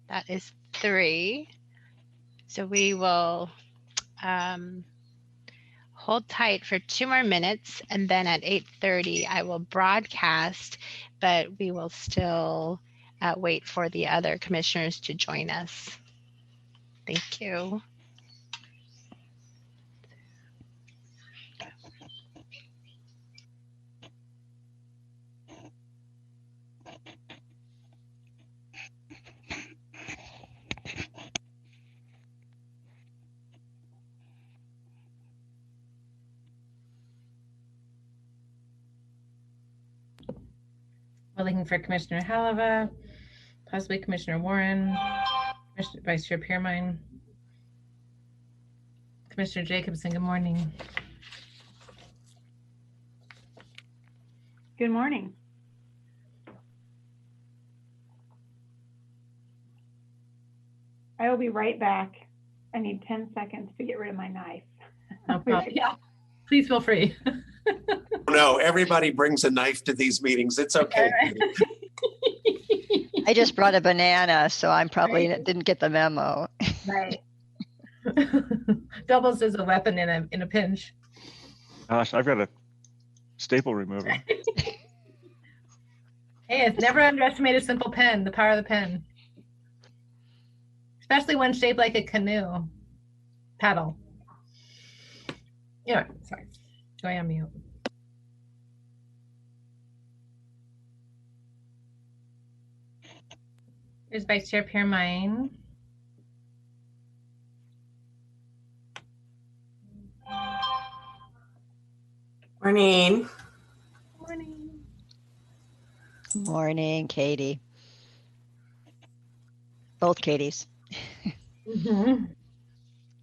That is 3. So we will hold tight for 2 more minutes, and then at 8:30 I will broadcast, but we will still wait for the other commissioners to join us. Thank you. We're looking for Commissioner Halava, possibly Commissioner Warren, Vice Chair Pearmine, Commissioner Jacobson. Good morning. Good morning. I will be right back. I need 10 seconds to get rid of my knife. No problem. Yeah. Please feel free. No, everybody brings a knife to these meetings. It's okay. I just brought a banana, so I'm probably didn't get the memo. Right. Doubles as a weapon in a pinch. Gosh, I've got a staple remover. Hey, it's never underestimate a simple pen, the power of the pen. Especially when shaped like a canoe. Paddle. Anyway, sorry. Going on mute. There's Vice Chair Pearmine. Morning. Morning. Morning, Katie. Both Katies.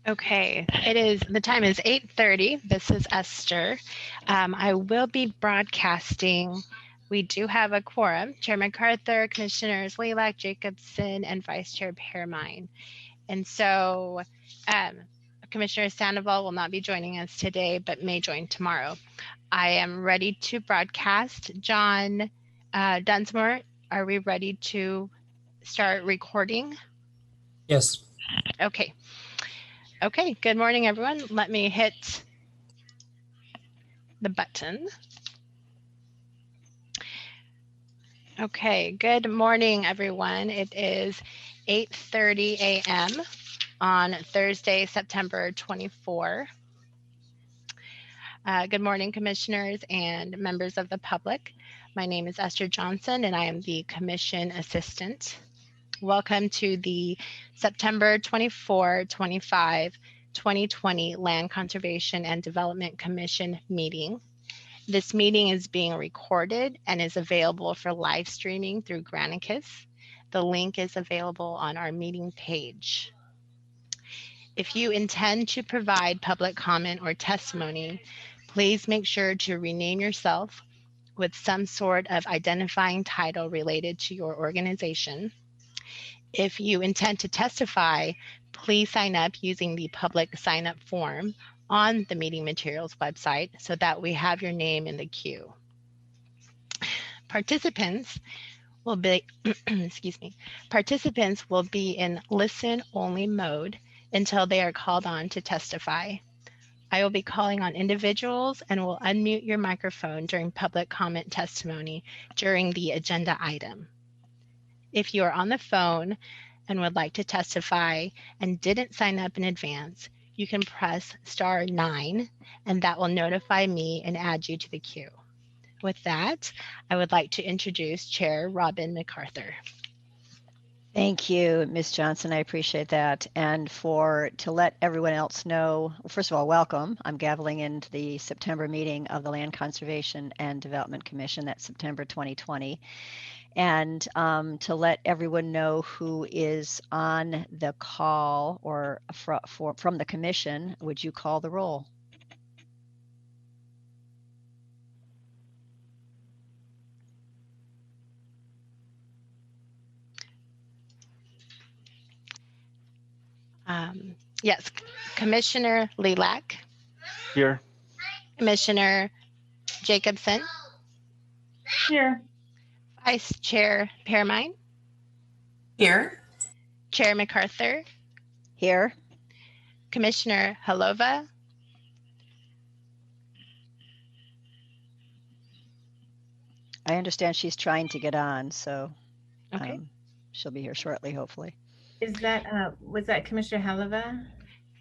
Okay, the time is 8:30. This is Esther. I will be broadcasting. We do have a quorum: Chair MacArthur, Commissioners Lilac, Jacobson, and Vice Chair Pearmine. And so Commissioner Sandoval will not be joining us today, but may join tomorrow. I am ready to broadcast. John Dunsmore, are we ready to start recording? Yes. Okay. Okay, good morning, everyone. Let me hit the button. Okay, good morning, everyone. It is 8:30 a.m. on Thursday, September 24. Good morning, commissioners and members of the public. My name is Esther Johnson, and I am the Commission Assistant. Welcome to the September 24, 25, 2020 Land Conservation and Development Commission meeting. This meeting is being recorded and is available for live streaming through Granicus. The link is available on our meeting page. If you intend to provide public comment or testimony, please make sure to rename yourself with some sort of identifying title related to your organization. If you intend to testify, please sign up using the public sign up form on the meeting materials website so that we have your name in the queue. Participants will be, participants will be in listen-only mode until they are called on to testify. I will be calling on individuals and will unmute your microphone during public comment testimony during the agenda item. If you are on the phone and would like to testify and didn't sign up in advance, you can press *9 and that will notify me and add you to the queue. With that, I would like to introduce Chair Robin MacArthur. Thank you, Ms. Johnson. I appreciate that. And to let everyone else know, first of all, welcome. I'm gaveling into the September meeting of the Land Conservation and Development Commission. That's September 2020. And to let everyone know who is on the call or from the commission, would you call the roll? Yes, Commissioner Lilac. Here. Commissioner Jacobson. Here. Vice Chair Pearmine. Here. Chair MacArthur, Here. Commissioner Halova, I understand she's trying to get on, so okay. she'll be here shortly, hopefully. Is that, was that Commissioner Halava?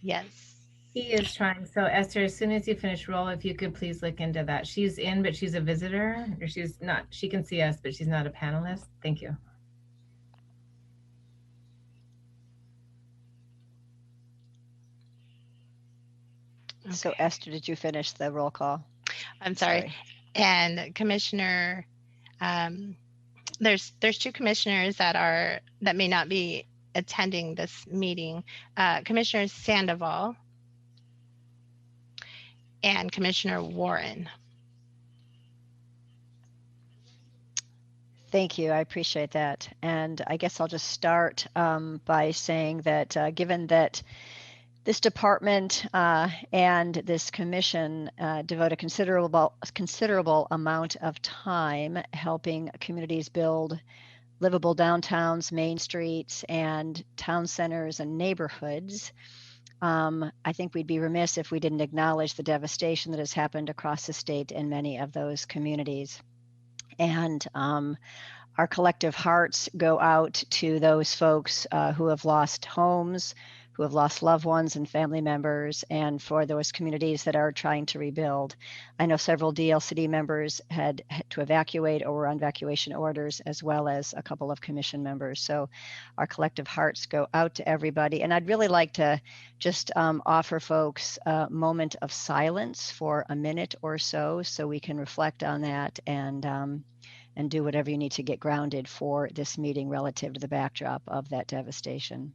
Yes. He is trying. So Esther, as soon as you finish roll, if you could please look into that. She's in, but she's a visitor, or she's not, she can see us, but she's not a panelist. Thank you. So Okay. Esther, did you finish the roll call? I'm sorry. And Commissioner, there's two commissioners that may not be attending this meeting. Commissioner Sandoval and Commissioner Warren. Thank you. I appreciate that. And I guess I'll just start by saying that given that this department and this commission devote a considerable amount of time helping communities build livable downtowns, main streets, and town centers and neighborhoods, I think we'd be remiss if we didn't acknowledge the devastation that has happened across the state in many of those communities. And our collective hearts go out to those folks who have lost homes, who have lost loved ones and family members, and for those communities that are trying to rebuild. I know several DLCD members had to evacuate or were on evacuation orders, as well as a couple of commission members. So our collective hearts go out to everybody. And I'd really like to just offer folks a moment of silence for a minute or so we can reflect on that and do whatever you need to get grounded for this meeting relative to the backdrop of that devastation.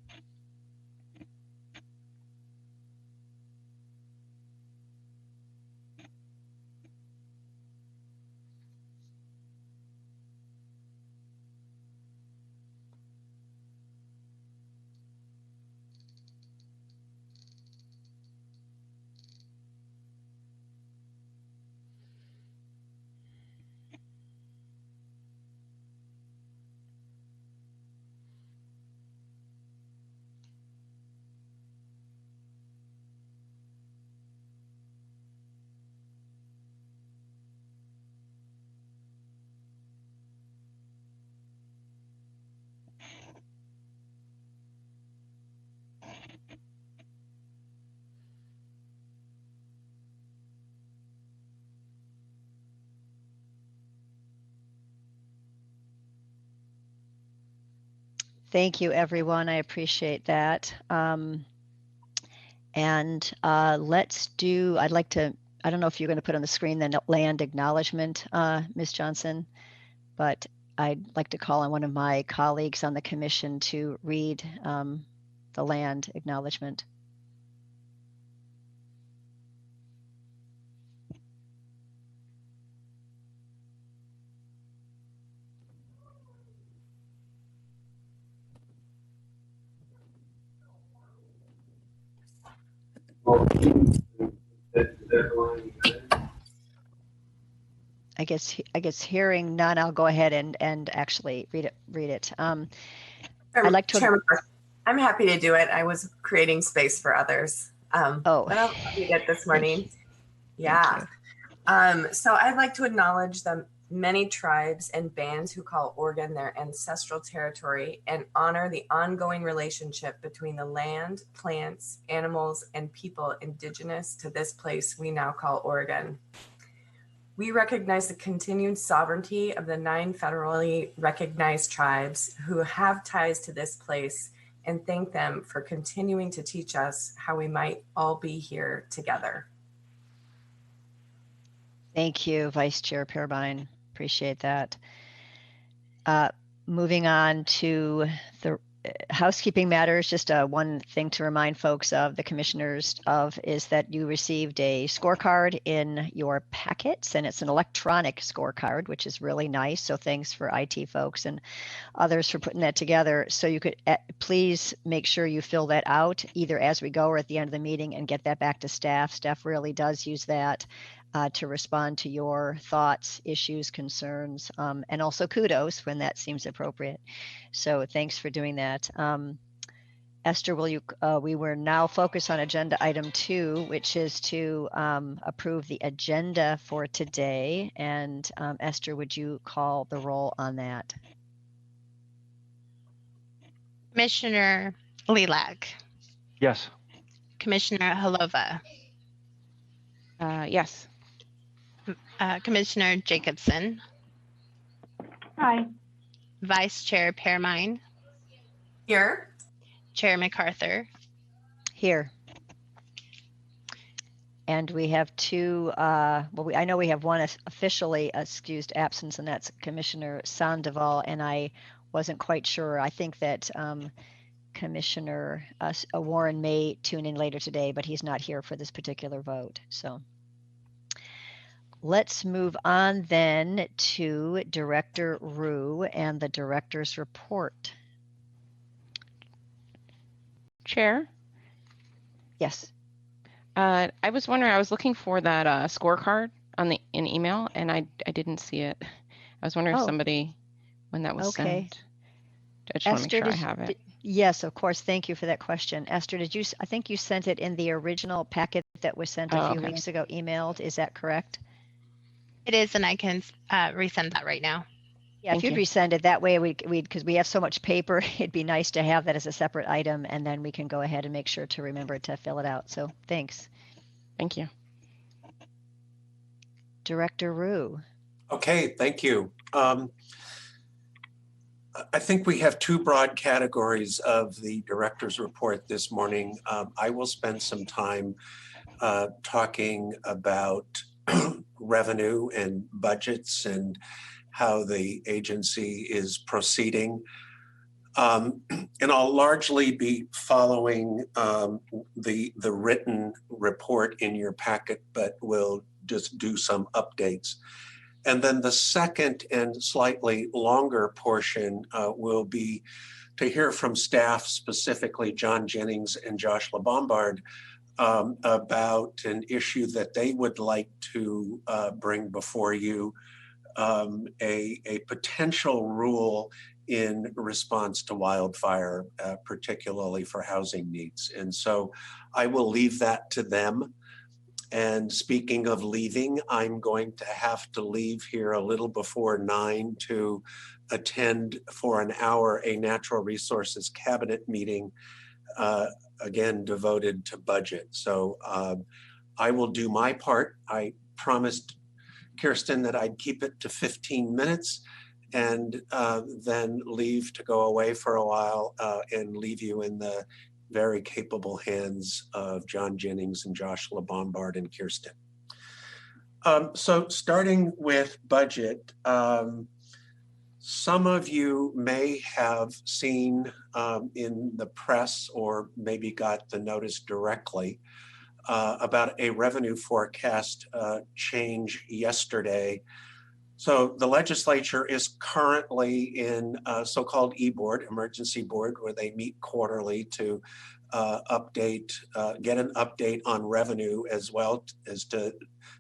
Thank you, everyone. I appreciate that. And let's do, I don't know if you're going to put on the screen the land acknowledgement, Ms. Johnson, but I'd like to call on one of my colleagues on the commission to read the land acknowledgement. I guess hearing none, I'll go ahead and actually read it. I'd like to. Chairman, I'm happy to do it. I was creating space for others. But I'll read it this morning. Yeah. So I'd like to acknowledge the many tribes and bands who call Oregon their ancestral territory and honor the ongoing relationship between the land, plants, animals, and people indigenous to this place we now call Oregon. We recognize the continued sovereignty of the 9 federally recognized tribes who have ties to this place and thank them for continuing to teach us how we might all be here together. Thank you, Vice Chair Perbine. Appreciate that. Moving on to the housekeeping matters, just one thing to remind folks of, the commissioners of, is that you received a scorecard in your packets, and it's an electronic scorecard, which is really nice. So thanks for IT folks and others for putting that together. So you could please make sure you fill that out either as we go or at the end of the meeting and get that back to staff. Staff really does use that to respond to your thoughts, issues, concerns, and also kudos when that seems appropriate. So thanks for doing that. Esther, will you, we were now focused on agenda item 2, which is to approve the agenda for today. And Esther, would you call the roll on that? Commissioner Lilac, Yes. Commissioner Halova, Yes. Commissioner Jacobson, Aye. Vice Chair Pearmine, Here. Chair MacArthur. Here. And we have 2, well, I know we have one officially excused absence, and that's Commissioner Sandoval, and I wasn't quite sure. I think that Commissioner Warren may tune in later today, but he's not here for this particular vote. So let's move on then to Director Rue and the director's report. Chair? Yes. I was wondering, I was looking for that scorecard in email, and I didn't see it. I was wondering if somebody, when that was sent. I just want to make sure I have it. Yes, of course. Thank you for that question. Esther, did you, I think you sent it in the original packet that was sent a few weeks ago, emailed. Is that correct? It is, and I can resend that right now. Yeah, if you'd resend it that way, we'd because we have so much paper, it'd be nice to have that as a separate item, and then we can go ahead and make sure to remember to fill it out. So thanks. Thank you. Director Rue. Okay, thank you. I think we have 2 broad categories of the director's report this morning. I will spend some time talking about revenue and budgets and how the agency is proceeding. And I'll largely be following the written report in your packet, but we'll just do some updates. And then the second and slightly longer portion will be to hear from staff, specifically John Jennings and Josh LaBombard, about an issue that they would like to bring before you, a potential rule in response to wildfire, particularly for housing needs. And so I will leave that to them. And speaking of leaving, I'm going to have to leave here a little before 9 to attend for an hour a Natural Resources Cabinet meeting, again, devoted to budget. So I will do my part. I promised Kirsten that I'd keep it to 15 minutes and then leave to go away for a while and leave you in the very capable hands of John Jennings and Josh LaBombard and Kirsten. So starting with budget, some of you may have seen in the press or maybe got the notice directly about a revenue forecast change yesterday. So the legislature is currently in so-called e-board, emergency board, where they meet quarterly to get an update on revenue as well as to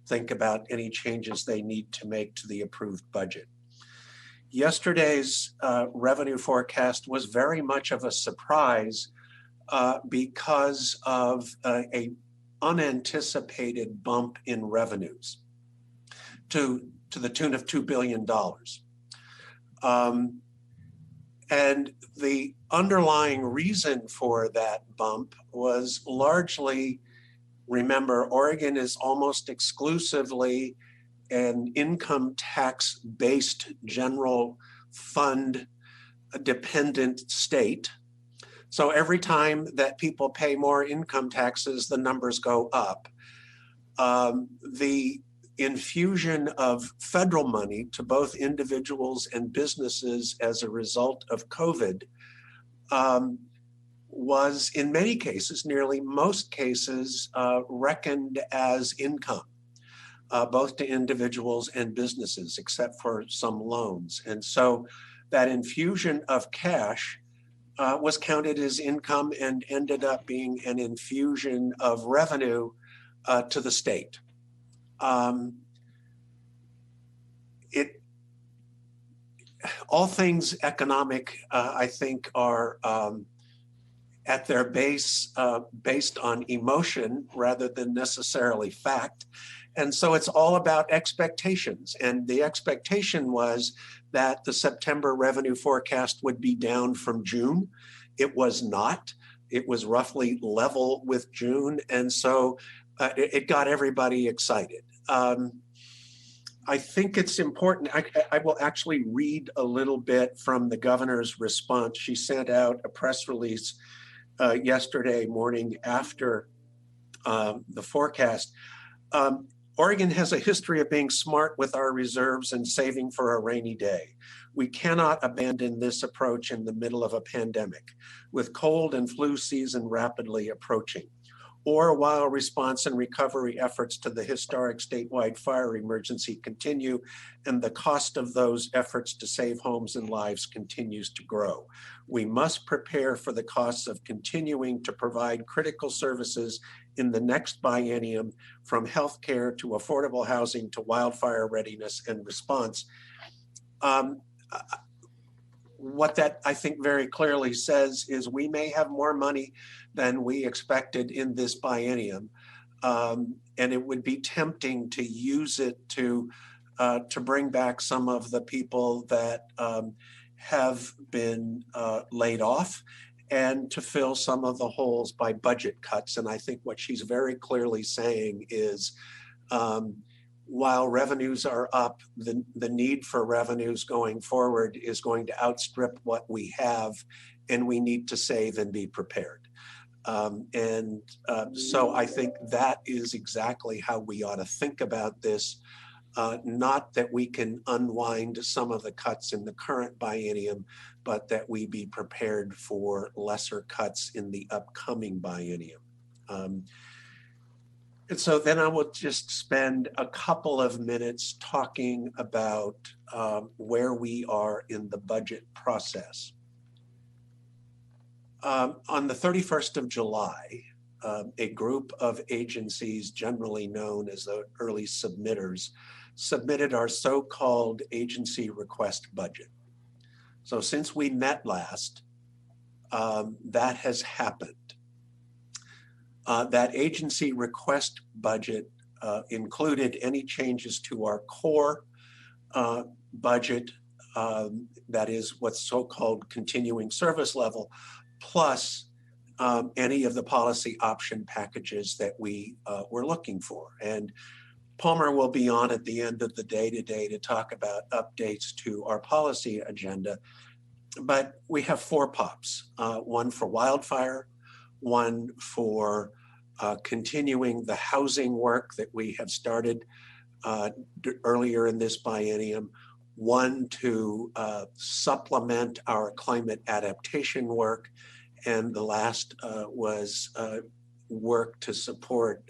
think about any changes they need to make to the approved budget. Yesterday's revenue forecast was very much of a surprise because of a unanticipated bump in revenues to the tune of $2 billion. And the underlying reason for that bump was largely, remember, Oregon is almost exclusively an income tax-based general fund dependent state. So every time that people pay more income taxes, the numbers go up. The infusion of federal money to both individuals and businesses as a result of COVID was in many cases, nearly most cases, reckoned as income, both to individuals and businesses, except for some loans. And so that infusion of cash was counted as income and ended up being an infusion of revenue to the state. All things economic, I think, are at their base based on emotion rather than necessarily fact. And so it's all about expectations. And the expectation was that the September revenue forecast would be down from June. It was not. It was roughly level with June. And so it got everybody excited. I think it's important. I will actually read a little bit from the governor's response. She sent out a press release yesterday morning after the forecast. Oregon has a history of being smart with our reserves and saving for a rainy day. We cannot abandon this approach in the middle of a pandemic, with cold and flu season rapidly approaching, or while response and recovery efforts to the historic statewide fire emergency continue and the cost of those efforts to save homes and lives continues to grow. We must prepare for the costs of continuing to provide critical services in the next biennium, from healthcare to affordable housing to wildfire readiness and response. What that I think very clearly says is we may have more money than we expected in this biennium, and it would be tempting to use it to bring back some of the people that have been laid off, and to fill some of the holes by budget cuts. And I think what she's very clearly saying is, while revenues are up, the need for revenues going forward is going to outstrip what we have, and we need to save and be prepared. So I think that is exactly how we ought to think about this. Not that we can unwind some of the cuts in the current biennium, but that we be prepared for lesser cuts in the upcoming biennium. And so then I will just spend a couple of minutes talking about where we are in the budget process. On the 31st of July, a group of agencies generally known as the early submitters submitted our so-called agency request budget. So since we met last, that has happened. That agency request budget included any changes to our core budget, that is what's so-called continuing service level, plus any of the policy option packages that we were looking for. And Palmer will be on at the end of the day today to talk about updates to our policy agenda. But we have 4 POPs, one for wildfire, one for continuing the housing work that we have started earlier in this biennium, one to supplement our climate adaptation work, and the last was work to support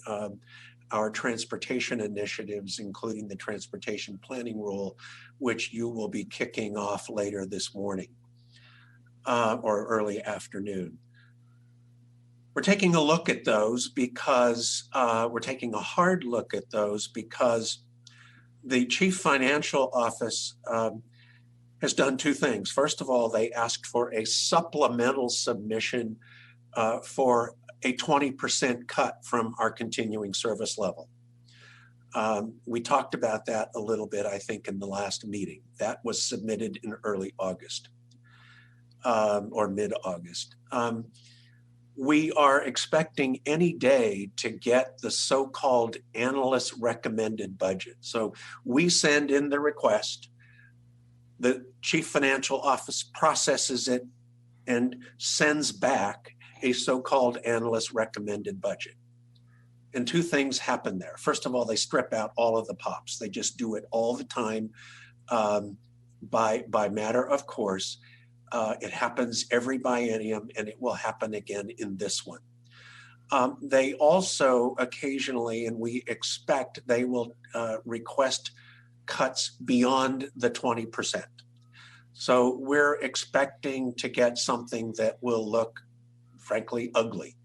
our transportation initiatives, including the transportation planning rule, which you will be kicking off later this morning or early afternoon. We're taking a look at those because we're taking a hard look at those because the Chief Financial Office has done 2 things. First of all, they asked for a supplemental submission for a 20% cut from our continuing service level. We talked about that a little bit, I think, in the last meeting. That was submitted in early August or mid-August. We are expecting any day to get the so-called analyst recommended budget. So we send in the request, the Chief Financial Office processes it and sends back a so-called analyst recommended budget. And 2 things happen there. First of all, they strip out all of the POPs. They just do it all the time by matter of course. It happens every biennium, and it will happen again in this one. They also occasionally, and we expect they will request cuts beyond the 20%. So we're expecting to get something that will look, frankly, ugly.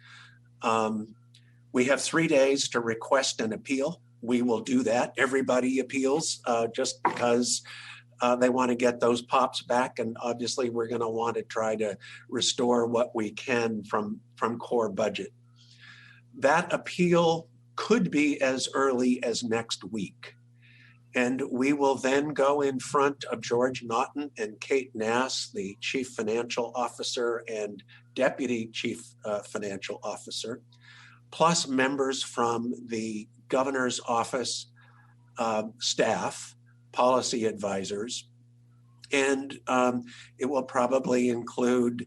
We have 3 days to request an appeal. We will do that. Everybody appeals just because they want to get those pops back. And obviously we're going to want to try to restore what we can from core budget. That appeal could be as early as next week. And we will then go in front of George Naughton and Kate Nass, the Chief Financial Officer and Deputy Chief Financial Officer, plus members from the Governor's Office staff, policy advisors, and it will probably include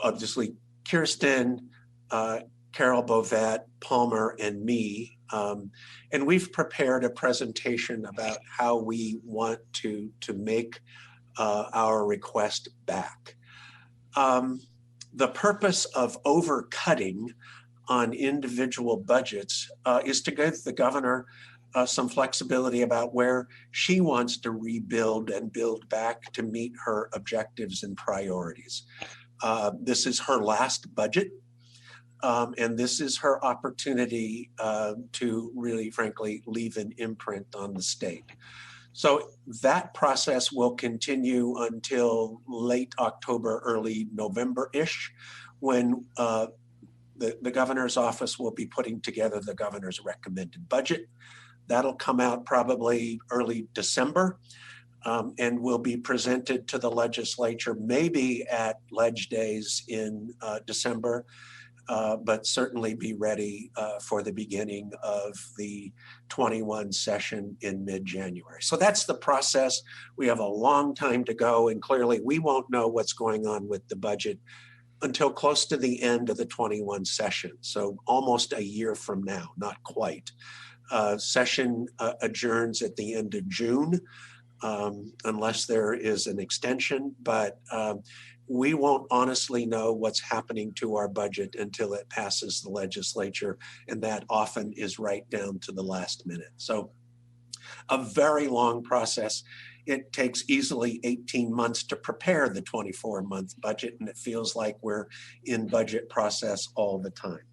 obviously Kirsten, Carol Bovet, Palmer, and me. And we've prepared a presentation about how we want to make our request back. The purpose of overcutting on individual budgets is to give the governor some flexibility about where she wants to rebuild and build back to meet her objectives and priorities. This is her last budget. And this is her opportunity to really, frankly, leave an imprint on the state. So that process will continue until late October, early November-ish, when the governor's office will be putting together the governor's recommended budget. That'll come out probably early December and will be presented to the legislature, maybe at Ledge Days in December. But certainly be ready for the beginning of the 21 session in mid-January. So that's the process. We have a long time to go, and clearly we won't know what's going on with the budget until close to the end of the 21 session. So almost a year from now, not quite. Session adjourns at the end of June, unless there is an extension, but we won't honestly know what's happening to our budget until it passes the legislature, and that often is right down to the last minute. So a very long process. It takes easily 18 months to prepare the 24-month budget, and it feels like we're in budget process all the time.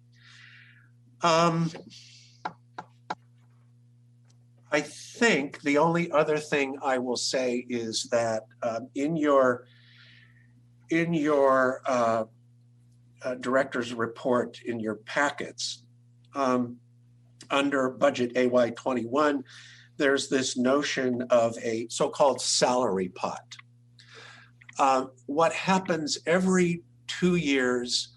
I think the only other thing I will say is that in your director's report in your packets, under budget AY21, there's this notion of a so-called salary pot. What happens every 2 years,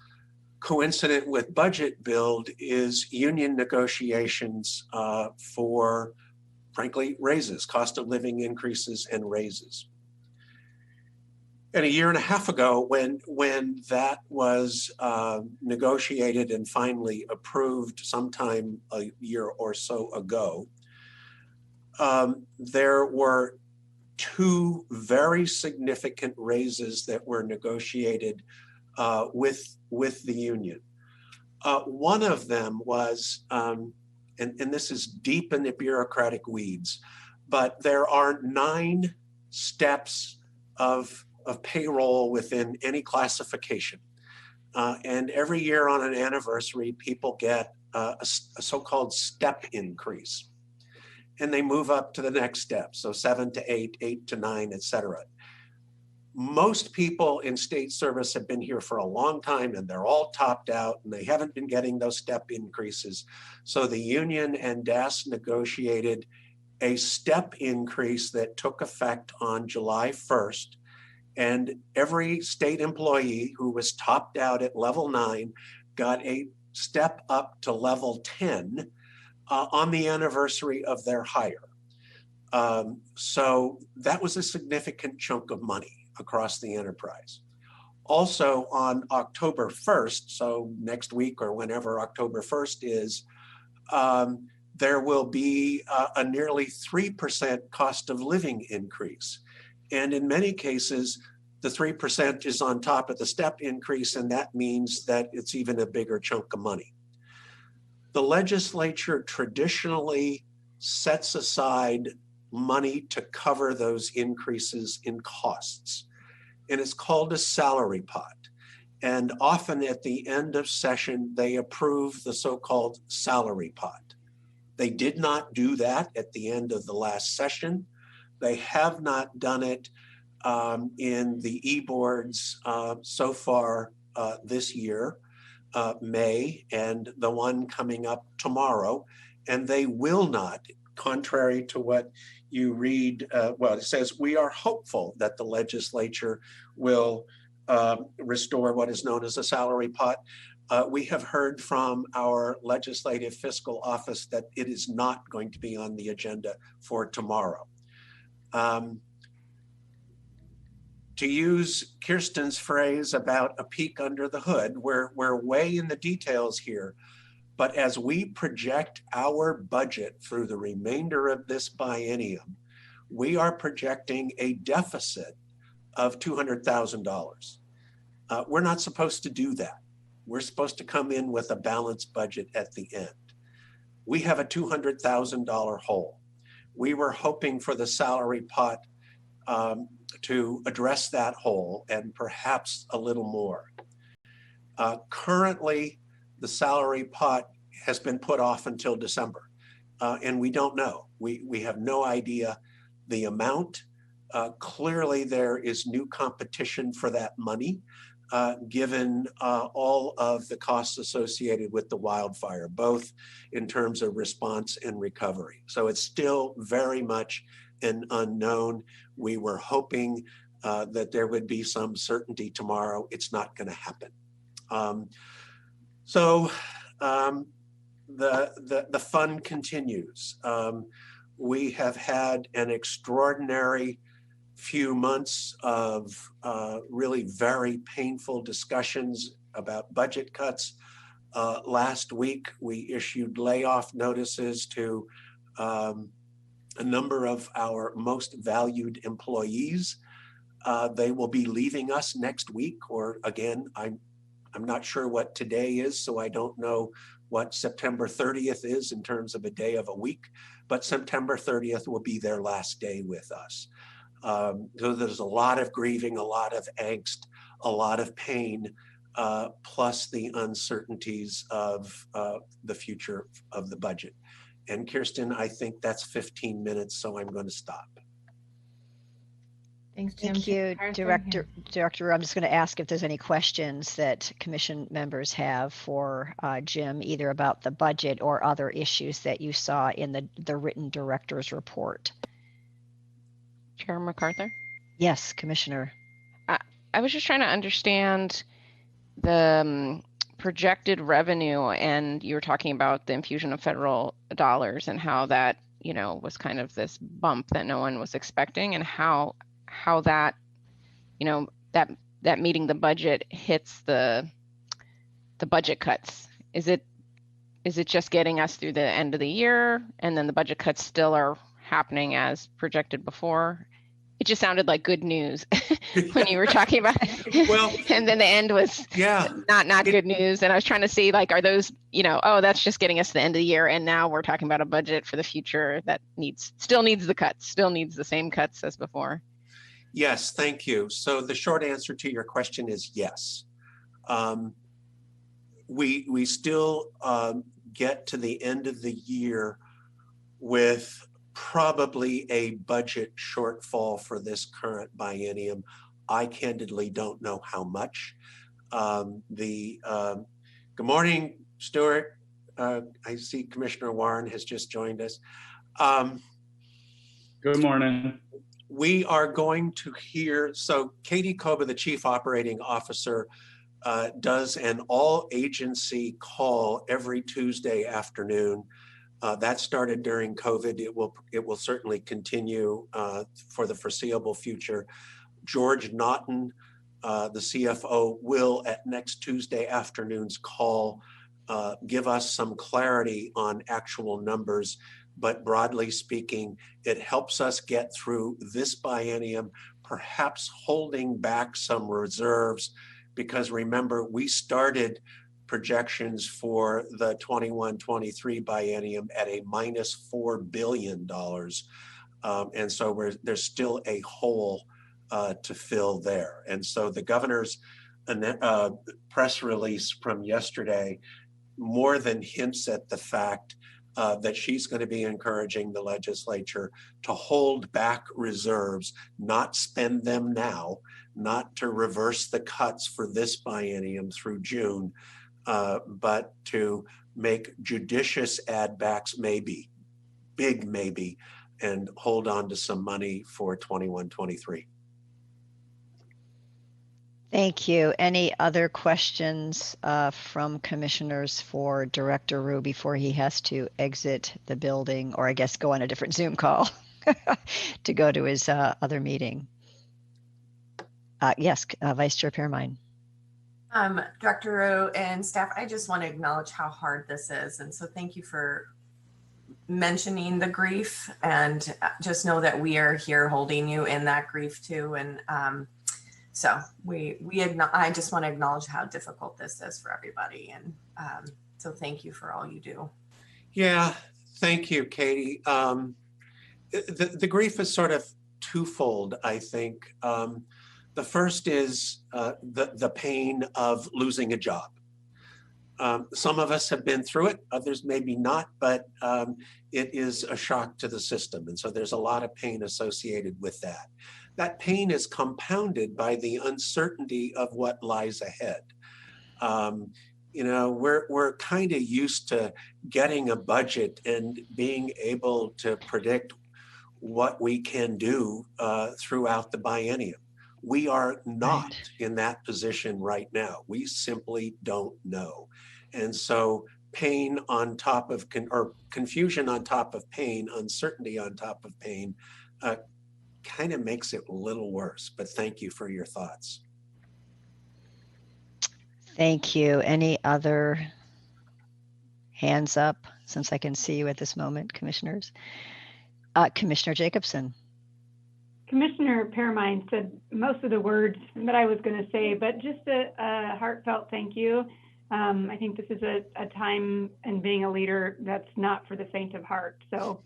coincident with budget build, is union negotiations for, frankly, raises, cost of living increases and raises. And a year and a half ago, when that was negotiated and finally approved sometime a year or so ago, there were 2 very significant raises that were negotiated with the union. One of them was, and this is deep in the bureaucratic weeds, but there are 9 steps of payroll within any classification. And every year on an anniversary, people get a so-called step increase. And they move up to the next step. So 7 to 8, 8 to 9, et cetera. Most people in state service have been here for a long time, and they're all topped out, and they haven't been getting those step increases. So the union and DAS negotiated a step increase that took effect on July 1st. And every state employee who was topped out at level 9 got a step up to level 10 on the anniversary of their hire. So that was a significant chunk of money across the enterprise. Also on October 1st, so next week or whenever October 1st is, there will be a nearly 3% cost of living increase. And in many cases, the 3% is on top of the step increase, and that means that it's even a bigger chunk of money. The legislature traditionally sets aside money to cover those increases in costs, and it's called a salary pot. And often at the end of session, they approve the so-called salary pot. They did not do that at the end of the last session. They have not done it in the e-boards so far this year, May, and the one coming up tomorrow. And they will not, contrary to what you read, well, it says, we are hopeful that the legislature will restore what is known as a salary pot. We have heard from our legislative fiscal office that it is not going to be on the agenda for tomorrow. To use Kirsten's phrase about a peek under the hood, we're way in the details here. But as we project our budget through the remainder of this biennium, we are projecting a deficit of $200,000. We're not supposed to do that. We're supposed to come in with a balanced budget at the end. We have a $200,000 hole. We were hoping for the salary pot to address that hole and perhaps a little more. Currently, the salary pot has been put off until December, and we don't know. We have no idea the amount. Clearly, there is new competition for that money, given all of the costs associated with the wildfire, both in terms of response and recovery. So it's still very much an unknown. We were hoping that there would be some certainty tomorrow. It's not going to happen. The fun continues. We have had an extraordinary few months of really very painful discussions about budget cuts. Last week, we issued layoff notices to a number of our most valued employees. They will be leaving us next week, or again, I'm not sure what today is, so I don't know what September 30th is in terms of a day of a week, but September 30th will be their last day with us. So there's a lot of grieving, a lot of angst, a lot of pain, plus the uncertainties of the future of the budget. And Kirsten, I think that's 15 minutes, so I'm going to stop. Thanks, Jim. Thank you, Director. I'm just going to ask if there's any questions that commission members have for Jim, either about the budget or other issues that you saw in the written director's report. Chair MacArthur? Yes, Commissioner. I was just trying to understand the projected revenue, and you were talking about the infusion of federal dollars and how that, was kind of this bump that no one was expecting, and how that, that meeting the budget hits the budget cuts. Is it just getting us through the end of the year, and then the budget cuts still are happening as projected before? It just sounded like good news when you were talking about it. Well, and then the end was not good news. And I was trying to see, like, are those, oh, that's just getting us to the end of the year, and now we're talking about a budget for the future that still needs the cuts, still needs the same cuts as before. Yes, thank you. So the short answer to your question is yes. We still get to the end of the year with probably a budget shortfall for this current biennium. I candidly don't know how much. Good morning, Stuart. I see Commissioner Warren has just joined us. Good morning. We are going to hear, so Katie Koba, the Chief Operating Officer, does an all-agency call every Tuesday afternoon. That started during COVID. It will certainly continue for the foreseeable future. George Naughton, the CFO, will at next Tuesday afternoon's call give us some clarity on actual numbers. But broadly speaking, it helps us get through this biennium, perhaps holding back some reserves, because remember, we started projections for the 21-23 biennium at a minus $4 billion. And so there's still a hole to fill there. And so the governor's press release from yesterday more than hints at the fact that she's going to be encouraging the legislature to hold back reserves, not spend them now, not to reverse the cuts for this biennium through June, but to make judicious add backs, maybe, big maybe, and hold on to some money for 21-23. Thank you. Any other questions from commissioners for Director Rue before he has to exit the building, or I guess go on a different Zoom call to go to his other meeting? Yes, Vice Chair Permine. Director Rue and staff, I just want to acknowledge how hard this is. And so thank you for mentioning the grief, and just know that we are here holding you in that grief too. And so I just want to acknowledge how difficult this is for everybody. And so thank you for all you do. Yeah, thank you, Katie. The grief is sort of twofold, I think. The first is the pain of losing a job. Some of us have been through it, others maybe not, but it is a shock to the system. And so there's a lot of pain associated with that. That pain is compounded by the uncertainty of what lies ahead. You know, we're kind of used to getting a budget and being able to predict what we can do throughout the biennium. We are not in that position right now. We simply don't know. And so pain on top of, or confusion on top of pain, uncertainty on top of pain, kind of makes it a little worse. But thank you for your thoughts. Thank you. Any other hands up, since I can see you at this moment, commissioners? Commissioner Jacobson. Commissioner Permine said most of the words that I was going to say, but just a heartfelt thank you. I think this is a time in being a leader that's not for the faint of heart. So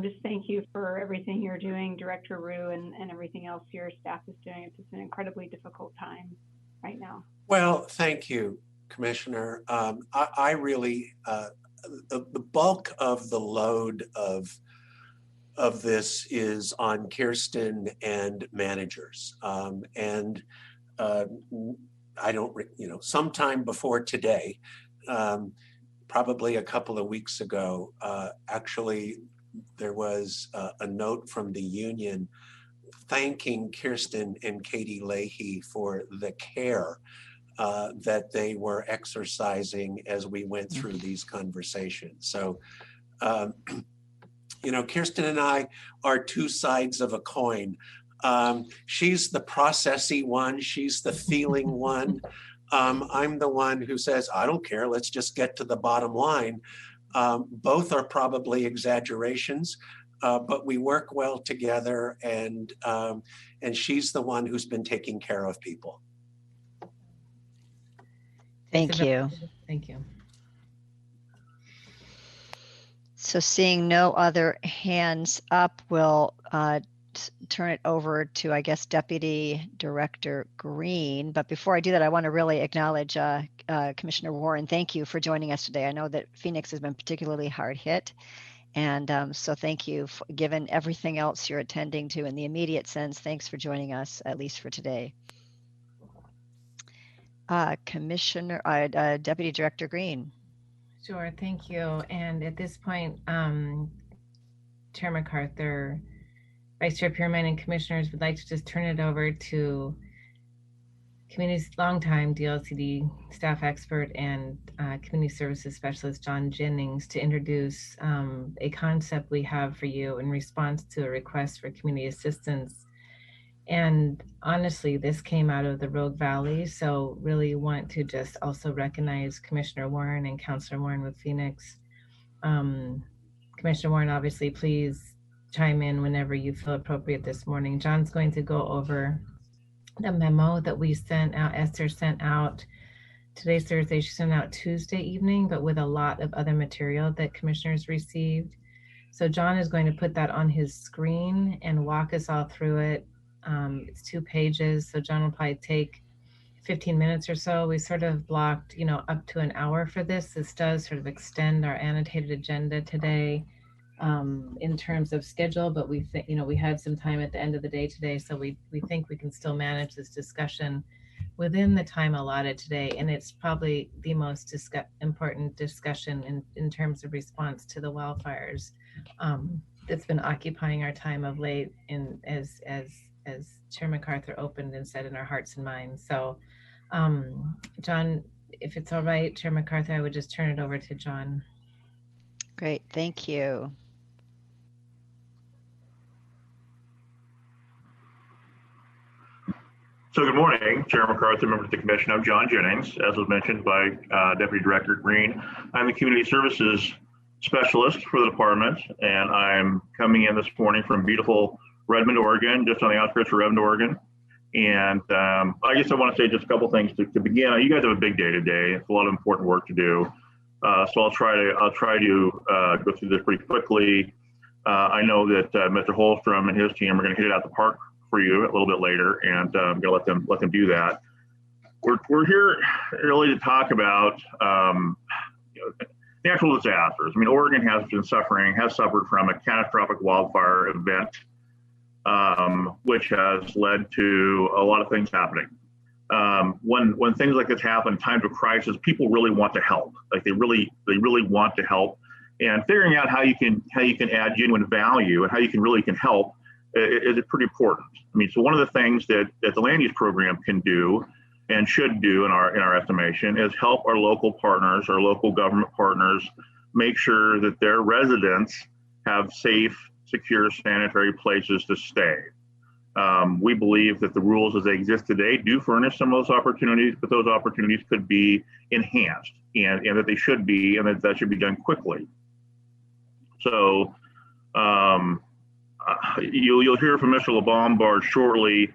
just thank you for everything you're doing, Director Rue, and everything else your staff is doing. It's just an incredibly difficult time right now. Well, thank you, Commissioner. I really, the bulk of the load of this is on Kirsten and managers. I don't, sometime before today, probably a couple of weeks ago, actually, there was a note from the union thanking Kirsten and Katie Leahy for the care that they were exercising as we went through these conversations. So, Kirsten and I are two sides of a coin. She's the processy one. She's the feeling one. I'm the one who says, I don't care. Let's just get to the bottom line. Both are probably exaggerations, but we work well together. And she's the one who's been taking care of people. Thank you. Thank you. So seeing no other hands up, we'll turn it over to, I guess, Deputy Director Green. But before I do that, I want to really acknowledge Commissioner Warren. Thank you for joining us today. I know that Phoenix has been particularly hard hit. And so thank you, given everything else you're attending to in the immediate sense. Thanks for joining us, at least for today. Deputy Director Green. Sure, thank you. And at this point, Chair MacArthur, Vice Chair Permine, and commissioners would like to just turn it over to community longtime DLCD staff expert and community services specialist John Jennings to introduce a concept we have for you in response to a request for community assistance. And honestly, this came out of the Rogue Valley, so really want to just also recognize Commissioner Warren and Councilor Warren with Phoenix. Commissioner Warren, obviously, please chime in whenever you feel appropriate this morning. John's going to go over the memo that we sent out, Esther sent out. Today's Thursday, she sent out Tuesday evening, but with a lot of other material that commissioners received. So John is going to put that on his screen and walk us all through it. It's 2 pages, so John will probably take 15 minutes or so. We sort of blocked, up to an hour for this. This does sort of extend our annotated agenda today in terms of schedule, but we think, we had some time at the end of the day today, so we think we can still manage this discussion within the time allotted today. And it's probably the most important discussion in terms of response to the wildfires that's been occupying our time of late, in as Chair MacArthur opened and said, in our hearts and minds. So John, if it's all right, Chair MacArthur, I would just turn it over to John. Great, thank you. So good morning, Chair MacArthur, members of the commission. I'm John Jennings, as was mentioned by Deputy Director Green. I'm the Community Services Specialist for the department, and I'm coming in this morning from beautiful Redmond, Oregon, just on the outskirts of Redmond, Oregon. And I guess I want to say just a couple things to begin. You guys have a big day today. It's a lot of important work to do. So I'll try to go through this pretty quickly. I know that Mr. Holstrom and his team are going to hit it out the park for you a little bit later, and I'm going to let them do that. We're here really to talk about natural disasters. I mean, Oregon has suffered from a catastrophic wildfire event, which has led to a lot of things happening. When things like this happen in times of crisis, people really want to help. Like they really want to help, and figuring out how you can add genuine value and how you can help is pretty important. I mean, so one of the things that the land use program can do and should do in our estimation is help our local partners, our local government partners, make sure that their residents have safe, secure, sanitary places to stay. We believe that the rules as they exist today do furnish some of those opportunities, but those opportunities could be enhanced, and that they should be, and that should be done quickly. So you'll hear from Mr. LeBombard shortly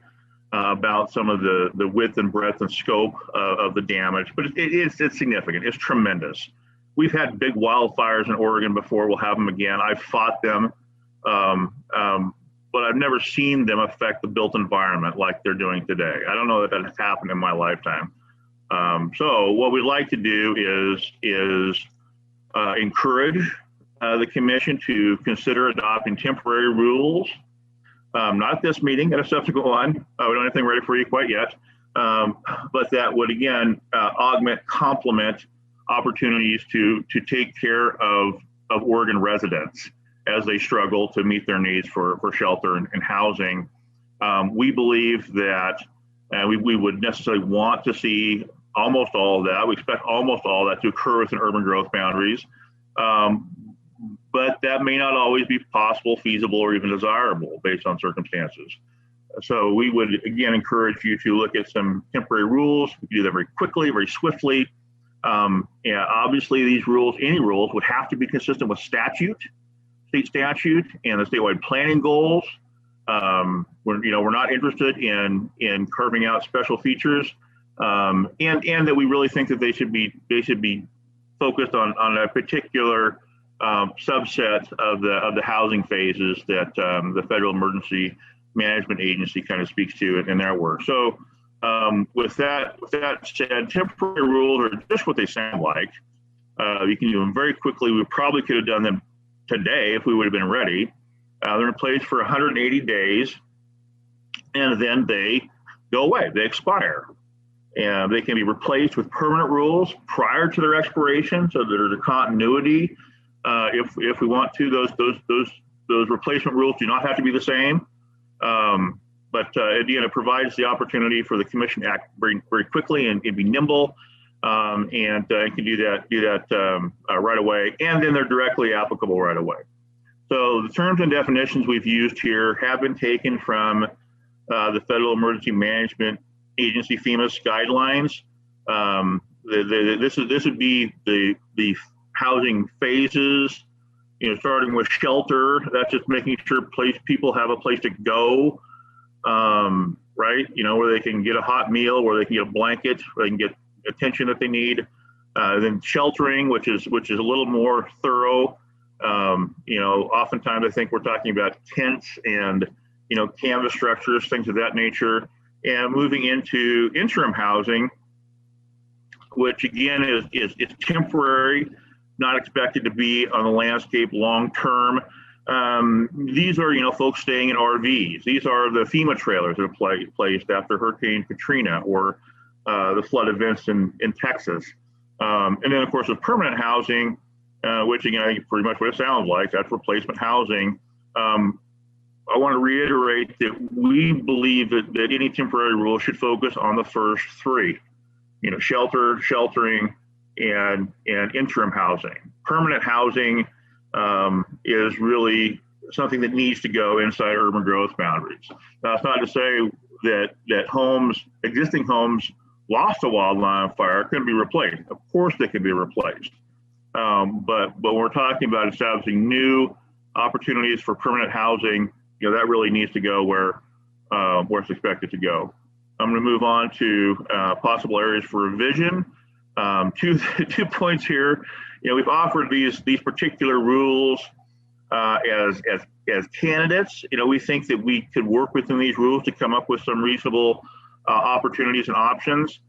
about some of the width and breadth and scope of the damage, but it's significant. It's tremendous. We've had big wildfires in Oregon before. We'll have them again. I've fought them, but I've never seen them affect the built environment like they're doing today. I don't know that has happened in my lifetime. So what we'd like to do is encourage the commission to consider adopting temporary rules. Not this meeting, at a subsequent one. We don't have anything ready for you quite yet. But that would, again, complement opportunities to take care of Oregon residents as they struggle to meet their needs for shelter and housing. We believe that we would necessarily want to see almost all of that. We expect almost all of that to occur within urban growth boundaries. But that may not always be possible, feasible, or even desirable based on circumstances. So we would, again, encourage you to look at some temporary rules. We can do that very quickly, very swiftly. Obviously, these rules, any rules, would have to be consistent with state statute, and the statewide planning goals. We're not interested in carving out special features, and that we really think that they should be focused on a particular subset of the housing phases that the Federal Emergency Management Agency kind of speaks to in their work. So with that said, temporary rules are just what they sound like. You can do them very quickly. We probably could have done them today if we would have been ready. They're in place for 180 days, and then they go away. They expire. And they can be replaced with permanent rules prior to their expiration, so there's a continuity. If we want to, those replacement rules do not have to be the same. But again, it provides the opportunity for the commission to act very, very quickly and be nimble, and can do that right away. And then they're directly applicable right away. So the terms and definitions we've used here have been taken from the Federal Emergency Management Agency, FEMA's guidelines. This would be the housing phases, starting with shelter. That's just making sure people have a place to go, right? Where they can get a hot meal, where they can get a blanket, where they can get attention that they need. Then sheltering, which is a little more thorough. Oftentimes I think we're talking about tents and canvas structures, things of that nature. and moving into interim housing, which again is temporary, not expected to be on the landscape long term. These are, folks staying in RVs. These are the FEMA trailers that are placed after Hurricane Katrina or the flood events in Texas. And then, of course, with permanent housing, which again, I think pretty much what it sounds like, that's replacement housing. I want to reiterate that we believe that any temporary rule should focus on the first three, shelter, sheltering, and interim housing. Permanent housing is really something that needs to go inside urban growth boundaries. Now, it's not to say that existing homes lost to wildland fire couldn't be replaced. Of course they could be replaced. But we're talking about establishing new opportunities for permanent housing. That really needs to go where it's expected to go. I'm going to move on to possible areas for revision. Two points here. We've offered these particular rules as candidates. We think that we could work within these rules to come up with some reasonable opportunities and options.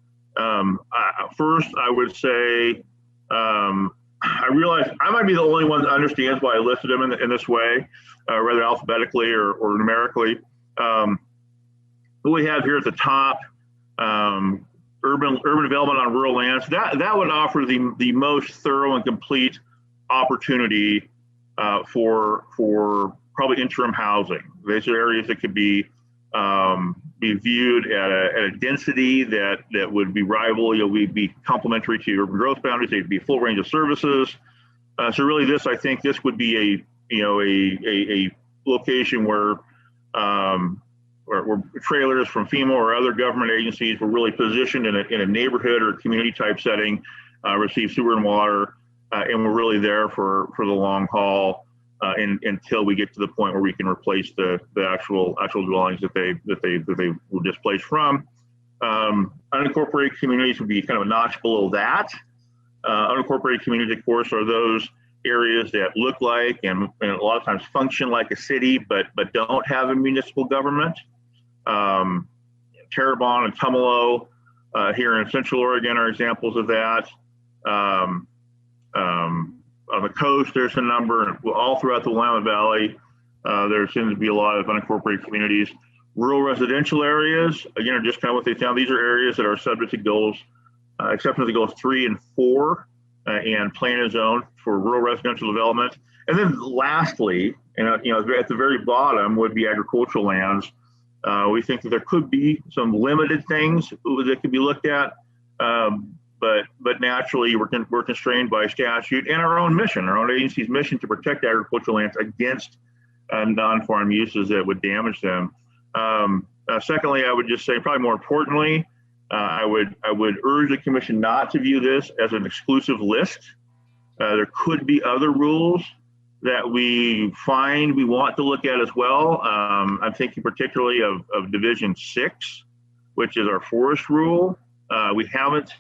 First, I would say I realize I might be the only one that understands why I listed them in this way, whether alphabetically or numerically. What we have here at the top, urban development on rural lands, that would offer the most thorough and complete opportunity for probably interim housing. These are areas that could be viewed at a density that would be would be complementary to urban growth boundaries. They'd be full range of services. So really, I think this would be a location where trailers from FEMA or other government agencies were really positioned in a neighborhood or community type setting, receive sewer and water, and we're really there for the long haul until we get to the point where we can replace the actual dwellings that they were displaced from. Unincorporated communities would be kind of a notch below that. Unincorporated communities, of course, are those areas that look like and a lot of times function like a city, but don't have a municipal government. Terrebonne and Tumalo here in Central Oregon are examples of that. On the coast, there's a number. All throughout the Willamette Valley, there seems to be a lot of unincorporated communities. Rural residential areas, again, are just kind of what they sound. These are areas that are subject to goals, acceptance of goals 3 and 4, and plan and zone for rural residential development. And then lastly, at the very bottom would be agricultural lands. We think that there could be some limited things that could be looked at, but naturally we're constrained by statute and our own agency's mission to protect agricultural lands against non-farm uses that would damage them. Secondly, I would just say, probably more importantly, I would urge the commission not to view this as an exclusive list. There could be other rules that we find we want to look at as well. I'm thinking particularly of Division 6, which is our forest rule. We haven't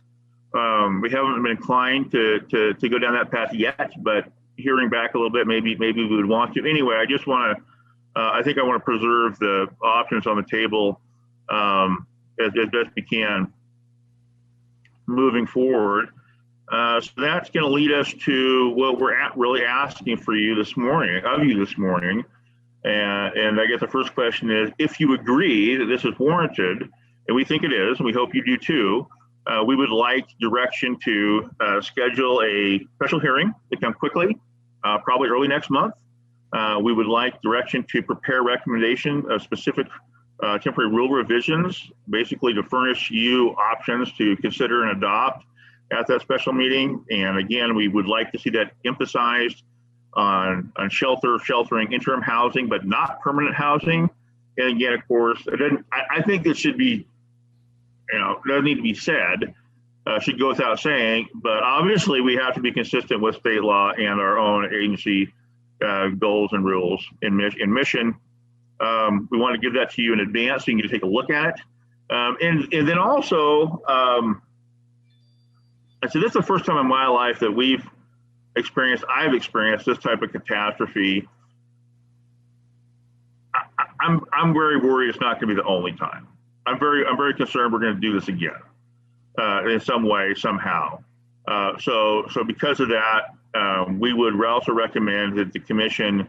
been inclined to go down that path yet, but hearing back a little bit, maybe we would want to. Anyway, I just want to, I think I want to preserve the options on the table as best we can moving forward. So that's going to lead us to what we're really asking of you this morning. And I guess the first question is, if you agree that this is warranted, and we think it is, and we hope you do too, we would like direction to schedule a special hearing to come quickly, probably early next month. We would like direction to prepare recommendation of specific temporary rule revisions, basically to furnish you options to consider and adopt at that special meeting. And again, we would like to see that emphasized on sheltering, interim housing, but not permanent housing. And again, of course, I think this should be, doesn't need to be said, should go without saying, but obviously we have to be consistent with state law and our own agency goals and rules in mission. We want to give that to you in advance so you can take a look at it. And then also, I said, this is the first time in my life that I've experienced this type of catastrophe. I'm very worried it's not going to be the only time. I'm very concerned we're going to do this again in some way, somehow. So because of that, we would also recommend that the commission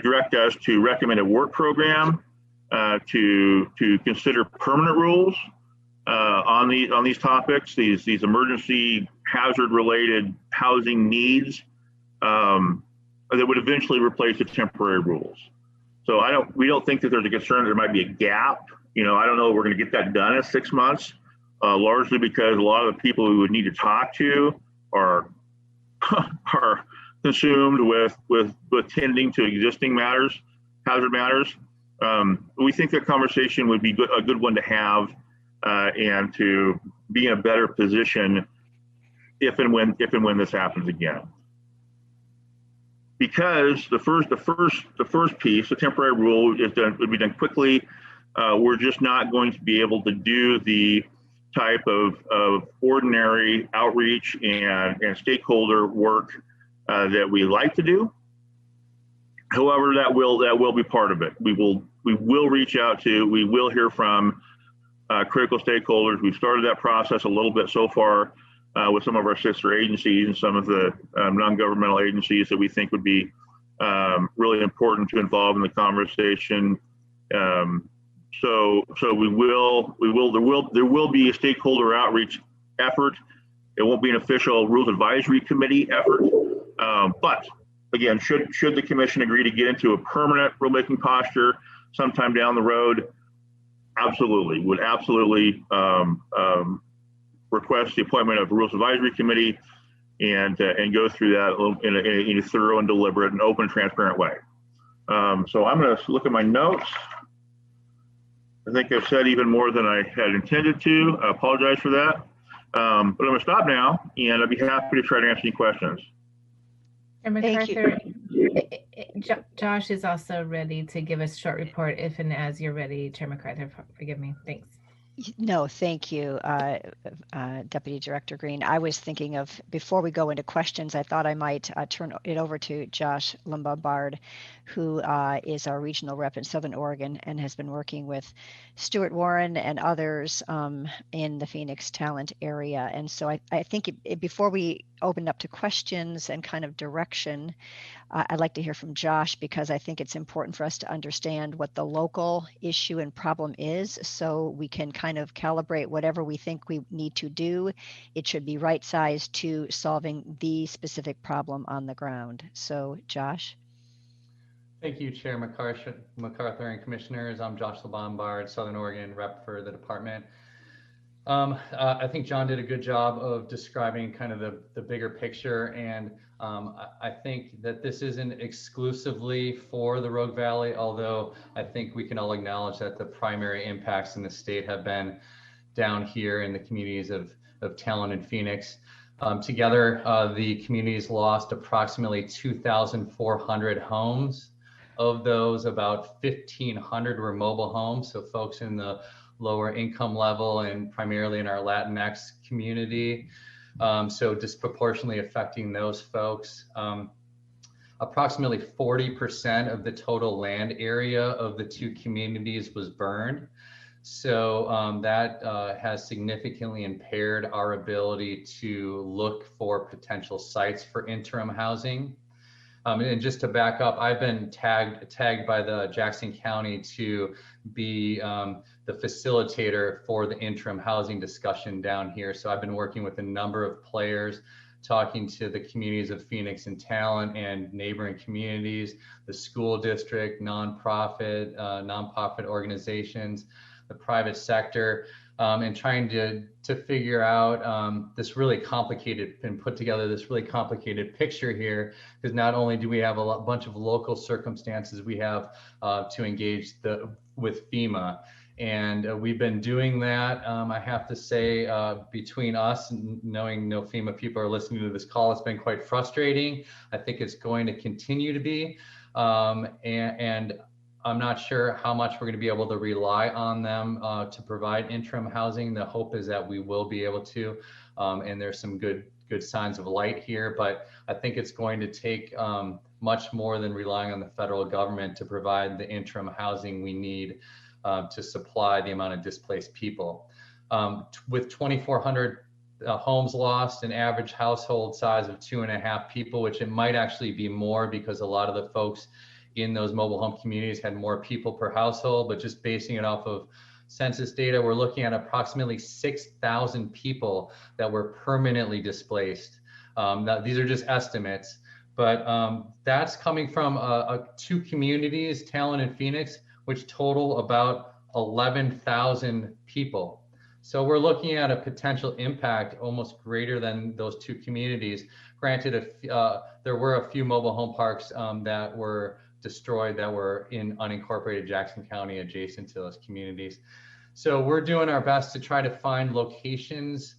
direct us to recommend a work program to consider permanent rules on these topics, these emergency hazard related housing needs that would eventually replace the temporary rules. So we don't think that there's a concern there might be a gap. I don't know if we're going to get that done in 6 months, largely because a lot of the people we would need to talk to are consumed with tending to existing matters, hazard matters. We think that conversation would be a good one to have and to be in a better position if and when this happens again. Because the first piece, the temporary rule, would be done quickly. We're just not going to be able to do the type of ordinary outreach and stakeholder work that we like to do. However, that will be part of it. We will reach out to, we will hear from critical stakeholders. We've started that process a little bit so far with some of our sister agencies and some of the non-governmental agencies that we think would be really important to involve in the conversation. So there will be a stakeholder outreach effort. It won't be an official rules advisory committee effort, but again, should the commission agree to get into a permanent rulemaking posture sometime down the road, would absolutely request the appointment of a rules advisory committee and go through that in a thorough and deliberate and open and transparent way. So I'm going to look at my notes. I think I've said even more than I had intended to. I apologize for that. But I'm going to stop now, and I'd be happy to try to answer any questions. And MacArthur, Josh is also ready to give us a short report if and as you're ready. Chair MacArthur, forgive me. Thanks. No, thank you, Deputy Director Green. I was thinking of, before we go into questions, I thought I might turn it over to Josh Lombard, who is our regional rep in Southern Oregon and has been working with Stuart Warren and others in the Phoenix talent area. And so I think before we open up to questions and kind of direction, I'd like to hear from Josh, because I think it's important for us to understand what the local issue and problem is, so we can kind of calibrate whatever we think we need to do. It should be right-sized to solving the specific problem on the ground. So, Josh. Thank you, Chair MacArthur and Commissioners. I'm Josh Lombard, Southern Oregon rep for the department. I think John did a good job of describing kind of the bigger picture, and I think that this isn't exclusively for the Rogue Valley, although I think we can all acknowledge that the primary impacts in the state have been down here in the communities of Talon and Phoenix. Together, the communities lost approximately 2,400 homes. Of those, about 1,500 were mobile homes, so folks in the lower income level and primarily in our Latinx community. So disproportionately affecting those folks. Approximately 40% of the total land area of the two communities was burned. So that has significantly impaired our ability to look for potential sites for interim housing. And just to back up, I've been tagged by the Jackson County to be the facilitator for the interim housing discussion down here. So I've been working with a number of players, talking to the communities of Phoenix and Talon and neighboring communities, the school district, nonprofit organizations, the private sector, and trying to figure out this really complicated and put together this really complicated picture here, because not only do we have a bunch of local circumstances we have to engage with FEMA, and we've been doing that. I have to say, between us, knowing no FEMA people are listening to this call, it's been quite frustrating. I think it's going to continue to be, and I'm not sure how much we're going to be able to rely on them to provide interim housing. The hope is that we will be able to, and there's some good signs of light here, but I think it's going to take much more than relying on the federal government to provide the interim housing we need to supply the amount of displaced people. With 2,400 homes lost, an average household size of 2.5 people, which it might actually be more because a lot of the folks in those mobile home communities had more people per household, but just basing it off of census data, we're looking at approximately 6,000 people that were permanently displaced. Now, these are just estimates, but that's coming from two communities, Talon and Phoenix, which total about 11,000 people. So we're looking at a potential impact almost greater than those two communities. Granted, there were a few mobile home parks that were destroyed that were in unincorporated Jackson County adjacent to those communities. So we're doing our best to try to find locations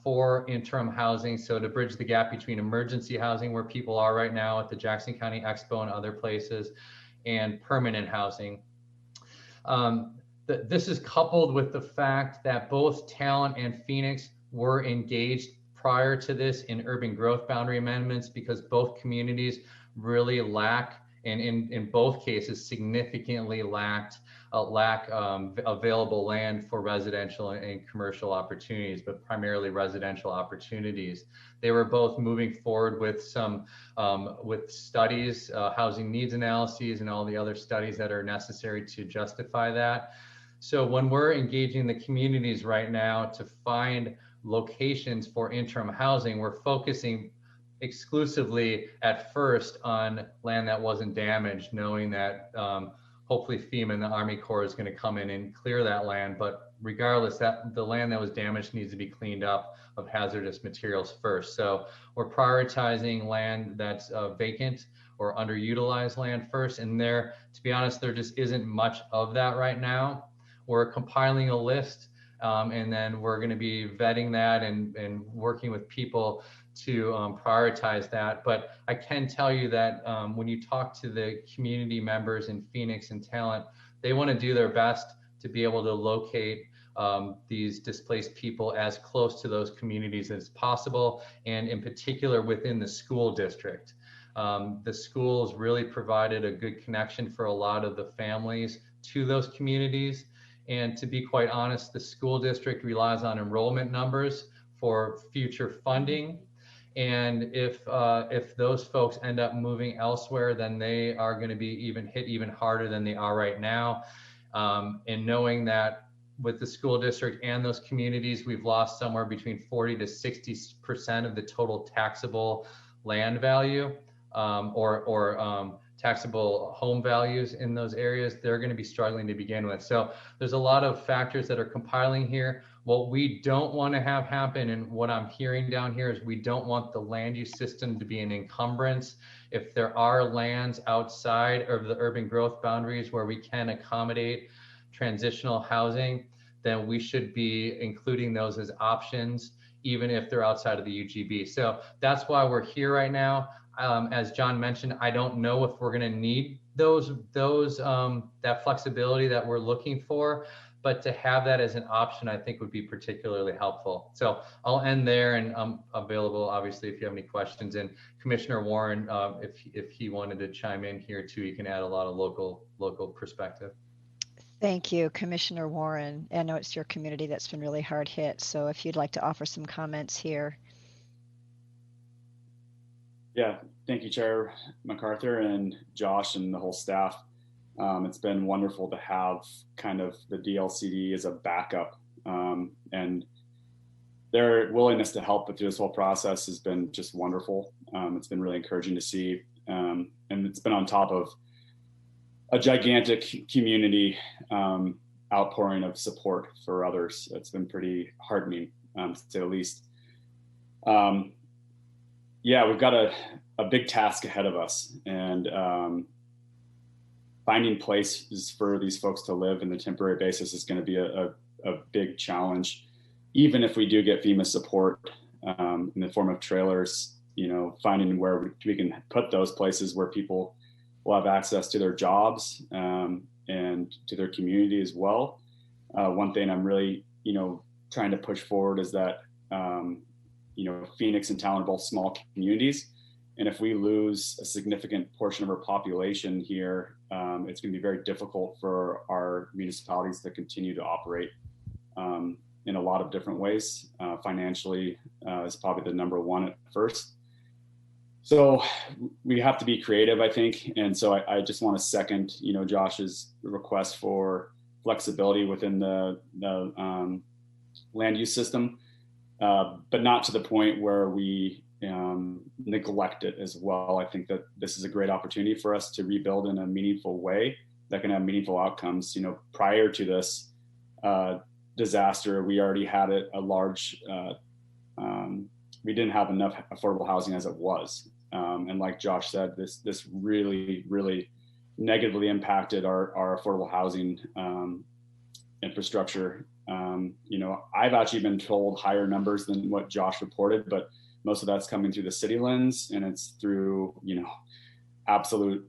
for interim housing. So to bridge the gap between emergency housing, where people are right now at the Jackson County Expo and other places, and permanent housing. This is coupled with the fact that both Talon and Phoenix were engaged prior to this in urban growth boundary amendments, because both communities really lack, and in both cases significantly lack available land for residential and commercial opportunities, but primarily residential opportunities. They were both moving forward with some with studies, housing needs analyses, and all the other studies that are necessary to justify that. So when we're engaging the communities right now to find locations for interim housing, we're focusing exclusively at first on land that wasn't damaged, knowing that hopefully FEMA and the Army Corps is going to come in and clear that land. But regardless, that the land that was damaged needs to be cleaned up of hazardous materials first. So we're prioritizing land that's vacant or underutilized land first. And there, to be honest, there just isn't much of that right now. We're compiling a list, and then we're going to be vetting that and working with people to prioritize that. But I can tell you that when you talk to the community members in Phoenix and Talent, they want to do their best to be able to locate these displaced people as close to those communities as possible, and in particular within the school district. The schools really provided a good connection for a lot of the families to those communities. And to be quite honest, the school district relies on enrollment numbers for future funding. And if those folks end up moving elsewhere, then they are going to be hit even harder than they are right now. And knowing that with the school district and those communities, we've lost somewhere between 40 to 60% of the total taxable land value, or taxable home values in those areas, they're going to be struggling to begin with. So there's a lot of factors that are compiling here. What we don't want to have happen, and what I'm hearing down here, is we don't want the land use system to be an encumbrance. If there are lands outside of the urban growth boundaries where we can accommodate transitional housing, then we should be including those as options, even if they're outside of the UGB. So that's why we're here right now. As John mentioned, I don't know if we're going to need that flexibility that we're looking for, but to have that as an option, I think would be particularly helpful. So I'll end there, and I'm available, obviously, if you have any questions. And Commissioner Warren, if he wanted to chime in here too, he can add a lot of local perspective. Thank you, Commissioner Warren. I know it's your community that's been really hard hit. So if you'd like to offer some comments here. Yeah, thank you, Chair MacArthur and Josh and the whole staff. It's been wonderful to have kind of the DLCD as a backup, and their willingness to help through this whole process has been just wonderful. It's been really encouraging to see, and it's been on top of a gigantic community outpouring of support for others. It's been pretty heartening, to say the least. Yeah, we've got a big task ahead of us, and finding places for these folks to live in the temporary basis is going to be a big challenge. Even if we do get FEMA support in the form of trailers, finding where we can put those places where people will have access to their jobs and to their community as well. One thing I'm really, trying to push forward is that Phoenix and Talon are both small communities, And if we lose a significant portion of our population here, it's going to be very difficult for our municipalities to continue to operate in a lot of different ways. Financially is probably the number one at first. So we have to be creative, I think. And so I just want to second, Josh's request for flexibility within the land use system, but not to the point where we neglect it as well. I think that this is a great opportunity for us to rebuild in a meaningful way that can have meaningful outcomes. Prior to this disaster, we already had a large, we didn't have enough affordable housing as it was. And like Josh said, this really, really negatively impacted our affordable housing infrastructure. I've actually been told higher numbers than what Josh reported, but most of that's coming through the city lens, and it's through, absolute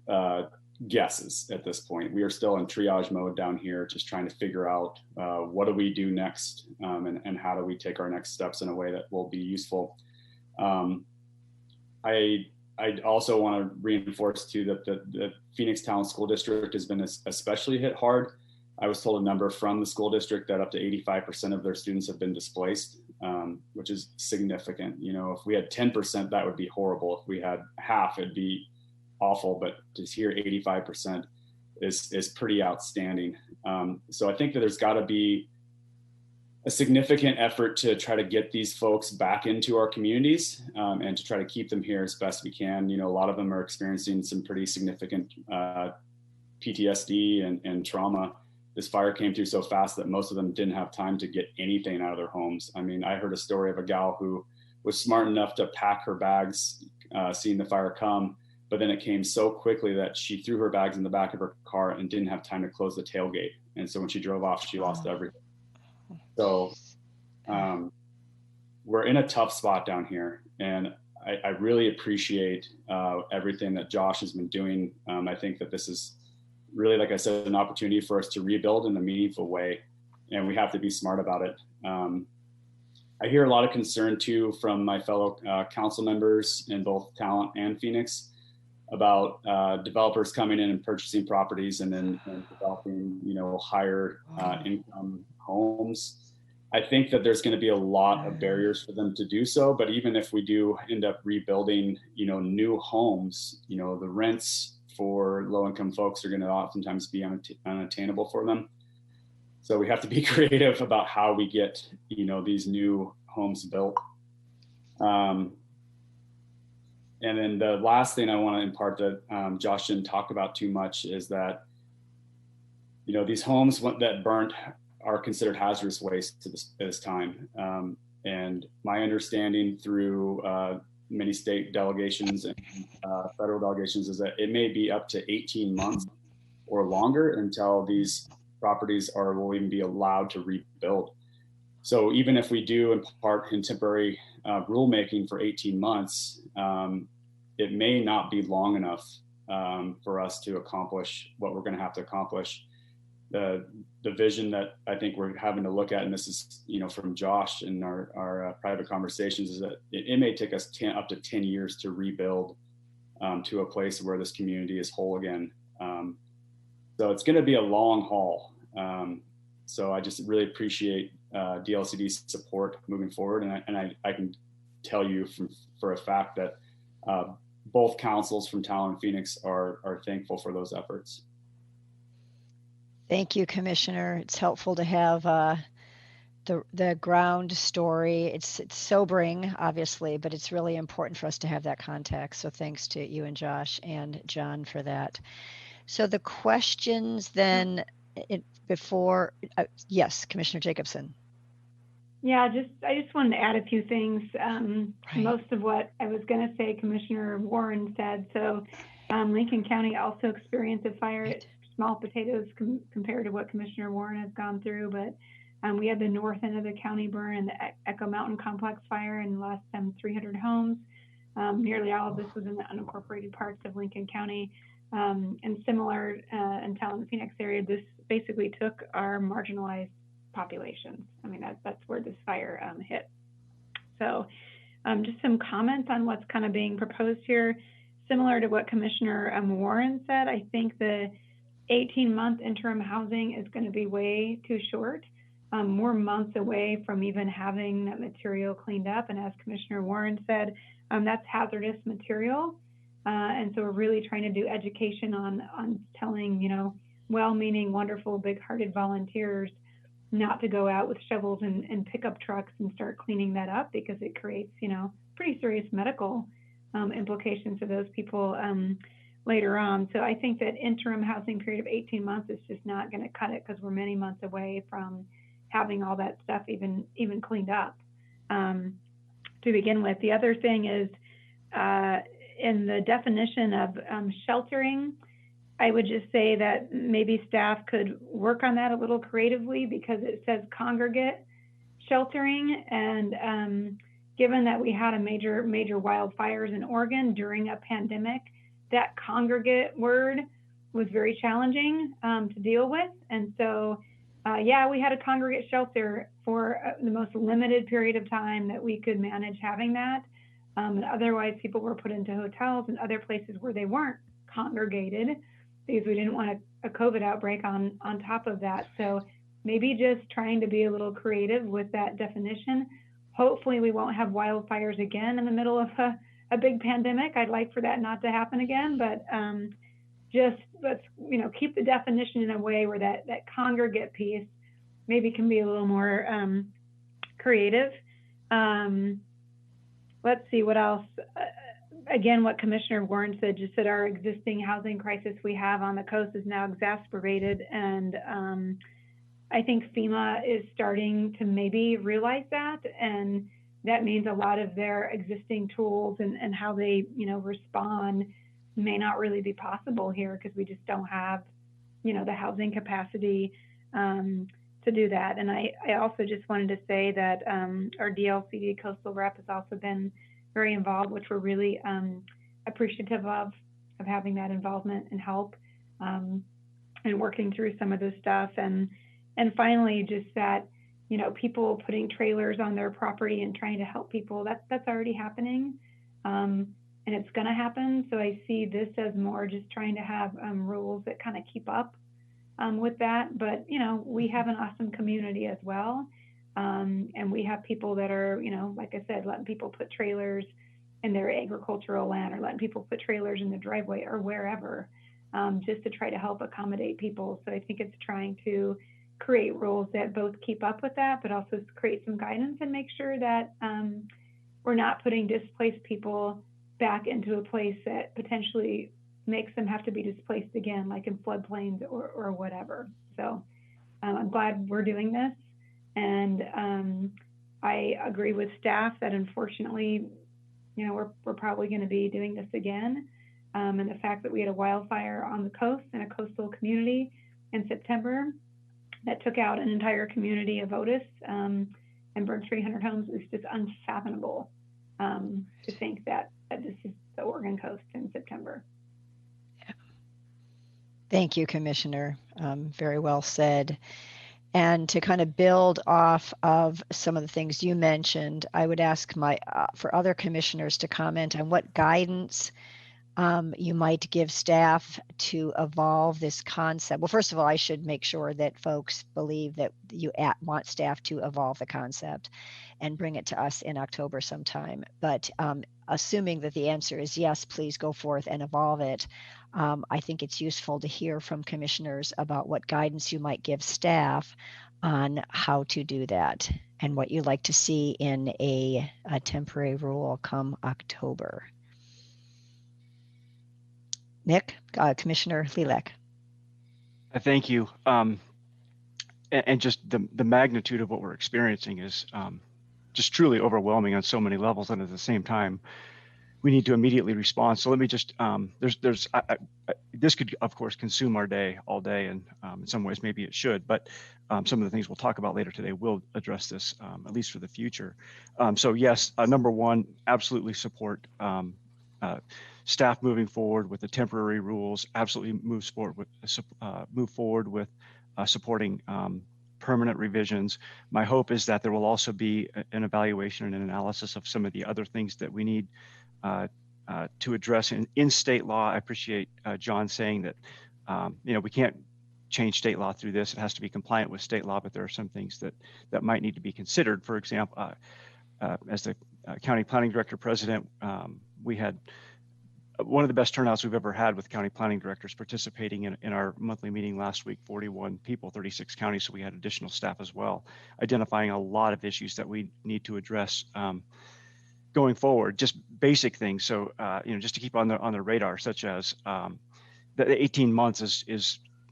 guesses at this point. We are still in triage mode down here, just trying to figure out what do we do next, and how do we take our next steps in a way that will be useful. I also want to reinforce too that the Phoenix Town School District has been especially hit hard. I was told a number from the school district that up to 85% of their students have been displaced, which is significant. If we had 10%, that would be horrible. If we had half, it'd be awful. But to hear 85% is pretty outstanding. So I think that there's got to be a significant effort to try to get these folks back into our communities, and to try to keep them here as best we can. A lot of them are experiencing some pretty significant PTSD and trauma. This fire came through so fast that most of them didn't have time to get anything out of their homes. I mean, I heard a story of a gal who was smart enough to pack her bags, seeing the fire come, but then it came so quickly that she threw her bags in the back of her car and didn't have time to close the tailgate. And so when she drove off, she lost everything. So we're in a tough spot down here, and I really appreciate everything that Josh has been doing. I think that this is really, like I said, an opportunity for us to rebuild in a meaningful way, and we have to be smart about it. I hear a lot of concern too from my fellow council members in both Talent and Phoenix about developers coming in and purchasing properties and then developing, higher income homes. I think that there's going to be a lot of barriers for them to do so. But even if we do end up rebuilding, new homes, the rents for low-income folks are going to oftentimes be unattainable for them. So we have to be creative about how we get, these new homes built. And then the last thing I want to impart that Josh didn't talk about too much is that, these homes that burnt are considered hazardous waste at this time. And my understanding through many state delegations and federal delegations is that it may be up to 18 months or longer until these properties will even be allowed to rebuild. So even if we do impart in temporary rulemaking for 18 months, it may not be long enough for us to accomplish what we're going to have to accomplish. The vision that I think we're having to look at, and this is, from Josh in our private conversations, is that it may take us up to 10 years to rebuild to a place where this community is whole again. So it's going to be a long haul. So I just really appreciate DLCD's support moving forward. And I can tell you for a fact that both councils from Talon and Phoenix are thankful for those efforts. Thank you, Commissioner. It's helpful to have the ground story. It's sobering, obviously, but it's really important for us to have that context. So thanks to you and Josh and John for that. So the questions then yes, Commissioner Jacobson. Yeah, I just wanted to add a few things. Most of what I was going to say, Commissioner Warren said. So Lincoln County also experienced a fire at Small Potatoes compared to what Commissioner Warren has gone through. But we had the north end of the county burn and the Echo Mountain Complex fire and lost 300 homes. Nearly all of this was in the unincorporated parts of Lincoln County. And similar in Talon and Phoenix area, this basically took our marginalized populations. I mean, that's where this fire hit. So just some comments on what's kind of being proposed here. Similar to what Commissioner Warren said, I think the 18-month interim housing is going to be way too short. We're months away from even having that material cleaned up. And as Commissioner Warren said, that's hazardous material. And so we're really trying to do education on telling, well-meaning, wonderful, big-hearted volunteers not to go out with shovels and pickup trucks and start cleaning that up, because it creates, pretty serious medical implications for those people later on. So I think that interim housing period of 18 months is just not going to cut it, because we're many months away from having all that stuff even cleaned up to begin with. The other thing is in the definition of sheltering, I would just say that maybe staff could work on that a little creatively, because it says congregate sheltering. And given that we had a major wildfires in Oregon during a pandemic, that congregate word was very challenging to deal with. And so, yeah, we had a congregate shelter for the most limited period of time that we could manage having that. And otherwise, people were put into hotels and other places where they weren't congregated, because we didn't want a COVID outbreak on top of that. So maybe just trying to be a little creative with that definition. Hopefully we won't have wildfires again in the middle of a big pandemic. I'd like for that not to happen again, but just let's keep the definition in a way where that congregate piece maybe can be a little more creative. Let's see what else. Again, what Commissioner Warren said, just that our existing housing crisis we have on the coast is now exacerbated. And I think FEMA is starting to maybe realize that. And that means a lot of their existing tools and how they, respond may not really be possible here, because we just don't have, the housing capacity to do that. And I also just wanted to say that our DLCD coastal rep has also been very involved, which we're really appreciative of having that involvement and help and working through some of this stuff. And finally, just that, people putting trailers on their property and trying to help people, that's already happening. And it's going to happen. So I see this as more just trying to have rules that kind of keep up with that. But, we have an awesome community as well. And we have people that are, like I said, letting people put trailers in their agricultural land, or letting people put trailers in the driveway or wherever, just to try to help accommodate people. So I think it's trying to create rules that both keep up with that, but also create some guidance and make sure that we're not putting displaced people back into a place that potentially makes them have to be displaced again, like in floodplains or whatever. So I'm glad we're doing this. And I agree with staff that unfortunately, we're probably going to be doing this again. And the fact that we had a wildfire on the coast in a coastal community in September that took out an entire community of Otis and burned 300 homes is just unfathomable to think that this is the Oregon coast in September. Thank you, Commissioner. Very well said. And to kind of build off of some of the things you mentioned, I would ask for other commissioners to comment on what guidance you might give staff to evolve this concept. Well, first of all, I should make sure that folks believe that you want staff to evolve the concept and bring it to us in October sometime. But assuming that the answer is yes, please go forth and evolve it. I think it's useful to hear from commissioners about what guidance you might give staff on how to do that and what you'd like to see in a temporary rule come October. Nick, Commissioner Lelek. Thank you. And just the magnitude of what we're experiencing is just truly overwhelming on so many levels, and at the same time, we need to immediately respond. So let me just, this could of course consume our day all day, and in some ways maybe it should, but some of the things we'll talk about later today will address this, at least for the future. So yes, number one, absolutely support staff moving forward with the temporary rules, absolutely move forward with supporting permanent revisions. My hope is that there will also be an evaluation and an analysis of some of the other things that we need to address in state law. I appreciate John saying that we can't change state law through this. It has to be compliant with state law, but there are some things that might need to be considered. For example, as the county planning director president, we had one of the best turnouts we've ever had with county planning directors participating in our monthly meeting last week, 41 people, 36 counties. So we had additional staff as well, identifying a lot of issues that we need to address going forward, just basic things. So, just to keep on the radar, such as the 18 months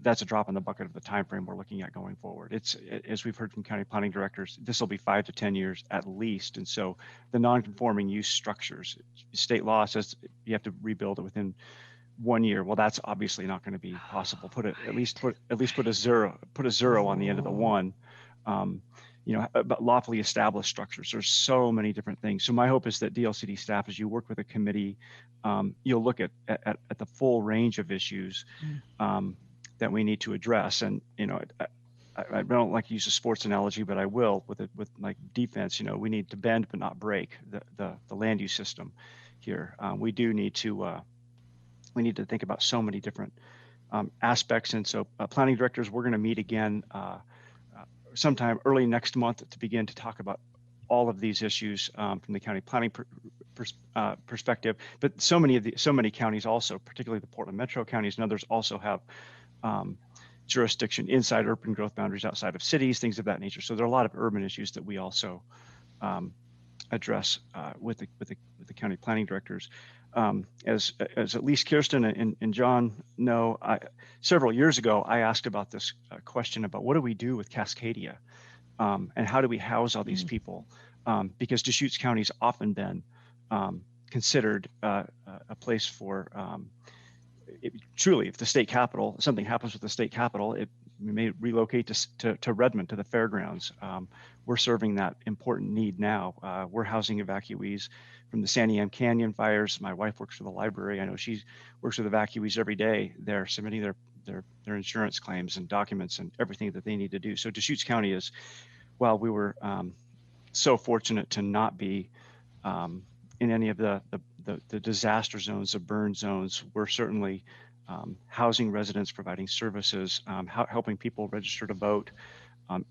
that's a drop in the bucket of the time frame we're looking at going forward. It's, as we've heard from county planning directors, this will be 5 to 10 years at least. And so the non-conforming use structures, state law says you have to rebuild it within 1 year. Well, that's obviously not going to be possible. At least put a zero on the end of the one. But lawfully established structures. There's so many different things. So my hope is that DLCD staff, as you work with a committee, you'll look at the full range of issues that we need to address. And I don't like to use a sports analogy, but I will with like defense. We need to bend but not break the land use system here. We need to think about so many different aspects. And so planning directors, we're going to meet again sometime early next month to begin to talk about all of these issues from the county planning perspective. But so many counties also, particularly the Portland Metro counties and others, also have jurisdiction inside urban growth boundaries, outside of cities, things of that nature. So there are a lot of urban issues that we also address with the county planning directors. As at least Kirsten and John know, several years ago, I asked about this question about what do we do with Cascadia and how do we house all these people? Because Deschutes County has often been considered a place for, truly, if the state capital, something happens with the state capital, we may relocate to Redmond, to the fairgrounds. We're serving that important need now. We're housing evacuees from the Santiam Canyon fires. My wife works for the library. I know she works with evacuees every day. They're submitting their insurance claims and documents and everything that they need to do. So Deschutes County is, while we were so fortunate to not be in any of the disaster zones, the burn zones, we're certainly housing residents, providing services, helping people register to vote,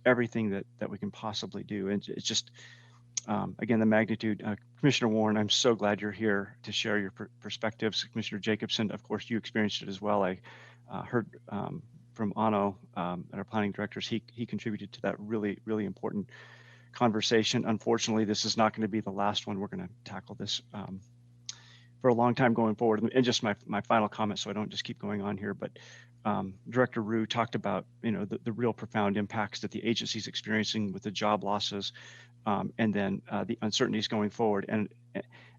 everything that we can possibly do. And it's just, again, the magnitude. Commissioner Warren, I'm so glad you're here to share your perspectives. Commissioner Jacobson, of course, you experienced it as well. I heard from Ano at our planning directors, he contributed to that really, really important conversation. Unfortunately, this is not going to be the last one. We're going to tackle this for a long time going forward. And just my final comment, so I don't just keep going on here, but Director Rue talked about the real profound impacts that the agency is experiencing with the job losses, and then the uncertainties going forward. And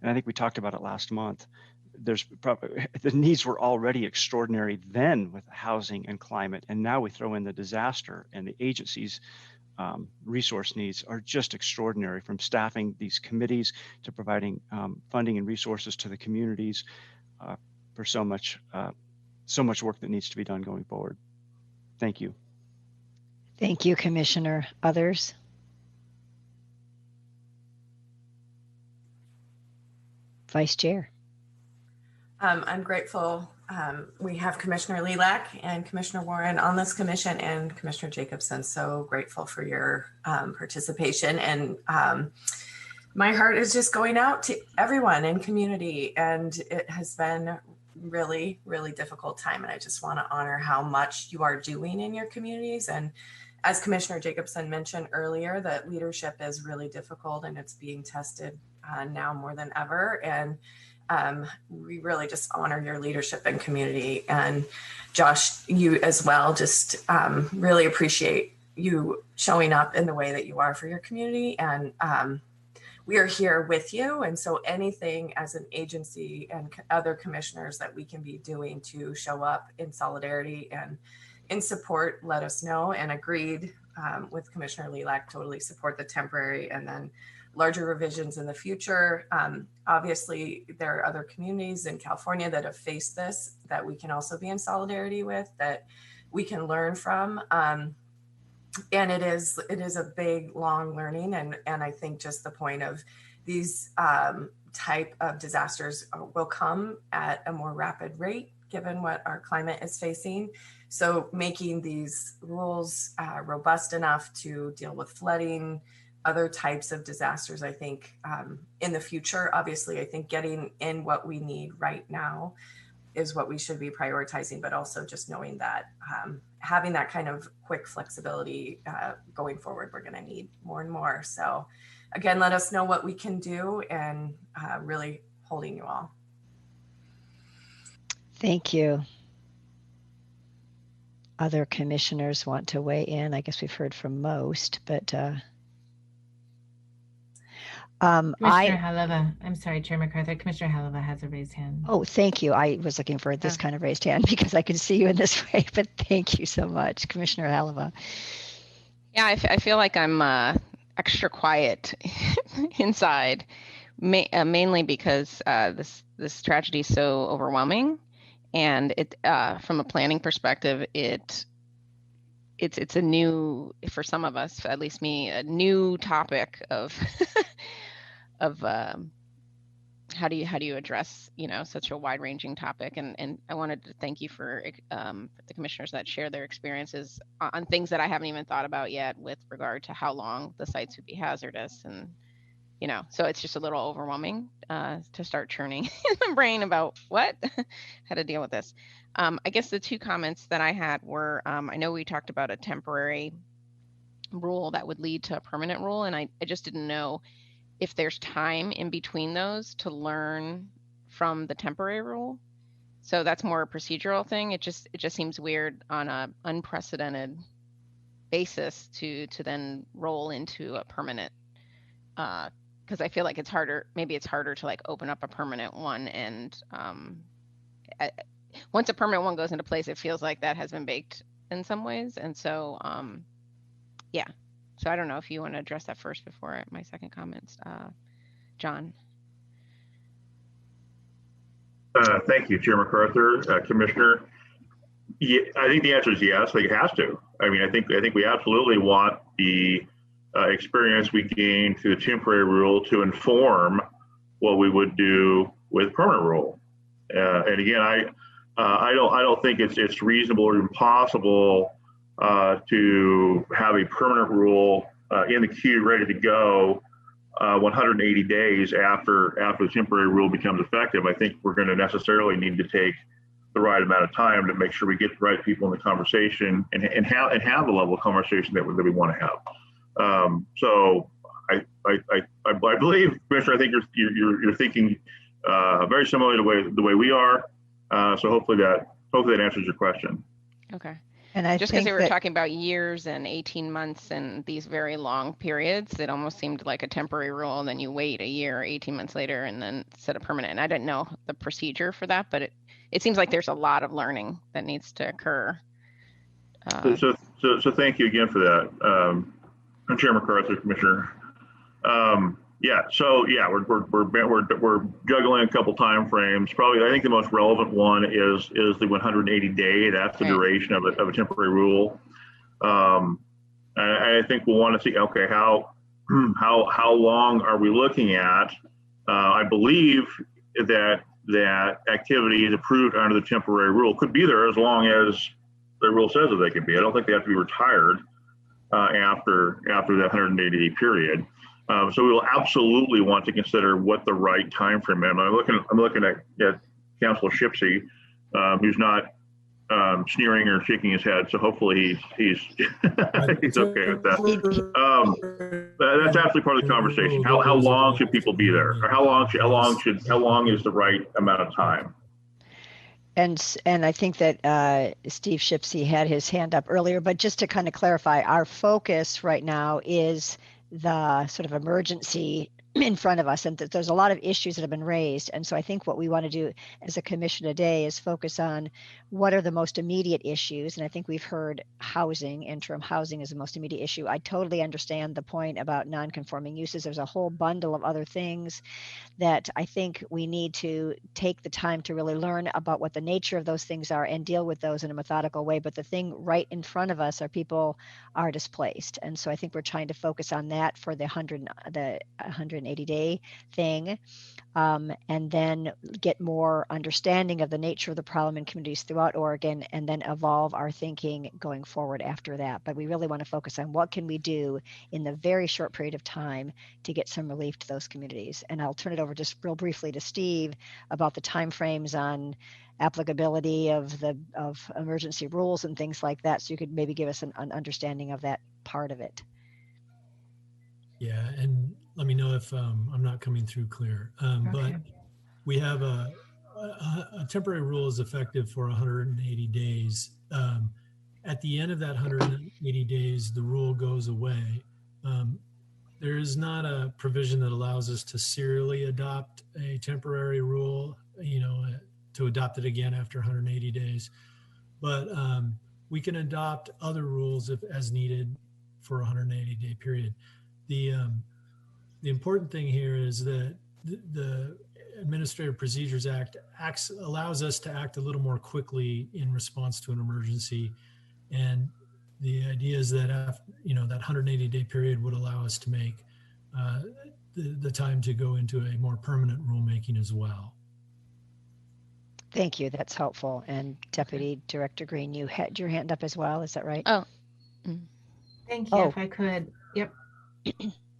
I think we talked about it last month. There's probably the needs were already extraordinary then with housing and climate, and now we throw in the disaster, and the agency's resource needs are just extraordinary, from staffing these committees to providing funding and resources to the communities for so much work that needs to be done going forward. Thank you. Thank you, Commissioner. Others? Vice Chair. I'm grateful we have Commissioner Lilac and Commissioner Warren on this commission, and Commissioner Jacobson. So grateful for your participation. And my heart is just going out to everyone in community. And it has been really, really difficult time. And I just want to honor how much you are doing in your communities. And as Commissioner Jacobson mentioned earlier, that leadership is really difficult and it's being tested now more than ever. And we really just honor your leadership and community. And Josh, you as well, just really appreciate you showing up in the way that you are for your community. And we are here with you. And so anything as an agency and other commissioners that we can be doing to show up in solidarity and in support, let us know. And agreed with Commissioner Lilac, totally support the temporary and then larger revisions in the future. Obviously, there are other communities in California that have faced this that we can also be in solidarity with, that we can learn from. And it is a big, long learning. And I think just the point of these type of disasters will come at a more rapid rate, given what our climate is facing. So making these rules robust enough to deal with flooding, other types of disasters, I think in the future, obviously, I think getting in what we need right now is what we should be prioritizing, but also just knowing that having that kind of quick flexibility going forward, we're going to need more and more. So again, let us know what we can do, and really holding you all. Thank you. Other commissioners want to weigh in? I guess we've heard from most, but Commissioner Haleva, I'm sorry, Chair MacArthur, Commissioner Haleva has a raised hand. Oh, thank you. I was looking for this kind of raised hand because I could see you in this way, but thank you so much, Commissioner Haleva. Yeah, I feel like I'm extra quiet inside, mainly because this tragedy is so overwhelming, and it from a planning perspective, it's a new, for some of us, at least me, a new topic of of how do you address such a wide-ranging topic, and I wanted to thank you for the commissioners that share their experiences on things that I haven't even thought about yet with regard to how long the sites would be hazardous, and so it's just a little overwhelming to start churning in the brain about how to deal with this. I guess the two comments that I had were, I know we talked about a temporary rule that would lead to a permanent rule, and I just didn't know if there's time in between those to learn from the temporary rule. So that's more a procedural thing. It just seems weird on a unprecedented basis to then roll into a permanent, because I feel like maybe it's harder to like open up a permanent one, and once a permanent one goes into place, it feels like that has been baked in some ways. And so, yeah. So I don't know if you want to address that first before my second comments, John. Thank you, Chair MacArthur, Commissioner. Yeah, I think the answer is yes. I think it has to. I mean, I think we absolutely want the experience we gained through the temporary rule to inform what we would do with permanent rule. And again, I don't think it's reasonable or impossible to have a permanent rule in the queue ready to go 180 days after the temporary rule becomes effective. I think we're going to necessarily need to take the right amount of time to make sure we get the right people in the conversation and have the level of conversation that we want to have. So I believe, Commissioner, I think you're thinking very similarly to the way we are. So hopefully that answers your question. Okay. And I just because they were talking about years and 18 months and these very long periods, it almost seemed like a temporary rule, and then you wait a year, 18 months later, and then set a permanent. And I didn't know the procedure for that, but it seems like there's a lot of learning that needs to occur. So thank you again for that, Chair MacArthur, Commissioner. We're juggling a couple time frames. Probably, I think the most relevant one is the 180 day. That's the duration of a temporary rule. I think we'll want to see, okay, how long are we looking at? I believe that activities approved under the temporary rule could be there as long as the rule says that they could be. I don't think they have to be retired after that 180 day period. So we will absolutely want to consider what the right time frame is. I'm looking at Councilor Shipsey, who's not sneering or shaking his head. So hopefully he's he's okay with that. That's absolutely part of the conversation. How long should people be there, or how long is the right amount of time? And I think that Steve Shipsey had his hand up earlier, but just to kind of clarify, our focus right now is the sort of emergency in front of us, and there's a lot of issues that have been raised. And so I think what we want to do as a commission today is focus on what are the most immediate issues. And I think we've heard housing, interim housing is the most immediate issue. I totally understand the point about non-conforming uses. There's a whole bundle of other things that I think we need to take the time to really learn about what the nature of those things are and deal with those in a methodical way. But the thing right in front of us are people are displaced. And so I think we're trying to focus on that for the 180-day thing, and then get more understanding of the nature of the problem in communities throughout Oregon, and then evolve our thinking going forward after that. But we really want to focus on what can we do in the very short period of time to get some relief to those communities. And I'll turn it over just real briefly to Steve about the timeframes on applicability of emergency rules and things like that. So you could maybe give us an understanding of that part of it. Yeah, and let me know if I'm not coming through clear. Okay. But we have a temporary rule is effective for 180 days. At the end of that 180 days, the rule goes away. There is not a provision that allows us to serially adopt a temporary rule, to adopt it again after 180 days. But we can adopt other rules as needed for a 180-day period. The important thing here is that the Administrative Procedures Act allows us to act a little more quickly in response to an emergency. And the idea is that after, that 180-day period would allow us to make the time to go into a more permanent rulemaking as well. Thank you. That's helpful. And Deputy Director Green, you had your hand up as well. Is that right? Oh. Thank you. If I could. Yep.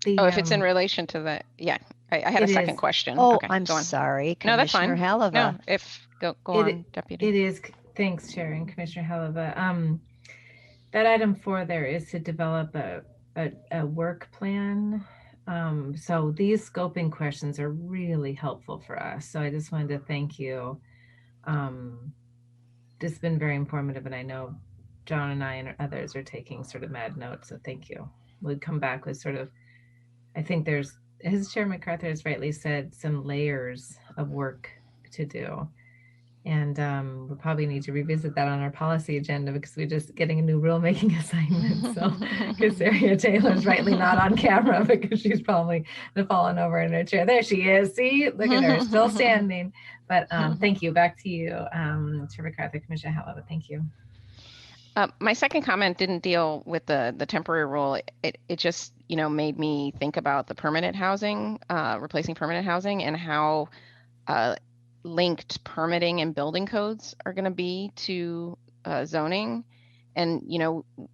If it's in relation to the, yeah, I had a second question. Oh, okay, I'm sorry. No, that's fine. Commissioner Halava. No, go on, Deputy. It is. Thanks, Chair and Commissioner Halava. That item 4 there is to develop a work plan. So these scoping questions are really helpful for us. So I just wanted to thank you. This has been very informative, and I know John and I and others are taking sort of mad notes. So thank you. We'll come back with sort of, I think there's, as Chair MacArthur has rightly said, some layers of work to do. And we'll probably need to revisit that on our policy agenda because we're just getting a new rulemaking assignment. So, because Sarah Taylor's rightly not on camera because she's probably fallen over in her chair. There she is. See, look at her, still standing. But thank you. Back to you, Chair MacArthur, Commissioner Halava. Thank you. My second comment didn't deal with the temporary rule. It just, made me think about the permanent housing, replacing permanent housing, and how linked permitting and building codes are going to be to zoning. And,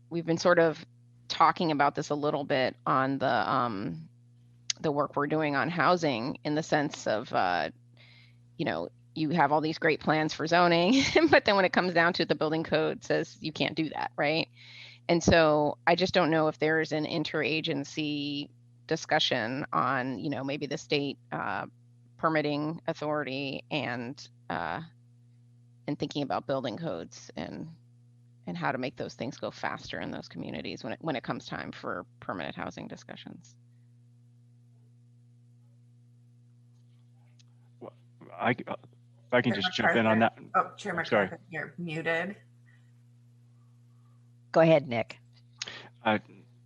we've been sort of talking about this a little bit on the work we're doing on housing, in the sense of, you have all these great plans for zoning, but then when it comes down to it, the building code says you can't do that, right? And so I just don't know if there's an interagency discussion on, maybe the state permitting authority and thinking about building codes and how to make those things go faster in those communities when it comes time for permanent housing discussions. I can just jump in on that. Oh, Chair MacArthur, you're muted. Go ahead, Nick.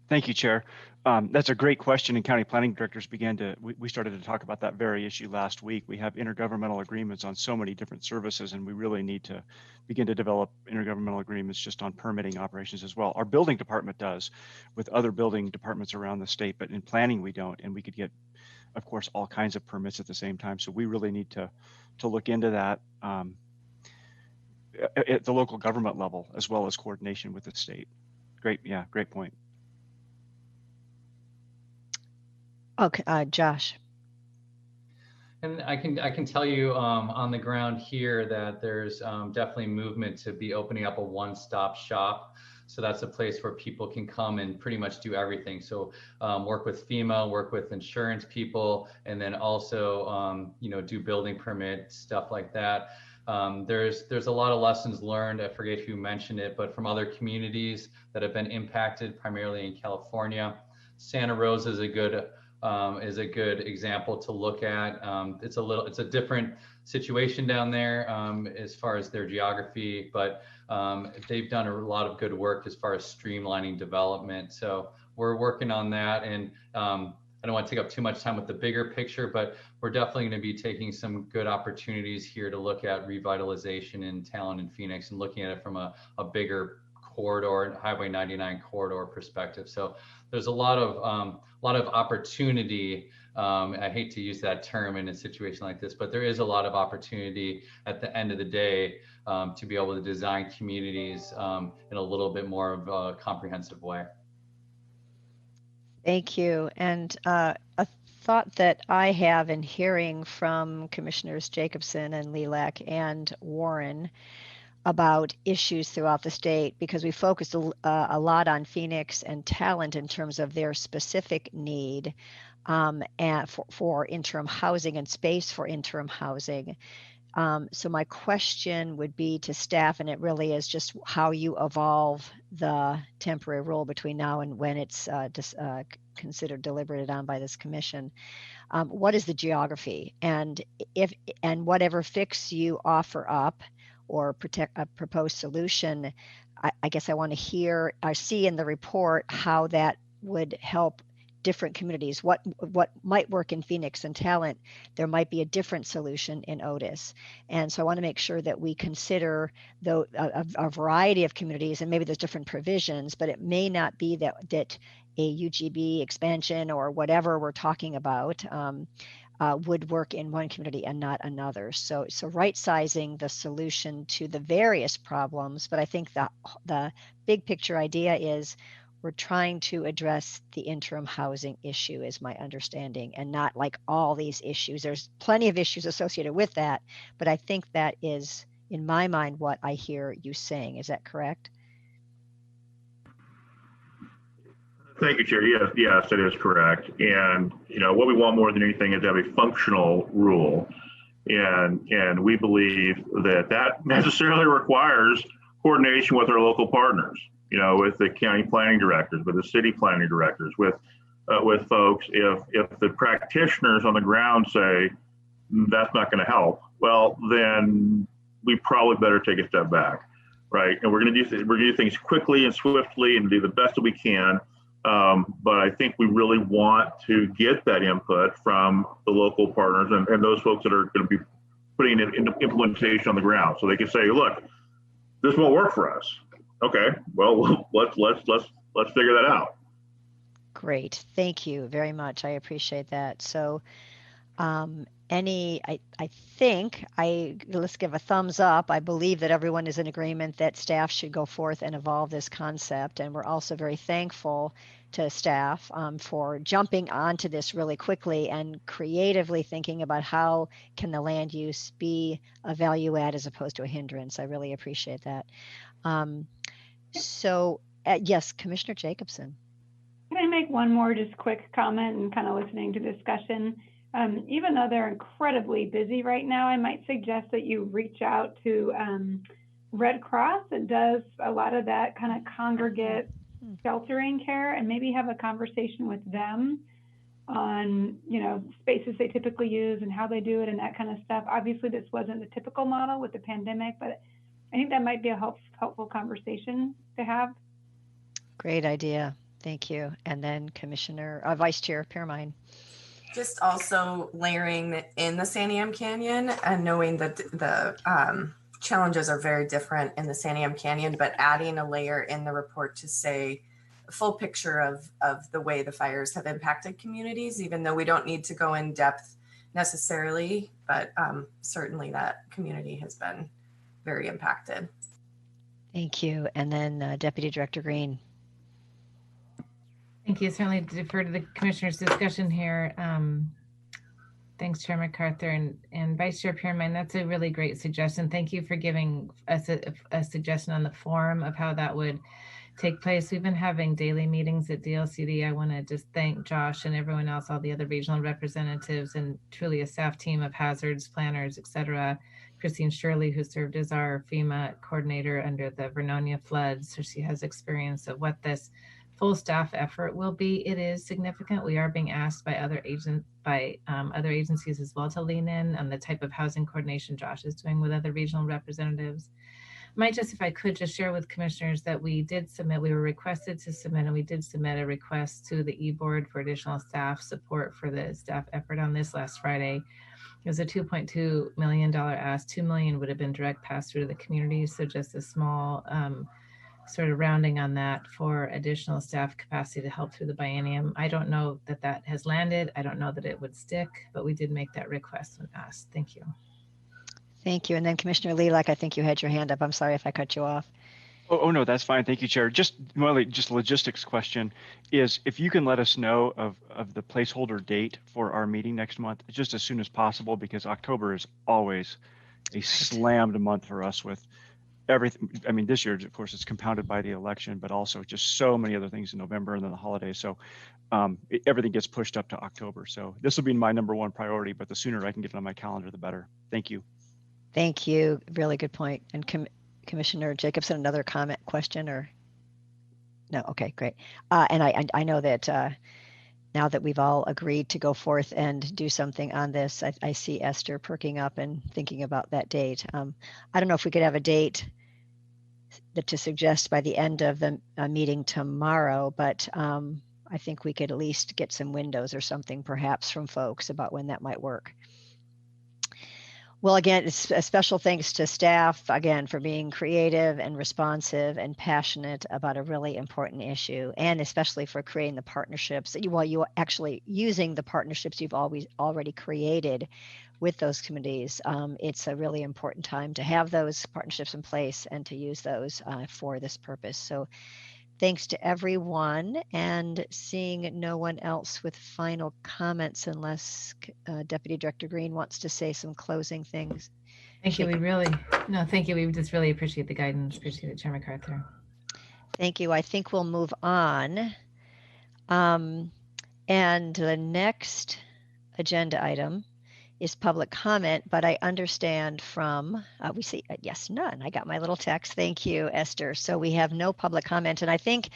Thank you, Chair. That's a great question, and county planning directors we started to talk about that very issue last week. We have intergovernmental agreements on so many different services, and we really need to begin to develop intergovernmental agreements just on permitting operations as well. Our building department does with other building departments around the state, but in planning we don't, and we could get, of course, all kinds of permits at the same time. So we really need to look into that at the local government level, as well as coordination with the state. Great point. Okay, Josh. And I can tell you on the ground here that there's definitely movement to be opening up a one-stop shop. So that's a place where people can come and pretty much do everything. So work with FEMA, work with insurance people, and then also do building permit stuff like that. There's a lot of lessons learned. I forget who mentioned it, but from other communities that have been impacted, primarily in California. Santa Rosa is a good is a good example to look at. It's a different situation down there as far as their geography, but they've done a lot of good work as far as streamlining development. So we're working on that, and I don't want to take up too much time with the bigger picture, but we're definitely going to be taking some good opportunities here to look at revitalization in Talon and Phoenix, and looking at it from a bigger corridor, Highway 99 corridor perspective. So there's a lot of opportunity. I hate to use that term in a situation like this, but there is a lot of opportunity at the end of the day to be able to design communities in a little bit more of a comprehensive way. Thank you. And a thought that I have in hearing from Commissioners Jacobson and Lilac and Warren about issues throughout the state, because we focused a lot on Phoenix and Talent in terms of their specific need and for interim housing and space for interim housing. So my question would be to staff, and it really is just how you evolve the temporary rule between now and when it's considered deliberated on by this commission. What is the geography, and whatever fix you offer up or a proposed solution, I guess I want to hear or see in the report how that would help different communities. What might work in Phoenix and Talent, there might be a different solution in Otis. And so I want to make sure that we consider a variety of communities, and maybe there's different provisions, but it may not be that a UGB expansion or whatever we're talking about would work in one community and not another. So right sizing the solution to the various problems, but I think the big picture idea is we're trying to address the interim housing issue, is my understanding, and not like all these issues. There's plenty of issues associated with that, but I think that is, in my mind, what I hear you saying. Is that correct? Thank you, Chair. Yes, that is correct. And what we want more than anything is to have a functional rule, and we believe that necessarily requires coordination with our local partners. With the county planning directors, with the city planning directors, with folks. If the practitioners on the ground say that's not going to help, well, then we probably better take a step back, right? And we're going to do things quickly and swiftly and do the best that we can. But I think we really want to get that input from the local partners and those folks that are going to be putting it into implementation on the ground, so they can say, look, this won't work for us. Okay, well, let's figure that out. Great, thank you very much. I appreciate that. So, let's give a thumbs up. I believe that everyone is in agreement that staff should go forth and evolve this concept, and we're also very thankful to staff for jumping onto this really quickly and creatively thinking about how can the land use be a value add as opposed to a hindrance. I really appreciate that. Yes, Commissioner Jacobson. Can I make one more just quick comment and kind of listening to discussion? Even though they're incredibly busy right now, I might suggest that you reach out to Red Cross. It does a lot of that kind of congregate sheltering care, and maybe have a conversation with them on, spaces they typically use and how they do it and that kind of stuff. Obviously, this wasn't the typical model with the pandemic, but I think that might be a helpful conversation to have. Great idea. Thank you. And then Vice Chair Permine. Just also layering in the Santiam Canyon and knowing that the challenges are very different in the Santiam Canyon, but adding a layer in the report to say a full picture of the way the fires have impacted communities, even though we don't need to go in depth necessarily, but certainly that community has been very impacted. Thank you. And then Deputy Director Green. Thank you. Certainly defer to the Commissioner's discussion here. Thanks, Chair MacArthur and Vice Chair Piermine. That's a really great suggestion. Thank you for giving us a suggestion on the forum of how that would take place. We've been having daily meetings at DLCD. I want to just thank Josh and everyone else, all the other regional representatives, and truly a staff team of hazards planners, et cetera. Christine Shirley, who served as our FEMA coordinator under the Vernonia floods, so she has experience of what this full staff effort will be, it is significant. We are being asked by other agencies as well to lean in on the type of housing coordination Josh is doing with other regional representatives. Might just, if I could just share with commissioners that we were requested to submit, and we did submit a request to the e-board for additional staff support for the staff effort on this last Friday. It was a $2.2 million ask. $2 million would have been direct pass through to the community. So just a small sort of rounding on that for additional staff capacity to help through the biennium. I don't know that that has landed. I don't know that it would stick, but we did make that request when asked. Thank you. Thank you. And then Commissioner Lilac, I think you had your hand up. I'm sorry if I cut you off. Oh no, that's fine. Thank you, Chair. Just logistics question is if you can let us know of the placeholder date for our meeting next month, just as soon as possible, because October is always a slammed month for us with everything. I mean, this year, of course, it's compounded by the election, but also just so many other things in November and then the holidays. So everything gets pushed up to October. So this will be my #1 priority, but the sooner I can get it on my calendar, the better. Thank you. Thank you. Really good point. And Commissioner Jacobson, another question or no? Okay, great. And I know that now that we've all agreed to go forth and do something on this, I see Esther perking up and thinking about that date. I don't know if we could have a date to suggest by the end of the meeting tomorrow, but I think we could at least get some windows or something perhaps from folks about when that might work. Well, again, it's a special thanks to staff, again, for being creative and responsive and passionate about a really important issue, and especially for creating the partnerships, while you actually using the partnerships you've already created with those committees. It's a really important time to have those partnerships in place and to use those for this purpose. So thanks to everyone, and seeing no one else with final comments unless Deputy Director Green wants to say some closing things. Thank you. Thank you. We just really appreciate the guidance. Appreciate it, Chair MacArthur. Thank you. I think we'll move on. And the next agenda item is public comment, but I understand from, we see, yes, none. I got my little text. Thank you, Esther. So we have no public comment. And I think,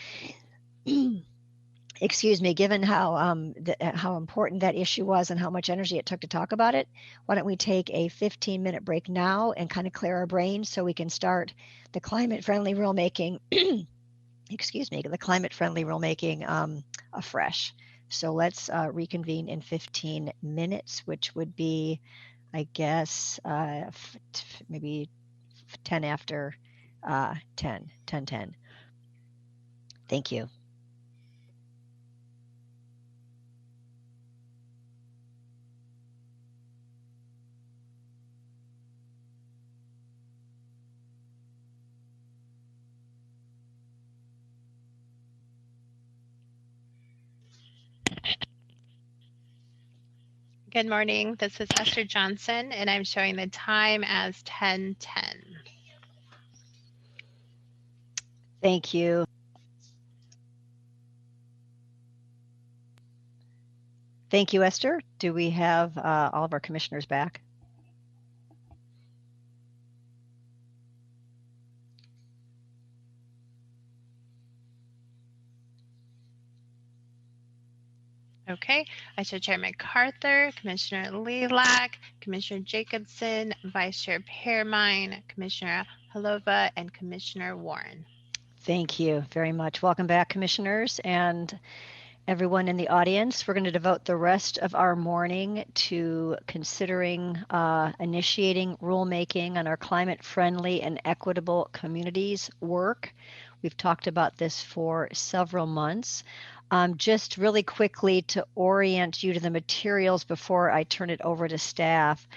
excuse me, given how important that issue was and how much energy it took to talk about it, why don't we take a 15-minute break now and kind of clear our brains so we can start the climate-friendly rulemaking, excuse me, the climate-friendly rulemaking afresh. So let's reconvene in 15 minutes, which would be, I guess, maybe 10 after 10:10. Thank you. Good morning. This is Esther Johnson, and I'm showing the time as 10:10. Thank you. Thank you, Esther. Do we have all of our commissioners back? Okay, I show Chair MacArthur, Commissioner Lilac, Commissioner Jacobson, Vice Chair Pearmine, Commissioner Halova, and Commissioner Warren. Thank you very much. Welcome back, commissioners, and everyone in the audience. We're going to devote the rest of our morning to considering initiating rulemaking on our climate-friendly and equitable communities work. We've talked about this for several months. Just really quickly to orient you to the materials before I turn it over to staff,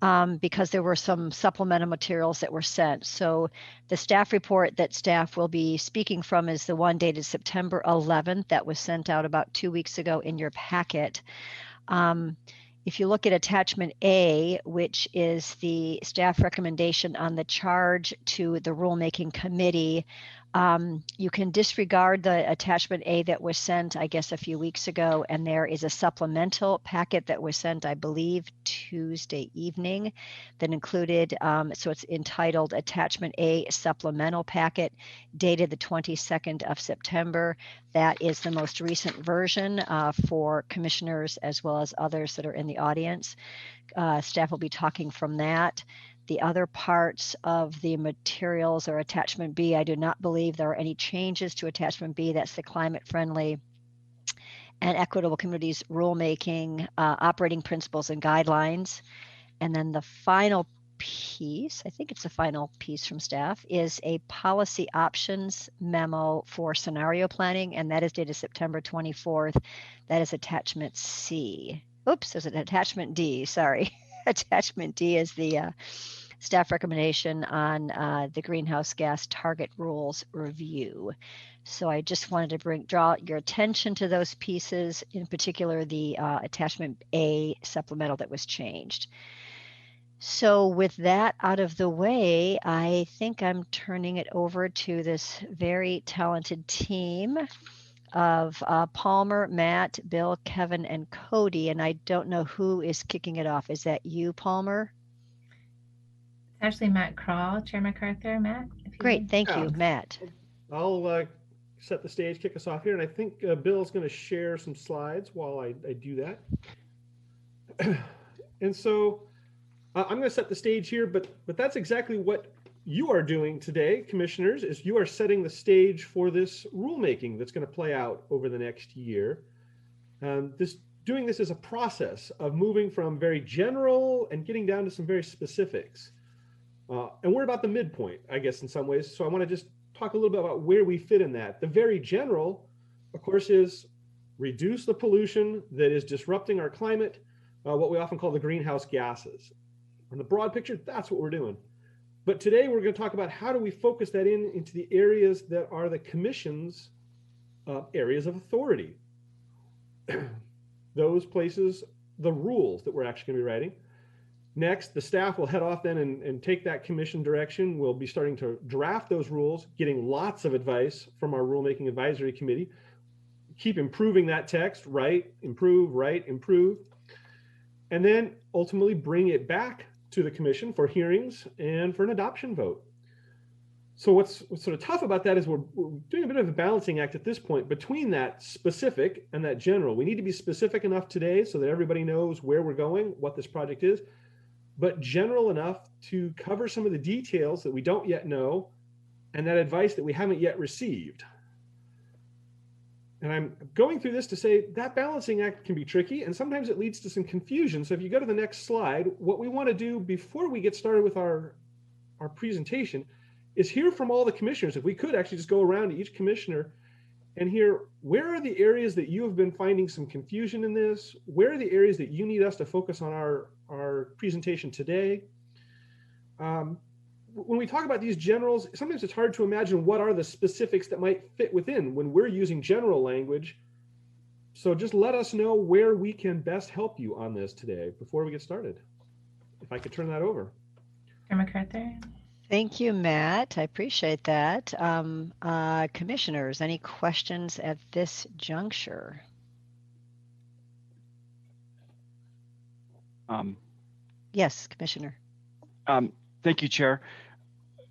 because there were some supplemental materials that were sent. So the staff report that staff will be speaking from is the one dated September 11th that was sent out about 2 weeks ago in your packet. If you look at attachment A, which is the staff recommendation on the charge to the rulemaking committee, You can disregard the attachment A that was sent, I guess, a few weeks ago, and there is a supplemental packet that was sent, I believe, Tuesday evening that included, so it's entitled Attachment A Supplemental Packet, dated the 22nd of September. That is the most recent version for commissioners as well as others that are in the audience. Staff will be talking from that. The other parts of the materials are attachment B. I do not believe there are any changes to attachment B. That's the climate friendly and equitable communities rulemaking, operating principles and guidelines. And then the final piece, I think it's the final piece from staff, is a policy options memo for scenario planning, and that is dated September 24th. That is attachment C. Oops, there's an attachment D, sorry. Attachment D is the staff recommendation on the greenhouse gas target rules review. So I just wanted to draw your attention to those pieces, in particular the attachment A supplemental that was changed. So with that out of the way, I think I'm turning it over to this very talented team of Palmer, Matt, Bill, Kevin, and Cody. And I don't know who is kicking it off. Is that you, Palmer? It's actually Matt Crawl, Chair MacArthur. Matt? Great, thank you, Matt. I'll set the stage, kick us off here. And I think Bill's going to share some slides while I do that. And so I'm going to set the stage here, but that's exactly what you are doing today, commissioners, is you are setting the stage for this rulemaking that's going to play out over the next year. Doing this is a process of moving from very general and getting down to some very specifics. And we're about the midpoint, I guess, in some ways. So I want to just talk a little bit about where we fit in that. The very general, of course, is reduce the pollution that is disrupting our climate, what we often call the greenhouse gases. On the broad picture, that's what we're doing. But today we're going to talk about how do we focus that into the areas that are the commission's areas of authority. Those places, the rules that we're actually going to be writing. Next, the staff will head off then and take that commission direction. We'll be starting to draft those rules, getting lots of advice from our rulemaking advisory committee. Keep improving that text, write, improve, and then ultimately bring it back to the commission for hearings and for an adoption vote. So what's sort of tough about that is we're doing a bit of a balancing act at this point between that specific and that general. We need to be specific enough today so that everybody knows where we're going, what this project is, but general enough to cover some of the details that we don't yet know and that advice that we haven't yet received. And I'm going through this to say that balancing act can be tricky and sometimes it leads to some confusion. So if you go to the next slide, what we want to do before we get started with our presentation is hear from all the commissioners. If we could actually just go around to each commissioner and hear where are the areas that you have been finding some confusion in this? Where are the areas that you need us to focus on our presentation today? When we talk about these generals, sometimes it's hard to imagine what are the specifics that might fit within when we're using general language. So just let us know where we can best help you on this today before we get started. If I could turn that over. Chair MacArthur. Thank you, Matt. I appreciate that. Commissioners, any questions at this juncture? Yes, Commissioner. Thank you, Chair.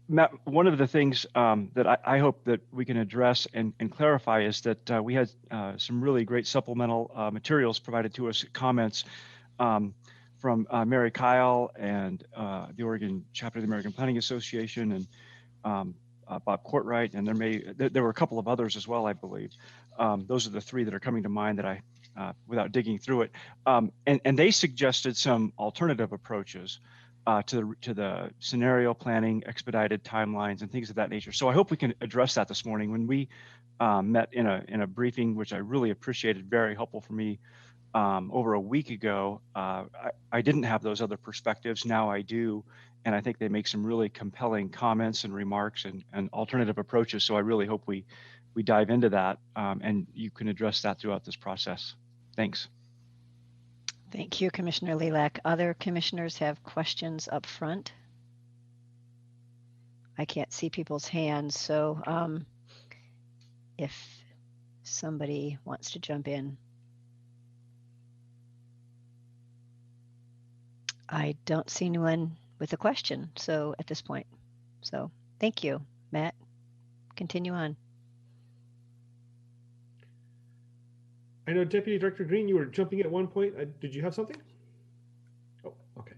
Matt, one of the things that I hope that we can address and clarify is that we had some really great supplemental materials provided to us, comments from Mary Kyle and the Oregon chapter of the American Planning Association and Bob Courtwright, and there were a couple of others as well, I believe. Those are the three that are coming to mind that without digging through it, and they suggested some alternative approaches to the scenario planning, expedited timelines, and things of that nature. So I hope we can address that this morning. When we met in a briefing, which I really appreciated, very helpful for me, over a week ago, I didn't have those other perspectives. Now I do, and I think they make some really compelling comments and remarks and alternative approaches. So I really hope we dive into that, and you can address that throughout this process. Thanks. Thank you, Commissioner Lilac. Other commissioners have questions up front? I can't see people's hands, so if somebody wants to jump in. I don't see anyone with a question, so at this point. So thank you, Matt. Continue on. I know Deputy Director Green, you were jumping at one point. Did you have something? Oh, okay.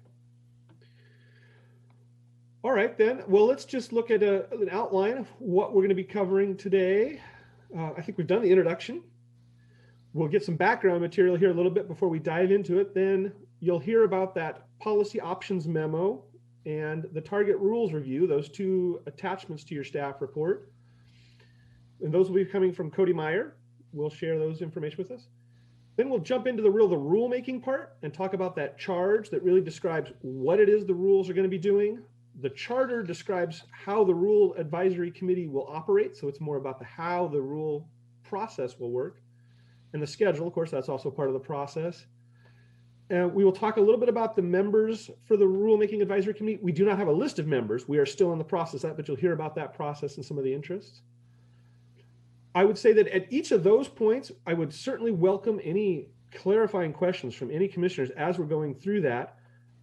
All right, then. Well, let's just look at an outline of what we're going to be covering today. I think we've done the introduction. We'll get some background material here a little bit before we dive into it. Then you'll hear about that policy options memo and the target rules review, those two attachments to your staff report. And those will be coming from Cody Meyer. We'll share those information with us. Then we'll jump into the rulemaking part and talk about that charge that really describes what it is the rules are going to be doing. The charter describes how the rule advisory committee will operate. So it's more about how the rule process will work. And the schedule, of course, that's also part of the process. We will talk a little bit about the members for the Rulemaking Advisory Committee. We do not have a list of members. We are still in the process of that, but you'll hear about that process and some of the interests. I would say that at each of those points, I would certainly welcome any clarifying questions from any commissioners as we're going through that.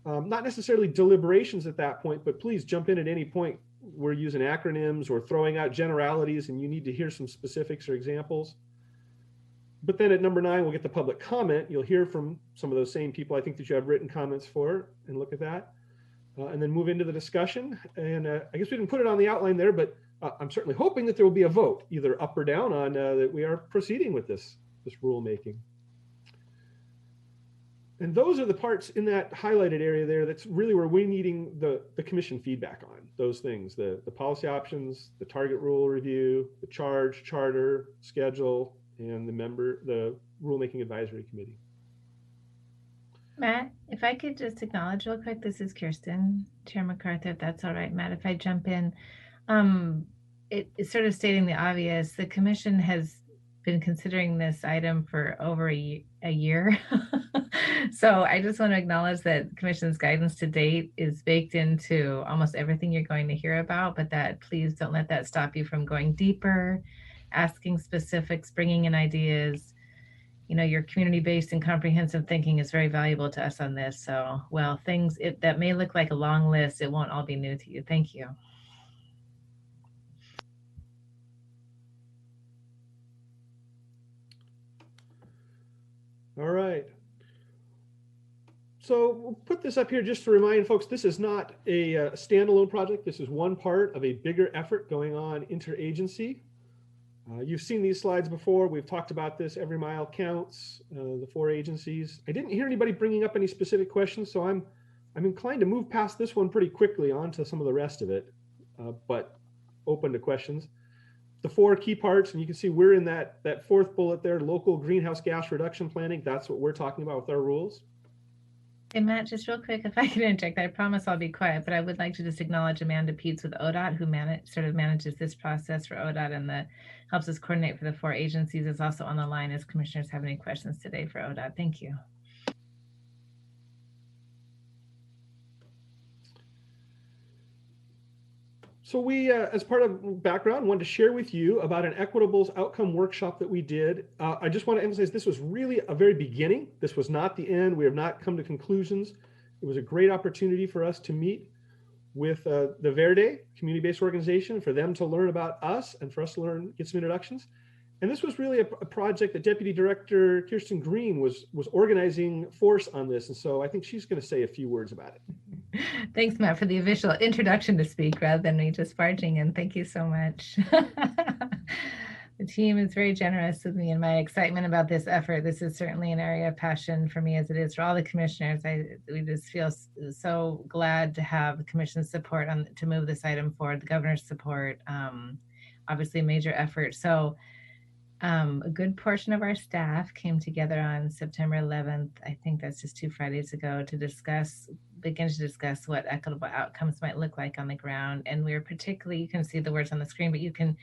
Not necessarily deliberations at that point, but please jump in at any point. We're using acronyms or throwing out generalities and you need to hear some specifics or examples. But then at number 9, we'll get the public comment. You'll hear from some of those same people I think that you have written comments for and look at that. And then move into the discussion. And I guess we didn't put it on the outline there, but I'm certainly hoping that there will be a vote, either up or down, on that we are proceeding with this rulemaking. And those are the parts in that highlighted area there that's really where we're needing the commission feedback on those things, the policy options, the target rule review, the charge, charter, schedule, and the Rulemaking Advisory Committee. Matt, if I could just acknowledge real quick, this is Kirsten, Chair MacArthur, if that's all right, Matt, if I jump in. It's sort of stating the obvious. The commission has been considering this item for over a year. So I just want to acknowledge that the commission's guidance to date is baked into almost everything you're going to hear about, but that please don't let that stop you from going deeper, asking specifics, bringing in ideas. You know, your community-based and comprehensive thinking is very valuable to us on this. So, well, things that may look like a long list, it won't all be new to you. Thank you. All right. So we'll put this up here just to remind folks, this is not a standalone project. This is one part of a bigger effort going on interagency. You've seen these slides before. We've talked about this. Every mile counts, the 4 agencies. I didn't hear anybody bringing up any specific questions, so I'm inclined to move past this one pretty quickly on to some of the rest of it, but open to questions. The 4 key parts, and you can see we're in that 4th bullet there, local greenhouse gas reduction planning. That's what we're talking about with our rules. Hey, Matt, just real quick, if I can interject, I promise I'll be quiet, but I would like to just acknowledge Amanda Peets with ODOT, who manages this process for ODOT and helps us coordinate for the 4 agencies, is also on the line as commissioners have any questions today for ODOT. Thank you. So we, as part of background, wanted to share with you about an Equitables outcome workshop that we did. I just want to emphasize this was really a very beginning. This was not the end. We have not come to conclusions. It was a great opportunity for us to meet with the Verde community-based organization, for them to learn about us and for us to get some introductions. And this was really a project that Deputy Director Kirsten Green was organizing force on this. And so I think she's going to say a few words about it. Thanks, Matt, for the official introduction to speak rather than me just barging in. Thank you so much. The team is very generous with me and my excitement about this effort. This is certainly an area of passion for me, as it is for all the commissioners. We just feel so glad to have the commission's support to move this item forward, the governor's support, obviously a major effort. So a good portion of our staff came together on September 11th. I think that's just 2 Fridays ago, to begin to discuss what equitable outcomes might look like on the ground. And we were particularly, you can see the words on the screen, but you can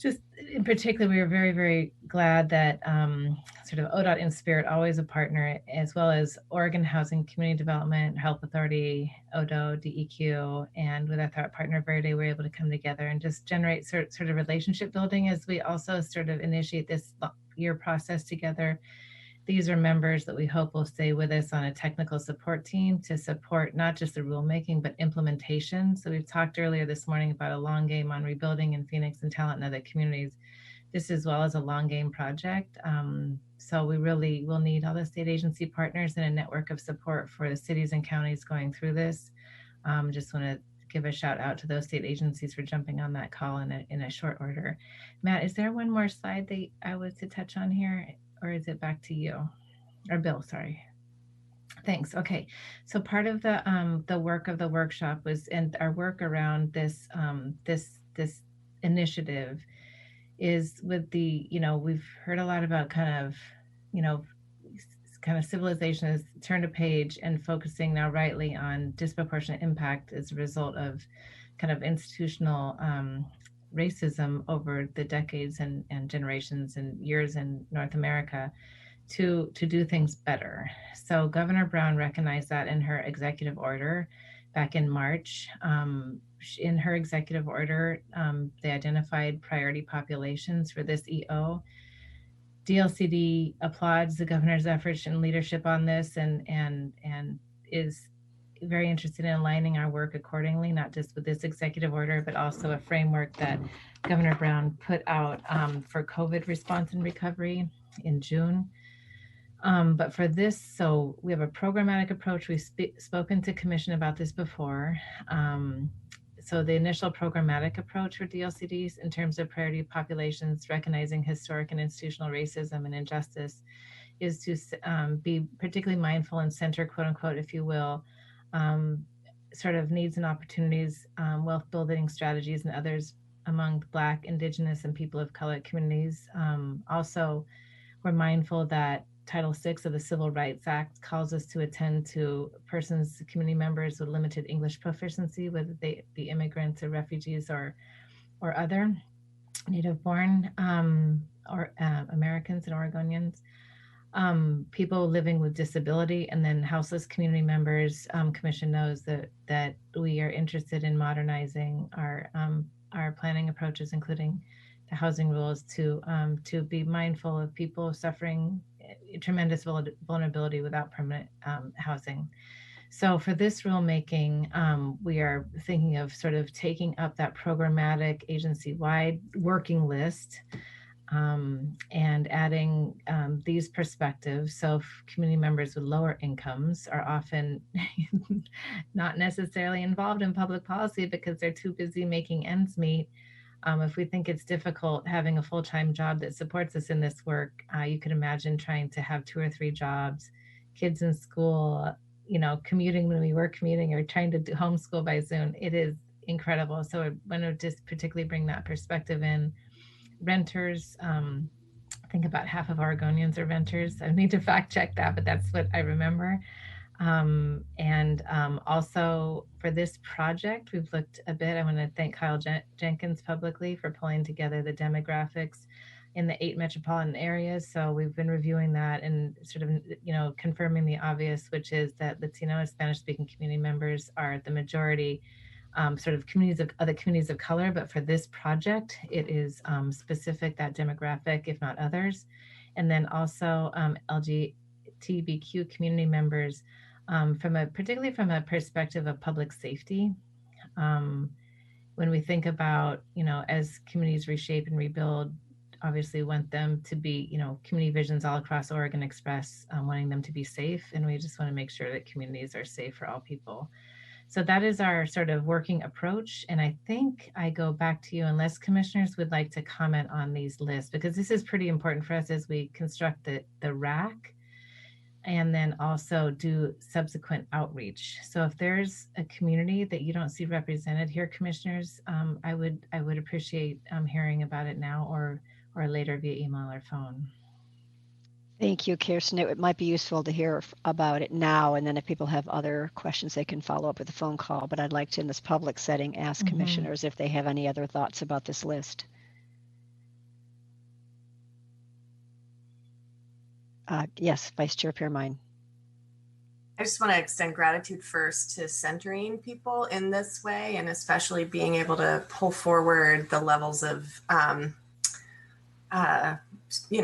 just in particular, we were very, very glad that sort of ODOT in spirit, always a partner, as well as Oregon Housing Community Development, Health Authority, ODO, DEQ, and with our partner Verde, we're able to come together and just generate sort of relationship building as we also sort of initiate this year process together. These are members that we hope will stay with us on a technical support team to support not just the rulemaking, but implementation. So we've talked earlier this morning about a long game on rebuilding in Phoenix and talent in other communities. This as well as a long game project. So we really will need all the state agency partners and a network of support for the cities and counties going through this. Just want to give a shout out to those state agencies for jumping on that call in a short order. Matt, is there one more slide that I was to touch on here? Or is it back to you or Bill? Sorry. Thanks. Okay. So part of the work of the workshop was, and our work around this this initiative is with the, we've heard a lot about kind of civilization has turned a page and focusing now rightly on disproportionate impact as a result of kind of institutional racism over the decades and generations and years in North America to do things better. So Governor Brown recognized that in her executive order back in March. In her executive order, they identified priority populations for this EO. DLCD applauds the governor's efforts and leadership on this and is very interested in aligning our work accordingly, not just with this executive order, but also a framework that Governor Brown put out for COVID response and recovery in June. But for this, so we have a programmatic approach. We've spoken to Commission about this before. So the initial programmatic approach for DLCDs in terms of priority populations, recognizing historic and institutional racism and injustice, is to be particularly mindful and center, quote unquote, if you will, sort of needs and opportunities, wealth building strategies and others among Black, Indigenous, and people of color communities. Also, we're mindful that Title VI of the Civil Rights Act calls us to attend to persons, community members with limited English proficiency, whether they be immigrants or refugees or other Native born or Americans and Oregonians. People living with disability, and then houseless community members. Commission knows that we are interested in modernizing our planning approaches, including the housing rules, to be mindful of people suffering tremendous vulnerability without permanent housing. So for this rulemaking, we are thinking of sort of taking up that programmatic agency-wide working list and adding these perspectives. So community members with lower incomes are often not necessarily involved in public policy because they're too busy making ends meet. If we think it's difficult having a full-time job that supports us in this work, you could imagine trying to have 2 or 3 jobs, kids in school, commuting when we were commuting, or trying to do homeschool by Zoom. It is incredible. So I want to just particularly bring that perspective in. Renters, I think about half of Oregonians are renters. I need to fact check that, but that's what I remember. Also for this project, we've looked a bit. I want to thank Kyle Jenkins publicly for pulling together the demographics in the 8 metropolitan areas. So we've been reviewing that and sort of, confirming the obvious, which is that Latino and Spanish speaking community members are the majority, sort of communities of other communities of color. But for this project, it is specific, that demographic, if not others. And then also LGBTQ community members, particularly from a perspective of public safety. When we think about, as communities reshape and rebuild, obviously want them to be, community visions all across Oregon express wanting them to be safe. And we just want to make sure that communities are safe for all people. So that is our sort of working approach. And I think I go back to you, unless commissioners would like to comment on these lists, because this is pretty important for us as we construct the RAC and then also do subsequent outreach. So if there's a community that you don't see represented here, commissioners, I would appreciate hearing about it now or later via email or phone. Thank you, Kirsten. It might be useful to hear about it now, and then if people have other questions, they can follow up with a phone call. But I'd like to, in this public setting, ask commissioners if they have any other thoughts about this list. Yes, Vice Chair Piermine. I just want to extend gratitude first to centering people in this way, and especially being able to pull forward the levels of,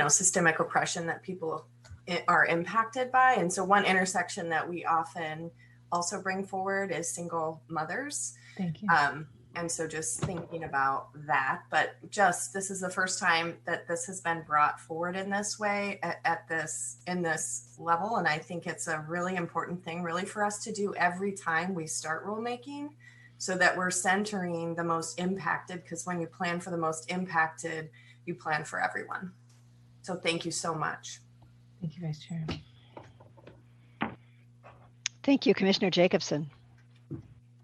systemic oppression that people are impacted by. And so one intersection that we often also bring forward is single mothers. Thank you. And so just thinking about that, but just this is the first time that this has been brought forward in this way in this level. And I think it's a really important thing really for us to do every time we start rulemaking, so that we're centering the most impacted, because when you plan for the most impacted, you plan for everyone. So thank you so much. Thank you, Vice Chair. Thank you, Commissioner Jacobson.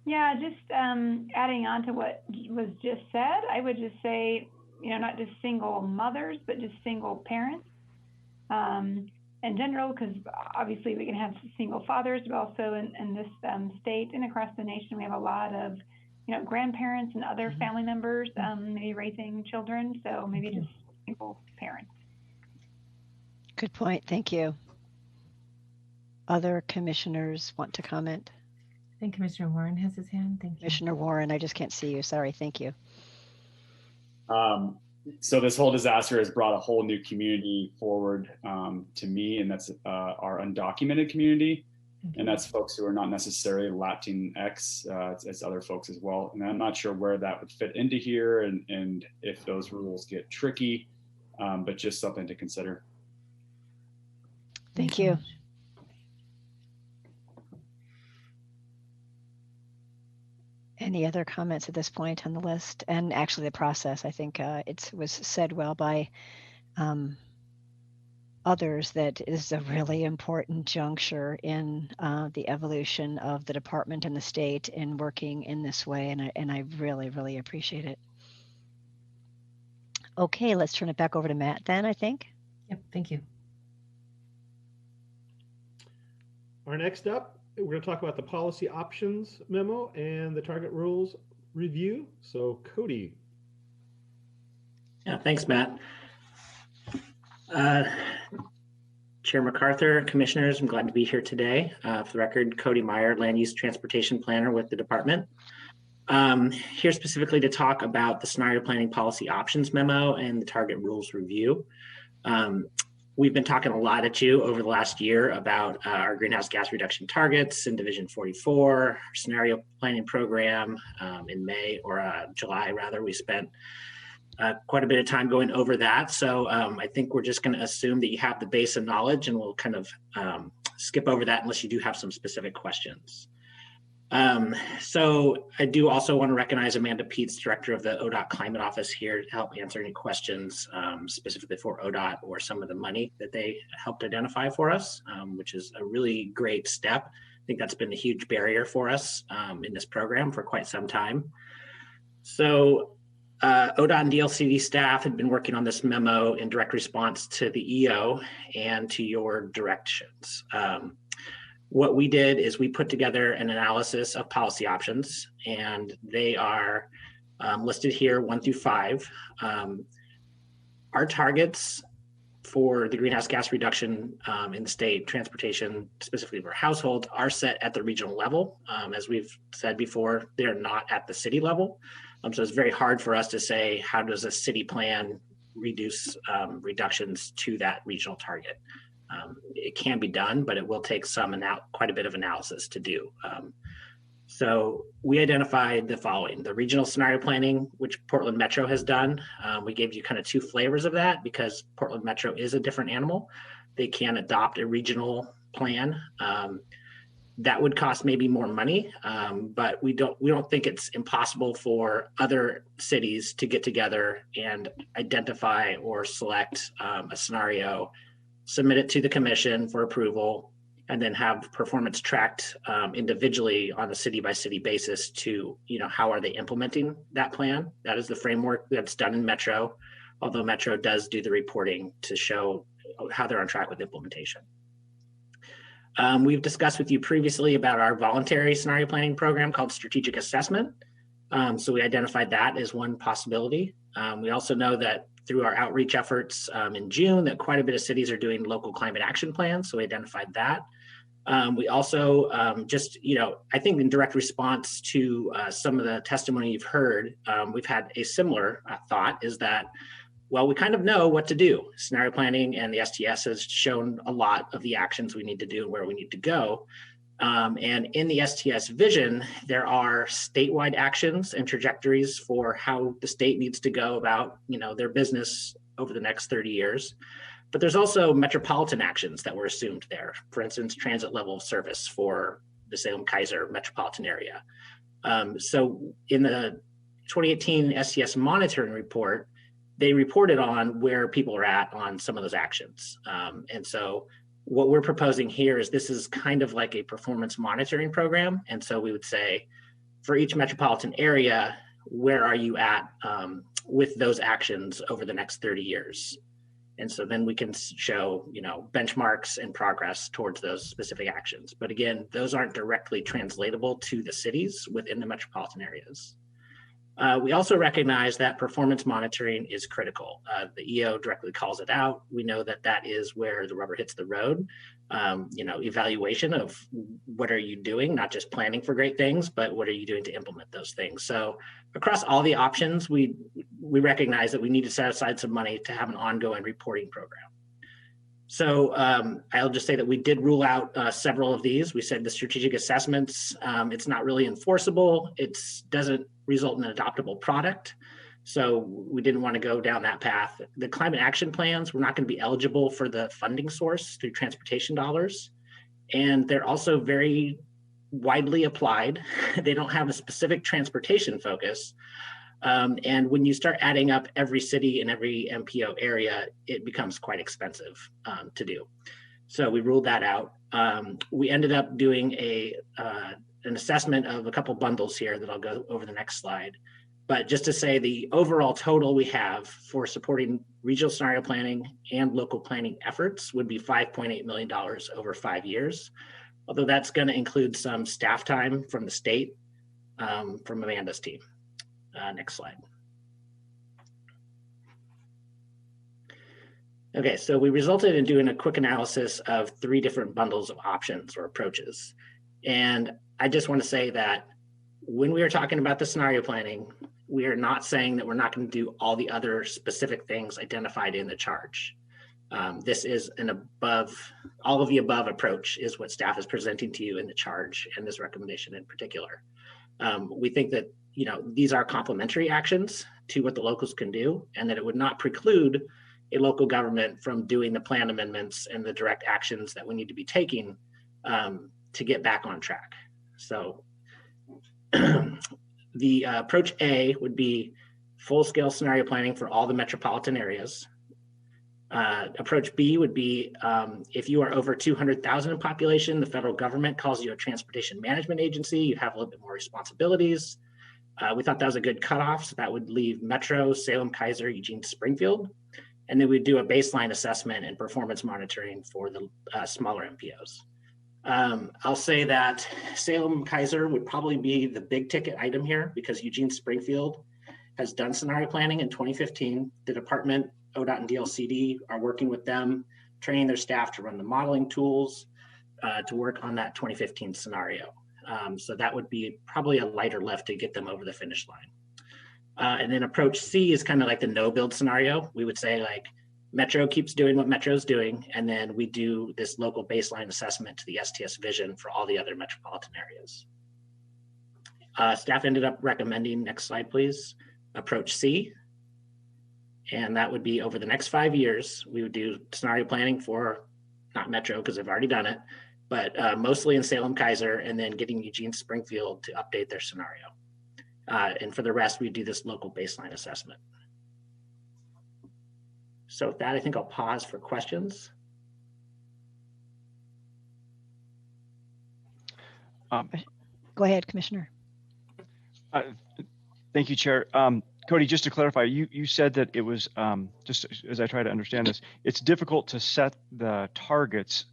Yeah, just adding on to what was just said, I would just say, not just single mothers, but just single parents in general, because obviously we can have single fathers, but also in this state and across the nation, we have a lot of, grandparents and other family members maybe raising children. So maybe just single parents. Good point. Thank you. Other commissioners want to comment? I think Commissioner Warren has his hand. Thank you. Commissioner Warren, I just can't see you. Sorry. Thank you. So this whole disaster has brought a whole new community forward to me, and that's our undocumented community. And that's folks who are not necessarily Latinx, it's other folks as well. And I'm not sure where that would fit into here and if those rules get tricky, but just something to consider. Thank you. Any other comments at this point on the list? And actually the process, I think it was said well by others that is a really important juncture in the evolution of the department and the state in working in this way. And I really, really appreciate it. Okay, let's turn it back over to Matt then, I think. Yep, thank you. Our next up, we're going to talk about the policy options memo and the target rules review. So Cody. Yeah, thanks, Matt. Chair MacArthur, commissioners, I'm glad to be here today. For the record, Cody Meyer, Land Use Transportation Planner with the department. Here specifically to talk about the scenario planning policy options memo and the target rules review. We've been talking a lot at you over the last year about our greenhouse gas reduction targets in Division 44, our scenario planning program. In July rather, we spent quite a bit of time going over that. So I think we're just going to assume that you have the base of knowledge, and we'll kind of skip over that unless you do have some specific questions. So I do also want to recognize Amanda Peets, Director of the ODOT Climate Office, here to help answer any questions specifically for ODOT or some of the money that they helped identify for us, which is a really great step. I think that's been a huge barrier for us in this program for quite some time. So ODOT and DLCD staff had been working on this memo in direct response to the EO and to your directions. What we did is we put together an analysis of policy options, and they are listed here 1 through 5. Our targets for the greenhouse gas reduction in the state transportation, specifically for households, are set at the regional level. As we've said before, they're not at the city level. So it's very hard for us to say, how does a city plan reduce reductions to that regional target? It can be done, but it will take quite a bit of analysis to do. So we identified the following: the regional scenario planning, which Portland Metro has done. We gave you kind of 2 flavors of that because Portland Metro is a different animal. They can adopt a regional plan. That would cost maybe more money, but we don't think it's impossible for other cities to get together and identify or select a scenario, submit it to the commission for approval, and then have performance tracked individually on a city-by-city basis to, how are they implementing that plan? That is the framework that's done in Metro, although Metro does do the reporting to show how they're on track with implementation. We've discussed with you previously about our voluntary scenario planning program called Strategic Assessment. So we identified that as one possibility. We also know that through our outreach efforts in June that quite a bit of cities are doing local climate action plans. So we identified that. We also I think in direct response to some of the testimony you've heard, we've had a similar thought is that, well, we kind of know what to do. Scenario planning and the STS has shown a lot of the actions we need to do and where we need to go. And in the STS vision, there are statewide actions and trajectories for how the state needs to go about, their business over the next 30 years. But there's also metropolitan actions that were assumed there. For instance, transit level of service for the Salem-Keizer metropolitan area. So in the 2018 STS monitoring report, they reported on where people are at on some of those actions. And so what we're proposing here is this is kind of like a performance monitoring program. And so we would say for each metropolitan area, where are you at with those actions over the next 30 years? And so then we can show, benchmarks and progress towards those specific actions. But again, those aren't directly translatable to the cities within the metropolitan areas. We also recognize that performance monitoring is critical. The EO directly calls it out. We know that that is where the rubber hits the road. Evaluation of what are you doing, not just planning for great things, but what are you doing to implement those things? So across all the options, we recognize that we need to set aside some money to have an ongoing reporting program. So I'll just say that we did rule out several of these. We said the strategic assessments, it's not really enforceable. It doesn't result in an adoptable product. So we didn't want to go down that path. The climate action plans, we're not going to be eligible for the funding source through transportation dollars. And they're also very widely applied. They don't have a specific transportation focus. And when you start adding up every city and every MPO area, it becomes quite expensive to do. So we ruled that out. We ended up doing an assessment of a couple bundles here that I'll go over the next slide. But just to say the overall total we have for supporting regional scenario planning and local planning efforts would be $5.8 million over 5 years. Although that's going to include some staff time from the state, from Amanda's team. Next slide. Okay, so we resulted in doing a quick analysis of 3 different bundles of options or approaches. And I just want to say that when we are talking about the scenario planning, we are not saying that we're not going to do all the other specific things identified in the charge. This is an all of the above approach is what staff is presenting to you in the charge and this recommendation in particular. We think that these are complementary actions to what the locals can do, and that it would not preclude a local government from doing the plan amendments and the direct actions that we need to be taking to get back on track. So the approach A would be full-scale scenario planning for all the metropolitan areas. Approach B would be if you are over 200,000 in population, the federal government calls you a transportation management agency, you have a little bit more responsibilities. We thought that was a good cutoff, so that would leave Metro, Salem-Keizer, Eugene, Springfield. And then we'd do a baseline assessment and performance monitoring for the smaller MPOs. I'll say that Salem-Keizer would probably be the big ticket item here because Eugene Springfield has done scenario planning in 2015. The department, ODOT and DLCD are working with them, training their staff to run the modeling tools to work on that 2015 scenario. So that would be probably a lighter lift to get them over the finish line. And then approach C is kind of like the no build scenario. We would say like Metro keeps doing what Metro's doing, and then we do this local baseline assessment to the STS vision for all the other metropolitan areas. Staff ended up recommending, next slide please, approach C. And that would be over the next 5 years, we would do scenario planning for, not Metro because they've already done it, but mostly in Salem-Keizer, and then getting Eugene Springfield to update their scenario. And for the rest, we do this local baseline assessment. So with that, I think I'll pause for questions. Go ahead, Commissioner. Thank you, Chair. Cody, just to clarify, you said that it was, just as I try to understand this, it's difficult to set the targets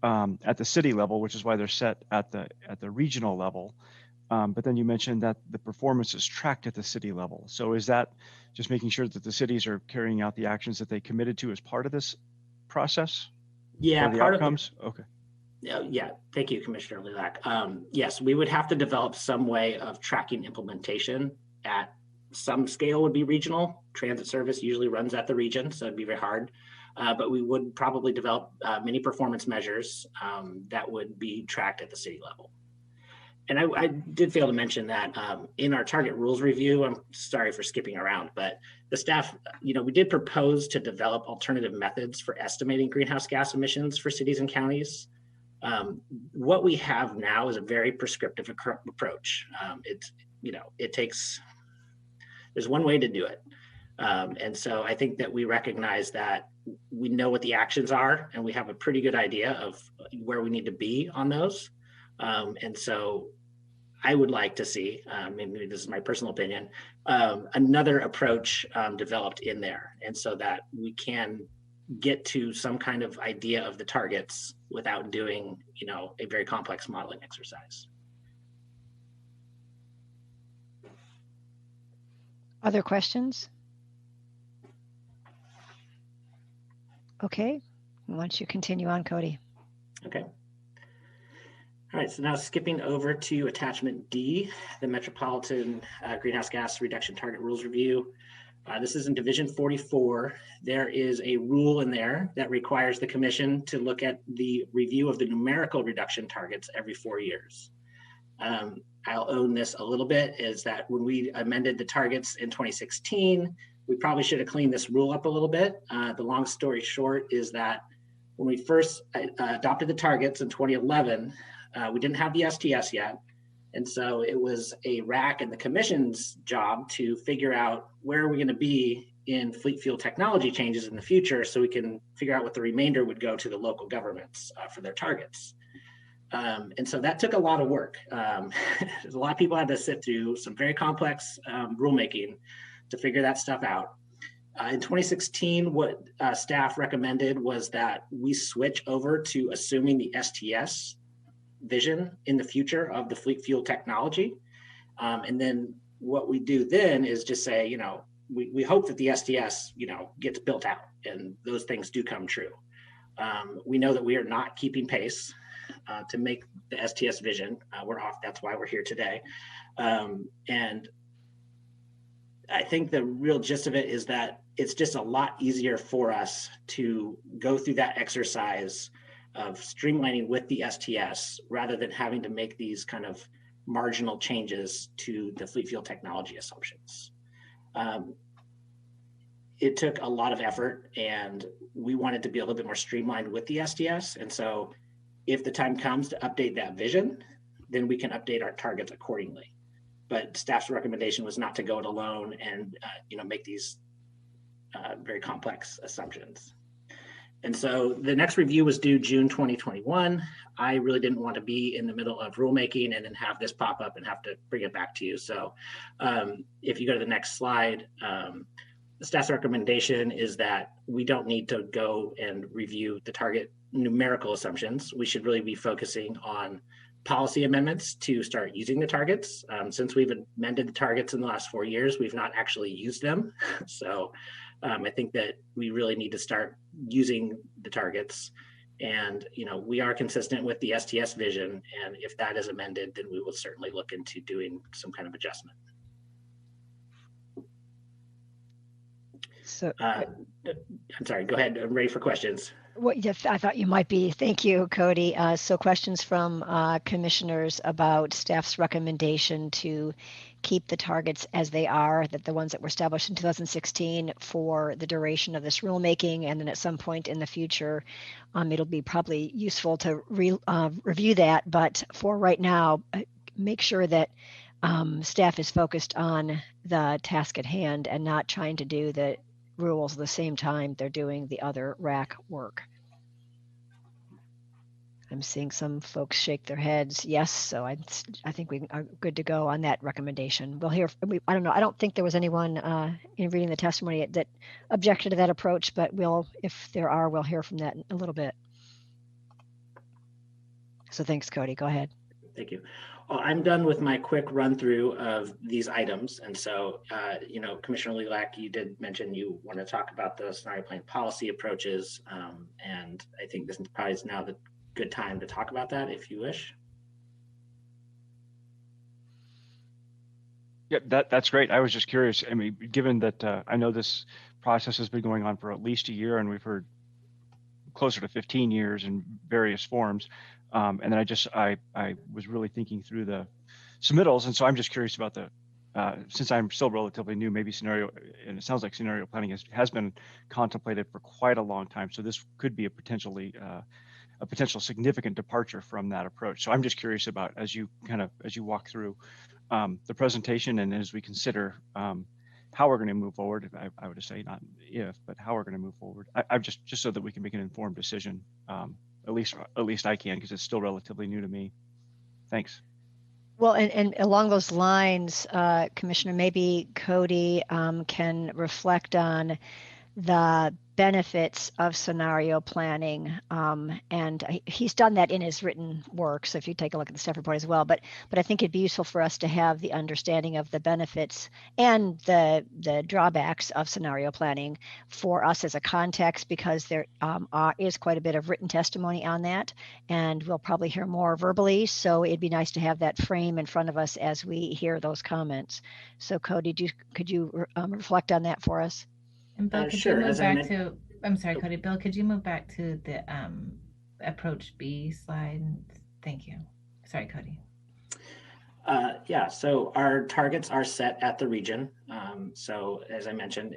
at the city level, which is why they're set at the regional level. But then you mentioned that the performance is tracked at the city level. So is that just making sure that the cities are carrying out the actions that they committed to as part of this process? Yeah, or the outcomes? Okay. Yeah, thank you, Commissioner Lilac. Yes, we would have to develop some way of tracking implementation at some scale. Would be regional. Transit service usually runs at the region, so it'd be very hard. But we would probably develop many performance measures that would be tracked at the city level. And I did fail to mention that in our target rules review, I'm sorry for skipping around, but the staff, we did propose to develop alternative methods for estimating greenhouse gas emissions for cities and counties. What we have now is a very prescriptive approach. There's one way to do it. And so I think that we recognize that we know what the actions are and we have a pretty good idea of where we need to be on those. And so I would like to see, maybe this is my personal opinion, another approach developed in there. And so that we can get to some kind of idea of the targets without doing, a very complex modeling exercise. Other questions? Okay, why don't you continue on, Cody? Okay. All right, so now skipping over to attachment D, the Metropolitan Greenhouse Gas Reduction Target Rules Review. This is in Division 44. There is a rule in there that requires the commission to look at the review of the numerical reduction targets every 4 years. I'll own this a little bit, is that when we amended the targets in 2016, we probably should have cleaned this rule up a little bit. The long story short is that when we first adopted the targets in 2011, we didn't have the STS yet. And so it was a RAC and the commission's job to figure out where are we going to be in fleet fuel technology changes in the future so we can figure out what the remainder would go to the local governments for their targets. And so that took a lot of work. A lot of people had to sit through some very complex rulemaking to figure that stuff out. In 2016, what staff recommended was that we switch over to assuming the STS vision in the future of the fleet fuel technology. And then what we do then is just say, we hope that the STS, gets built out and those things do come true. We know that we are not keeping pace to make the STS vision. We're off. That's why we're here today. And I think the real gist of it is that it's just a lot easier for us to go through that exercise of streamlining with the STS rather than having to make these kind of marginal changes to the fleet fuel technology assumptions. It took a lot of effort and we wanted to be a little bit more streamlined with the STS. And so if the time comes to update that vision, then we can update our targets accordingly. But staff's recommendation was not to go it alone and make these very complex assumptions. And so the next review was due June 2021. I really didn't want to be in the middle of rulemaking and then have this pop up and have to bring it back to you. So if you go to the next slide, the staff's recommendation is that we don't need to go and review the target numerical assumptions. We should really be focusing on policy amendments to start using the targets. Since we've amended the targets in the last 4 years, we've not actually used them. So I think that we really need to start using the targets. And we are consistent with the STS vision. And if that is amended, then we will certainly look into doing some kind of adjustment. So I'm sorry, go ahead. I'm ready for questions. Well, yes, I thought you might be. Thank you, Cody. So questions from commissioners about staff's recommendation to keep the targets as they are, that the ones that were established in 2016 for the duration of this rulemaking, and then at some point in the future, it'll be probably useful to review that. But for right now, make sure that staff is focused on the task at hand and not trying to do the rules at the same time they're doing the other RAC work. I'm seeing some folks shake their heads yes, so I think we are good to go on that recommendation. We'll hear. I don't know. I don't think there was anyone in reading the testimony that objected to that approach, but if there are, we'll hear from that in a little bit. So thanks, Cody. Go ahead. Thank you. I'm done with my quick run through of these items. And so, Commissioner Lilac, you did mention you want to talk about the scenario planning policy approaches. And I think this is probably now the good time to talk about that if you wish. Yeah, that's great. I was just curious. I mean, given that I know this process has been going on for at least a year, and we've heard closer to 15 years in various forms. And then I was really thinking through the submittals. And so I'm just curious about since I'm still relatively new, maybe scenario, and it sounds like scenario planning has been contemplated for quite a long time. So this could be a potential significant departure from that approach. So I'm just curious about, as you walk through the presentation and as we consider how we're going to move forward, I would say not if, but how we're going to move forward. I'm just so that we can make an informed decision. At least I can, because it's still relatively new to me. Thanks. Well, and along those lines, Commissioner, maybe Cody can reflect on the benefits of scenario planning, and he's done that in his written work. So if you take a look at the staff report as well, but I think it'd be useful for us to have the understanding of the benefits and the drawbacks of scenario planning for us as a context, because there is quite a bit of written testimony on that, and we'll probably hear more verbally. So it'd be nice to have that frame in front of us as we hear those comments. So Cody, could you reflect on that for us? And Bill, could you move back to, I'm sorry, Cody, Bill, could you move back to the approach B slide? Thank you. Sorry, Cody. Yeah, so our targets are set at the region. So as I mentioned,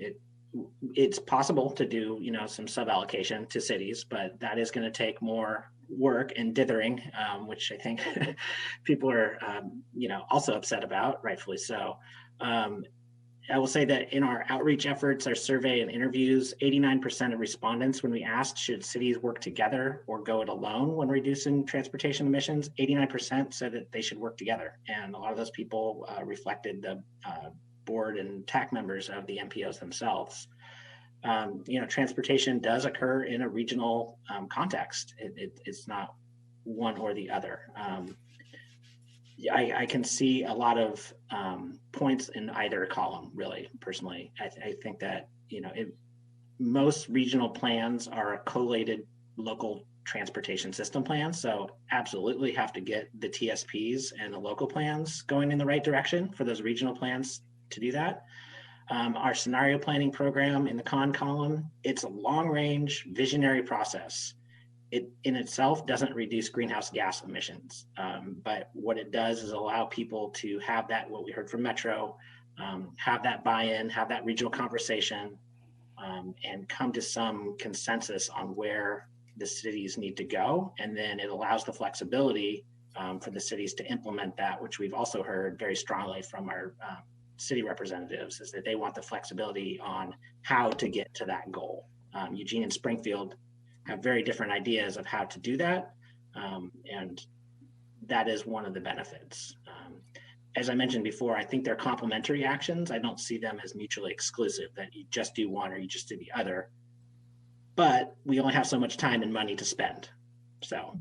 it's possible to do, some sub-allocation to cities, but that is going to take more work and dithering, which I think people are, also upset about, rightfully so. I will say that in our outreach efforts, our survey and interviews, 89% of respondents, when we asked, should cities work together or go it alone when reducing transportation emissions, 89% said that they should work together. And a lot of those people reflected the board and TAC members of the MPOs themselves. Transportation does occur in a regional context. It's not one or the other. I can see a lot of points in either column, really, personally. I think that, most regional plans are a collated local transportation system plan. So absolutely have to get the TSPs and the local plans going in the right direction for those regional plans to do that. Our scenario planning program in the con column, it's a long range visionary process. It in itself doesn't reduce greenhouse gas emissions, but what it does is allow people to have that, what we heard from Metro, have that buy-in, have that regional conversation, and come to some consensus on where the cities need to go. And then it allows the flexibility for the cities to implement that, which we've also heard very strongly from our city representatives, is that they want the flexibility on how to get to that goal. Eugene and Springfield have very different ideas of how to do that. And that is one of the benefits. As I mentioned before, I think they're complementary actions. I don't see them as mutually exclusive, that you just do one or you just do the other. But we only have so much time and money to spend. So.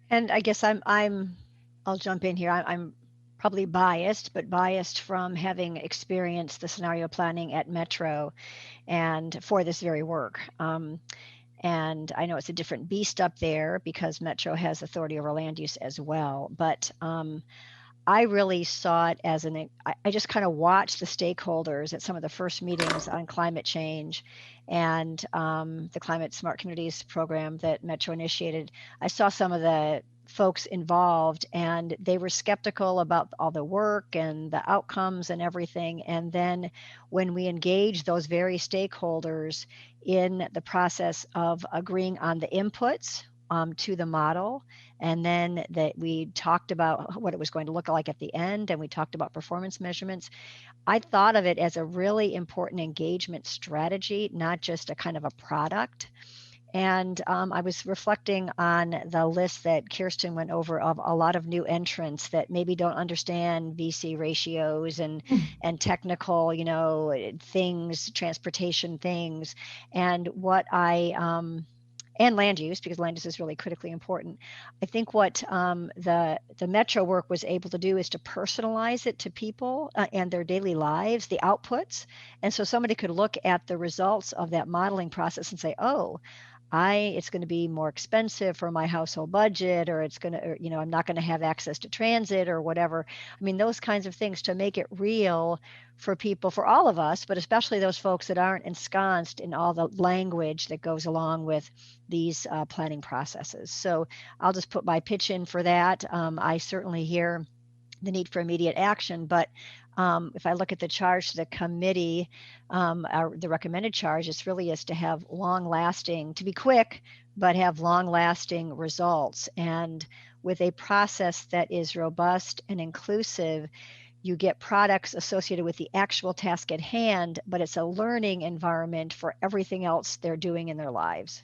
And I guess I'll jump in here. I'm probably biased, but biased from having experienced the scenario planning at Metro and for this very work. And I know it's a different beast up there because Metro has authority over land use as well. But I really saw it as I just kind of watched the stakeholders at some of the first meetings on climate change and the Climate Smart Communities program that Metro initiated. I saw some of the folks involved and they were skeptical about all the work and the outcomes and everything. And then when we engaged those very stakeholders in the process of agreeing on the inputs to the model, and then that we talked about what it was going to look like at the end, and we talked about performance measurements, I thought of it as a really important engagement strategy, not just a kind of a product. And I was reflecting on the list that Kirsten went over of a lot of new entrants that maybe don't understand VC ratios and technical, things, transportation things. And what I and land use, because land use is really critically important. I think what the Metro work was able to do is to personalize it to people and their daily lives, the outputs. And so somebody could look at the results of that modeling process and say, oh, it's going to be more expensive for my household budget, or it's going to, I'm not going to have access to transit or whatever. I mean, those kinds of things to make it real for people, for all of us, but especially those folks that aren't ensconced in all the language that goes along with these planning processes. So I'll just put my pitch in for that. I certainly hear the need for immediate action, but if I look at the charge to the committee, the recommended charge is to have long-lasting, to be quick, but have long-lasting results. And with a process that is robust and inclusive, you get products associated with the actual task at hand, but it's a learning environment for everything else they're doing in their lives.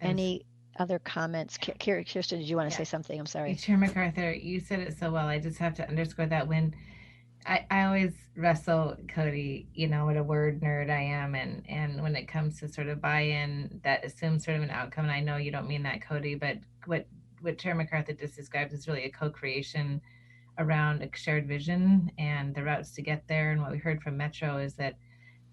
Any other comments? Kirsten, did you want to say something? I'm sorry. Chair MacArthur, you said it so well. I just have to underscore that when I always wrestle, Cody, what a word nerd I am. And when it comes to sort of buy-in, that assumes sort of an outcome. And I know you don't mean that, Cody, but what Chair MacArthur just described is really a co-creation around a shared vision and the routes to get there. And what we heard from Metro is that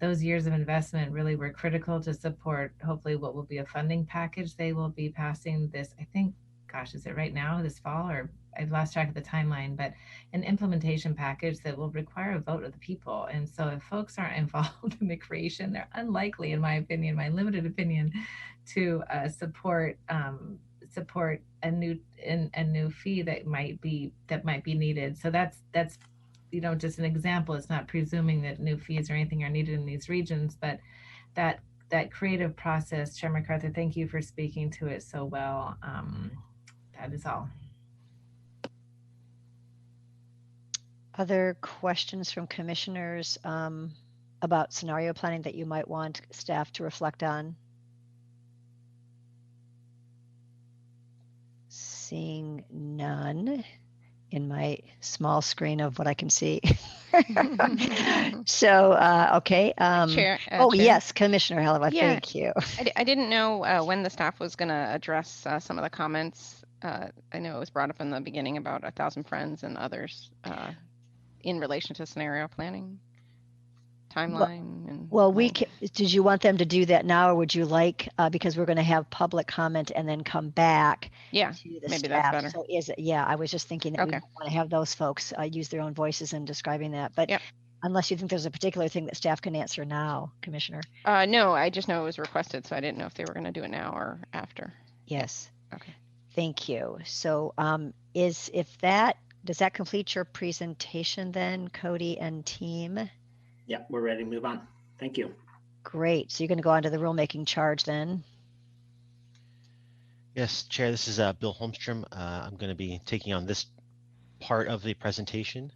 those years of investment really were critical to support hopefully what will be a funding package. They will be passing this, I think, gosh, is it right now, this fall, or I've lost track of the timeline, but an implementation package that will require a vote of the people. And so if folks aren't involved in the creation, they're unlikely, in my opinion, my limited opinion, to support a new fee that might be needed. So that's just an example. It's not presuming that new fees or anything are needed in these regions, but that creative process, Chair MacArthur, thank you for speaking to it so well. That is all. Other questions from commissioners about scenario planning that you might want staff to reflect on? Seeing none in my small screen of what I can see. So, okay. Chair, Chair. Yes, Commissioner Hellebuck, thank you. I didn't know when the staff was going to address some of the comments. I know it was brought up in the beginning about 1,000 Friends and others in relation to scenario planning timeline. Did you want them to do that now, or would you like, because we're going to have public comment and then come back to the maybe staff. That's better. So I was just thinking that we want to have those folks use their own voices in describing that, but unless you think there's a particular thing that staff can answer now, Commissioner. No, I just know it was requested, so I didn't know if they were going to do it now or after. Yes. Okay. Thank you. So does that complete your presentation then, Cody and team? Yeah, we're ready to move on. Thank you. Great. So you're going to go on to the rulemaking charge then? Yes, Chair, this is Bill Holmstrom. I'm going to be taking on this part of the presentation.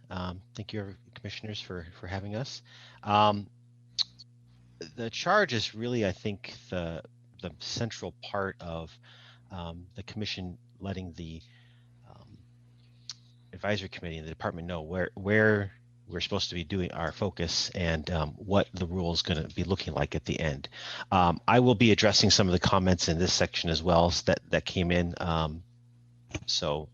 Thank you, commissioners, for having us. The charge is really, I think, the central part of the commission letting the advisory committee and the department know where we're supposed to be doing our focus and what the rule is going to be looking like at the end. I will be addressing some of the comments in this section as well that came in. So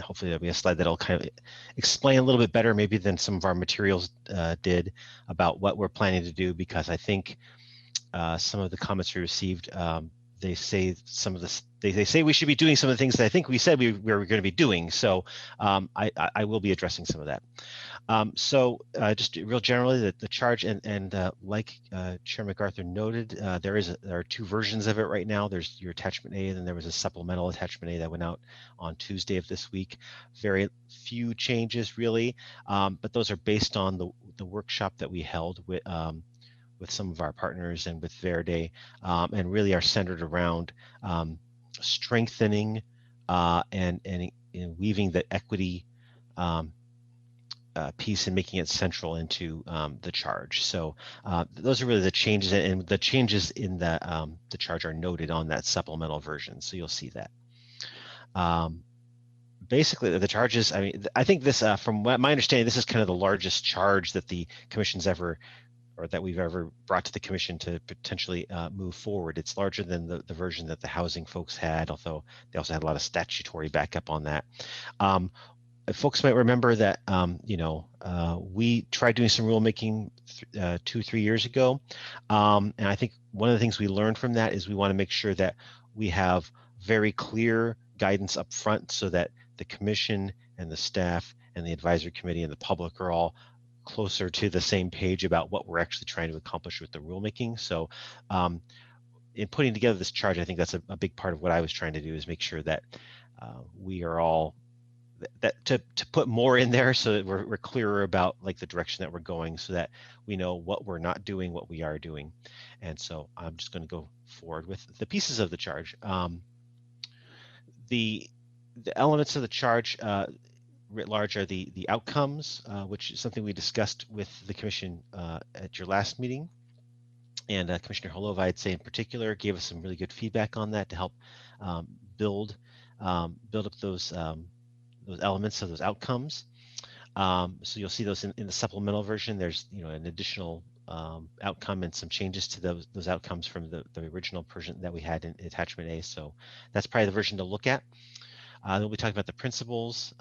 hopefully there'll be a slide that'll kind of explain a little bit better maybe than some of our materials did about what we're planning to do, because I think some of the comments we received, they say they say we should be doing some of the things that I think we said we were going to be doing. So I will be addressing some of that. Just real generally, the charge and like Chair MacArthur noted, there are two versions of it right now. There's your attachment A, and then there was a supplemental attachment A that went out on Tuesday of this week. Very few changes really, but those are based on the workshop that we held with some of our partners and with Verde, and really are centered around strengthening and weaving the equity piece and making it central into the charge. So those are really the changes, and the changes in the charge are noted on that supplemental version. So you'll see that. Basically, the charges, I think this, from my understanding, this is kind of the largest charge that the commission's ever or that we've ever brought to the commission to potentially move forward. It's larger than the version that the housing folks had, although they also had a lot of statutory backup on that. Folks might remember that we tried doing some rulemaking 2-3 years ago, and I think one of the things we learned from that is we want to make sure that we have very clear guidance up front so that the commission and the staff and the advisory committee and the public are all closer to the same page about what we're actually trying to accomplish with the rulemaking. So in putting together this charge, I think that's a big part of what I was trying to do, is make sure that we are all to put more in there so that we're clearer about like the direction that we're going, so that we know what we're not doing, what we are doing. And so I'm just going to go forward with the pieces of the charge. The elements of the charge writ large are the outcomes, which is something we discussed with the commission at your last meeting. And Commissioner Holova, I'd say in particular, gave us some really good feedback on that to help build up those elements of those outcomes. So you'll see those in the supplemental version. There's an additional outcome and some changes to those outcomes from the original version that we had in attachment A. So that's probably the version to look at. Then we'll be talking about the principles,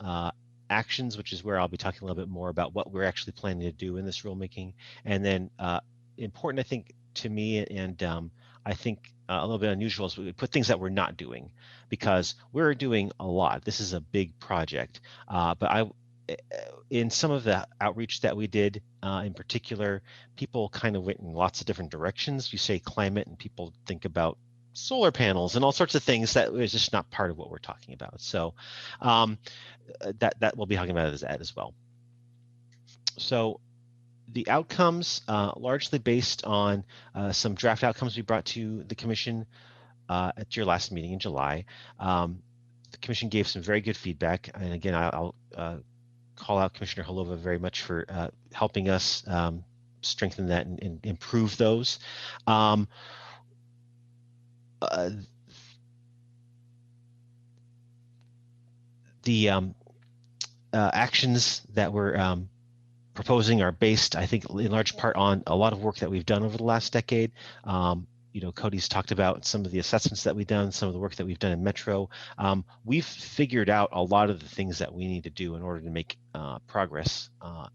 actions, which is where I'll be talking a little bit more about what we're actually planning to do in this rulemaking. And then important, I think, to me, and I think a little bit unusual, is we put things that we're not doing, because we're doing a lot. This is a big project, but in some of the outreach that we did, in particular, people kind of went in lots of different directions. You say climate and people think about solar panels and all sorts of things that is just not part of what we're talking about. So that we'll be talking about as well. So the outcomes, largely based on some draft outcomes we brought to the commission at your last meeting in July. The commission gave some very good feedback, and again, I'll call out Commissioner Holova very much for helping us strengthen that and improve those. The actions that we're proposing are based, I think, in large part on a lot of work that we've done over the last decade. Cody's talked about some of the assessments that we've done, some of the work that we've done in Metro. We've figured out a lot of the things that we need to do in order to make progress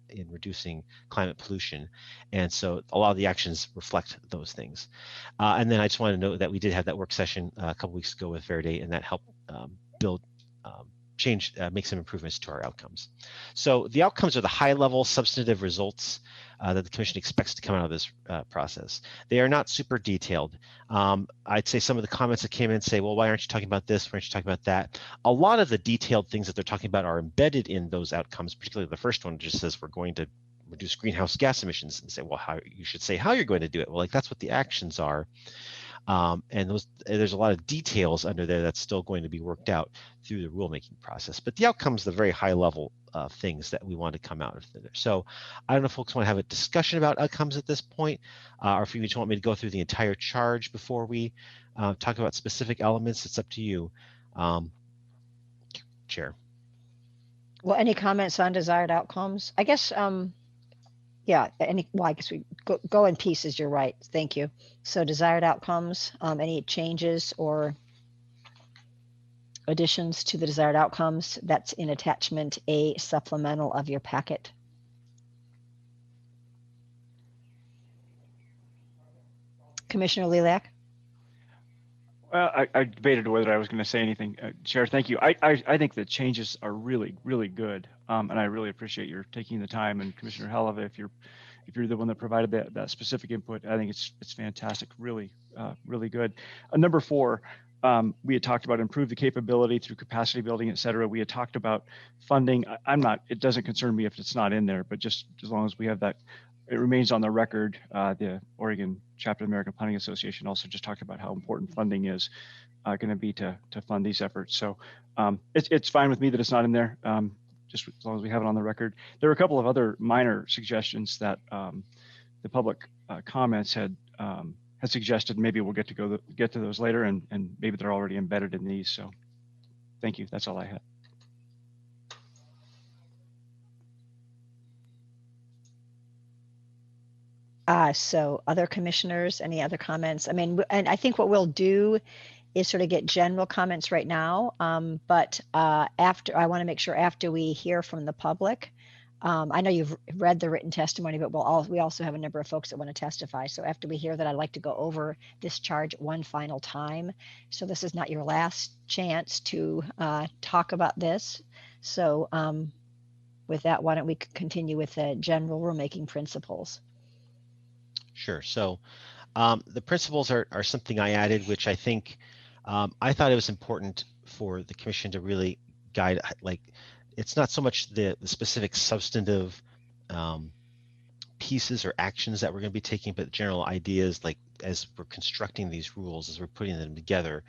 in reducing climate pollution. And so a lot of the actions reflect those things. And then I just want to note that we did have that work session a couple weeks ago with Verde, and that helped make some improvements to our outcomes. So the outcomes are the high-level substantive results that the commission expects to come out of this process. They are not super detailed. I'd say some of the comments that came in say, well, why aren't you talking about this? Why aren't you talking about that? A lot of the detailed things that they're talking about are embedded in those outcomes, particularly the first one just says we're going to reduce greenhouse gas emissions, and say, well, you should say how you're going to do it. Well, like that's what the actions are. And there's a lot of details under there that's still going to be worked out through the rulemaking process. But the outcomes, the very high level things that we want to come out of there. So I don't know if folks want to have a discussion about outcomes at this point, or if you just want me to go through the entire charge before we talk about specific elements. It's up to you, Chair. Well, any comments on desired outcomes? I guess, yeah, I guess we go in pieces. You're right. Thank you. So desired outcomes, any changes or additions to the desired outcomes, that's in attachment A supplemental of your packet. Commissioner Lilac? Well, I debated whether I was going to say anything. Chair, thank you. I think the changes are really, really good, and I really appreciate your taking the time. And Commissioner Heleva, if you're the one that provided that specific input, I think it's fantastic. Really, really good. Number 4, we had talked about improve the capability through capacity building, et cetera. We had talked about funding. It doesn't concern me if it's not in there, but just as long as we have that. It remains on the record. The Oregon chapter of the American Planning Association also just talked about how important funding is going to be to fund these efforts. So it's fine with me that it's not in there, just as long as we have it on the record. There are a couple of other minor suggestions that the public comments had suggested. Maybe we'll get to those later, and maybe they're already embedded in these. So thank you. That's all I had. So other commissioners, any other comments? I mean, and I think what we'll do is sort of get general comments right now. But after, I want to make sure after we hear from the public, I know you've read the written testimony, but we also have a number of folks that want to testify. So after we hear that, I'd like to go over this charge one final time. So this is not your last chance to talk about this. So with that, why don't we continue with the general rulemaking principles? Sure. So the principles are something I added, which I think I thought it was important for the commission to really guide. Like, it's not so much the specific substantive pieces or actions that we're going to be taking, but general ideas, like as we're constructing these rules, as we're putting them together,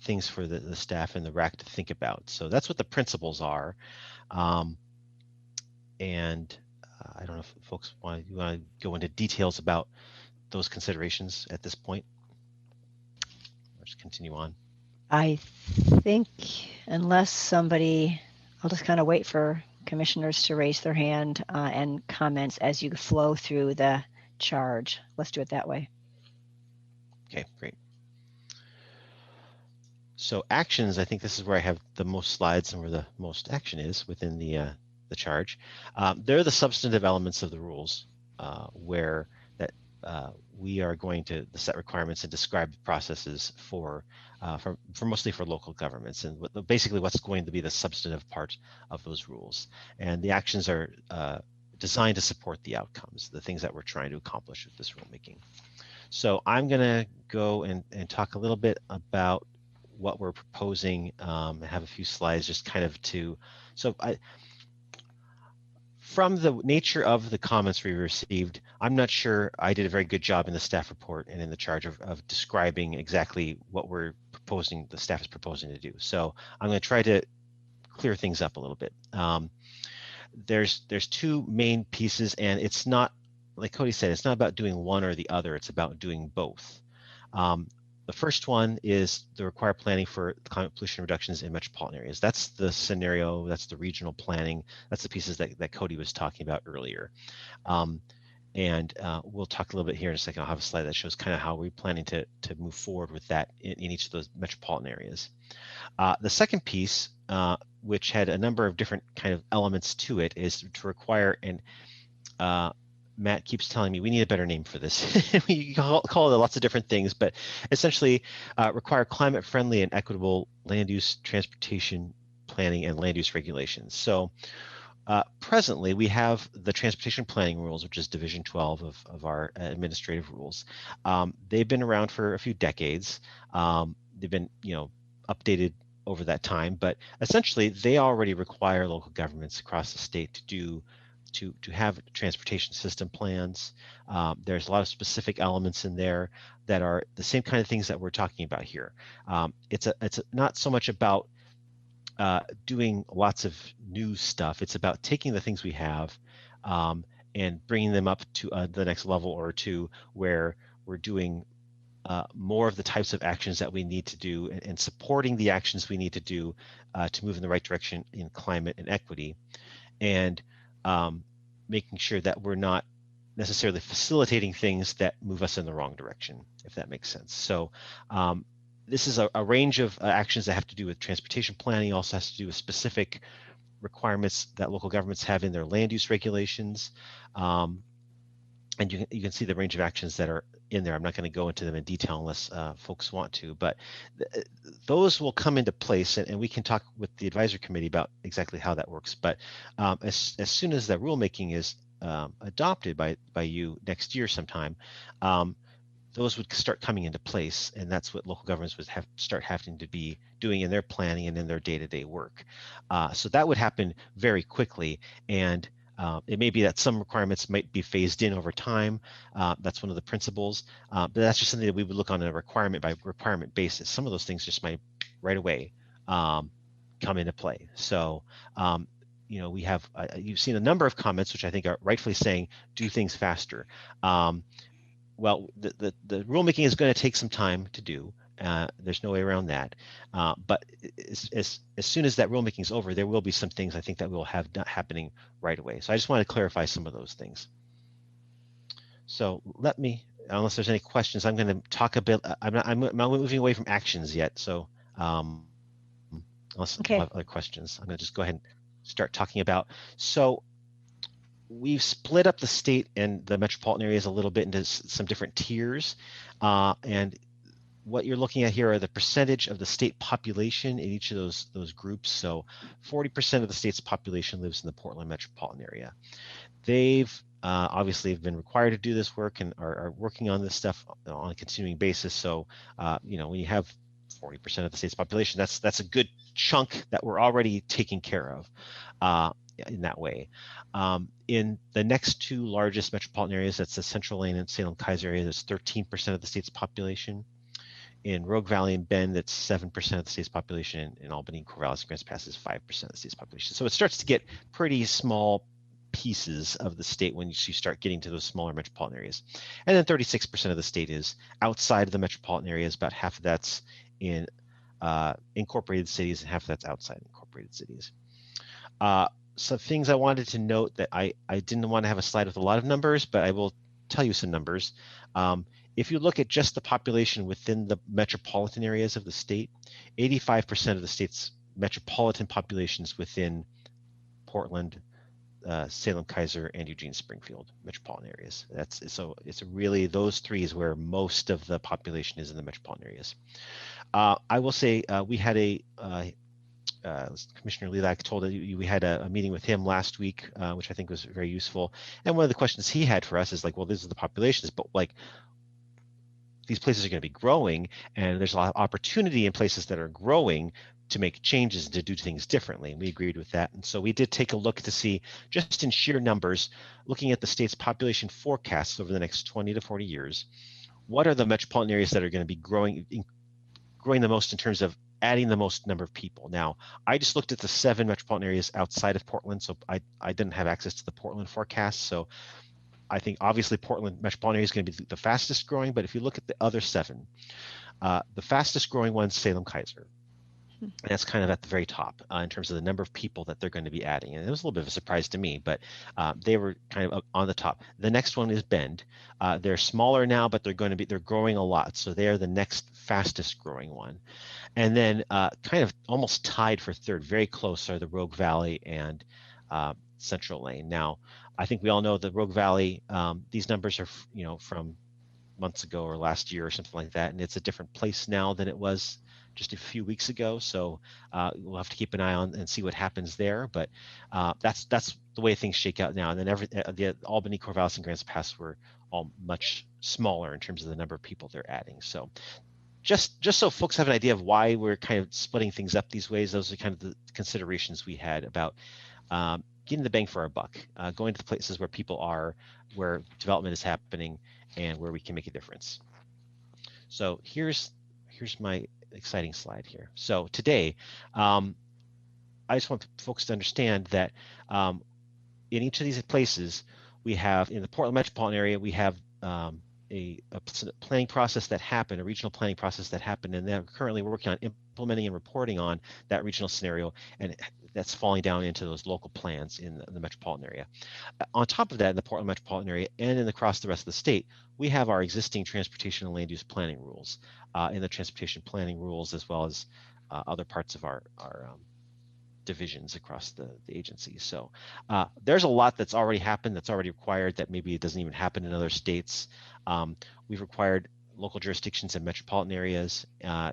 things for the staff and the RAC to think about. So that's what the principles are. And I don't know if folks want to go into details about those considerations at this point. Or just continue on. I think unless somebody, I'll just kind of wait for commissioners to raise their hand and comments as you flow through the charge. Let's do it that way. Okay, great. So actions, I think this is where I have the most slides and where the most action is within the charge. They're the substantive elements of the rules where that we are going to set requirements and describe the processes for mostly for local governments, and basically what's going to be the substantive part of those rules. And the actions are designed to support the outcomes, the things that we're trying to accomplish with this rulemaking. So I'm going to go and talk a little bit about what we're proposing. I have a few slides just kind of to, so from the nature of the comments we received, I'm not sure I did a very good job in the staff report and in the charge of describing exactly what we're proposing, the staff is proposing to do. So I'm going to try to clear things up a little bit. There's two main pieces, and it's not, like Cody said, it's not about doing one or the other, it's about doing both. The first one is the required planning for climate pollution reductions in metropolitan areas. That's the scenario, that's the regional planning, that's the pieces that Cody was talking about earlier. And we'll talk a little bit here in a second. I'll have a slide that shows kind of how we're planning to move forward with that in each of those metropolitan areas. The second piece, which had a number of different kind of elements to it, is to require, and Matt keeps telling me we need a better name for this. We call it lots of different things, but essentially require climate-friendly and equitable land use, transportation planning, and land use regulations. So presently, we have the transportation planning rules, which is Division 12 of our administrative rules. They've been around for a few decades. They've been, updated over that time, but essentially, they already require local governments across the state to have transportation system plans. There's a lot of specific elements in there that are the same kind of things that we're talking about here. It's not so much about doing lots of new stuff. It's about taking the things we have and bringing them up to the next level or two, where we're doing more of the types of actions that we need to do and supporting the actions we need to do to move in the right direction in climate and equity. And making sure that we're not necessarily facilitating things that move us in the wrong direction, if that makes sense. So this is a range of actions that have to do with transportation planning, also has to do with specific requirements that local governments have in their land use regulations. And you can see the range of actions that are in there. I'm not going to go into them in detail unless folks want to, but those will come into place, and we can talk with the advisory committee about exactly how that works. But as soon as that rulemaking is adopted by you next year sometime, those would start coming into place, and that's what local governments would start having to be doing in their planning and in their day-to-day work. So that would happen very quickly, and it may be that some requirements might be phased in over time. That's one of the principles, but that's just something that we would look on a requirement by requirement basis. Some of those things just might right away come into play. So, we have, you've seen a number of comments, which I think are rightfully saying, do things faster. Well, the rulemaking is going to take some time to do. There's no way around that. But as soon as that rulemaking is over, there will be some things I think that will have happening right away. So I just want to clarify some of those things. So let me, unless there's any questions, I'm going to talk a bit. I'm not moving away from actions yet. So unless you have other questions, I'm going to just go ahead and start talking about. So we've split up the state and the metropolitan areas a little bit into some different tiers. And what you're looking at here are the percentage of the state population in each of those groups. So 40% of the state's population lives in the Portland metropolitan area. They've obviously have been required to do this work and are working on this stuff on a continuing basis. So, you know, when you have 40% of the state's population, that's a good chunk that we're already taking care of in that way. In the next two largest metropolitan areas, that's the Central Lane and Salem-Keizer area, there's 13% of the state's population. In Rogue Valley and Bend, that's 7% of the state's population. In Albany, Corvallis, and Grants Pass is 5% of the state's population. So it starts to get pretty small pieces of the state when you start getting to those smaller metropolitan areas. And then 36% of the state is outside of the metropolitan areas. About half of that's in incorporated cities and half of that's outside incorporated cities. Some things I wanted to note that I didn't want to have a slide with a lot of numbers, but I will tell you some numbers. If you look at just the population within the metropolitan areas of the state, 85% of the state's metropolitan population is within Portland, Salem-Keizer, and Eugene-Springfield metropolitan areas. So it's really those three is where most of the population is in the metropolitan areas. I will say we had Commissioner Lilac told you we had a meeting with him last week, which I think was very useful. And one of the questions he had for us is like, well, these are the populations, but like these places are going to be growing, and there's a lot of opportunity in places that are growing to make changes and to do things differently. And we agreed with that. And so we did take a look to see, just in sheer numbers, looking at the state's population forecasts over the next 20 to 40 years, what are the metropolitan areas that are going to be growing the most in terms of adding the most number of people. Now, I just looked at the 7 metropolitan areas outside of Portland, so I didn't have access to the Portland forecast. So I think obviously Portland metropolitan area is going to be the fastest growing, but if you look at the other 7, the fastest growing one's Salem-Keizer. And that's kind of at the very top in terms of the number of people that they're going to be adding. And it was a little bit of a surprise to me, but they were kind of on the top. The next one is Bend. They're smaller now, but they're growing a lot. So they're the next fastest growing one. And then kind of almost tied for third, very close, are the Rogue Valley and Central Lane. Now, I think we all know the Rogue Valley, these numbers are, you know, from months ago or last year or something like that. And it's a different place now than it was just a few weeks ago. So we'll have to keep an eye on and see what happens there. But that's the way things shake out now. And then the Albany, Corvallis, and Grants Pass were all much smaller in terms of the number of people they're adding. So just so folks have an idea of why we're kind of splitting things up these ways, those are kind of the considerations we had about getting the bang for our buck, going to the places where people are, where development is happening, and where we can make a difference. So here's my exciting slide here. So today, I just want folks to understand that in each of these places, we have, in the Portland metropolitan area, we have a planning process that happened, a regional planning process that happened, and they're currently working on implementing and reporting on that regional scenario, and that's falling down into those local plans in the metropolitan area. On top of that, in the Portland metropolitan area and across the rest of the state, we have our existing transportation and land use planning rules, in the transportation planning rules, as well as other parts of our divisions across the agencies. So there's a lot that's already happened, that's already required, that maybe it doesn't even happen in other states. We've required local jurisdictions and metropolitan areas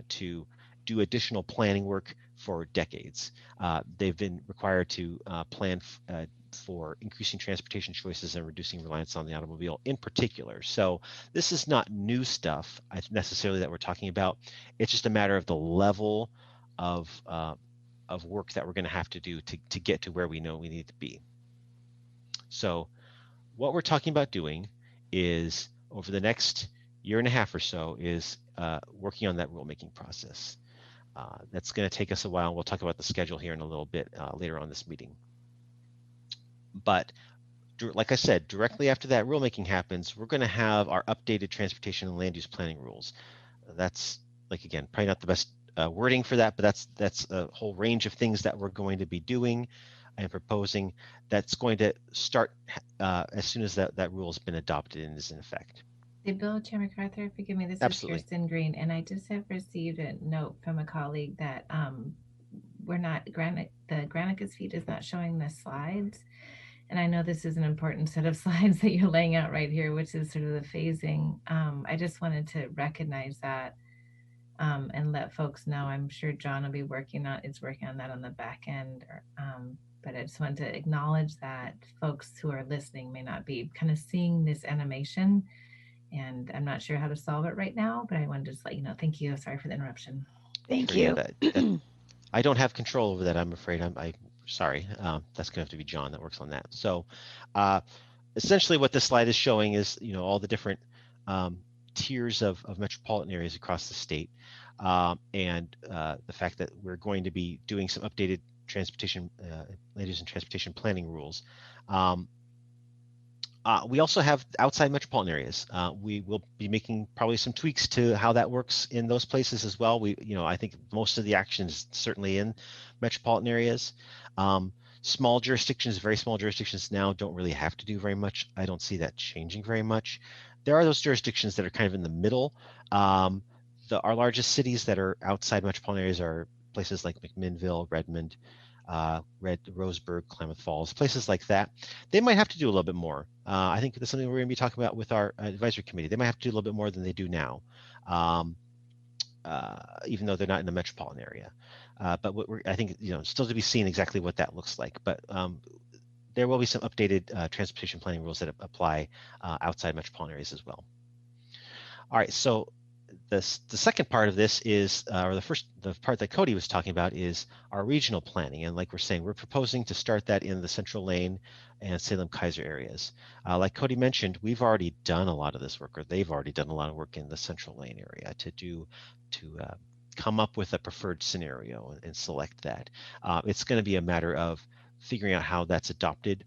to do additional planning work for decades. They've been required to plan for increasing transportation choices and reducing reliance on the automobile in particular. So this is not new stuff necessarily that we're talking about. It's just a matter of the level of work that we're going to have to do to get to where we know we need to be. So what we're talking about doing is, over the next year and a half or so, is working on that rulemaking process. That's going to take us a while. We'll talk about the schedule here in a little bit later on this meeting. But like I said, directly after that rulemaking happens, we're going to have our updated transportation and land use planning rules. That's, like, again, probably not the best wording for that, but that's a whole range of things that we're going to be doing. and proposing that's going to start as soon as that rule has been adopted and is in effect. Hey, Bill, Chair MacArthur, forgive me, this Absolutely. is Kirsten Green, and I just have received a note from a colleague that the Granicus feed is not showing the slides. And I know this is an important set of slides that you're laying out right here, which is sort of the phasing. I just wanted to recognize that and let folks know. I'm sure John will be working on that on the back end. But I just wanted to acknowledge that folks who are listening may not be kind of seeing this animation. And I'm not sure how to solve it right now, but I wanted to just let you know. Thank you. Sorry for the interruption. Thank you. Yeah, I don't have control over that, I'm afraid. I'm sorry. That's going to have to be John that works on that. So essentially what this slide is showing is, all the different tiers of metropolitan areas across the state, and the fact that we're going to be doing some updated transportation, land use and transportation planning rules. We also have outside metropolitan areas. We will be making probably some tweaks to how that works in those places as well. I think most of the action is certainly in metropolitan areas. Small jurisdictions, very small jurisdictions now don't really have to do very much. I don't see that changing very much. There are those jurisdictions that are kind of in the middle. Our largest cities that are outside metropolitan areas are places like McMinnville, Redmond, Roseburg, Klamath Falls, places like that. They might have to do a little bit more. I think that's something we're going to be talking about with our advisory committee. They might have to do a little bit more than they do now, even though they're not in the metropolitan area. But I think, still to be seen exactly what that looks like. But there will be some updated transportation planning rules that apply outside metropolitan areas as well. All right, so the second part of this is, or the part that Cody was talking about is our regional planning. And like we're saying, we're proposing to start that in the Central Lane and Salem-Keizer areas. Like Cody mentioned, we've already done a lot of this work, or they've already done a lot of work in the Central Lane area to come up with a preferred scenario and select that. It's going to be a matter of figuring out how that's adopted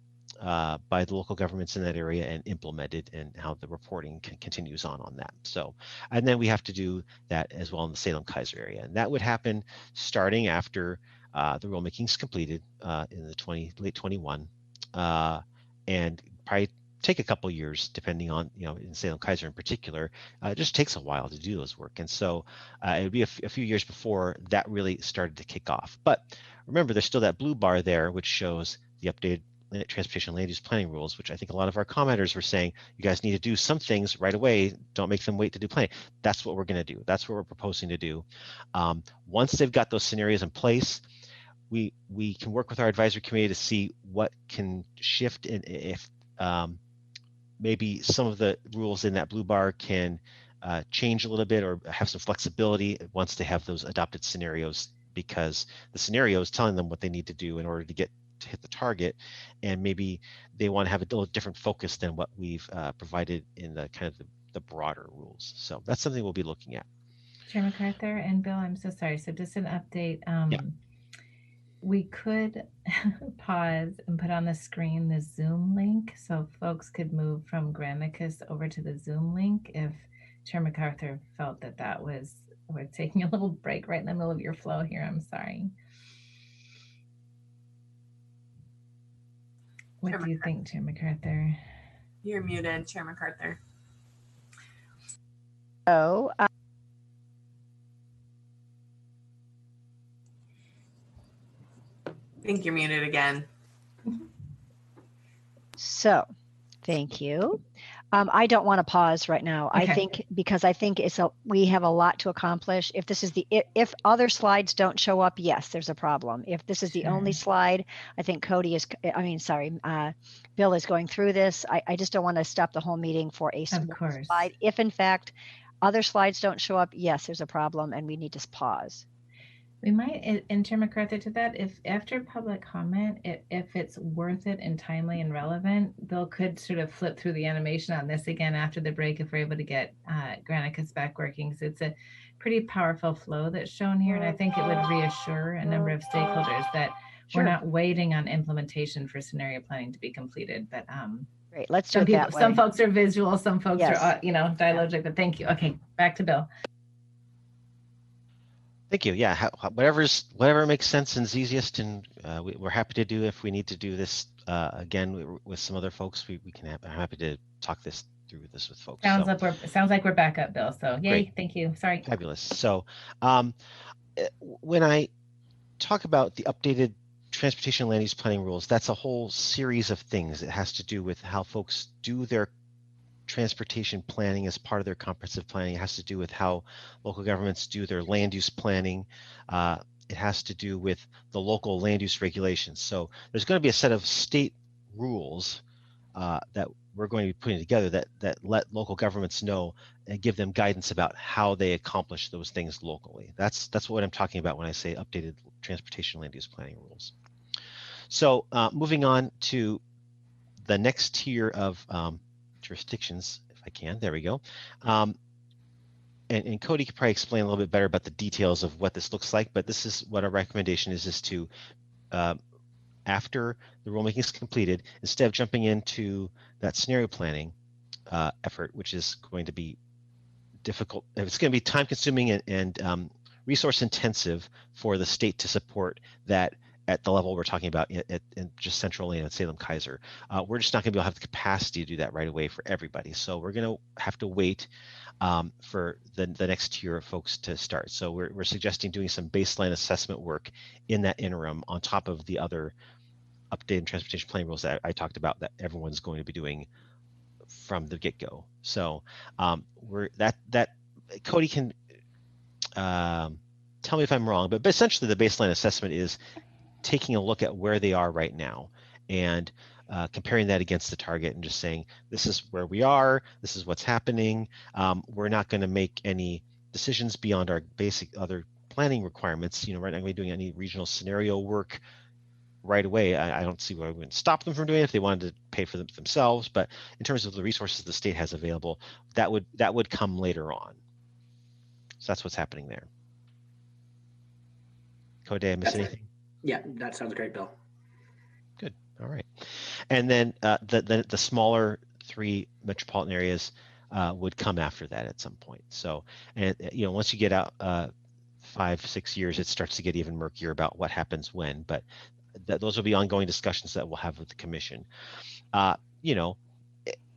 by the local governments in that area and implemented, and how the reporting continues on that. So, and then we have to do that as well in the Salem-Keizer area, and that would happen starting after the rulemaking is completed in the late 21, and probably take a couple years depending on, in Salem-Keizer in particular. It just takes a while to do those work, and so it would be a few years before that really started to kick off. But remember, there's still that blue bar there which shows the updated transportation land use planning rules, which I think a lot of our commenters were saying, you guys need to do some things right away. Don't make them wait to do planning. That's what we're going to do. That's what we're proposing to do. Once they've got those scenarios in place, we can work with our advisory committee to see what can shift, and if maybe some of the rules in that blue bar can change a little bit or have some flexibility once they have those adopted scenarios, because the scenario is telling them what they need to do in order to hit the target, and maybe they want to have a little different focus than what we've provided in the kind of the broader rules. So that's something we'll be looking at. Chair MacArthur and Bill, I'm so sorry. So just an update. We could pause and put on the screen the Zoom link so folks could move from Granicus over to the Zoom link if Chair MacArthur felt that we're taking a little break right in the middle of your flow here. I'm sorry. What do you think, Chair MacArthur? You're muted, Chair MacArthur. Oh, I think you're muted again. So, thank you. I don't want to pause right now. Okay. I think because we have a lot to accomplish. If other slides don't show up, yes, there's a problem. If this is the only slide, I think Bill is going through this. I just don't want to stop the whole meeting for a slide. If in fact other slides don't show up, yes, there's a problem and we need to pause. We might, and Chair MacArthur, to that, if after public comment, if it's worth it and timely and relevant, Bill could sort of flip through the animation on this again after the break if we're able to get Granicus back working. So it's a pretty powerful flow that's shown here, and I think it would reassure a number of stakeholders that we're not waiting on implementation for scenario planning to be completed. But great, let's do it that way. Some folks are visual, some folks are dialogic. But thank you. Okay, back to Bill. Thank you. Yeah, whatever makes sense and is easiest, and we're happy to do. If we need to do this again with some other folks, we can have. I'm happy to talk this through with folks. Sounds like we're back up, Bill. So yay, great. Thank you. Sorry. Fabulous. So when I talk about the updated transportation land use planning rules, that's a whole series of things. It has to do with how folks do their transportation planning as part of their comprehensive planning. It has to do with how local governments do their land use planning. It has to do with the local land use regulations. So there's going to be a set of state rules that we're going to be putting together that let local governments know and give them guidance about how they accomplish those things locally. That's what I'm talking about when I say updated transportation land use planning rules. So moving on to the next tier of jurisdictions, if I can, there we go. And Cody could probably explain a little bit better about the details of what this looks like, but this is what our recommendation is to, after the rulemaking is completed, instead of jumping into that scenario planning effort, which is going to be difficult, it's going to be time consuming and resource intensive for the state to support that at the level we're talking about in just central and Salem Kaiser. We're just not going to be able to have the capacity to do that right away for everybody. So we're going to have to wait for the next tier of folks to start. So we're suggesting doing some baseline assessment work in that interim on top of the other updated transportation planning rules that I talked about that everyone's going to be doing from the get-go. So Cody can tell me if I'm wrong, but essentially the baseline assessment is taking a look at where they are right now and comparing that against the target and just saying, this is where we are, this is what's happening. We're not going to make any decisions beyond our basic other planning requirements. We're not going to be doing any regional scenario work right away. I don't see why we wouldn't stop them from doing it if they wanted to pay for them themselves. But in terms of the resources the state has available, that would come later on. So that's what's happening there. Cody, did I miss anything? Yeah, that sounds great, Bill. Good. All right. And then the smaller 3 metropolitan areas would come after that at some point. So, and once you get out 5-6 years, it starts to get even murkier about what happens when. But those will be ongoing discussions that we'll have with the commission.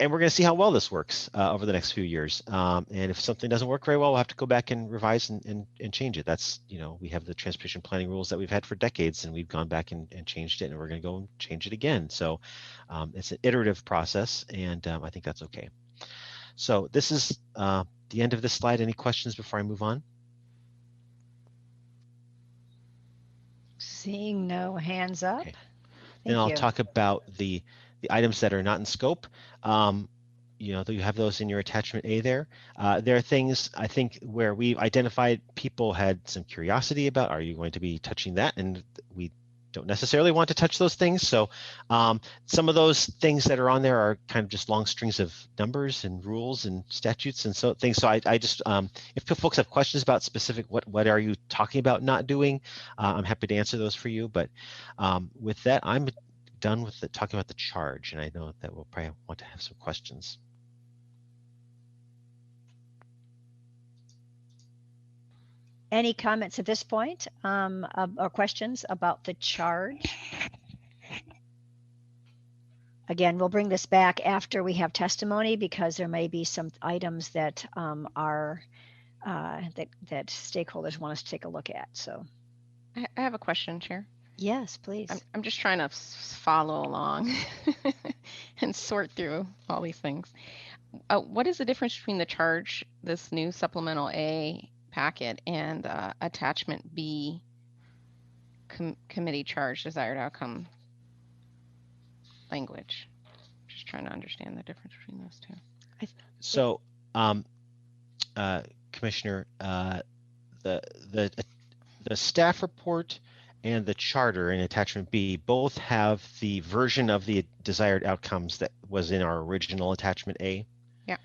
And we're going to see how well this works over the next few years. And if something doesn't work very well, we'll have to go back and revise and change it. That's, we have the transportation planning rules that we've had for decades, and we've gone back and changed it, and we're going to go and change it again. So it's an iterative process, and I think that's okay. So this is the end of this slide. Any questions before I move on? Seeing no hands up. Okay. Then I'll talk about the items that are not in scope. You have those in your attachment A there. There are things I think where we've identified people had some curiosity about, are you going to be touching that? And we don't necessarily want to touch those things. So some of those things that are on there are kind of just long strings of numbers and rules and statutes and so things. So I just, if folks have questions about specific, what are you talking about not doing, I'm happy to answer those for you. But with that, I'm done with talking about the charge, and I know that we'll probably want to have some questions. Any comments at this point or questions about the charge? Again, we'll bring this back after we have testimony because there may be some items that that stakeholders want us to take a look at. So, I have a question, Chair. Yes, please. I'm just trying to follow along and sort through all these things. What is the difference between the charge, this new supplemental A packet, and attachment B committee charge desired outcome language? Just trying to understand the difference between those two. So, Commissioner, the staff report and the charter in attachment B both have the version of the desired outcomes that was in our original attachment A. Yeah.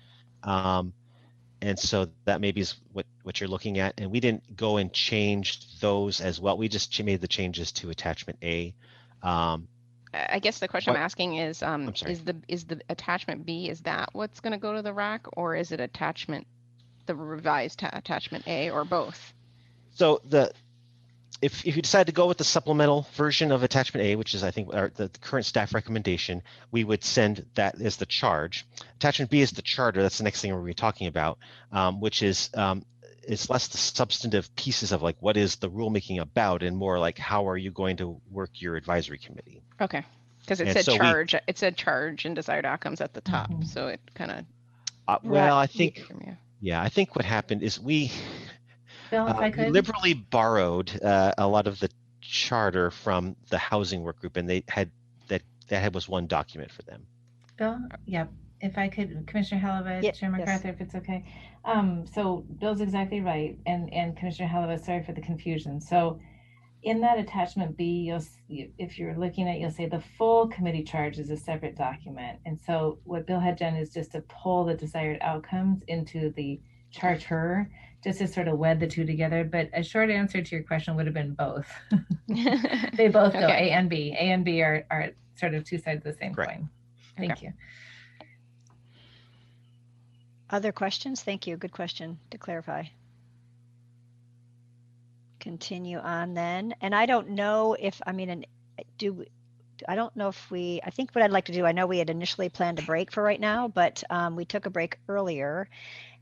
And so that maybe is what you're looking at. And we didn't go and change those as well. We just made the changes to attachment A. I guess the question I'm asking is the attachment B, is that what's going to go to the RAC, or is it the revised attachment A, or both? So if you decide to go with the supplemental version of attachment A, which is I think the current staff recommendation, we would send that as the charge. Attachment B is the charter. That's the next thing we're going to be talking about, which is it's less the substantive pieces of like what is the rulemaking about and more like how are you going to work your advisory committee. Okay, because it said charge. It said charge and desired outcomes at the top, so it kind of. Well, I think I think what happened is we liberally borrowed a lot of the charter from the housing work group, and they had that was one document for them. Bill, if I could, Commissioner Halibut, Chair MacArthur, if it's okay. So Bill's exactly right, and Commissioner Halibut, sorry for the confusion. So in that attachment B, if you're looking at, you'll say the full committee charge is a separate document. And so what Bill had done is just to pull the desired outcomes into the charter, just to sort of wed the two together. But a short answer to your question would have been both. They both go A and B. A and B are sort of two sides of the same coin. Thank you. Other questions? Thank you. Good question to clarify. Continue on then. And I don't know if, I don't know if I think what I'd like to do, I know we had initially planned a break for right now, but we took a break earlier.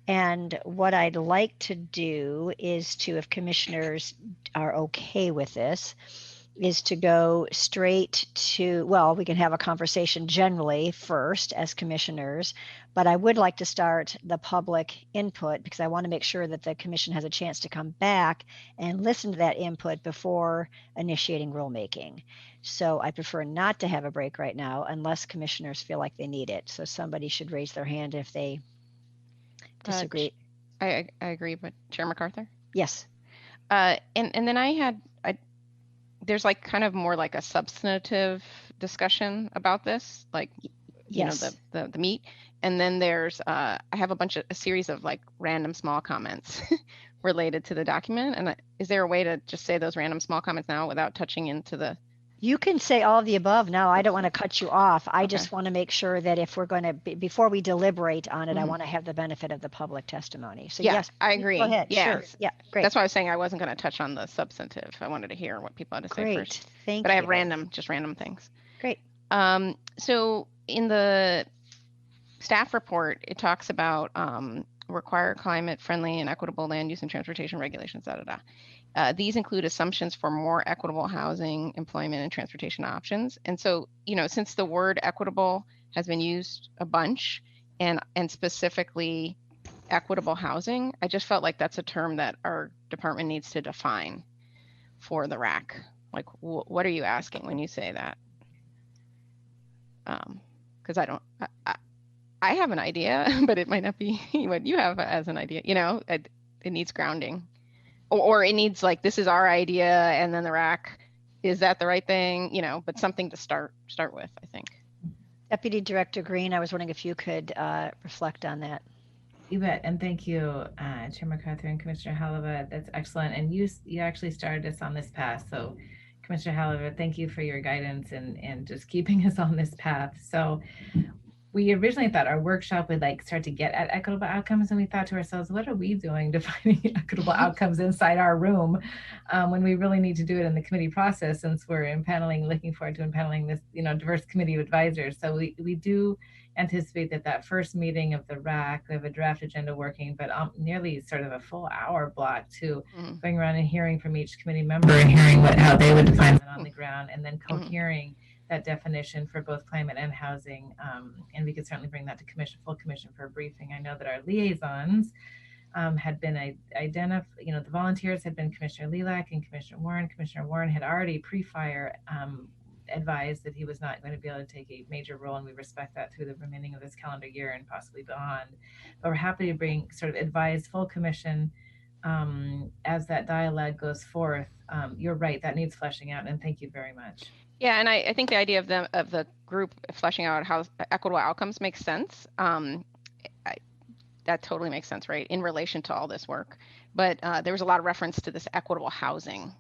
And what I'd like to do is if commissioners are okay with this, is to go straight to, well, we can have a conversation generally first as commissioners, but I would like to start the public input because I want to make sure that the commission has a chance to come back and listen to that input before initiating rulemaking. So I prefer not to have a break right now unless commissioners feel like they need it. So somebody should raise their hand if they disagree. I agree, but Chair MacArthur? Yes. And then there's like kind of more like a substantive discussion about this, like you know, the meat. And then there's I have a series of like random small comments related to the document. And is there a way to just say those random small comments now without touching into the? You can say all of the above now. I don't want to cut you off. I just want to make sure that if we're going to, before we deliberate on it, I want to have the benefit of the public testimony. So yes, I agree. Go ahead. Yeah. Sure. Yeah, great. That's why I was saying I wasn't going to touch on the substantive. I wanted to hear what people had to say first. Thank you. But I have random things. Great. So in the staff report, it talks about require climate-friendly and equitable land use and transportation regulations, These include assumptions for more equitable housing, employment, and transportation options. And so, you know, since the word equitable has been used a bunch and specifically equitable housing, I just felt like that's a term that our department needs to define for the RAC. Like, what are you asking when you say that? Because I have an idea, but it might not be what you have as an idea. You know, it needs grounding. Or it needs like, this is our idea, and then the RAC, is that the right thing? You know, but something to start with, I think. Deputy Director Green, I was wondering if you could reflect on that. You bet, and thank you, Chair MacArthur and Commissioner Halibut. That's excellent, and you actually started us on this path. So, Commissioner Halibut, thank you for your guidance and just keeping us on this path. So, we originally thought our workshop would like start to get at equitable outcomes, and we thought to ourselves, what are we doing defining equitable outcomes inside our room when we really need to do it in the committee process, since we're looking forward to impaneling this, you know, diverse committee of advisors. So we do anticipate that first meeting of the RAC, we have a draft agenda working, but nearly sort of a full hour block to going around and hearing from each committee member and hearing how they would define it on the ground, and then cohering that definition for both climate and housing, and we could certainly bring that to full commission for a briefing. I know that our liaisons had been identified, you know, the volunteers had been Commissioner Lilac and Commissioner Warren. Commissioner Warren had already pre-fire advised that he was not going to be able to take a major role, and we respect that through the remaining of this calendar year and possibly beyond. But we're happy to bring sort of advise full commission as that dialogue goes forth. You're right, that needs fleshing out, and thank you very much. Yeah, and I think the idea of the group fleshing out how equitable outcomes makes sense. That totally makes sense, right, in relation to all this work. But there was a lot of reference to this equitable housing,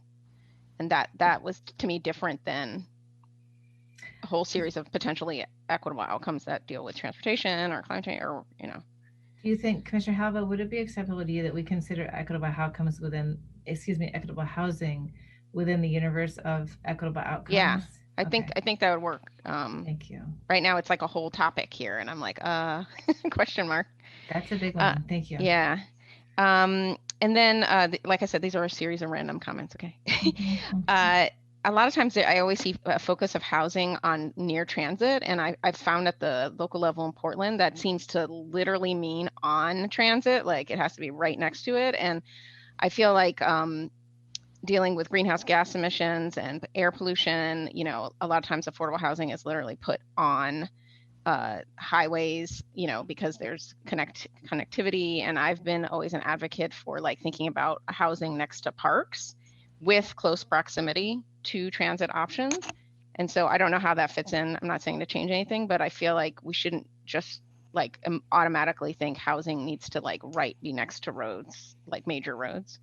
and that was to me different than a whole series of potentially equitable outcomes that deal with transportation or climate change, or, you know. Do you think, Commissioner Halva, would it be acceptable to you that we consider equitable outcomes within equitable housing within the universe of equitable outcomes? Yeah, I think that would work. Thank you. Right now it's like a whole topic here, and I'm like, question mark. That's a big one. Thank you. Yeah. And then, like I said, these are a series of random comments. Okay. A lot of times I always see a focus of housing on near transit. And I've found at the local level in Portland, that seems to literally mean on transit, like it has to be right next to it. And I feel like dealing with greenhouse gas emissions and air pollution, you know, a lot of times affordable housing is literally put on highways, you know, because there's connectivity. And I've been always an advocate for like thinking about housing next to parks with close proximity to transit options. And so I don't know how that fits in. I'm not saying to change anything, but I feel like we shouldn't just like automatically think housing needs to like be next to roads, like major roads,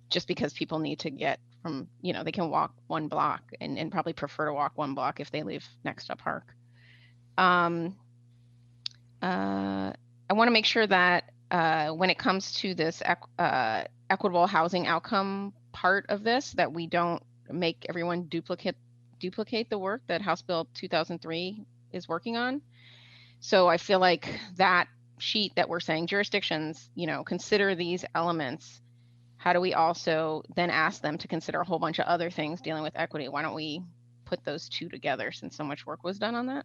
just because people need to get from, you know, they can walk one block and probably prefer to walk one block if they live next to a park. I want to make sure that when it comes to this equitable housing outcome part of this, that we don't make everyone duplicate the work that House Bill 2003 is working on. So I feel like that sheet that we're saying jurisdictions, you know, consider these elements. How do we also then ask them to consider a whole bunch of other things dealing with equity? Why don't we put those two together since so much work was done on that?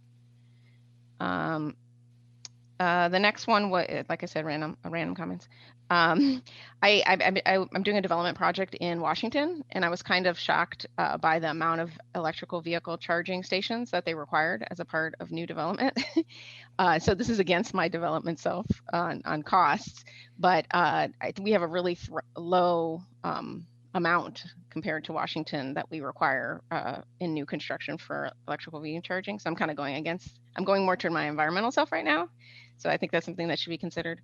The next one was, like I said, random comments. I'm doing a development project in Washington, and I was kind of shocked by the amount of electrical vehicle charging stations that they required as a part of new development. So this is against my development self on costs, but we have a really low amount compared to Washington that we require in new construction for electrical vehicle charging. So I'm kind of I'm going more toward my environmental self right now. So I think that's something that should be considered.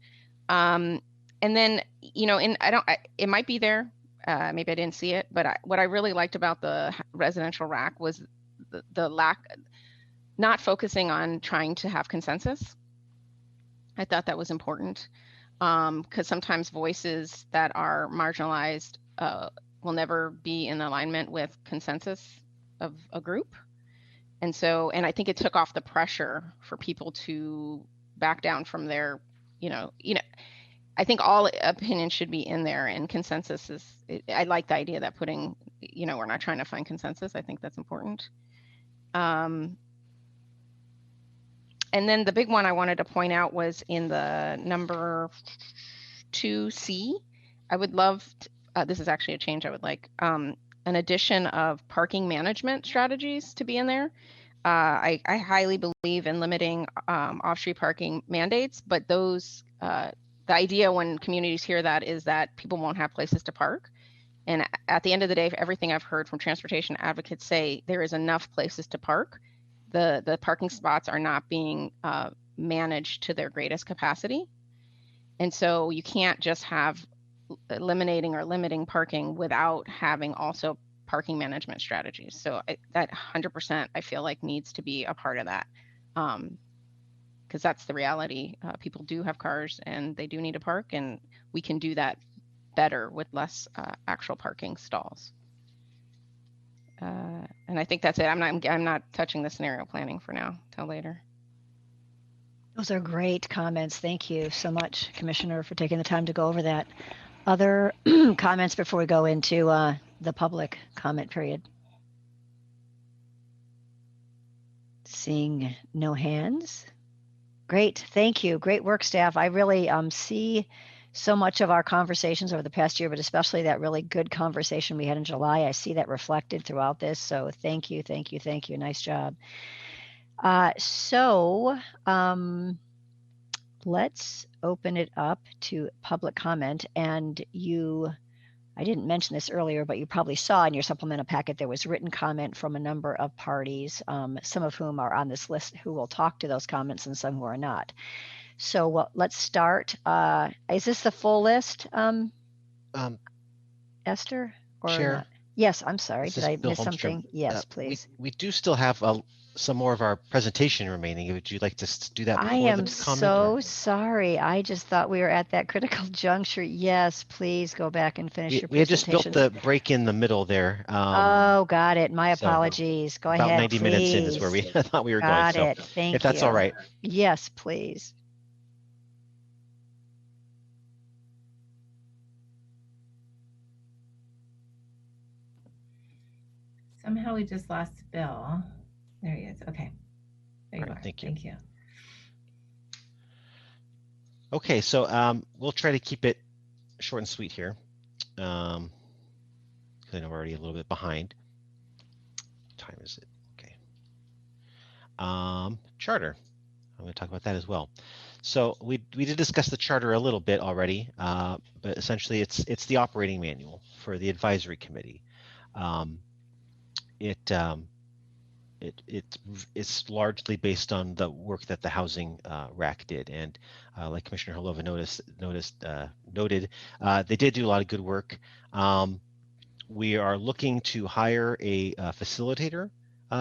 And then, you know, it might be there. Maybe I didn't see it, but what I really liked about the residential rack was the lack, not focusing on trying to have consensus. I thought that was important because sometimes voices that are marginalized will never be in alignment with consensus of a group. And I think it took off the pressure for people to back down from their, you know, I think all opinions should be in there, and consensus I like the idea that putting, you know, we're not trying to find consensus. I think that's important. And then the big one I wanted to point out was in the number 2C. I would love, this is actually a change I would like, an addition of parking management strategies to be in there. I highly believe in limiting off-street parking mandates, but those, the idea when communities hear that is that people won't have places to park. And at the end of the day, everything I've heard from transportation advocates say there is enough places to park. The parking spots are not being managed to their greatest capacity. And so you can't just have eliminating or limiting parking without having also parking management strategies. So that 100% I feel like needs to be a part of that. Because that's the reality. People do have cars and they do need to park, and we can do that better with less actual parking stalls. And I think that's it. I'm not touching the scenario planning for now till later. Those are great comments. Thank you so much, Commissioner, for taking the time to go over that. Other comments before we go into the public comment period? Seeing no hands. Great, thank you. Great work, staff. I really see so much of our conversations over the past year, but especially that really good conversation we had in July. I see that reflected throughout this. So thank you, thank you, thank you. Nice job. Let's open it up to public comment. And I didn't mention this earlier, but you probably saw in your supplemental packet, there was written comment from a number of parties, some of whom are on this list who will talk to those comments and some who are not. So let's start. Is this the full list, Esther? Or Chair, not? Yes, I'm sorry. This Did is I Bill miss Holmstrom. something? Yes, please. We do still have some more of our presentation remaining. Would you like to do that before I am the comment? so sorry. I just thought we were at that critical juncture. Yes, please go back and finish your We had just built presentation. the break in the middle there. Oh, got it. My apologies. Go about ahead, 90 minutes in is where we thought we were going. Got it. Thank you. If that's all right. Yes, please. Somehow we just lost Bill. There he is. Okay. There you are. Thank you. Thank you. Okay, so we'll try to keep it short and sweet here. Because I know we're already a little bit behind. What time is it? Okay. Charter. I'm going to talk about that as well. So we did discuss the charter a little bit already, but essentially it's the operating manual for the advisory committee. It's largely based on the work that the housing RAC did, and like Commissioner Holova noted, they did do a lot of good work. We are looking to hire a facilitator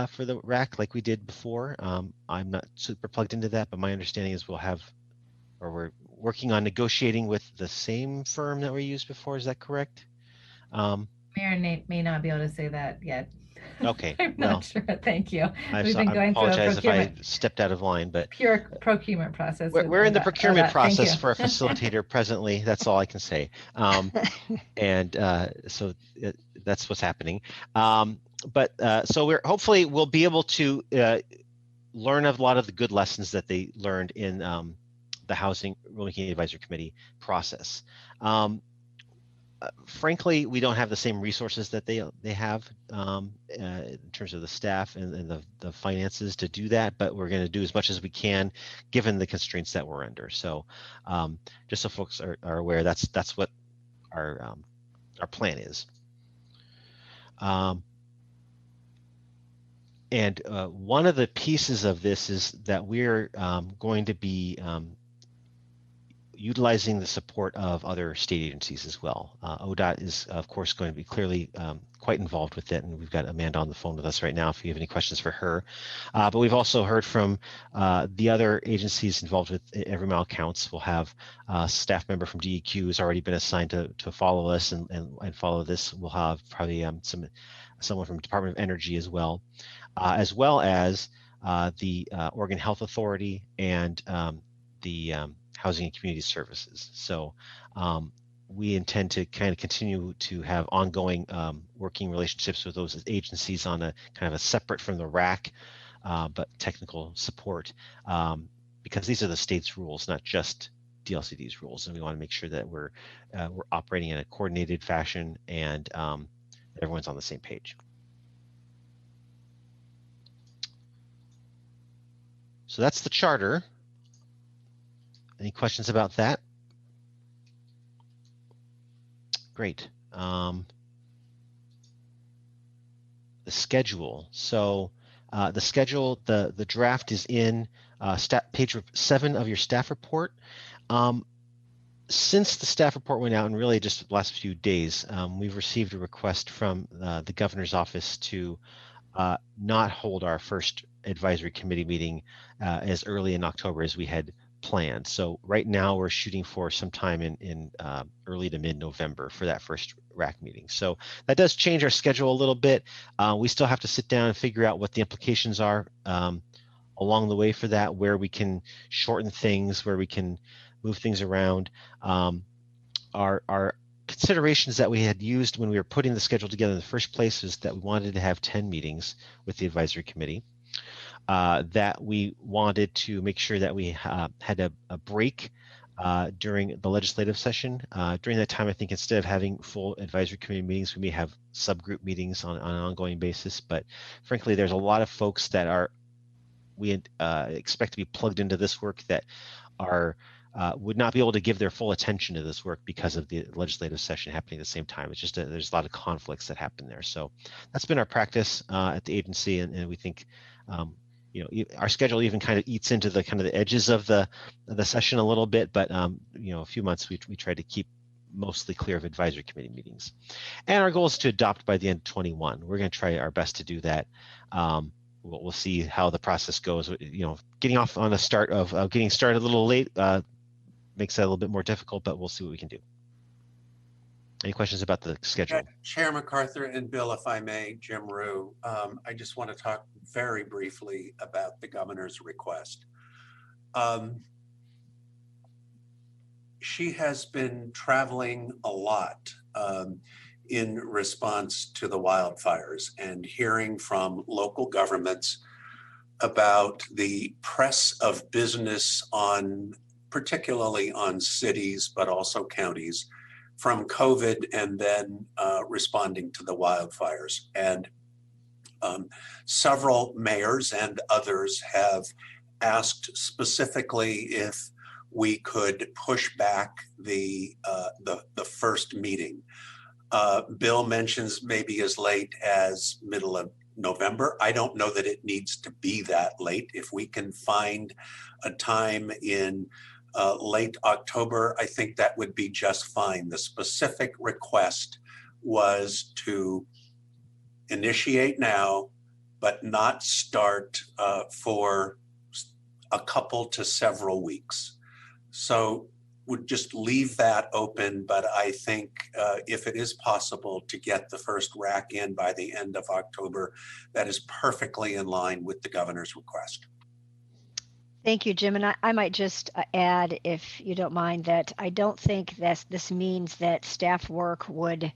for the RAC like we did before. I'm not super plugged into that, but my understanding is we're working on negotiating with the same firm that we used before. Is that correct? Mayor may not be able to say that yet. Okay. I'm not sure. Thank you. We've been going through a procurement. If I stepped out of line, but pure procurement process. We're in the procurement process for a facilitator presently. That's all I can say. So that's what's happening. So we'll be able to learn a lot of the good lessons that they learned in the Housing Rulemaking Advisory Committee process. Frankly, we don't have the same resources that they have in terms of the staff and the finances to do that, but we're going to do as much as we can given the constraints that we're under. So just so folks are aware, that's what our plan is. And one of the pieces of this is that we're going to be utilizing the support of other state agencies as well. ODOT is, of course, going to be clearly quite involved with it, and we've got Amanda on the phone with us right now if you have any questions for her. But we've also heard from the other agencies involved with Every Mile Counts. We'll have a staff member from DEQ who's already been assigned to follow us and follow this. We'll have probably someone from Department of Energy as well as the Oregon Health Authority and the Housing and Community Services. So we intend to kind of continue to have ongoing working relationships with those agencies on a kind of a separate from the RAC, but technical support, because these are the state's rules, not just DLCD's rules, and we want to make sure that we're operating in a coordinated fashion and everyone's on the same page. So that's the charter. Any questions about that? Great. The schedule. So the schedule, the draft is in page 7 of your staff report. Since the staff report went out, and really just the last few days, we've received a request from the governor's office to not hold our first advisory committee meeting as early in October as we had planned. So right now we're shooting for some time in early to mid-November for that first RAC meeting. So that does change our schedule a little bit. We still have to sit down and figure out what the implications are along the way for that, where we can shorten things, where we can move things around. Our considerations that we had used when we were putting the schedule together in the first place is that we wanted to have 10 meetings with the advisory committee. That we wanted to make sure that we had a break during the legislative session. During that time, I think instead of having full advisory committee meetings, we may have subgroup meetings on an ongoing basis. But frankly, there's a lot of folks that we expect to be plugged into this work that would not be able to give their full attention to this work because of the legislative session happening at the same time. It's just there's a lot of conflicts that happen there. So that's been our practice at the agency, and we think our schedule even kind of eats into the kind of the edges of the session a little bit, but a few months we try to keep mostly clear of advisory committee meetings. And our goal is to adopt by the end of 21. We're going to try our best to do that. We'll see how the process goes. Getting off on a start of getting started a little late makes that a little bit more difficult, but we'll see what we can do. Any questions about the schedule? Chair MacArthur and Bill, if I may, Jim Rue, I just want to talk very briefly about the governor's request. She has been traveling a lot in response to the wildfires and hearing from local governments about the press of business particularly on cities, but also counties, from COVID and then responding to the wildfires. And several mayors and others have asked specifically if we could push back the first meeting. Bill mentions maybe as late as middle of November. I don't know that it needs to be that late. If we can find a time in late October, I think that would be just fine. The specific request was to initiate now, but not start for a couple to several weeks. So would just leave that open, but I think if it is possible to get the first rack in by the end of October, that is perfectly in line with the governor's request. Thank you, Jim. And I might just add, if you don't mind, that I don't think that this means that staff work would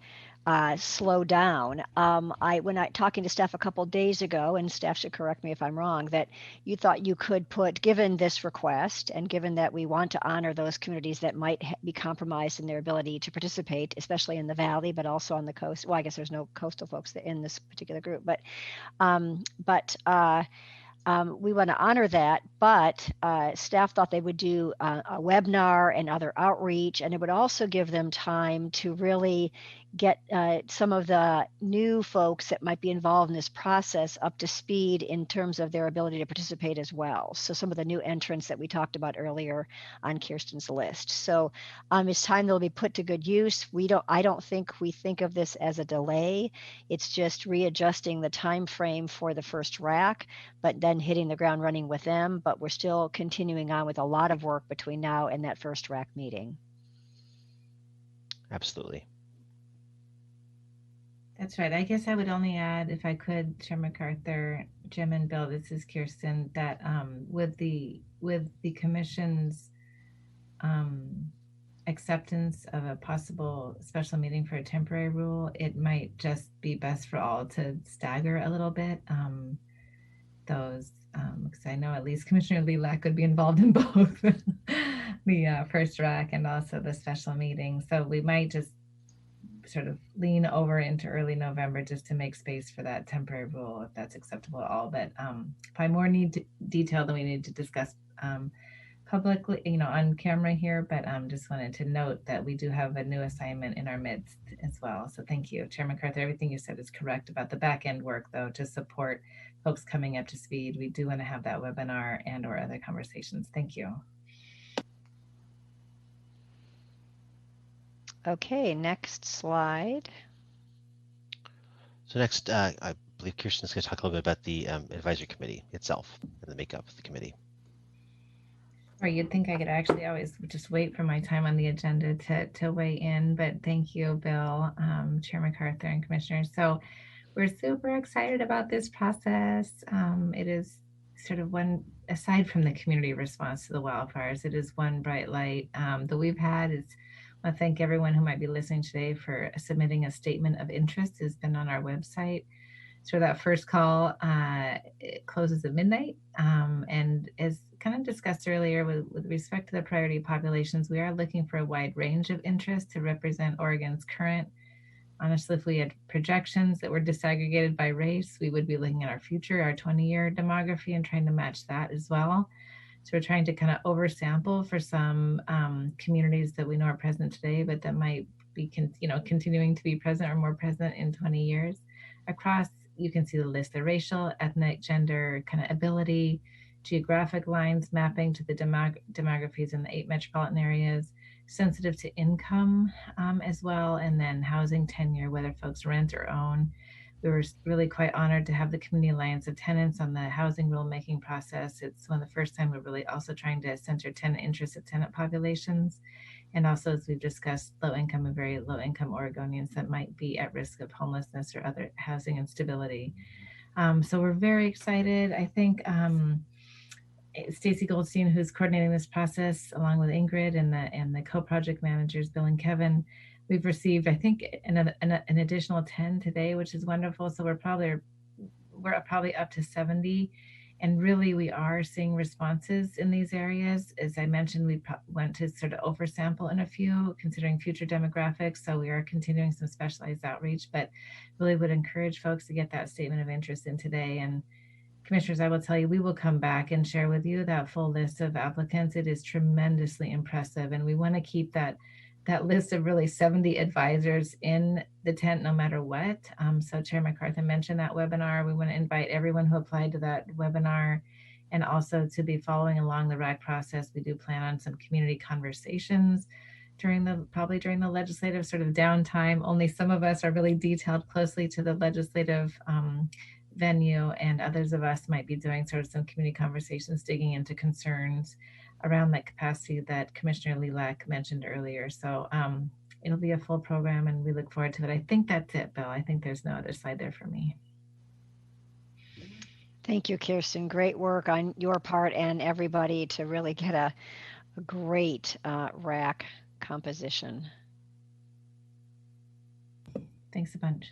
slow down. When I talking to staff a couple days ago, and staff should correct me if I'm wrong, that you thought you could put, given this request, and given that we want to honor those communities that might be compromised in their ability to participate, especially in the valley, but also on the coast. Well, I guess there's no coastal folks in this particular group, but we want to honor that, but staff thought they would do a webinar and other outreach, and it would also give them time to really get some of the new folks that might be involved in this process up to speed in terms of their ability to participate as well. So some of the new entrants that we talked about earlier on Kirsten's list. So it's time they'll be put to good use. I don't think we think of this as a delay. It's just readjusting the time frame for the first rack, but then hitting the ground running with them. But we're still continuing on with a lot of work between now and that first rack meeting. Absolutely. That's right. I guess I would only add, if I could, Chair MacArthur, Jim and Bill, this is Kirsten, that with the commission's acceptance of a possible special meeting for a temporary rule, it might just be best for all to stagger a little bit those, because I know at least Commissioner Lilac could be involved in both the first rack and also the special meeting. So we might just sort of lean over into early November just to make space for that temporary rule, if that's acceptable at all. But if I more need detail than we need to discuss publicly, on camera here, but just wanted to note that we do have a new assignment in our midst as well. So thank you, Chair MacArthur. Everything you said is correct about the back end work, though, to support folks coming up to speed. We do want to have that webinar and or other conversations. Thank you. Okay, next slide. So next, I believe Kirsten's going to talk a little bit about the advisory committee itself and the makeup of the committee. Or you'd think I could actually always just wait for my time on the agenda to weigh in, but thank you, Bill, Chair MacArthur, and Commissioners. So we're super excited about this process. It is sort of one, aside from the community response to the wildfires, it is one bright light that we've had. I want to thank everyone who might be listening today for submitting a statement of interest. It's been on our website. So that first call it closes at midnight. And as kind of discussed earlier, with respect to the priority populations, we are looking for a wide range of interest to represent Oregon's current. Honestly, if we had projections that were disaggregated by race, we would be looking at our future, our 20-year demography, and trying to match that as well. So we're trying to kind of oversample for some communities that we know are present today, but that might be continuing to be present or more present in 20 years. Across, you can see the list of racial, ethnic, gender, kind of ability, geographic lines mapping to the demographies in the 8 metropolitan areas, sensitive to income as well, and then housing tenure, whether folks rent or own. We were really quite honored to have the Community Alliance of Tenants on the housing rulemaking process. It's one of the first time we're really also trying to center tenant interests of tenant populations. And also, as we've discussed, low income and very low income Oregonians that might be at risk of homelessness or other housing instability. So we're very excited. I think Stacy Goldstein, who's coordinating this process, along with Ingrid and the co-project managers, Bill and Kevin, we've received, I think, an additional 10 today, which is wonderful. So we're probably up to 70. And really, we are seeing responses in these areas. As I mentioned, we went to sort of oversample in a few, considering future demographics. So we are continuing some specialized outreach, but really would encourage folks to get that statement of interest in today. And Commissioners, I will tell you, we will come back and share with you that full list of applicants. It is tremendously impressive. And we want to keep that list of really 70 advisors in the tent no matter what. So Chair MacArthur mentioned that webinar. We want to invite everyone who applied to that webinar and also to be following along the RAC process. We do plan on some community conversations probably during the legislative sort of downtime. Only some of us are really detailed closely to the legislative venue, and others of us might be doing sort of some community conversations, digging into concerns around that capacity that Commissioner Lilac mentioned earlier. So it'll be a full program and we look forward to it. I think that's it, Bill. I think there's no other slide there for me. Thank you, Kirsten. Great work on your part and everybody to really get a great RAC composition. Thanks a bunch.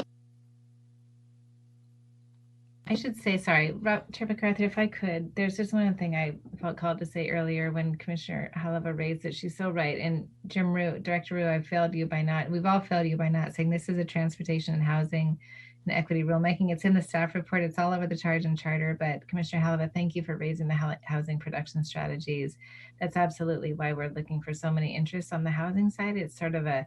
I should say, sorry, Chair MacArthur, if I could, there's just one thing I felt called to say earlier when Commissioner Halava raised it. She's so right. And Jim Rue, Director Rue, we've all failed you by not saying this is a transportation and housing and equity rulemaking. It's in the staff report. It's all over the charge and charter. But Commissioner Halava, thank you for raising the housing production strategies. That's absolutely why we're looking for so many interests on the housing side. It's sort of a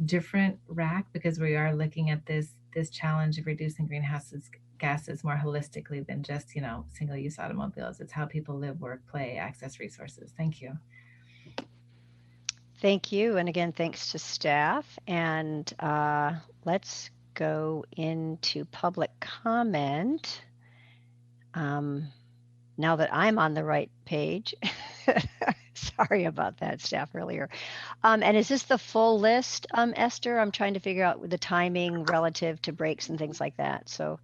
different RAC because we are looking at this challenge of reducing greenhouse gases more holistically than just, single-use automobiles. It's how people live, work, play, access resources. Thank you. Thank you. And again, thanks to staff. And let's go into public comment. Now that I'm on the right page. Sorry about that, staff, earlier. And is this the full list, Esther? I'm trying to figure out the timing relative to breaks and things like that. So.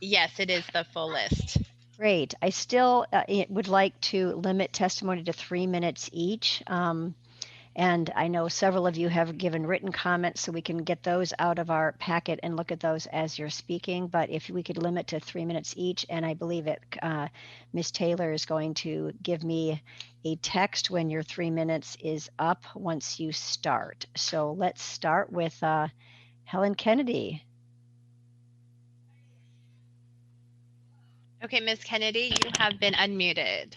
Yes, it is the full list. Great. I still would like to limit testimony to 3 minutes each. And I know several of you have given written comments, so we can get those out of our packet and look at those as you're speaking. But if we could limit to 3 minutes each, and I believe it, Ms. Taylor is going to give me a text when your 3 minutes is up once you start. So let's start with Helen Kennedy. Okay, Ms. Kennedy, you have been unmuted.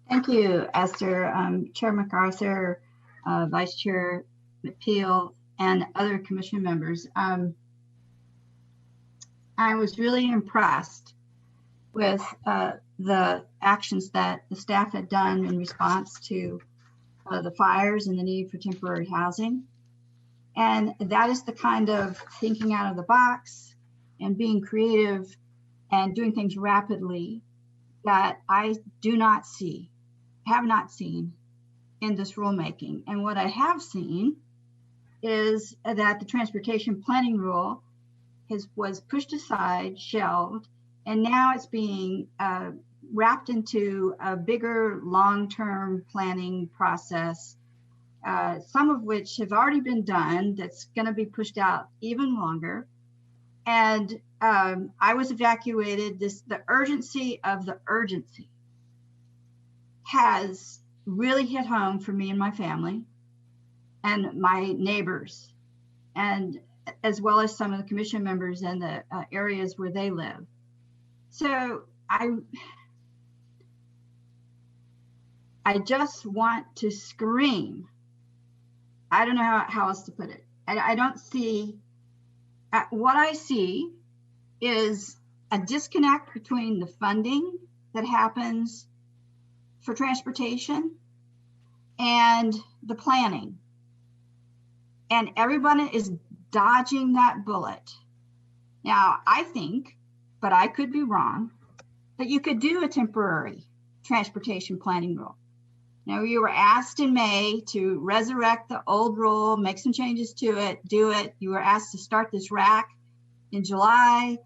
Thank you, Esther, Chair MacArthur, Vice Chair McPeel, and other commission members. I was really impressed with the actions that the staff had done in response to the fires and the need for temporary housing. And that is the kind of thinking out of the box and being creative and doing things rapidly that I have not seen in this rulemaking. And what I have seen is that the transportation planning rule was pushed aside, shelved, and now it's being wrapped into a bigger long-term planning process, some of which have already been done, that's going to be pushed out even longer. And I was evacuated. The urgency of the urgency has really hit home for me and my family and my neighbors, and as well as some of the commission members in the areas where they live. So I just want to scream. I don't know how else to put it. I don't see, what I see is a disconnect between the funding that happens for transportation and the planning. And everyone is dodging that bullet. Now, I think, but I could be wrong, that you could do a temporary transportation planning rule. Now, you were asked in May to resurrect the old rule, make some changes to it, do it. You were asked to start this RAC in July.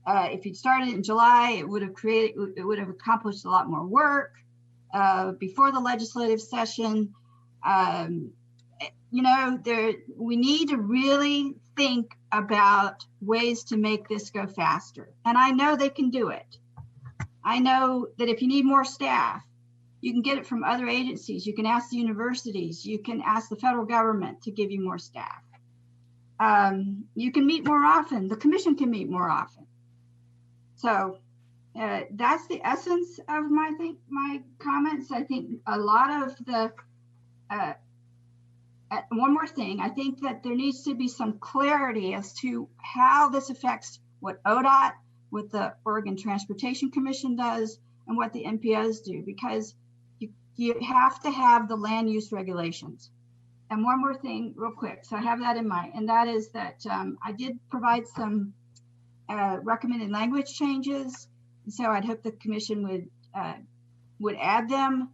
If you'd started in July, it would have accomplished a lot more work before the legislative session. You know, we need to really think about ways to make this go faster. And I know they can do it. I know that if you need more staff, you can get it from other agencies. You can ask the universities. You can ask the federal government to give you more staff. You can meet more often. The commission can meet more often. So that's the essence of my comments. I think a lot of the, one more thing, I think that there needs to be some clarity as to how this affects what ODOT, what the Oregon Transportation Commission does, and what the NPOs do, because you have to have the land use regulations. And one more thing real quick, so I have that in mind, and that is that I did provide some recommended language changes. So I'd hope the commission would add them.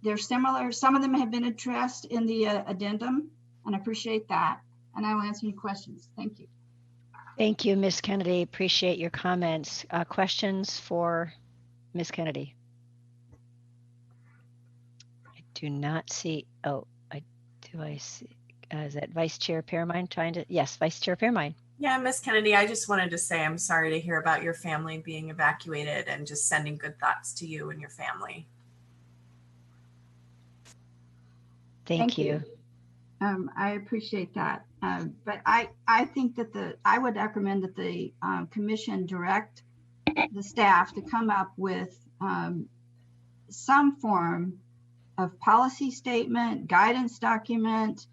They're similar. Some of them have been addressed in the addendum, and I appreciate that. And I will answer any questions. Thank you. Thank you, Ms. Kennedy. Appreciate your comments. Questions for Ms. Kennedy? I do not see. Oh, I see. Is that Vice Chair Permine trying to? Yes, Vice Chair Permine. Yeah, Ms. Kennedy, I just wanted to say I'm sorry to hear about your family being evacuated, and just sending good thoughts to you and your family. Thank you. I appreciate that. But I think that I would recommend that the commission direct the staff to come up with some form of policy statement, guidance document,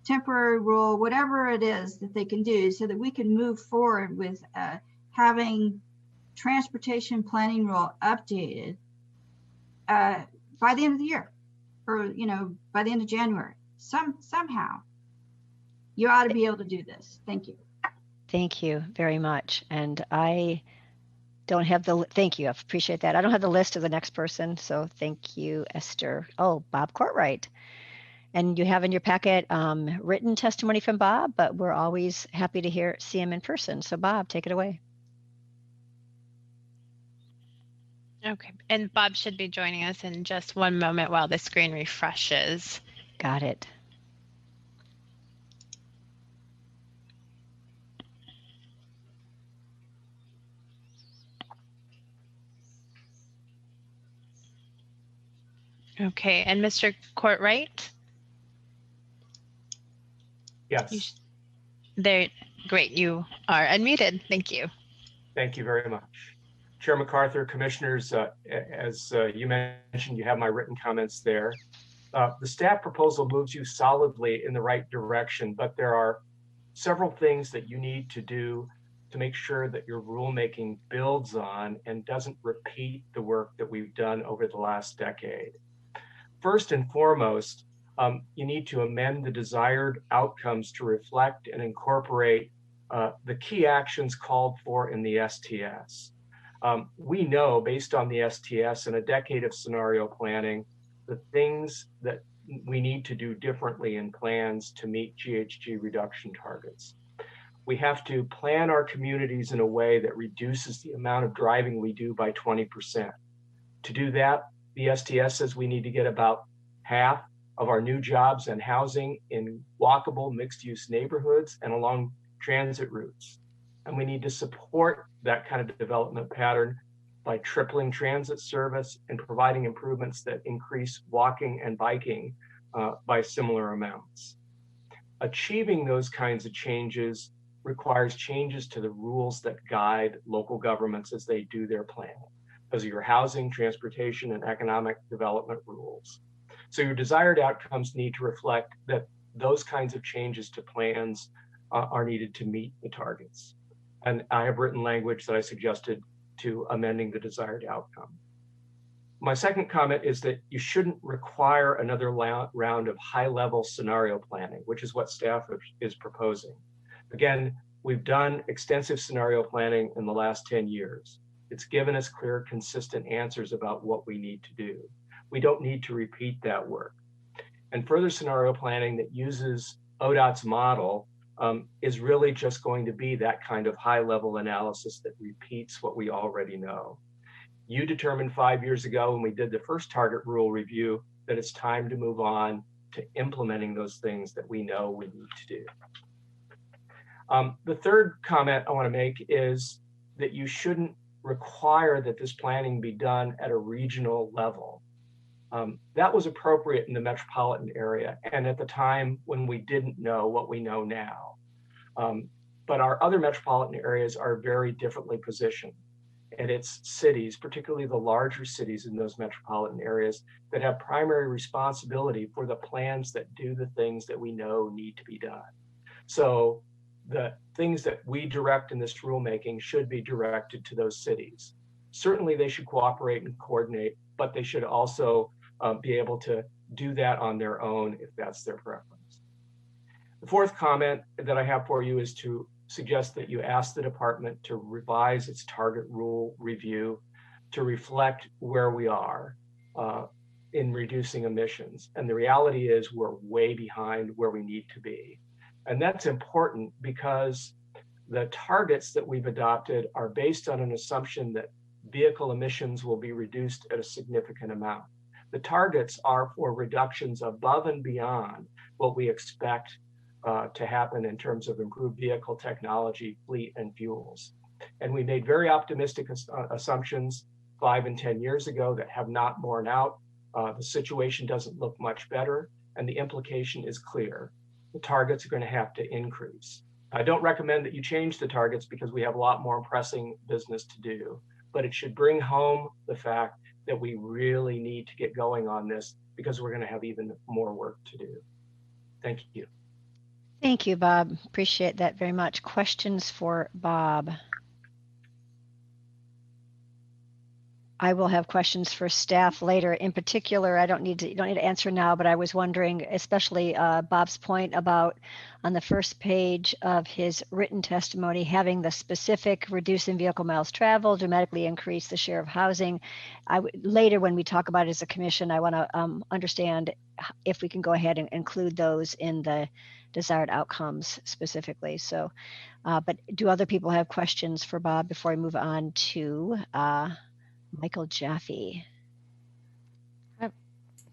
temporary rule, whatever it is that they can do, so that we can move forward with having transportation planning rule updated by the end of the year, or by the end of January. Somehow you ought to be able to do this. Thank you. Thank you very much. And I don't have thank you. I appreciate that. I don't have the list of the next person. So thank you, Esther. Oh, Bob Courtwright. And you have in your packet written testimony from Bob, but we're always happy to see him in person. So Bob, take it away. Okay, and Bob should be joining us in just one moment while the screen refreshes. Got it. Okay, and Mr. Courtwright? Yes. There, great, you are unmuted. Thank you. Thank you very much. Chair MacArthur, commissioners, as you mentioned, you have my written comments there. The staff proposal moves you solidly in the right direction, but there are several things that you need to do to make sure that your rulemaking builds on and doesn't repeat the work that we've done over the last decade. First and foremost, you need to amend the desired outcomes to reflect and incorporate the key actions called for in the STS. We know, based on the STS and a decade of scenario planning, the things that we need to do differently in plans to meet GHG reduction targets. We have to plan our communities in a way that reduces the amount of driving we do by 20%. To do that, the STS says we need to get about half of our new jobs and housing in walkable mixed-use neighborhoods and along transit routes. And we need to support that kind of development pattern by tripling transit service and providing improvements that increase walking and biking by similar amounts. Achieving those kinds of changes requires changes to the rules that guide local governments as they do their planning. Those are your housing, transportation, and economic development rules. So your desired outcomes need to reflect that those kinds of changes to plans are needed to meet the targets. And I have written language that I suggested to amending the desired outcome. My second comment is that you shouldn't require another round of high-level scenario planning, which is what staff is proposing. Again, we've done extensive scenario planning in the last 10 years. It's given us clear, consistent answers about what we need to do. We don't need to repeat that work. And further scenario planning that uses ODOT's model is really just going to be that kind of high-level analysis that repeats what we already know. You determined 5 years ago when we did the first target rule review that it's time to move on to implementing those things that we know we need to do. The third comment I want to make is that you shouldn't require that this planning be done at a regional level. That was appropriate in the metropolitan area and at the time when we didn't know what we know now. But our other metropolitan areas are very differently positioned. And it's cities, particularly the larger cities in those metropolitan areas, that have primary responsibility for the plans that do the things that we know need to be done. So the things that we direct in this rulemaking should be directed to those cities. Certainly they should cooperate and coordinate, but they should also be able to do that on their own if that's their preference. The fourth comment that I have for you is to suggest that you ask the department to revise its target rule review to reflect where we are in reducing emissions. And the reality is we're way behind where we need to be. And that's important because the targets that we've adopted are based on an assumption that vehicle emissions will be reduced at a significant amount. The targets are for reductions above and beyond what we expect to happen in terms of improved vehicle technology, fleet, and fuels. And we made very optimistic assumptions 5 and 10 years ago that have not borne out. The situation doesn't look much better, and the implication is clear. The targets are going to have to increase. I don't recommend that you change the targets because we have a lot more pressing business to do, but it should bring home the fact that we really need to get going on this because we're going to have even more work to do. Thank you. Thank you, Bob. Appreciate that very much. Questions for Bob? I will have questions for staff later. In particular, you don't need to answer now, but I was wondering, especially Bob's point about on the first page of his written testimony, having the specific reduce in vehicle miles traveled, dramatically increase the share of housing. Later when we talk about it as a commission, I want to understand if we can go ahead and include those in the desired outcomes specifically. So, but do other people have questions for Bob before I move on to Michael Jaffe?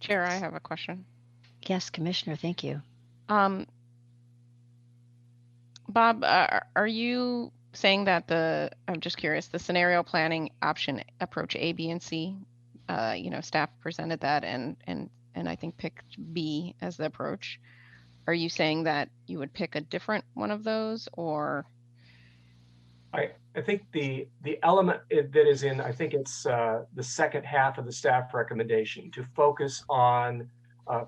Chair, I have a question. Yes, Commissioner, thank you. Bob, are you saying that I'm just curious, the scenario planning option approach A, B, and C, staff presented that and I think picked B as the approach. Are you saying that you would pick a different one of those, or? I think the element that is in, I think it's the second half of the staff recommendation to focus on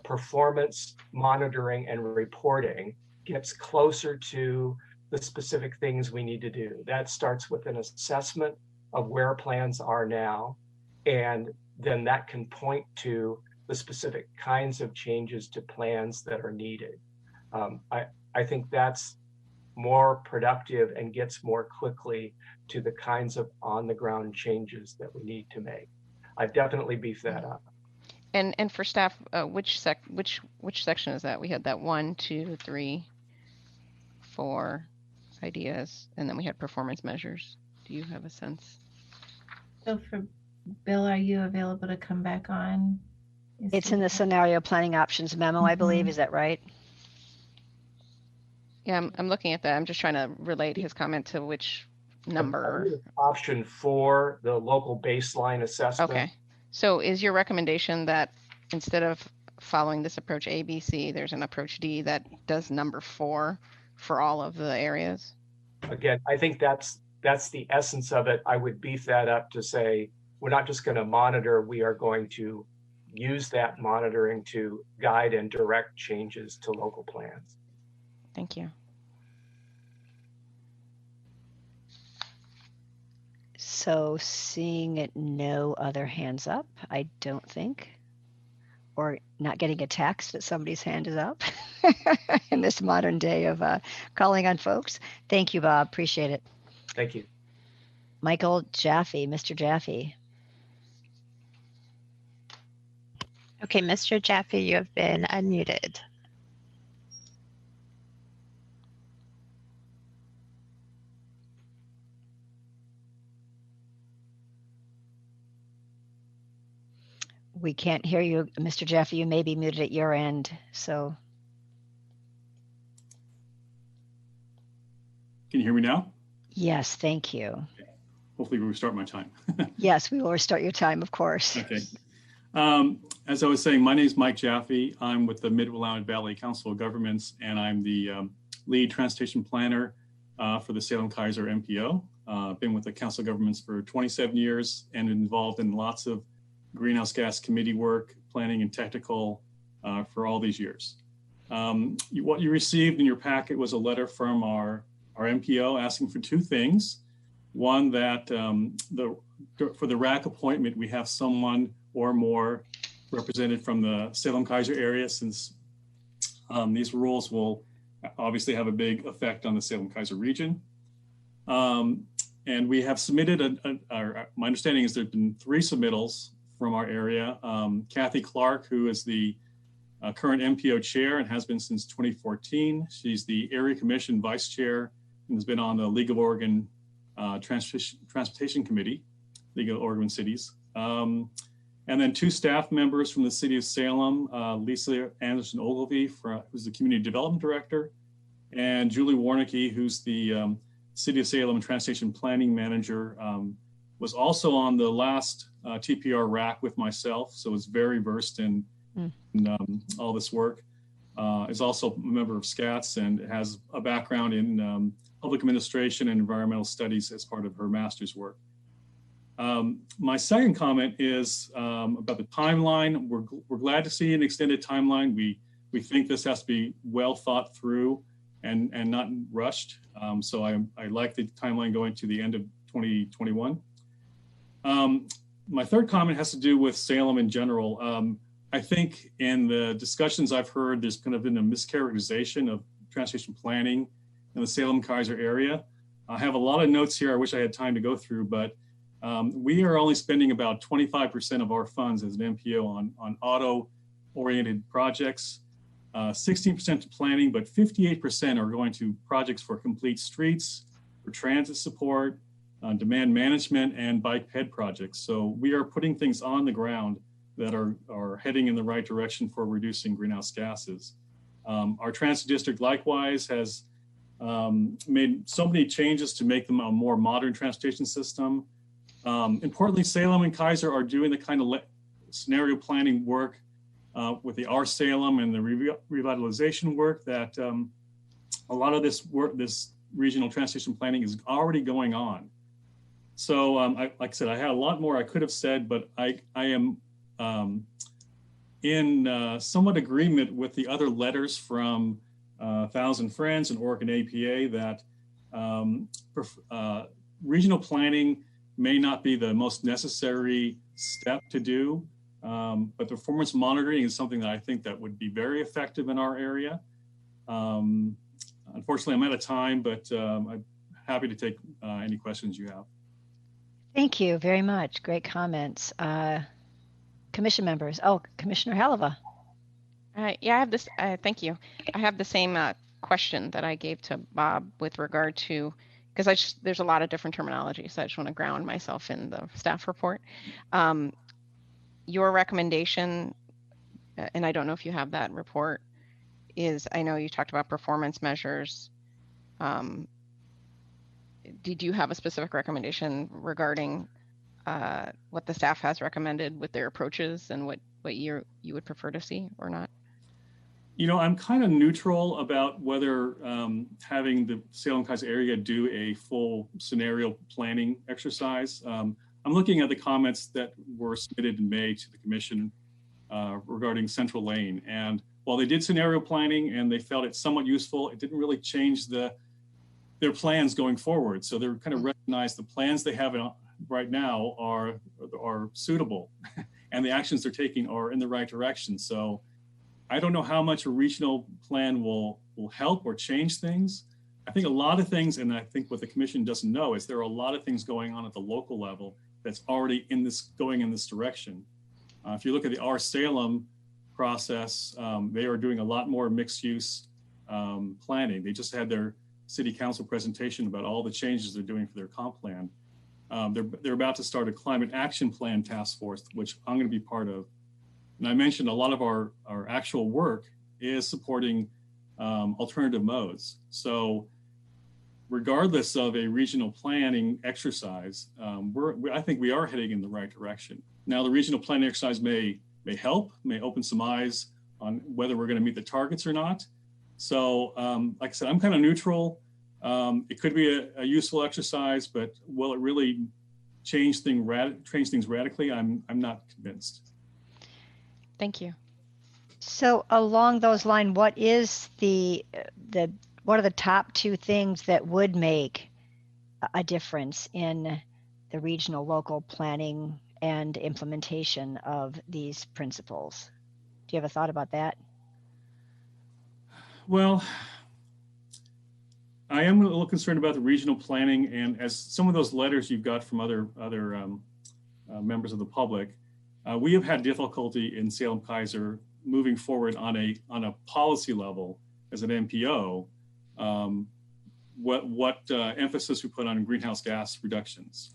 performance monitoring and reporting gets closer to the specific things we need to do. That starts with an assessment of where plans are now, and then that can point to the specific kinds of changes to plans that are needed. I think that's more productive and gets more quickly to the kinds of on-the-ground changes that we need to make. I've definitely beefed that up. And for staff, which section is that? We had that 1, 2, 3, 4 ideas, and then we had performance measures. Do you have a sense? So for Bill, are you available to come back on? It's in the scenario planning options memo, I believe. Is that right? Yeah, I'm looking at that. I'm just trying to relate his comment to which number. Option 4, the local baseline assessment. Okay. So is your recommendation that instead of following this approach A, B, C, there's an approach D that does number 4 for all of the areas? Again, I think that's the essence of it. I would beef that up to say, we're not just going to monitor, we are going to use that monitoring to guide and direct changes to local plans. Thank you. So seeing no other hands up, I don't think, or not getting a text that somebody's hand is up in this modern day of calling on folks. Thank you, Bob. Appreciate it. Thank you. Michael Jaffe, Mr. Jaffe. Okay, Mr. Jaffe, you have been unmuted. We can't hear you, Mr. Jaffe. You may be muted at your end, so. Can you hear me now? Yes, thank you. Okay. Hopefully we restart my time. Yes, we will restart your time, of course. Okay. As I was saying, my name is Mike Jaffe. I'm with the Mid-Willamette Valley Council of Governments, and I'm the lead transportation planner for the Salem-Keizer MPO. I've been with the Council of Governments for 27 years and involved in lots of greenhouse gas committee work, planning and technical for all these years. What you received in your packet was a letter from our MPO asking for two things. One, that for the RAC appointment, we have someone or more represented from the Salem-Keizer area, since these rules will obviously have a big effect on the Salem-Keizer region. And we have submitted, my understanding is there have been 3 submittals from our area. Kathy Clark, who is the current MPO chair and has been since 2014. She's the Area Commission Vice Chair and has been on the League of Oregon Transportation Committee, League of Oregon Cities. And then 2 staff members from the City of Salem, Lisa Anderson Ogilvie, who's the Community Development Director, and Julie Warnicki, who's the City of Salem Transportation Planning Manager, was also on the last TPR RAC with myself, so is very versed in all this work. Is also a member of SCATS and has a background in public administration and environmental studies as part of her master's work. My second comment is about the timeline. We're glad to see an extended timeline. We think this has to be well thought through and not rushed. So I like the timeline going to the end of 2021. My third comment has to do with Salem in general. I think in the discussions I've heard, there's kind of been a mischaracterization of transportation planning in the Salem-Keizer area. I have a lot of notes here I wish I had time to go through, but we are only spending about 25% of our funds as an MPO on auto-oriented projects, 16% to planning, but 58% are going to projects for complete streets, for transit support, demand management, and bike ped projects. So we are putting things on the ground that are heading in the right direction for reducing greenhouse gases. Our transit district likewise has made so many changes to make them a more modern transportation system. Importantly, Salem and Keizer are doing the kind of scenario planning work with the R Salem and the revitalization work that a lot of this work, this regional transportation planning is already going on. So like I said, I had a lot more I could have said, but I am in somewhat agreement with the other letters from Thousand Friends and Oregon APA that regional planning may not be the most necessary step to do, but performance monitoring is something that I think that would be very effective in our area. Unfortunately, I'm out of time, but I'm happy to take any questions you have. Thank you very much. Great comments. Commission members. Oh, Commissioner Haleva. Yeah, I have this. Thank you. I have the same question that I gave to Bob with regard to, because there's a lot of different terminology, so I just want to ground myself in the staff report. Your recommendation, and I don't know if you have that report, is I know you talked about performance measures. Did you have a specific recommendation regarding what the staff has recommended with their approaches and what you would prefer to see or not? You know, I'm kind of neutral about whether having the Salem-Keizer area do a full scenario planning exercise. I'm looking at the comments that were submitted in May to the commission regarding Central Lane. And while they did scenario planning and they felt it somewhat useful, it didn't really change their plans going forward. So they're kind of recognize the plans they have right now are suitable and the actions they're taking are in the right direction. So I don't know how much a regional plan will help or change things. I think a lot of things, and I think what the commission doesn't know is there are a lot of things going on at the local level that's already going in this direction. If you look at the R Salem process, they are doing a lot more mixed use planning. They just had their city council presentation about all the changes they're doing for their comp plan. They're about to start a climate action plan task force, which I'm going to be part of. And I mentioned a lot of our actual work is supporting alternative modes. So regardless of a regional planning exercise, I think we are heading in the right direction. Now, the regional planning exercise may help, may open some eyes on whether we're going to meet the targets or not. So like I said, I'm kind of neutral. It could be a useful exercise, but will it really change things radically? I'm not convinced. Thank you. So along those lines, what are the top two things that would make a difference in the regional local planning and implementation of these principles? Do you have a thought about that? Well, I am a little concerned about the regional planning, and as some of those letters you've got from other members of the public, we have had difficulty in Salem-Keizer moving forward on a policy level as an MPO. What emphasis we put on greenhouse gas reductions.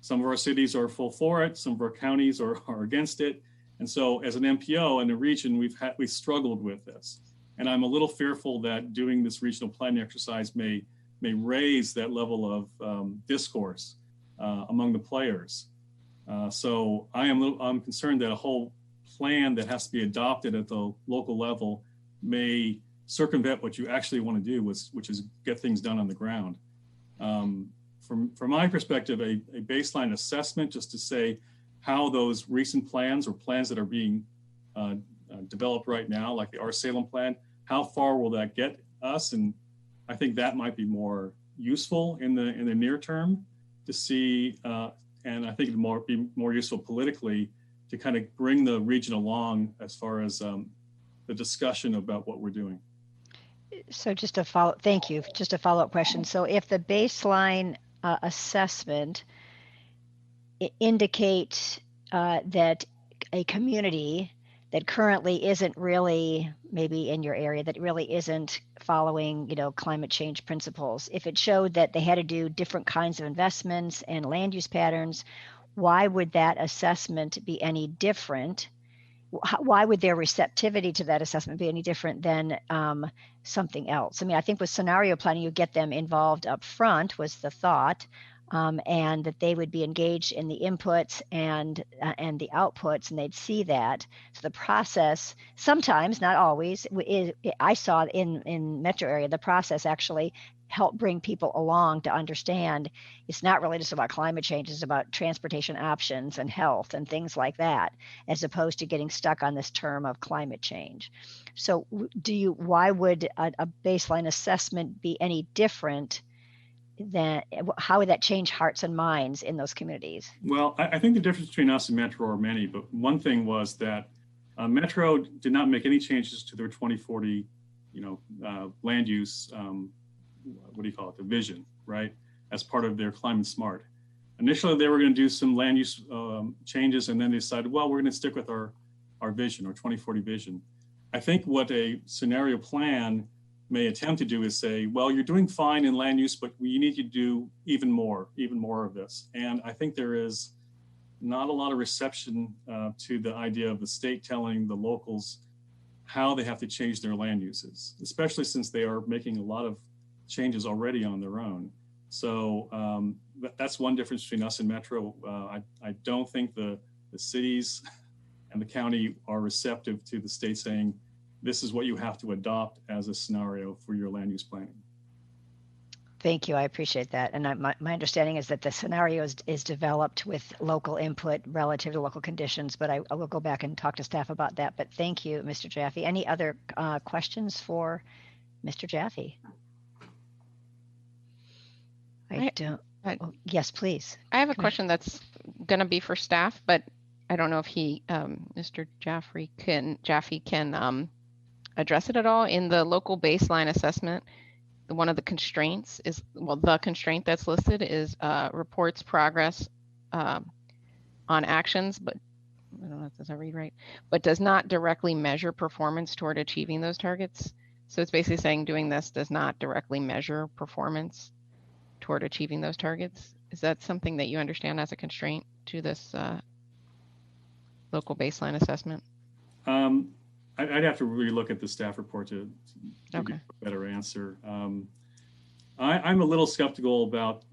Some of our cities are full for it. Some of our counties are against it. And so as an MPO in the region, we've struggled with this. And I'm a little fearful that doing this regional planning exercise may raise that level of discourse among the players. So I'm concerned that a whole plan that has to be adopted at the local level may circumvent what you actually want to do, which is get things done on the ground. From my perspective, a baseline assessment just to say how those recent plans or plans that are being developed right now, like the R Salem plan, how far will that get us? And I think that might be more useful in the near term to see, and I think it'd be more useful politically to kind of bring the region along as far as the discussion about what we're doing. So just a follow, thank you. Just a follow-up question. So if the baseline assessment indicates that a community that currently isn't really, maybe in your area, that really isn't following, climate change principles, if it showed that they had to do different kinds of investments and land use patterns, why would that assessment be any different? Why would their receptivity to that assessment be any different than something else? I mean, I think with scenario planning, you get them involved up front was the thought, and that they would be engaged in the inputs and the outputs, and they'd see that. So the process, sometimes, not always, I saw in metro area, the process actually help bring people along to understand it's not really just about climate change, it's about transportation options and health and things like that, as opposed to getting stuck on this term of climate change. So why would a baseline assessment be any different than, how would that change hearts and minds in those communities? Well, I think the difference between us and Metro are many, but one thing was that Metro did not make any changes to their 2040, land use, what do you call it, the vision, right? As part of their climate smart. Initially, they were going to do some land use changes, and then they decided, well, we're going to stick with our vision, our 2040 vision. I think what a scenario plan may attempt to do is say, well, you're doing fine in land use, but we need you to do even more of this. And I think there is not a lot of reception to the idea of the state telling the locals how they have to change their land uses, especially since they are making a lot of changes already on their own. So that's one difference between us and Metro. I don't think the cities and the county are receptive to the state saying, this is what you have to adopt as a scenario for your land use planning. Thank you, I appreciate that. And my understanding is that the scenario is developed with local input relative to local conditions, but I will go back and talk to staff about that. But thank you, Mr. Jaffe. Any other questions for Mr. Jaffe? I Yes, please. I have a question that's going to be for staff, but I don't know if Mr. Jaffe can address it at all. In the local baseline assessment, one of the constraints is, the constraint that's listed is reports progress on actions, but I don't know if I read right, but does not directly measure performance toward achieving those targets. So it's basically saying doing this does not directly measure performance toward achieving those targets. Is that something that you understand as a constraint to this local baseline assessment? I'd have to really look at the staff report to give you a better answer. I'm a little skeptical about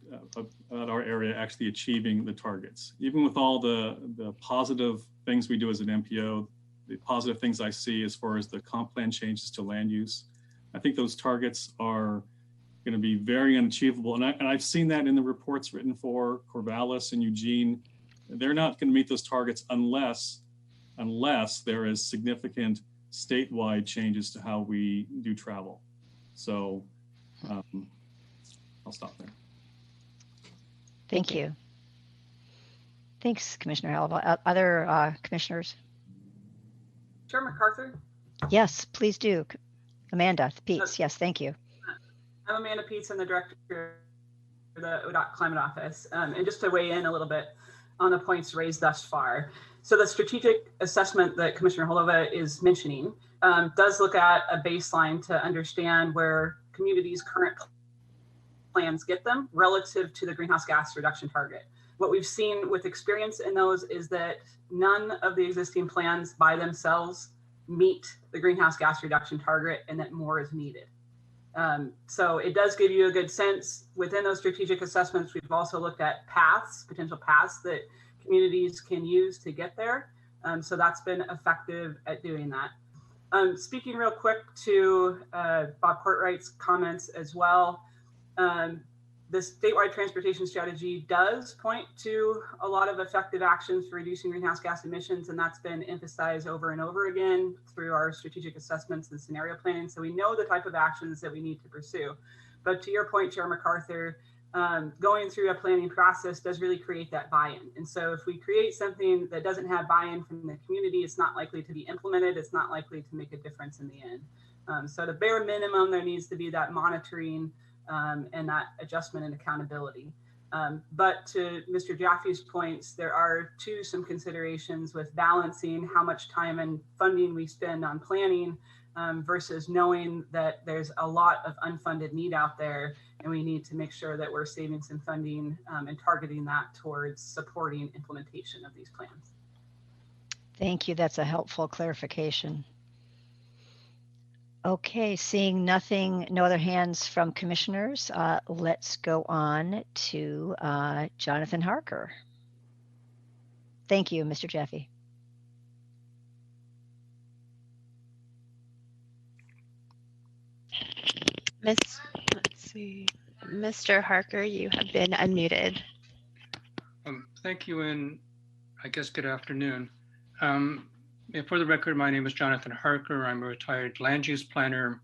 our area actually achieving the targets. Even with all the positive things we do as an MPO, the positive things I see as far as the comp plan changes to land use, I think those targets are going to be very unachievable. And I've seen that in the reports written for Corvallis and Eugene. They're not going to meet those targets unless there is significant statewide changes to how we do travel. So I'll stop there. Thank you. Thanks, Commissioner Halva. Other commissioners? Chair MacArthur? Yes, please do. Amanda Peets, yes, thank you. I'm Amanda Peets, I'm the director for the ODOT Climate Office. And just to weigh in a little bit on the points raised thus far. So the strategic assessment that Commissioner Holova is mentioning does look at a baseline to understand where communities' current plans get them relative to the greenhouse gas reduction target. What we've seen with experience in those is that none of the existing plans by themselves meet the greenhouse gas reduction target and that more is needed. So it does give you a good sense within those strategic assessments. We've also looked at paths, potential paths that communities can use to get there. So that's been effective at doing that. Speaking real quick to Bob Courtwright's comments as well, the statewide transportation strategy does point to a lot of effective actions for reducing greenhouse gas emissions, and that's been emphasized over and over again through our strategic assessments and scenario planning. So we know the type of actions that we need to pursue. But to your point, Chair MacArthur, going through a planning process does really create that buy-in. And so if we create something that doesn't have buy-in from the community, it's not likely to be implemented. It's not likely to make a difference in the end. So the bare minimum, there needs to be that monitoring and that adjustment and accountability. But to Mr. Jaffe's points, there are some considerations with balancing how much time and funding we spend on planning versus knowing that there's a lot of unfunded need out there, and we need to make sure that we're saving some funding and targeting that towards supporting implementation of these plans. Thank you. That's a helpful clarification. Okay, seeing nothing, no other hands from commissioners, let's go on to Jonathan Harker. Thank you, Mr. Jaffe. Let's see. Mr. Harker, you have been unmuted. Thank you, and I guess good afternoon. For the record, my name is Jonathan Harker. I'm a retired land use planner,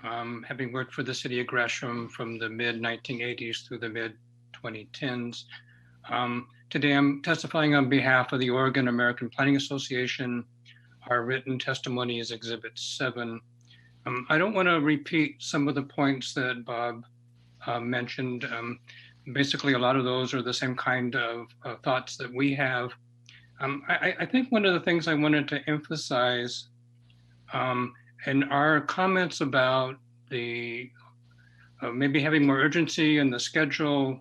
having worked for the city of Gresham from the mid-1980s through the mid-2010s. Today, I'm testifying on behalf of the Oregon American Planning Association. Our written testimony is Exhibit 7. I don't want to repeat some of the points that Bob mentioned. Basically, a lot of those are the same kind of thoughts that we have. I think one of the things I wanted to emphasize in our comments about the maybe having more urgency in the schedule,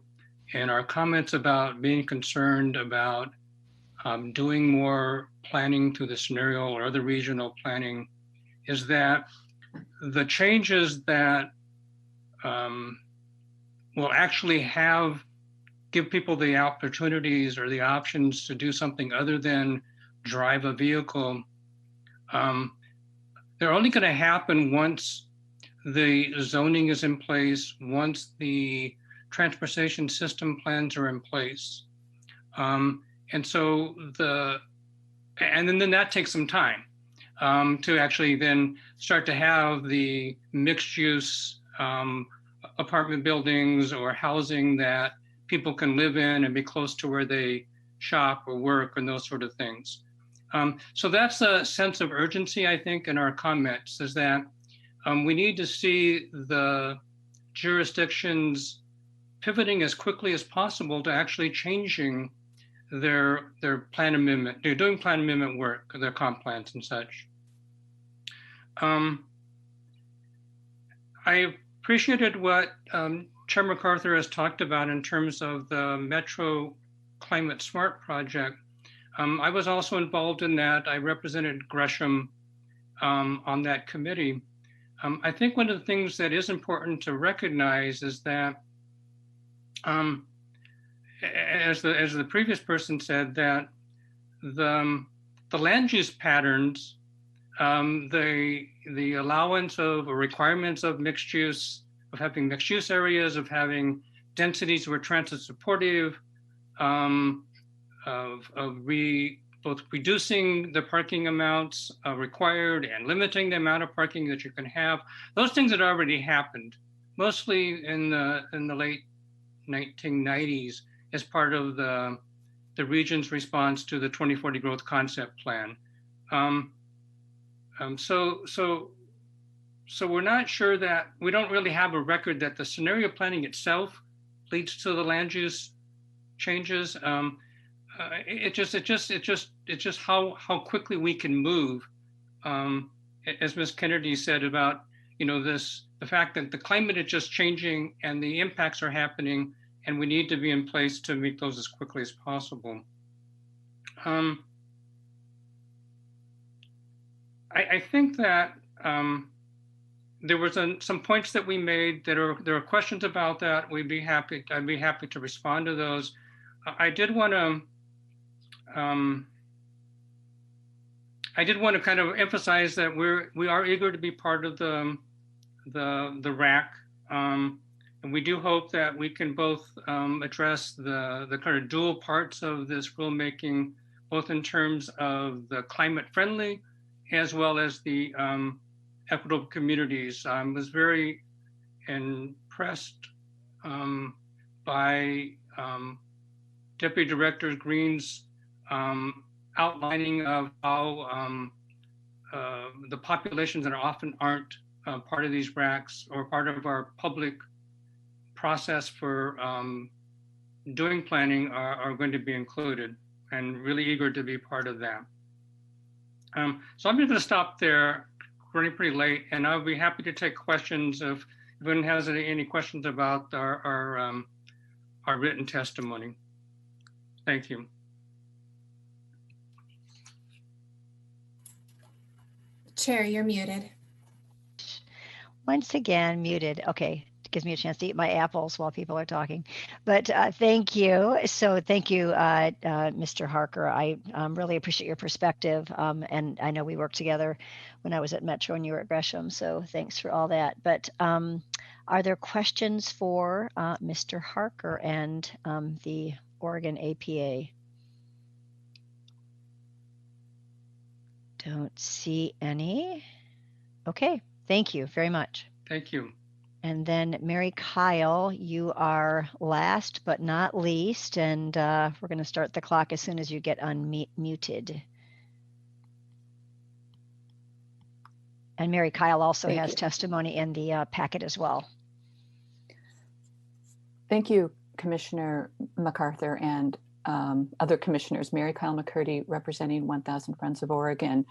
and our comments about being concerned about doing more planning through the scenario or other regional planning, is that the changes that will actually give people the opportunities or the options to do something other than drive a vehicle, they're only going to happen once the zoning is in place, once the transportation system plans are in place. And then that takes some time to actually then start to have the mixed use apartment buildings or housing that people can live in and be close to where they shop or work and those sort of things. So that's a sense of urgency, I think, in our comments, is that we need to see the jurisdictions pivoting as quickly as possible to actually changing their plan amendment. They're doing plan amendment work, their comp plans and such. I appreciated what Chair MacArthur has talked about in terms of the Metro Climate Smart project. I was also involved in that. I represented Gresham on that committee. I think one of the things that is important to recognize is that, as the previous person said, that the land use patterns, the allowance of or requirements of mixed use, of having mixed use areas, of having densities where transit supportive, both reducing the parking amounts required and limiting the amount of parking that you can have. Those things had already happened, mostly in the late 1990s as part of the region's response to the 2040 Growth Concept Plan. So we're not sure that, we don't really have a record that the scenario planning itself leads to the land use changes. It's just how quickly we can move. As Ms. Kennedy said about, the fact that the climate is just changing and the impacts are happening, and we need to be in place to meet those as quickly as possible. I think that there was some points that we made that there are questions about that. I'd be happy to respond to those. I did want to kind of emphasize that we are eager to be part of the RAC, and we do hope that we can both address the kind of dual parts of this rulemaking, both in terms of the climate friendly as well as the equitable communities. I was very impressed by Deputy Director Green's outlining of how the populations that often aren't part of these RACs or part of our public process for doing planning are going to be included, and really eager to be part of that. So I'm going to stop there. We're running pretty late, and I'll be happy to take questions if anyone has any questions about our written testimony. Thank you. Chair, you're muted. Once again, muted. Okay, gives me a chance to eat my apples while people are talking. But thank you. So thank you, Mr. Harker. I really appreciate your perspective. And I know we worked together when I was at Metro and you were at Gresham. So thanks for all that. But are there questions for Mr. Harker and the Oregon APA? Don't see any. Okay, thank you very much. Thank you. And then Mary Kyle, you are last but not least, and we're going to start the clock as soon as you get unmuted. And Mary Kyle also has testimony in the packet as well. Thank you, Commissioner MacArthur and other commissioners. Mary Kyle McCurdy, representing 1,000 Friends of Oregon.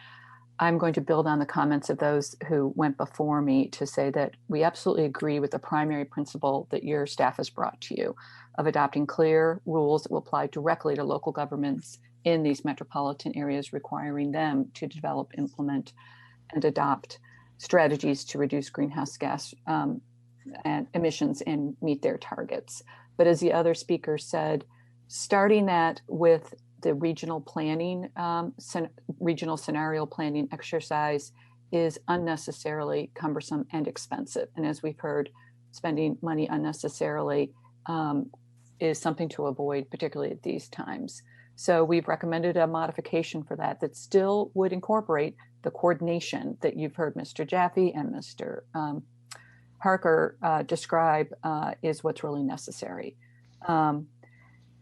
I'm going to build on the comments of those who went before me to say that we absolutely agree with the primary principle that your staff has brought to you of adopting clear rules that will apply directly to local governments in these metropolitan areas, requiring them to develop, implement, and adopt strategies to reduce greenhouse gas and emissions and meet their targets. But as the other speaker said, starting that with the regional planning, regional scenario planning exercise is unnecessarily cumbersome and expensive. And as we've heard, spending money unnecessarily is something to avoid, particularly at these times. So we've recommended a modification for that that still would incorporate the coordination that you've heard Mr. Jaffe and Mr. Harker describe is what's really necessary.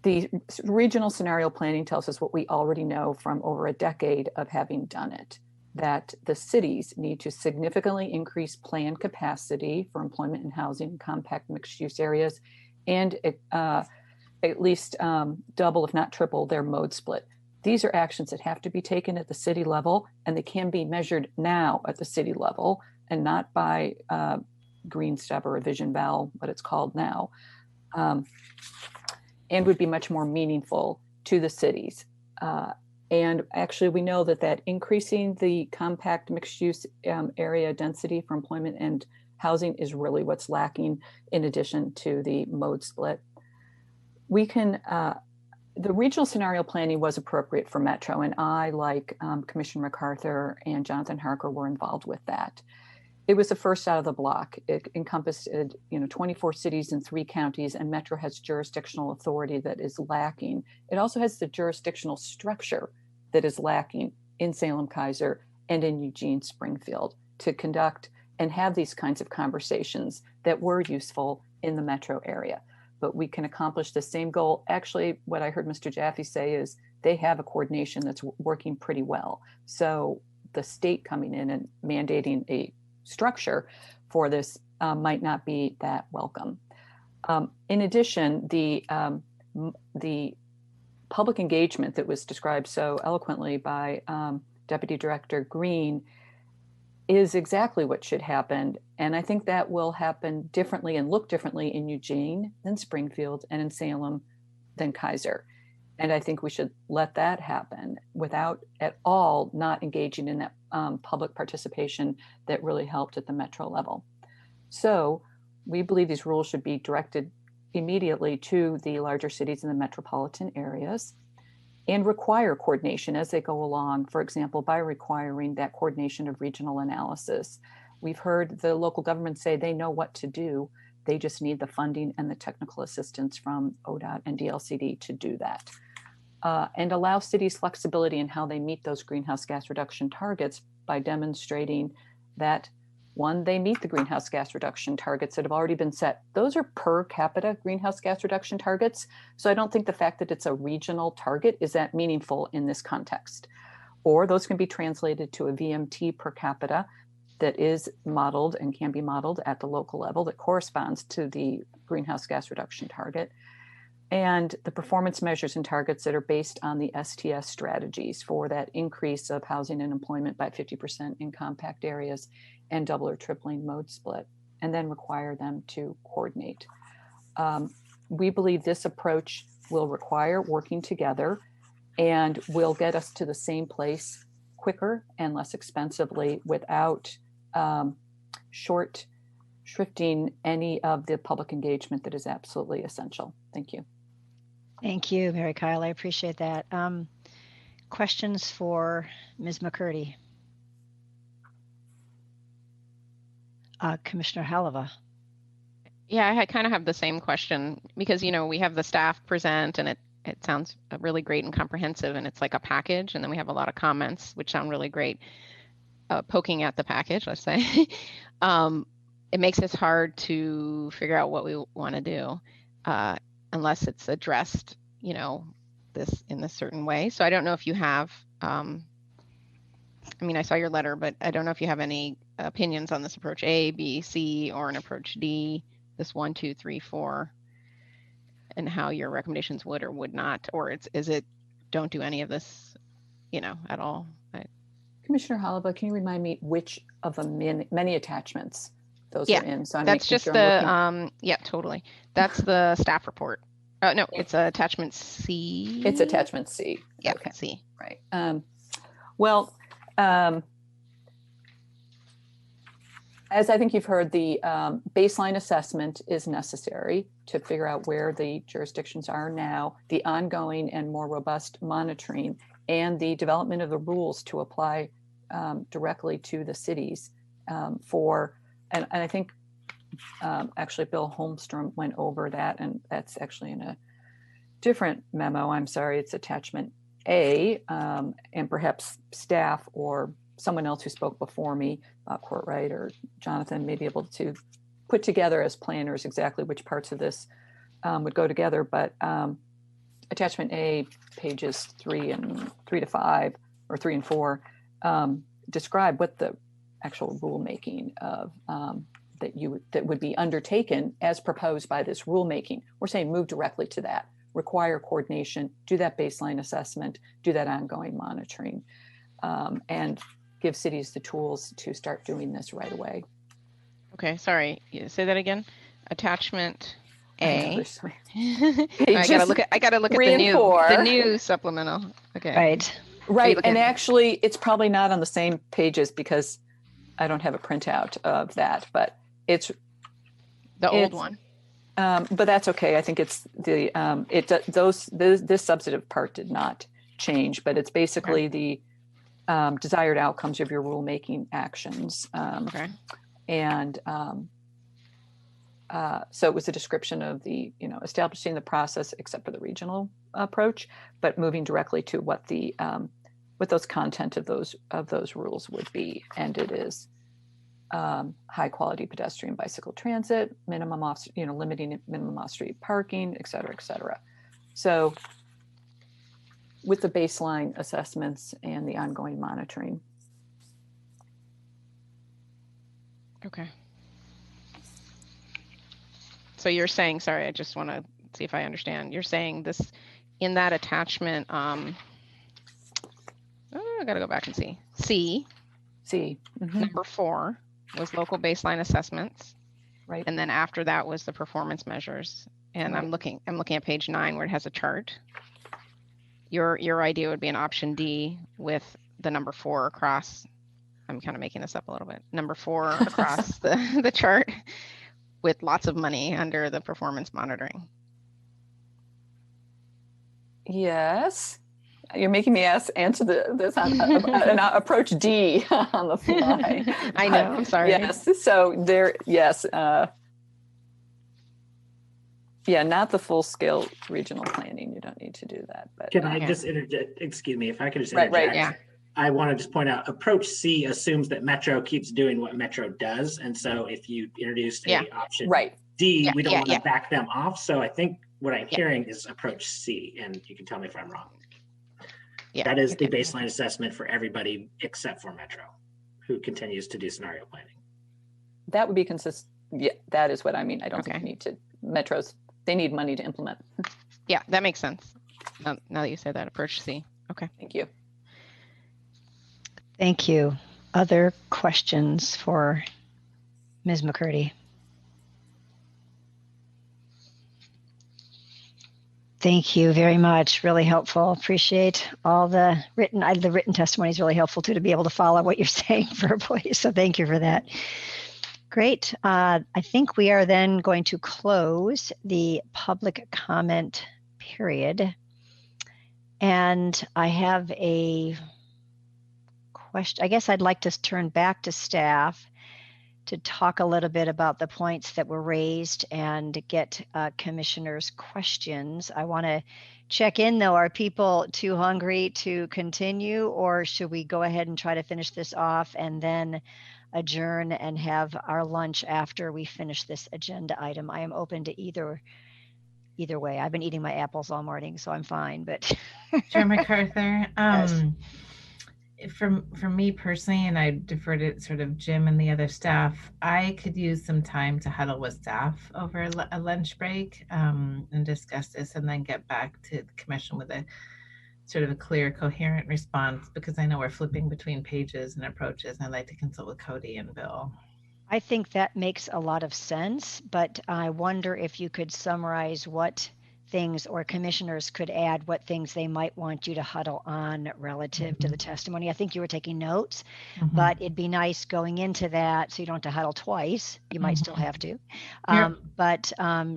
The regional scenario planning tells us what we already know from over a decade of having done it, that the cities need to significantly increase plan capacity for employment and housing in compact mixed-use areas, and at least double, if not triple, their mode split. These are actions that have to be taken at the city level, and they can be measured now at the city level and not by green stub or a vision val, what it's called now, and would be much more meaningful to the cities. And actually, we know that increasing the compact mixed-use area density for employment and housing is really what's lacking, in addition to the mode split. We can, the regional scenario planning was appropriate for Metro, and I, like Commissioner MacArthur and Jonathan Harker, were involved with that. It was the first out of the block. It encompassed 24 cities and 3 counties, and Metro has jurisdictional authority that is lacking. It also has the jurisdictional structure that is lacking in Salem-Keizer and in Eugene-Springfield to conduct and have these kinds of conversations that were useful in the Metro area. But we can accomplish the same goal. Actually, what I heard Mr. Jaffe say is they have a coordination that's working pretty well. So the state coming in and mandating a structure for this might not be that welcome. In addition, the public engagement that was described so eloquently by Deputy Director Green is exactly what should happen. And I think that will happen differently and look differently in Eugene than Springfield and in Salem than Keizer. And I think we should let that happen without at all not engaging in that public participation that really helped at the Metro level. So we believe these rules should be directed immediately to the larger cities in the metropolitan areas and require coordination as they go along, for example, by requiring that coordination of regional analysis. We've heard the local government say they know what to do. They just need the funding and the technical assistance from ODOT and DLCD to do that. And allow cities flexibility in how they meet those greenhouse gas reduction targets by demonstrating that, one, they meet the greenhouse gas reduction targets that have already been set. Those are per capita greenhouse gas reduction targets. So I don't think the fact that it's a regional target is that meaningful in this context. Or those can be translated to a VMT per capita that is modeled and can be modeled at the local level that corresponds to the greenhouse gas reduction target. And the performance measures and targets that are based on the STS strategies for that increase of housing and employment by 50% in compact areas and double or tripling mode split, and then require them to coordinate. We believe this approach will require working together and will get us to the same place quicker and less expensively without short shrifting any of the public engagement that is absolutely essential. Thank you. Thank you, Mary Kyle. I appreciate that. Questions for Ms. McCurdy? Commissioner Halava. Yeah, I kind of have the same question because, we have the staff present and it sounds really great and comprehensive, and it's like a package. And then we have a lot of comments, which sound really great, poking at the package, let's say. It makes it hard to figure out what we want to do unless it's addressed, this in this certain way. So I don't know if you have, I saw your letter, but I don't know if you have any opinions on this approach A, B, C, or an approach D, this 1, 2, 3, 4, and how your recommendations would or would not, or is it don't do any of this, at all? Commissioner Halava, can you remind me which of the many attachments those are in? So that's just sure the, yeah, totally. That's the staff report. No, it's attachment C. It's attachment C. Yeah, okay. C. Right. As I think you've heard, the baseline assessment is necessary to figure out where the jurisdictions are now, the ongoing and more robust monitoring, and the development of the rules to apply directly to the cities and I think actually Bill Holmstrom went over that, and that's actually in a different memo. I'm sorry, it's attachment A, and perhaps staff or someone else who spoke before me, Courtwright or Jonathan, may be able to put together as planners exactly which parts of this would go together. But attachment A, pages 3 to 5 or 3 and 4, describe what the actual rulemaking of that would be undertaken as proposed by this rulemaking. We're saying move directly to that, require coordination, do that baseline assessment, do that ongoing monitoring, and give cities the tools to start doing this right away. Okay, sorry. Say that again. Attachment A. I gotta look at the new supplemental. Okay. Right. And actually, it's probably not on the same pages because I don't have a printout of that, but it's the old one. But that's okay. I think it's the this substantive part did not change, but it's basically the desired outcomes of your rulemaking actions. And so it was a description of the, establishing the process except for the regional approach, but moving directly to what the what those content of those rules would be. And it is high quality pedestrian bicycle transit, minimum off, limiting minimum off-street parking, et cetera, et cetera. So with the baseline assessments and the ongoing monitoring. Okay. So you're saying, sorry, I just want to see if I understand. You're saying this in that attachment, I got to go back and see. C. Number 4 was local baseline assessments. Right. And then after that was the performance measures. And I'm looking at page 9 where it has a chart. Your idea would be an option D with the number 4 across. I'm kind of making this up a little bit. Number 4 across the chart with lots of money under the performance monitoring. Yes. You're making me answer this on approach D on the fly. I know. I'm sorry. Yes. So there. Yes. Yeah. Not the full scale regional planning. You don't need to do that. But can I just interject? Excuse me, if I could just interject. Right. Yeah. I want to just point out approach C assumes that Metro keeps doing what Metro does. And so if you introduced a option D, we don't want to back them off. So I think what I'm hearing is approach C, and you can tell me if I'm wrong. Yeah, that is the baseline assessment for everybody except for Metro, who continues to do scenario planning. That would be consistent. Yeah, that is what I mean. I don't think you need to, Metros, they need money to implement. Yeah, that makes sense. Now that you say that, approach C. Okay. Thank you. Thank you. Other questions for Ms. McCurdy? Thank you very much. Really helpful. Appreciate all the written testimony is really helpful too, to be able to follow what you're saying verbally. So thank you for that. Great. I think we are then going to close the public comment period. And I have a question. I guess I'd like to turn back to staff to talk a little bit about the points that were raised and get commissioners' questions. I want to check in though. Are people too hungry to continue, or should we go ahead and try to finish this off and then adjourn and have our lunch after we finish this agenda item? I am open to either way. I've been eating my apples all morning, so I'm fine. But Chair MacArthur, yes. For me personally, and I defer to sort of Jim and the other staff, I could use some time to huddle with staff over a lunch break and discuss this, and then get back to the commission with a sort of a clear, coherent response, because I know we're flipping between pages and approaches, and I'd like to consult with Cody and Bill. I think that makes a lot of sense, but I wonder if you could summarize what things, or commissioners could add what things they might want you to huddle on relative to the testimony. I think you were taking notes, but it'd be nice going into that so you don't have to huddle twice. You might still have to, but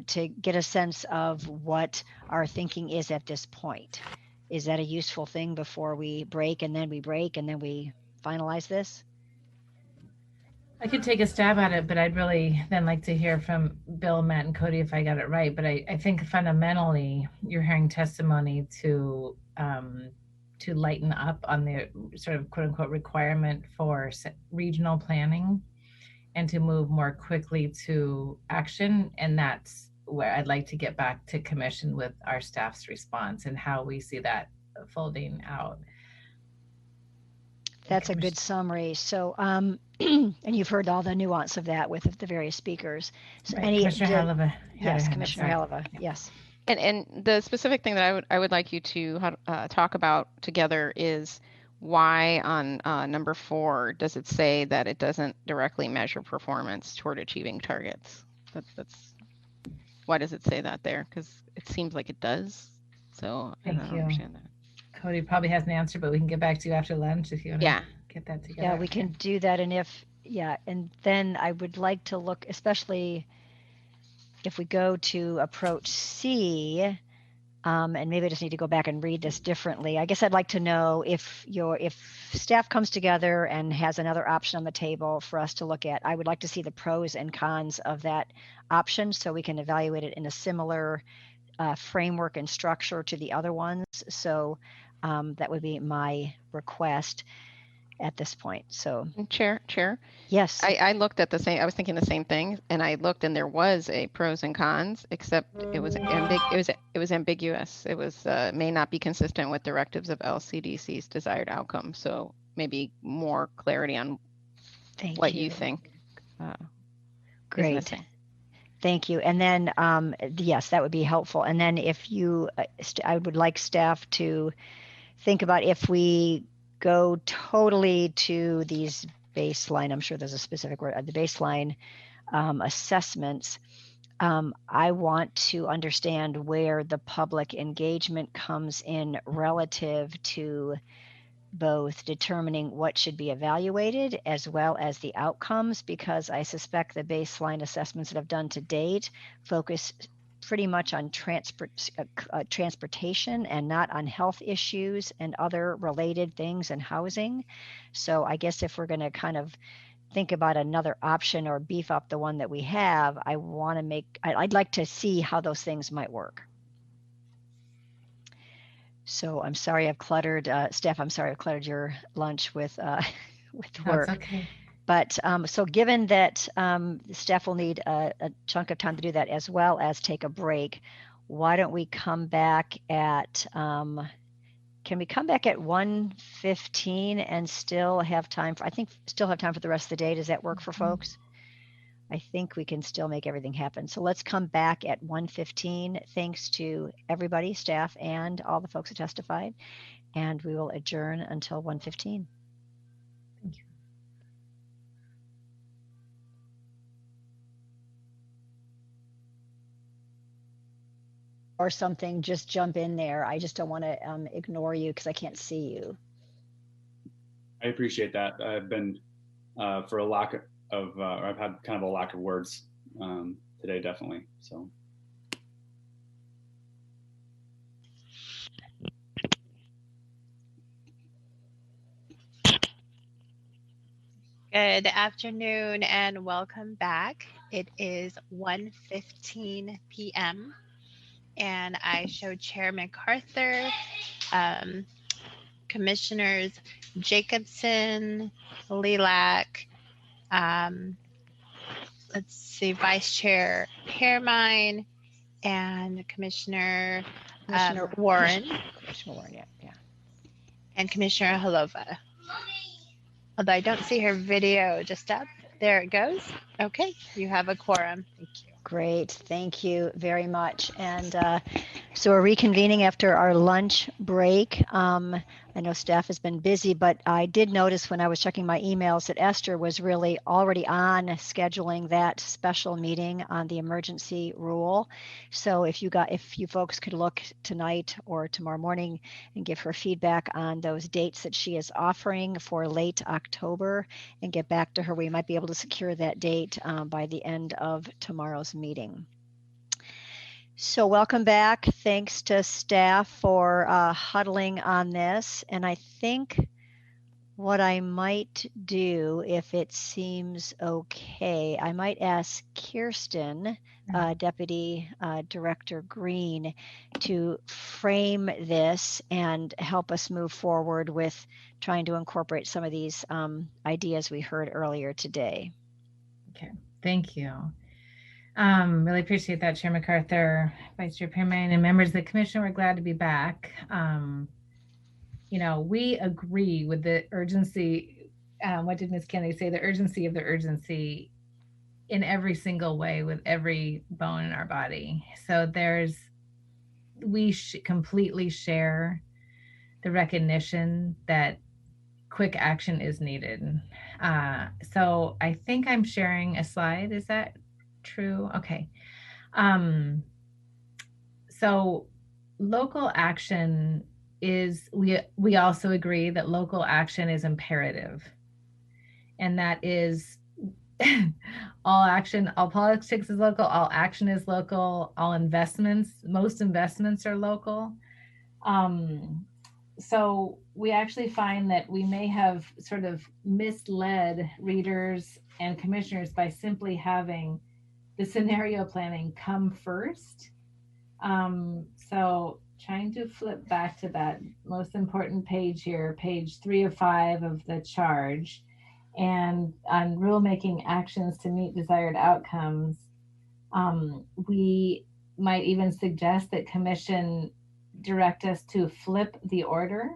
to get a sense of what our thinking is at this point. Is that a useful thing before we break and then we finalize this? I could take a stab at it, but I'd really then like to hear from Bill, Matt, and Cody if I got it right. But I think fundamentally you're hearing testimony to lighten up on the sort of quote unquote requirement for regional planning and to move more quickly to action. And that's where I'd like to get back to commission with our staff's response and how we see that folding out. That's a good summary. So, and you've heard all the nuance of that with the various speakers. So right. Commissioner Heleva. Yes, Commissioner Heleva. Yes. And the specific thing that I would like you to talk about together is why on number 4 does it say that it doesn't directly measure performance toward achieving targets? That's why does it say that there? Because it seems like it does. So I don't understand that. Cody probably has an answer, but we can get back to you after lunch if you want to get that together. Yeah, we can do that. And and then I would like to look, especially if we go to approach C, and maybe I just need to go back and read this differently. I guess I'd like to know if staff comes together and has another option on the table for us to look at. I would like to see the pros and cons of that option so we can evaluate it in a similar framework and structure to the other ones. So that would be my request at this point. So Chair. Yes. I looked at the same, I was thinking the same thing, and I looked and there was a pros and cons, except it was ambiguous. It was may not be consistent with directives of LCDC's desired outcome. So maybe more clarity on what you think. Great. Thank you. And then, yes, that would be helpful. And then if you, I would like staff to think about if we go totally to these baseline, I'm sure there's a specific word, the baseline assessments. I want to understand where the public engagement comes in relative to both determining what should be evaluated as well as the outcomes, because I suspect the baseline assessments that I've done to date focus pretty much on transportation and not on health issues and other related things and housing. So I guess if we're going to kind of think about another option or beef up the one that we have, I'd like to see how those things might work. So I'm sorry I've cluttered, Steph, I'm sorry I've cluttered your lunch with work. That's okay. But so given that staff will need a chunk of time to do that as well as take a break, why don't we come back at, can we come back at 1:15 and still have time for, I think still have time for the rest of the day. Does that work for folks? I think we can still make everything happen. So let's come back at 1:15. Thanks to everybody, staff, and all the folks who testified. And we will adjourn until 1:15. Thank you. Or something, just jump in there. I just don't want to ignore you because I can't see you. I appreciate that. I've been, for a lack of, I've had kind of a lack of words today, definitely. So. Good afternoon and welcome back. It is 1:15 p.m. and I show Chair MacArthur, Commissioners Jacobson, Lilac, let's see, Vice Chair Pearmine, and Commissioner Warren. Commissioner Warren, yeah. And Commissioner Heleva. Although I don't see her video just up. There it goes. Okay, you have a quorum. Thank you. Great, thank you very much. And so we're reconvening after our lunch break. I know staff has been busy, but I did notice when I was checking my emails that Esther was really already on scheduling that special meeting on the emergency rule. So if you folks could look tonight or tomorrow morning and give her feedback on those dates that she is offering for late October and get back to her, we might be able to secure that date by the end of tomorrow's meeting. So welcome back. Thanks to staff for huddling on this. And I think what I might do, if it seems okay, I might ask Kirsten, Deputy Director Green, to frame this and help us move forward with trying to incorporate some of these ideas we heard earlier today. Okay, thank you. Really appreciate that, Chair MacArthur, Vice Chair Permine, and members of the commission. We're glad to be back. We agree with the urgency. What did Ms. Kennedy say? The urgency of the urgency in every single way with every bone in our body. So we completely share the recognition that quick action is needed. So I think I'm sharing a slide. Is that true? Okay. So local action is, we also agree that local action is imperative. And that is all action, all politics is local, all action is local, all investments, most investments are local. So we actually find that we may have sort of misled readers and commissioners by simply having the scenario planning come first. So trying to flip back to that most important page here, page 3 of 5 of the charge, and on rulemaking actions to meet desired outcomes, we might even suggest that commission direct us to flip the order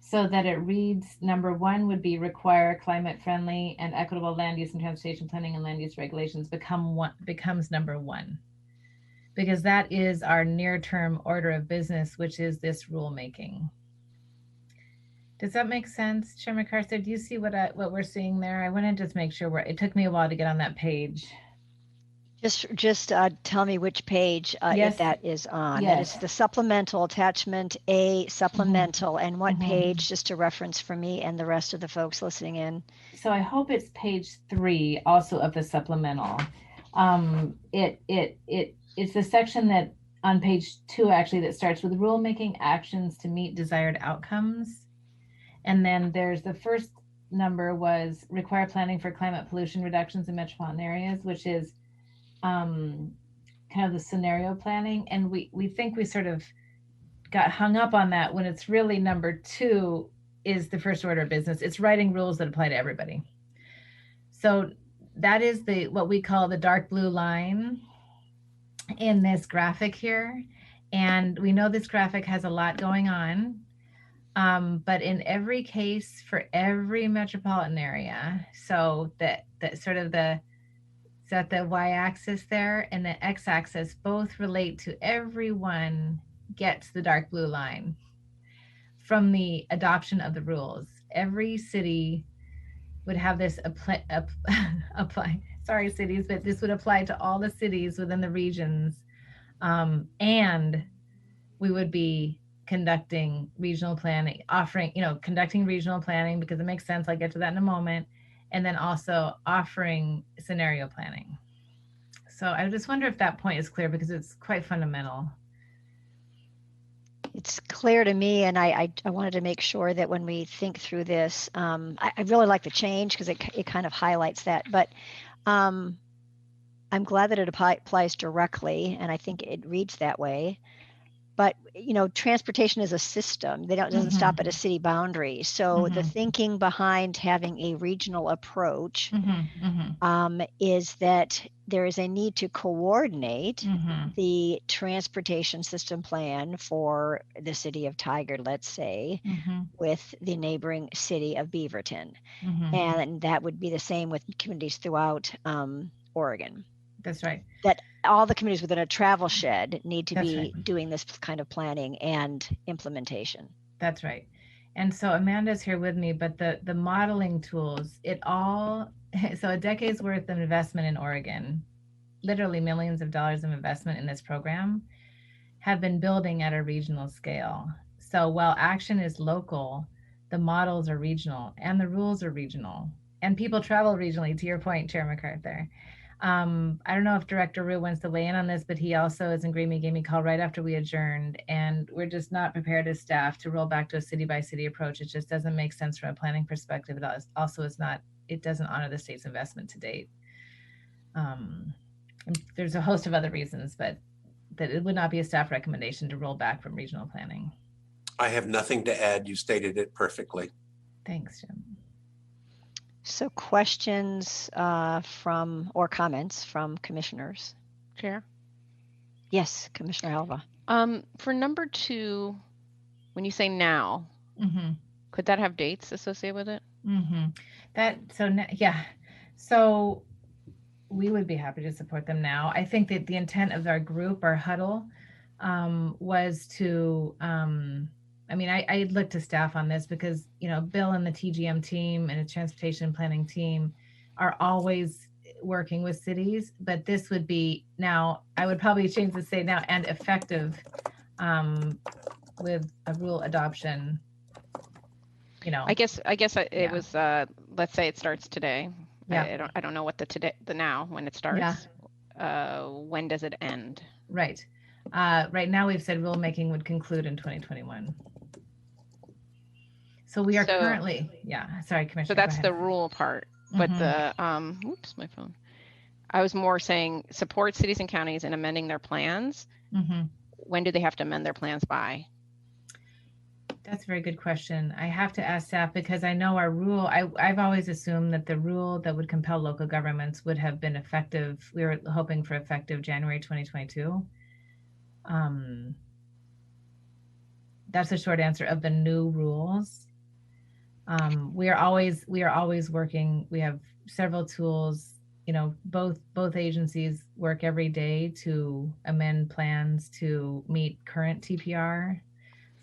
so that it reads, number 1 would be require climate friendly and equitable land use and transportation planning and land use regulations becomes number 1, because that is our near-term order of business, which is this rulemaking. Does that make sense, Chair MacArthur? Do you see what we're seeing there? I want to just make sure it took me a while to get on that page. Just tell me which page if that is on. Yes. That is the supplemental, attachment A, supplemental, and what page, just to reference for me and the rest of the folks listening in. So I hope it's page 3 also of the supplemental. It's the section that on page 2 actually that starts with rulemaking actions to meet desired outcomes. And then there's the first number was require planning for climate pollution reductions in metropolitan areas, which is kind of the scenario planning. And we think we sort of got hung up on that when it's really number 2 is the first order of business. It's writing rules that apply to everybody. So that is what we call the dark blue line in this graphic here. And we know this graphic has a lot going on. But in every case for every metropolitan area, so that sort of the y-axis there and the x-axis both relate to everyone gets the dark blue line from the adoption of the rules. Every city would have this apply. Sorry, cities, but this would apply to all the cities within the regions, and we would be conducting regional planning, conducting regional planning because it makes sense. I'll get to that in a moment. And then also offering scenario planning. So I just wonder if that point is clear because it's quite fundamental. It's clear to me, and I wanted to make sure that when we think through this, I really like the change because it kind of highlights that, but I'm glad that it applies directly, and I think it reads that way. But, transportation is a system. It doesn't stop at a city boundary. So the thinking behind having a regional approach is that there is a need to coordinate the transportation system plan for the city of Tigard, let's say, with the neighboring city of Beaverton. And that would be the same with communities throughout Oregon. That's right. That all the communities within a travel shed need to be doing this kind of planning and implementation. That's right. And so Amanda's here with me, but the modeling tools, so a decade's worth of investment in Oregon, literally millions of dollars of investment in this program, have been building at a regional scale. So while action is local, the models are regional and the rules are regional and people travel regionally, to your point, Chair MacArthur. I don't know if Director Rue wants to weigh in on this, but he also is in agreement, gave me a call right after we adjourned, and we're just not prepared as staff to roll back to a city by city approach. It just doesn't make sense from a planning perspective. It doesn't honor the state's investment to date. There's a host of other reasons, but that it would not be a staff recommendation to roll back from regional planning. I have nothing to add. You stated it perfectly. Thanks, Jim. So questions from or comments from commissioners? Chair? Yes, Commissioner Helva. For number 2, when you say now, could that have dates associated with it? So we would be happy to support them now. I think that the intent of our group, our huddle, was to, I looked to staff on this because, Bill and the TGM team and the transportation planning team are always working with cities, but this would be now, I would probably change the say now and effective with a rule adoption. I guess it was, let's say it starts today. Yeah. I don't know what the now when it starts. Yeah. When does it end? Right. Right now we've said rulemaking would conclude in 2021. So we are currently, sorry, Commissioner. So that's the rule part, but the, oops, my phone. I was more saying support cities and counties in amending their plans. When do they have to amend their plans by? That's a very good question. I have to ask staff because I know our rule, I've always assumed that the rule that would compel local governments would have been effective. We were hoping for effective January 2022. That's a short answer of the new rules. We are always working. We have several tools, both agencies work every day to amend plans to meet current TPR.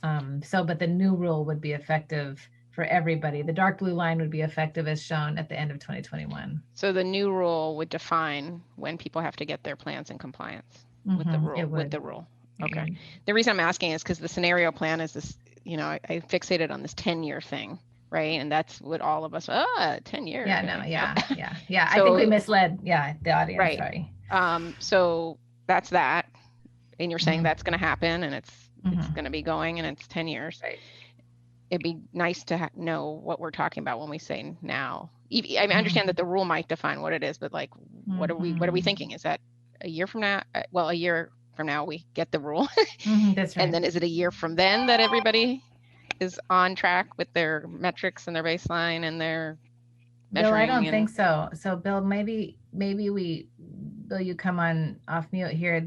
But the new rule would be effective for everybody. The dark blue line would be effective as shown at the end of 2021. So the new rule would define when people have to get their plans in compliance with the rule. With the rule. Okay. The reason I'm asking is because the scenario plan is this, I fixated on this 10-year thing, right? And that's what all of us, 10 years. Yeah. I think we misled, the audience, right. Sorry. So that's that. And you're saying that's going to happen and it's going to be going and it's 10 years. Right. It'd be nice to know what we're talking about when we say now. I understand that the rule might define what it is, but like, what are we thinking? Is that a year from now? Well, a year from now we get the rule. That's right. And then is it a year from then that everybody is on track with their metrics and their baseline and their measuring? Bill, I don't think so. So Bill, maybe Bill, you come on off mute here.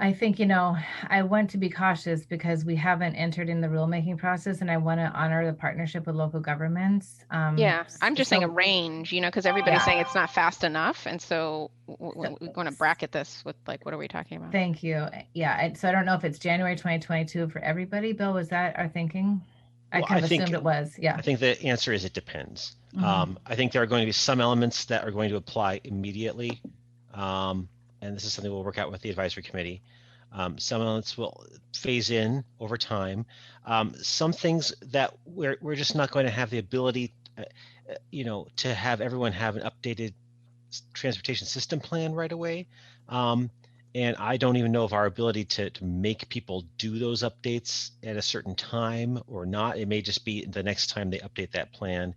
I think, I want to be cautious because we haven't entered in the rulemaking process and I want to honor the partnership with local governments. I'm just saying a range, because everybody's saying it's not fast enough. And so we're going to bracket this with what are we talking about? Thank you. Yeah. So I don't know if it's January 2022 for everybody. Bill, was that our thinking? I assumed it was. Yeah. I think the answer is it depends. I think there are going to be some elements that are going to apply immediately. And this is something we'll work out with the advisory committee. Some elements will phase in over time. Some things that we're just not going to have the ability, to have everyone have an updated transportation system plan right away. And I don't even know of our ability to make people do those updates at a certain time or not. It may just be the next time they update that plan,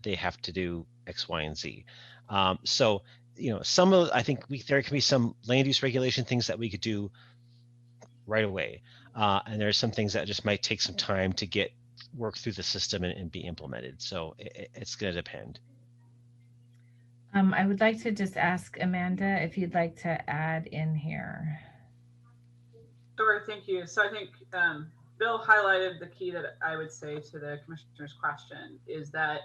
they have to do X, Y, and Z. I think there can be some land use regulation things that we could do right away. And there's some things that just might take some time to work through the system and be implemented. So it's going to depend. I would like to just ask Amanda if you'd like to add in here. Sure, thank you. So I think Bill highlighted the key that I would say to the commissioner's question is that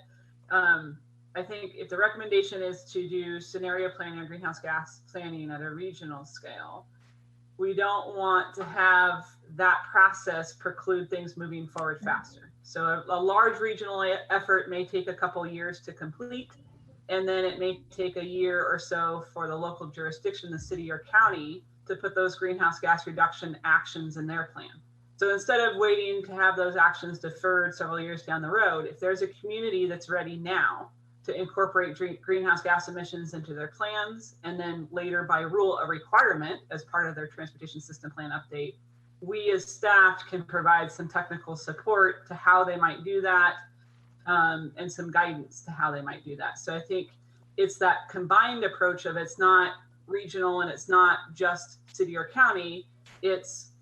I think if the recommendation is to do scenario planning or greenhouse gas planning at a regional scale, we don't want to have that process preclude things moving forward faster. So a large regional effort may take a couple years to complete, and then it may take a year or so for the local jurisdiction, the city or county, to put those greenhouse gas reduction actions in their plan. So instead of waiting to have those actions deferred several years down the road, if there's a community that's ready now to incorporate greenhouse gas emissions into their plans, and then later by rule a requirement as part of their transportation system plan update, we as staff can provide some technical support to how they might do that, and some guidance to how they might do that. So I think it's that combined approach of it's not regional and it's not just city or county, it's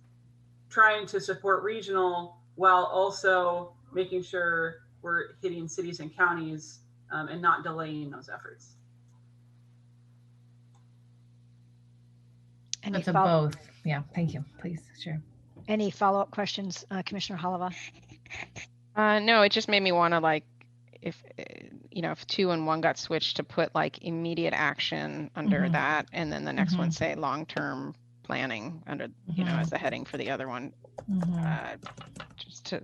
trying to support regional while also making sure we're hitting cities and counties and not delaying those efforts. That's a both. Yeah, thank you. Please, sure. Any follow-up questions, Commissioner Holova? No, it just made me want to, like, if if 2 and 1 got switched, to put like immediate action under that, and then the next one say long-term planning under as the heading for the other one, just to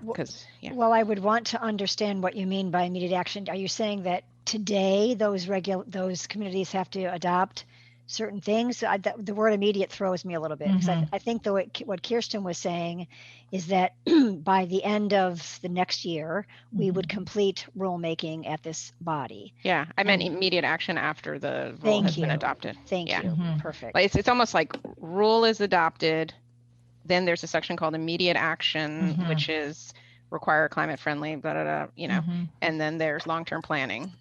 because Well, I would want to understand what you mean by immediate action. Are you saying that today those communities have to adopt certain things? The word immediate throws me a little bit, because I think what Kirsten was saying is that by the end of the next year, we would complete rulemaking at this body. Yeah, I meant immediate action after the rule has been adopted. Thank you. Perfect. But it's almost like rule is adopted, then there's a section called immediate action, which is require climate friendly, blah, blah, blah, and then there's long-term planning.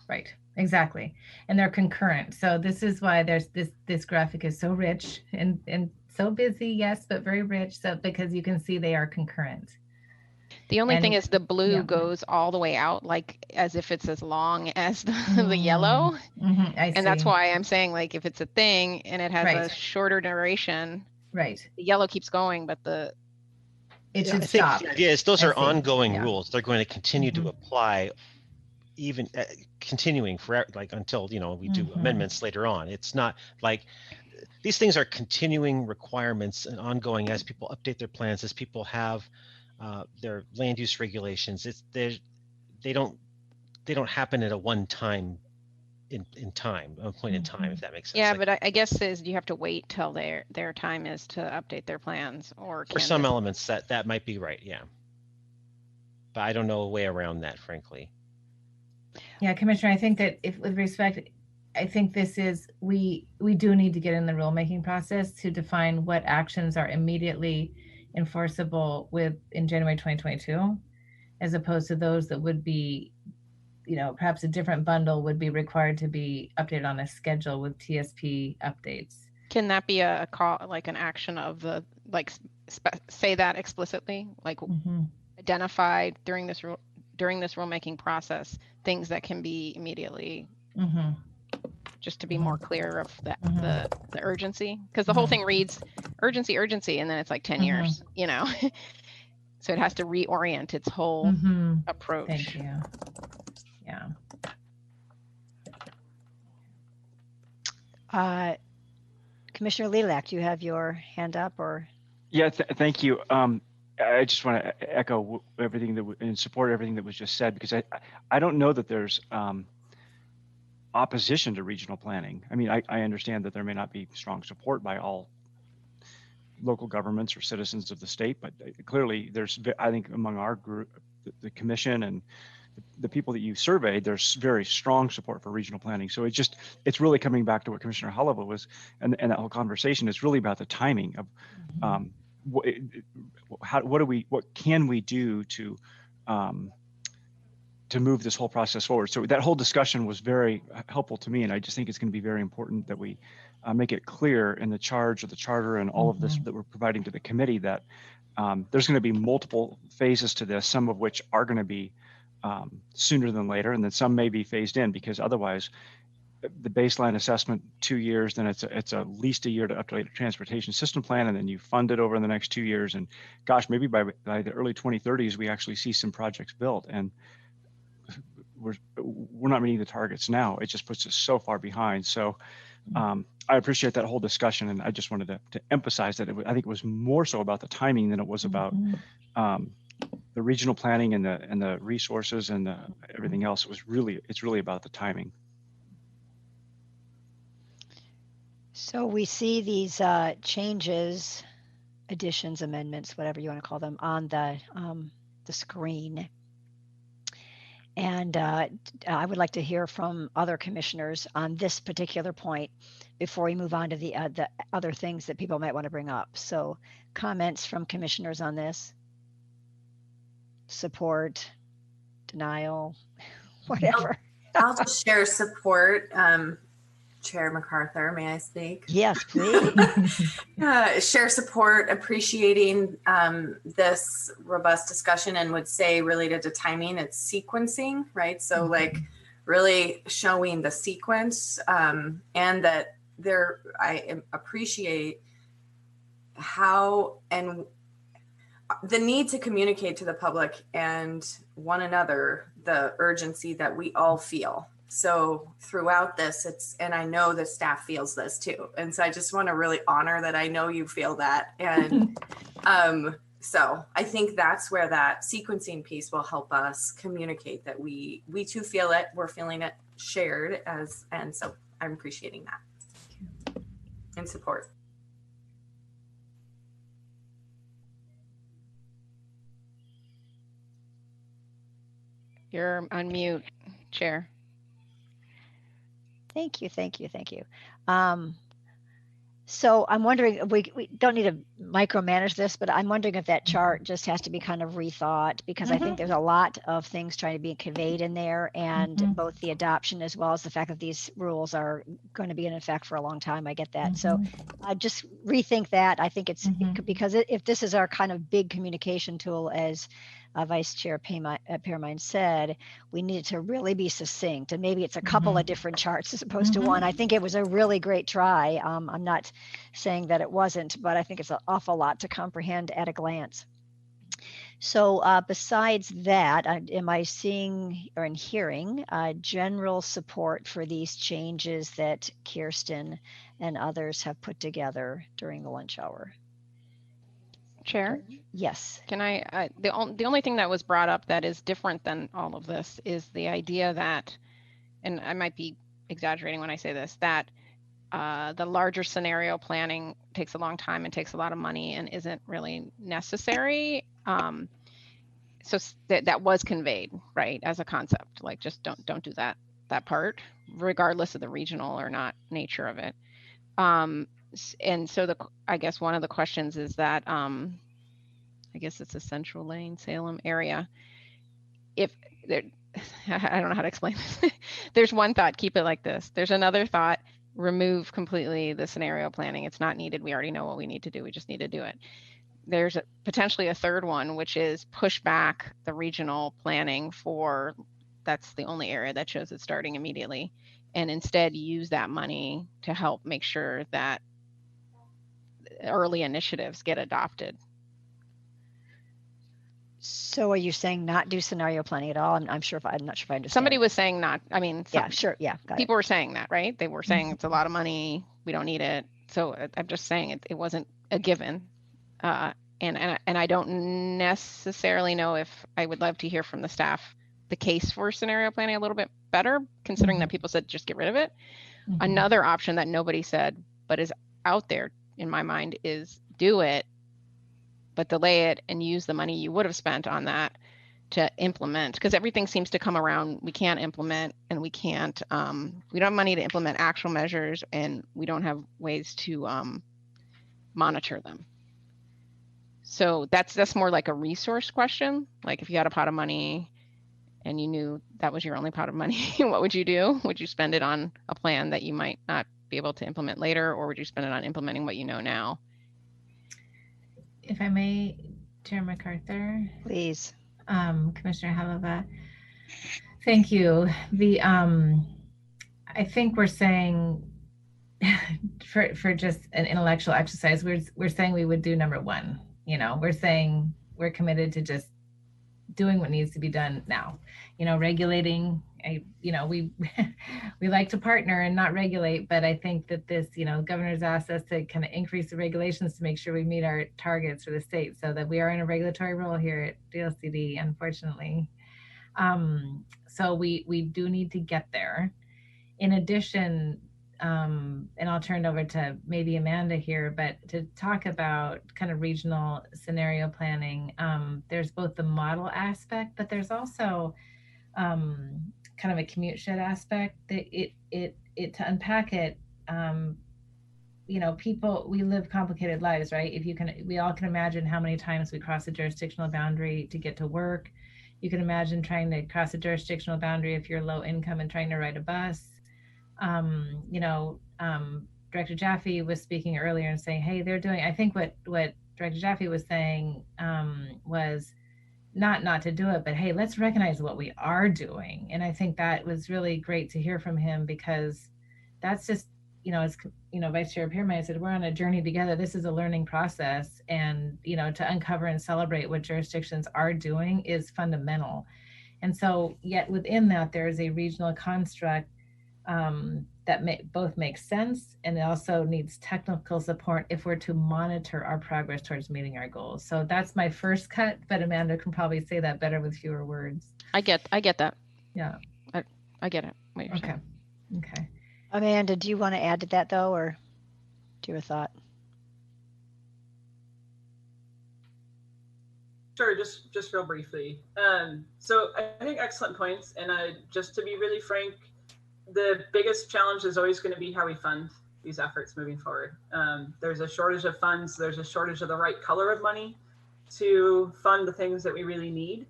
Right. Exactly. And they're concurrent. So this is why there's this graphic is so rich and so busy, yes, but very rich. So because you can see they are concurrent. The only thing is the blue goes all the way out, like as if it's as long as the yellow. I see. And that's why I'm saying, like, if it's a thing and it has a shorter duration, the yellow keeps going, but it should stop. Yes, those are ongoing rules. They're going to continue to apply, even continuing forever, like until we do amendments later on. It's not like these things are continuing requirements and ongoing as people update their plans, as people have their land use regulations. They don't happen at a one time in time, a point in time, if that makes sense. Yeah, but I guess you have to wait till their time is to update their plans, or for some elements that might be right. Yeah, but I don't know a way around that, frankly. Yeah, Commissioner, I think that with respect, I think this is, we do need to get in the rulemaking process to define what actions are immediately enforceable in January 2022, as opposed to those that would be, perhaps a different bundle would be required to be updated on a schedule with TSP updates. Can that be a call, like an action of the, like, say that explicitly, like identify during this rulemaking process things that can be immediately, just to be more clear of the urgency, because the whole thing reads urgency, and then it's like 10 years, so it has to reorient its whole approach. Thank you. Yeah. Commissioner Lilac, do you have your hand up, or? Yeah, thank you. I just want to echo everything and support everything that was just said, because I don't know that there's opposition to regional planning. I mean, I understand that there may not be strong support by all local governments or citizens of the state, but clearly there's, I think, among our group, the commission and the people that you surveyed, there's very strong support for regional planning. So it's really coming back to what Commissioner Holova was, and that whole conversation is really about the timing of what can we do to move this whole process forward. So that whole discussion was very helpful to me, and I just think it's going to be very important that we make it clear in the charge of the charter and all of this that we're providing to the committee that there's going to be multiple phases to this, some of which are going to be sooner than later, and then some may be phased in, because otherwise the baseline assessment 2 years, then it's at least a year to update a transportation system plan, and then you fund it over in the next 2 years, and gosh, maybe by the early 2030s we actually see some projects built, and we're not meeting the targets now. It just puts us so far behind. So I appreciate that whole discussion, and I just wanted to emphasize that I think it was more so about the timing than it was about the regional planning and the resources and everything else. It's really about the timing. So we see these changes, additions, amendments, whatever you want to call them, on the screen. And I would like to hear from other commissioners on this particular point before we move on to the other things that people might want to bring up. So comments from commissioners on this? Support, denial, whatever. I'll just share support. Chair MacArthur, may I speak? Yes, please. Share support, appreciating this robust discussion, and would say related to timing, it's sequencing, right? So like really showing the sequence, and that I appreciate how and the need to communicate to the public and one another the urgency that we all feel. So throughout this, and I know the staff feels this too. And so I just want to really honor that I know you feel that. And so I think that's where that sequencing piece will help us communicate that we too feel it, we're feeling it shared and so I'm appreciating that and support. You're on mute, Chair. Thank you. So I'm wondering, we don't need to micromanage this, but I'm wondering if that chart just has to be kind of rethought, because I think there's a lot of things trying to be conveyed in there, and both the adoption as well as the fact that these rules are going to be in effect for a long time. I get that. So I just rethink that. I think because if this is our kind of big communication tool, as Vice Chair Pearmine said, we needed to really be succinct, and maybe it's a couple of different charts as opposed to one. I think it was a really great try. I'm not saying that it wasn't, but I think it's an awful lot to comprehend at a glance. So besides that, am I seeing or hearing general support for these changes that Kirsten and others have put together during the lunch hour? Chair? Yes. Can I, the only thing that was brought up that is different than all of this is the idea that, and I might be exaggerating when I say this, that the larger scenario planning takes a long time and takes a lot of money and isn't really necessary. So that was conveyed, right, as a concept, like just don't do that part, regardless of the regional or not nature of it. And so I guess one of the questions is that, I guess it's a Central Lane, Salem area. If there, I don't know how to explain this. There's one thought, keep it like this. There's another thought, remove completely the scenario planning. It's not needed. We already know what we need to do. We just need to do it. There's potentially a third one, which is push back the regional planning for, that's the only area that shows it starting immediately, and instead use that money to help make sure that early initiatives get adopted. So are you saying not do scenario planning at all? I'm not sure if I understand. Somebody was saying not, I mean, yeah, sure. Yeah. People were saying that, right? They were saying it's a lot of money. We don't need it. So I'm just saying it wasn't a given. And I don't necessarily know if I would love to hear from the staff the case for scenario planning a little bit better, considering that people said just get rid of it. Another option that nobody said, but is out there in my mind, is do it, but delay it and use the money you would have spent on that to implement, because everything seems to come around. We can't implement, and we can't, we don't have money to implement actual measures, and we don't have ways to monitor them. So that's more like a resource question. Like if you had a pot of money and you knew that was your only pot of money, what would you do? Would you spend it on a plan that you might not be able to implement later, or would you spend it on implementing what you know now? If I may, Chair MacArthur. Please. Commissioner Halava. Thank you. I think we're saying for just an intellectual exercise, we're saying we would do number one. We're saying we're committed to just doing what needs to be done now. Regulating. We like to partner and not regulate, but I think that this, governor's asked us to kind of increase the regulations to make sure we meet our targets for the state, so that we are in a regulatory role here at DLCD, unfortunately. So we do need to get there. In addition, and I'll turn it over to maybe Amanda here, but to talk about kind of regional scenario planning, there's both the model aspect, but there's also kind of a commute shed aspect. That it to unpack it, people, we live complicated lives, right? We all can imagine how many times we cross a jurisdictional boundary to get to work. You can imagine trying to cross a jurisdictional boundary if you're low income and trying to ride a bus. Director Jaffe was speaking earlier and saying, hey, they're doing, I think what Director Jaffe was saying was not to do it, but hey, let's recognize what we are doing. And I think that was really great to hear from him, because that's just, as Vice Chair Piermay said, we're on a journey together. This is a learning process, and to uncover and celebrate what jurisdictions are doing is fundamental. And so yet within that, there is a regional construct that both makes sense, and it also needs technical support if we're to monitor our progress towards meeting our goals. So that's my first cut, but Amanda can probably say that better with fewer words. I get that. Yeah. I get it. Okay. Okay. Amanda, do you want to add to that though, or do you have a thought? Sure, just real briefly. So I think excellent points, and just to be really frank, the biggest challenge is always going to be how we fund these efforts moving forward. There's a shortage of funds. There's a shortage of the right color of money to fund the things that we really need.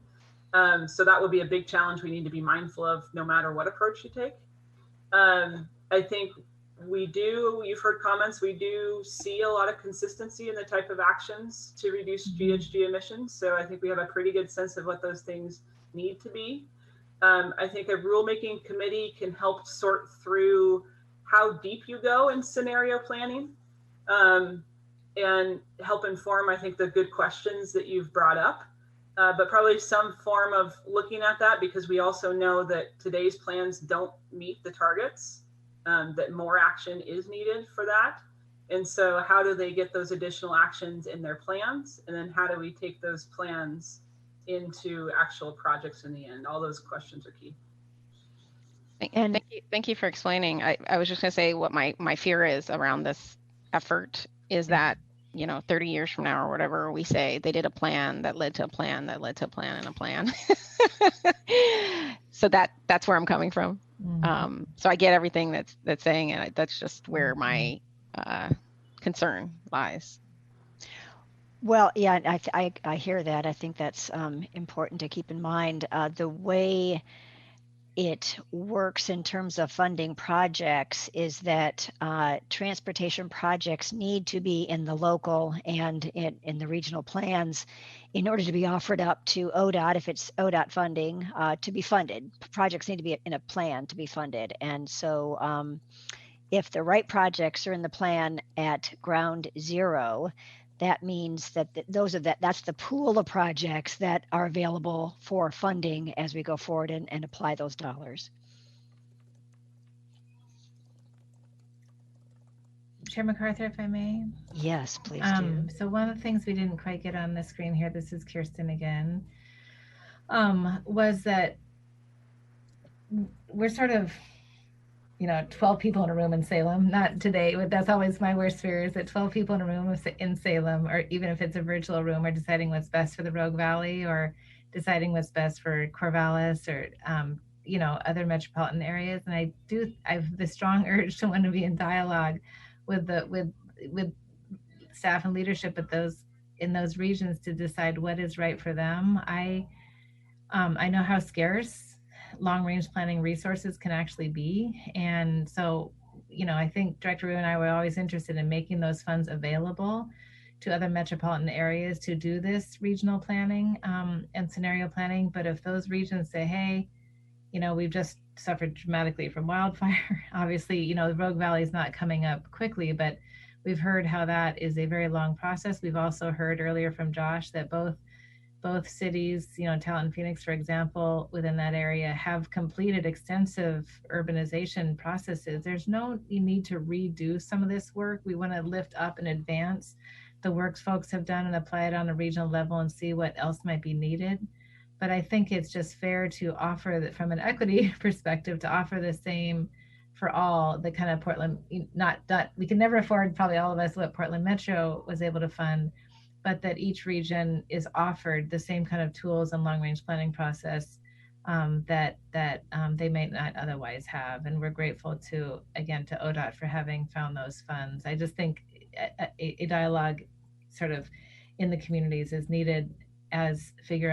So that will be a big challenge we need to be mindful of no matter what approach you take. I think you've heard comments, we do see a lot of consistency in the type of actions to reduce GHG emissions. So I think we have a pretty good sense of what those things need to be. I think a rulemaking committee can help sort through how deep you go in scenario planning, and help inform, I think, the good questions that you've brought up, but probably some form of looking at that, because we also know that today's plans don't meet the targets, that more action is needed for that. And so how do they get those additional actions in their plans? And then how do we take those plans into actual projects in the end? All those questions are key. Thank you for explaining. I was just going to say what my fear is around this effort is that 30 years from now or whatever, we say they did a plan that led to a plan that led to a plan and a plan. So that's where I'm coming from. Mm-hmm. So I get everything that's saying, and that's just where my concern lies. Well, yeah, I hear that. I think that's important to keep in mind. The way it works in terms of funding projects is that transportation projects need to be in the local and in the regional plans in order to be offered up to ODOT, if it's ODOT funding, to be funded. Projects need to be in a plan to be funded. And so if the right projects are in the plan at ground zero, that means that that's the pool of projects that are available for funding as we go forward and apply those dollars. Chair MacArthur, if I may. Yes, please do. So one of the things we didn't quite get on the screen here, this is Kirsten again, was that we're sort of 12 people in a room in Salem, not today, but that's always my worst fear, is that 12 people in a room in Salem, or even if it's a virtual room, are deciding what's best for the Rogue Valley, or deciding what's best for Corvallis, or other metropolitan areas. And I have the strong urge to want to be in dialogue with staff and leadership in those regions to decide what is right for them. I know how scarce long-range planning resources can actually be. And so, I think Director Rue and I were always interested in making those funds available to other metropolitan areas to do this regional planning and scenario planning. But if those regions say, hey, we've just suffered dramatically from wildfire, obviously, the Rogue Valley is not coming up quickly, but we've heard how that is a very long process. We've also heard earlier from Josh that both cities, Talent and Phoenix, for example, within that area have completed extensive urbanization processes. There's no need to redo some of this work. We want to lift up and advance the work folks have done and apply it on a regional level and see what else might be needed. But I think it's just fair to offer that from an equity perspective, to offer the same for all, the kind of Portland, we can never afford, probably all of us, what Portland Metro was able to fund, but that each region is offered the same kind of tools and long-range planning process that they may not otherwise have. And we're grateful to ODOT for having found those funds. I just think a dialogue sort of in the communities is needed as we figure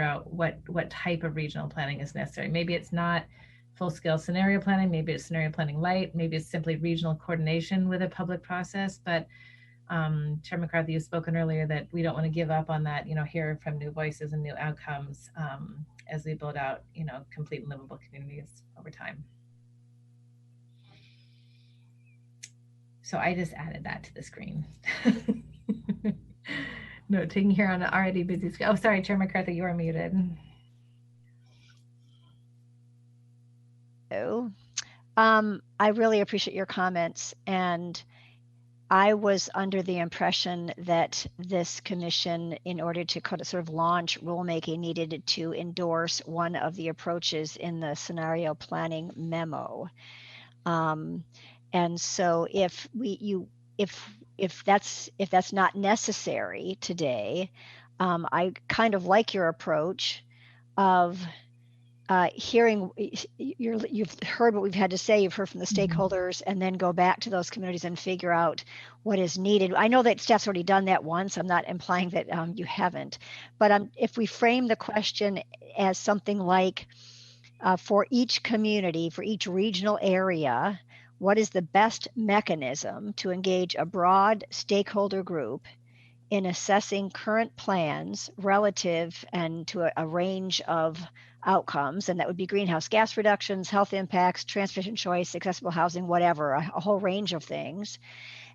out what type of regional planning is necessary. Maybe it's not full-scale scenario planning, maybe it's scenario planning light, maybe it's simply regional coordination with a public process. But Chair McCarthy, you've spoken earlier that we don't want to give up on that, hear from new voices and new outcomes as we build out, complete and livable communities over time. So I just added that to the screen. Noting here on an already busy screen. Oh, sorry, Chair McCarthy, you are muted. Oh, I really appreciate your comments, and I was under the impression that this commission, in order to sort of launch rulemaking, needed to endorse one of the approaches in the scenario planning memo. And so if that's not necessary today, I kind of like your approach of hearing. You've heard what we've had to say, you've heard from the stakeholders, and then go back to those communities and figure out what is needed. I know that staff's already done that once. I'm not implying that you haven't, but if we frame the question as something like, for each community, for each regional area, what is the best mechanism to engage a broad stakeholder group in assessing current plans relative and to a range of outcomes? And that would be greenhouse gas reductions, health impacts, transportation choice, accessible housing, whatever, a whole range of things.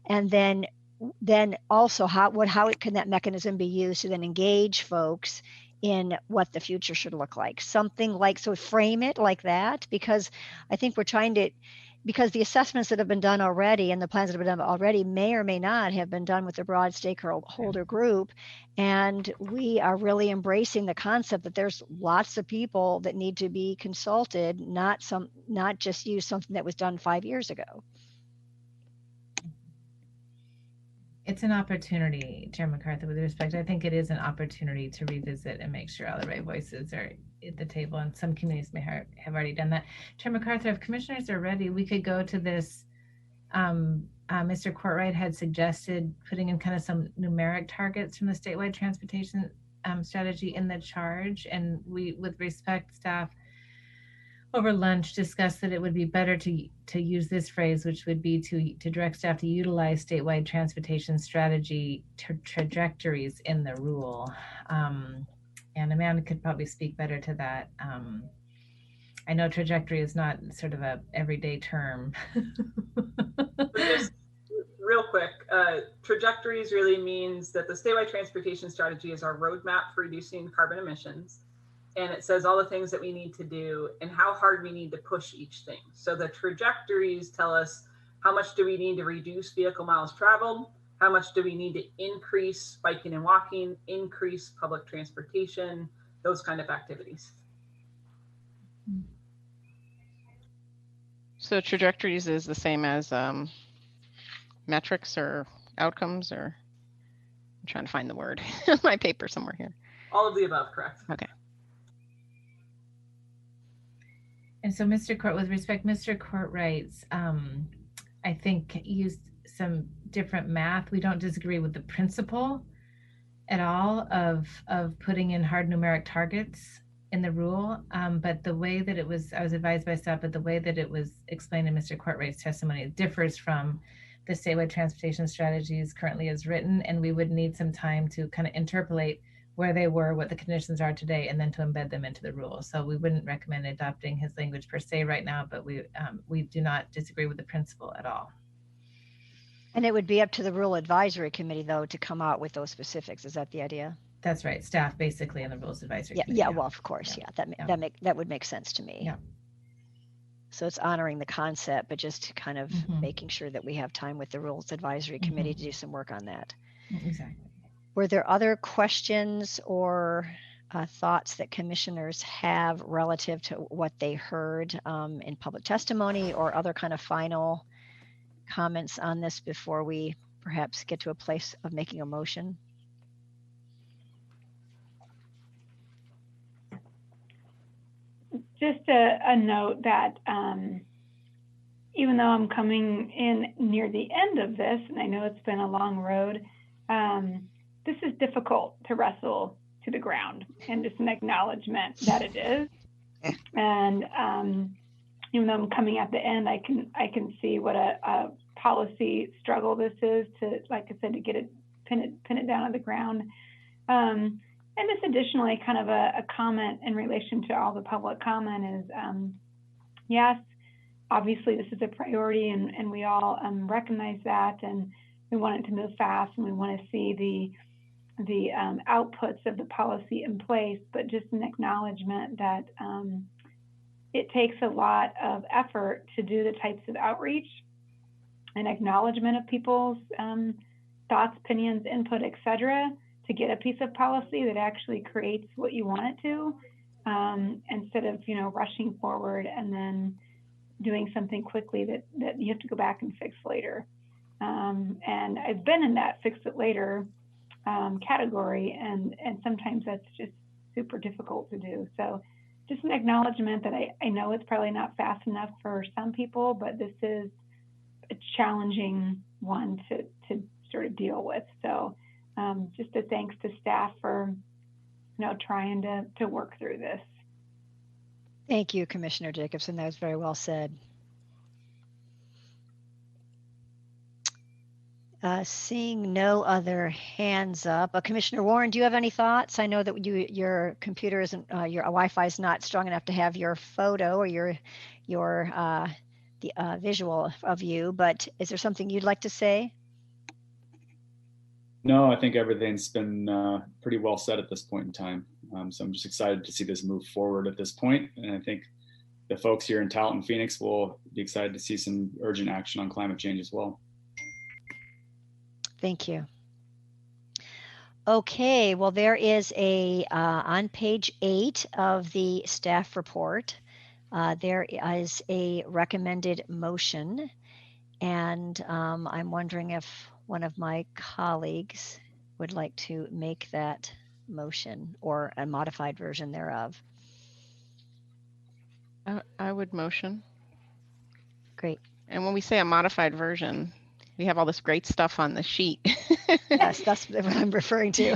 And then also how can that mechanism be used to then engage folks in what the future should look like? Something like, so frame it like that, because I think we're trying to, because the assessments that have been done already and the plans that have been done already may or may not have been done with a broad stakeholder group. And we are really embracing the concept that there's lots of people that need to be consulted, not just use something that was done 5 years ago. It's an opportunity, Chair McCarthy, with respect. I think it is an opportunity to revisit and make sure all the right voices are at the table, and some communities may have already done that. Chair McCarthy, if commissioners are ready, we could go to this. Mr. Courtwright had suggested putting in kind of some numeric targets from the statewide transportation strategy in the charge, and we, with respect, staff over lunch discussed that it would be better to use this phrase, which would be to direct staff to utilize statewide transportation strategy trajectories in the rule. And Amanda could probably speak better to that. I know trajectory is not sort of a everyday term. Just real quick, trajectories really means that the statewide transportation strategy is our roadmap for reducing carbon emissions. And it says all the things that we need to do and how hard we need to push each thing. So the trajectories tell us how much do we need to reduce vehicle miles traveled, how much do we need to increase biking and walking, increase public transportation, those kind of activities. So trajectories is the same as metrics or outcomes, or I'm trying to find the word in my paper somewhere here. All of the above, correct. Okay. And so Mr. Courtwright's, I think, used some different math. We don't disagree with the principle at all of putting in hard numeric targets in the rule, but the way that it was, I was advised by staff, but the way that it was explained in Mr. Courtwright's testimony, it differs from the statewide transportation strategies currently as written, and we would need some time to kind of interpolate where they were, what the conditions are today, and then to embed them into the rule. So we wouldn't recommend adopting his language per se right now, but we do not disagree with the principle at all. And it would be up to the Rule Advisory Committee, though, to come out with those specifics. Is that the idea? That's right. Staff basically in the Rules Advisory Committee. Yeah, well, of course, that would make sense to me. Yeah. So it's honoring the concept, but just kind of making sure that we have time with the Rules Advisory Committee to do some work on that. Exactly. Were there other questions or thoughts that commissioners have relative to what they heard in public testimony, or other kind of final comments on this before we perhaps get to a place of making a motion? Just a note that even though I'm coming in near the end of this, and I know it's been a long road, this is difficult to wrestle to the ground, and just an acknowledgement that it is. And even though I'm coming at the end, I can see what a policy struggle this is to, like I said, to get it, pin it down on the ground. And just additionally, kind of a comment in relation to all the public comment is, yes, obviously this is a priority, and we all recognize that, and we want it to move fast, and we want to see the outputs of the policy in place, but just an acknowledgement that it takes a lot of effort to do the types of outreach and acknowledgement of people's thoughts, opinions, input, etc., to get a piece of policy that actually creates what you want it to, instead of, rushing forward and then doing something quickly that you have to go back and fix later. And I've been in that fix it later category, and sometimes that's just super difficult to do. So just an acknowledgement that I know it's probably not fast enough for some people, but this is a challenging one to sort of deal with. So just a thanks to staff for trying to work through this. Thank you, Commissioner Jacobson. That was very well said. Seeing no other hands up, Commissioner Warren, do you have any thoughts? I know that your computer isn't, your Wi-Fi is not strong enough to have your photo or your visual of you, but is there something you'd like to say? No, I think everything's been pretty well said at this point in time. So I'm just excited to see this move forward at this point. And I think the folks here in Taunton, Phoenix will be excited to see some urgent action on climate change as well. Thank you. Okay, well, there is on page 8 of the staff report, there is a recommended motion. And I'm wondering if one of my colleagues would like to make that motion or a modified version thereof. I would motion. Great. And when we say a modified version, we have all this great stuff on the sheet. Yes, that's what I'm referring to.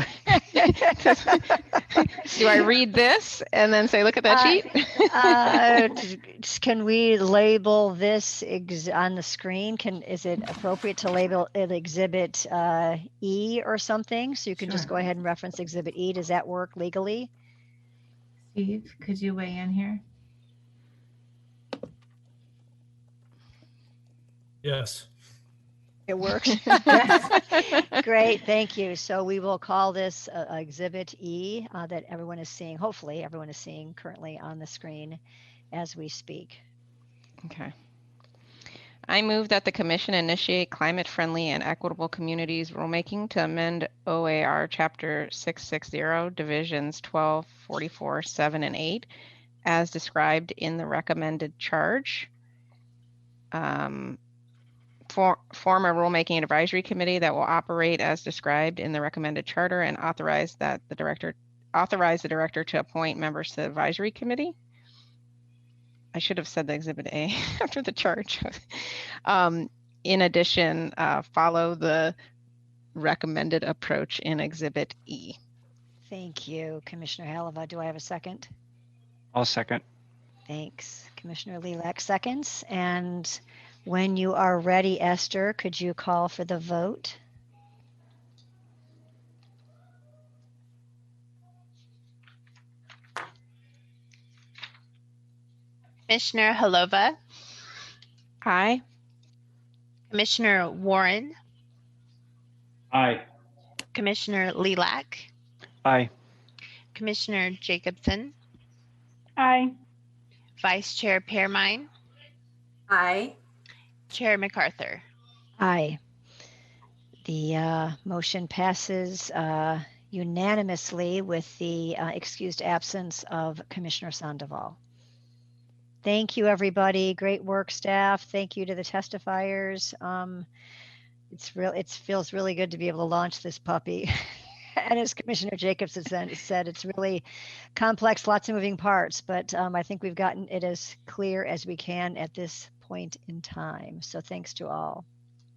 Do I read this and then say, look at that sheet? Can we label this on the screen? Is it appropriate to label it Exhibit E or something? So you can just go ahead and reference Exhibit E. Does that work legally? Steve, could you weigh in here? Yes. It works. Great, thank you. So we will call this Exhibit E that everyone is seeing, hopefully everyone is seeing currently on the screen as we speak. Okay. I move that the Commission initiate climate-friendly and equitable communities rulemaking to amend OAR Chapter 660, Divisions 12, 44, 7, and 8, as described in the recommended charge. Form a rulemaking advisory committee that will operate as described in the recommended charter, and authorize the director to appoint members to the advisory committee. I should have said the Exhibit A after the charge. In addition, follow the recommended approach in Exhibit E. Thank you, Commissioner Haleva. Do I have a second? I'll second. Thanks. Commissioner Lilac seconds. And when you are ready, Esther, could you call for the vote? Commissioner Haleva? Aye. Commissioner Warren? Aye. Commissioner Lilac? Aye. Commissioner Jacobson? Aye. Vice Chair Pearmine? Aye. Chair MacArthur? Aye. The motion passes unanimously with the excused absence of Commissioner Sandoval. Thank you, everybody. Great work, staff. Thank you to the testifiers. It feels really good to be able to launch this puppy. And as Commissioner Jacobs has said, it's really complex, lots of moving parts, but I think we've gotten it as clear as we can at this point in time. So thanks to all.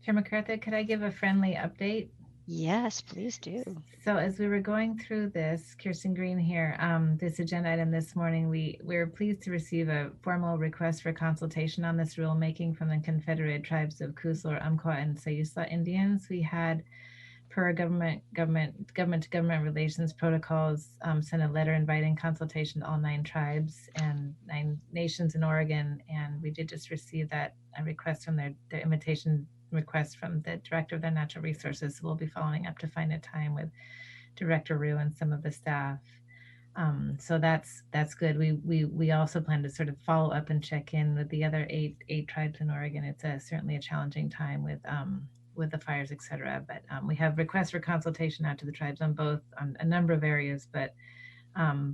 Chair MacArthur, could I give a friendly update? Yes, please do. So as we were going through this, Kirsten Green here, this agenda item this morning, we were pleased to receive a formal request for consultation on this rulemaking from the Confederated Tribes of Kusla, Umpqua, and Sayusla Indians. We had, per government-to-government relations protocols, sent a letter inviting consultation to all 9 tribes and 9 nations in Oregon, and we did just receive that request from their invitation request from the director of their natural resources. So we'll be following up to find a time with Director Rue and some of the staff. So that's good. We also plan to sort of follow up and check in with the other eight tribes in Oregon. It's certainly a challenging time with the fires, et cetera. But we have requests for consultation out to the tribes on a number of areas, but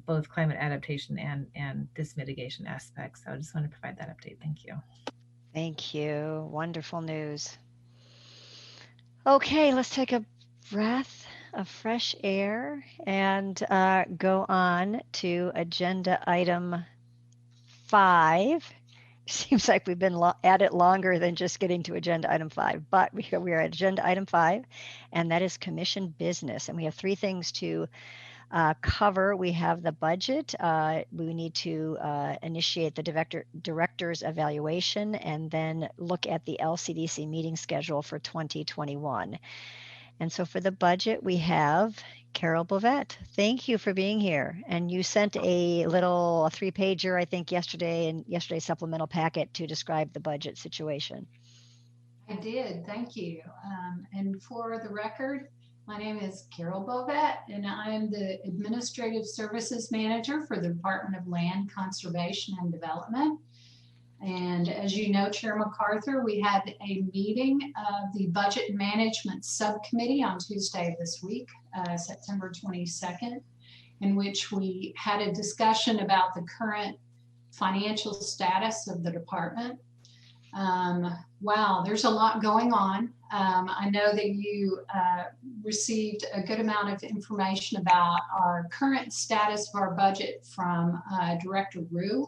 both climate adaptation and this mitigation aspects. So I just want to provide that update. Thank you. Thank you. Wonderful news. Okay, let's take a breath of fresh air and go on to agenda item 5. Seems like we've been at it longer than just getting to agenda item 5, but we are at agenda item 5, and that is commission business. And we have 3 things to cover. We have the budget. We need to initiate the director's evaluation and then look at the LCDC meeting schedule for 2021. And so for the budget, we have Carol Bovett. Thank you for being here. And you sent a 3-pager, I think, yesterday, and yesterday's supplemental packet to describe the budget situation. I did. Thank you. And for the record, my name is Carol Bovett, and I am the Administrative Services Manager for the Department of Land Conservation and Development. And as you know, Chair MacArthur, we had a meeting of the Budget Management Subcommittee on Tuesday of this week, September 22nd, in which we had a discussion about the current financial status of the department. Wow, there's a lot going on. I know that you received a good amount of information about our current status of our budget from Director Rue.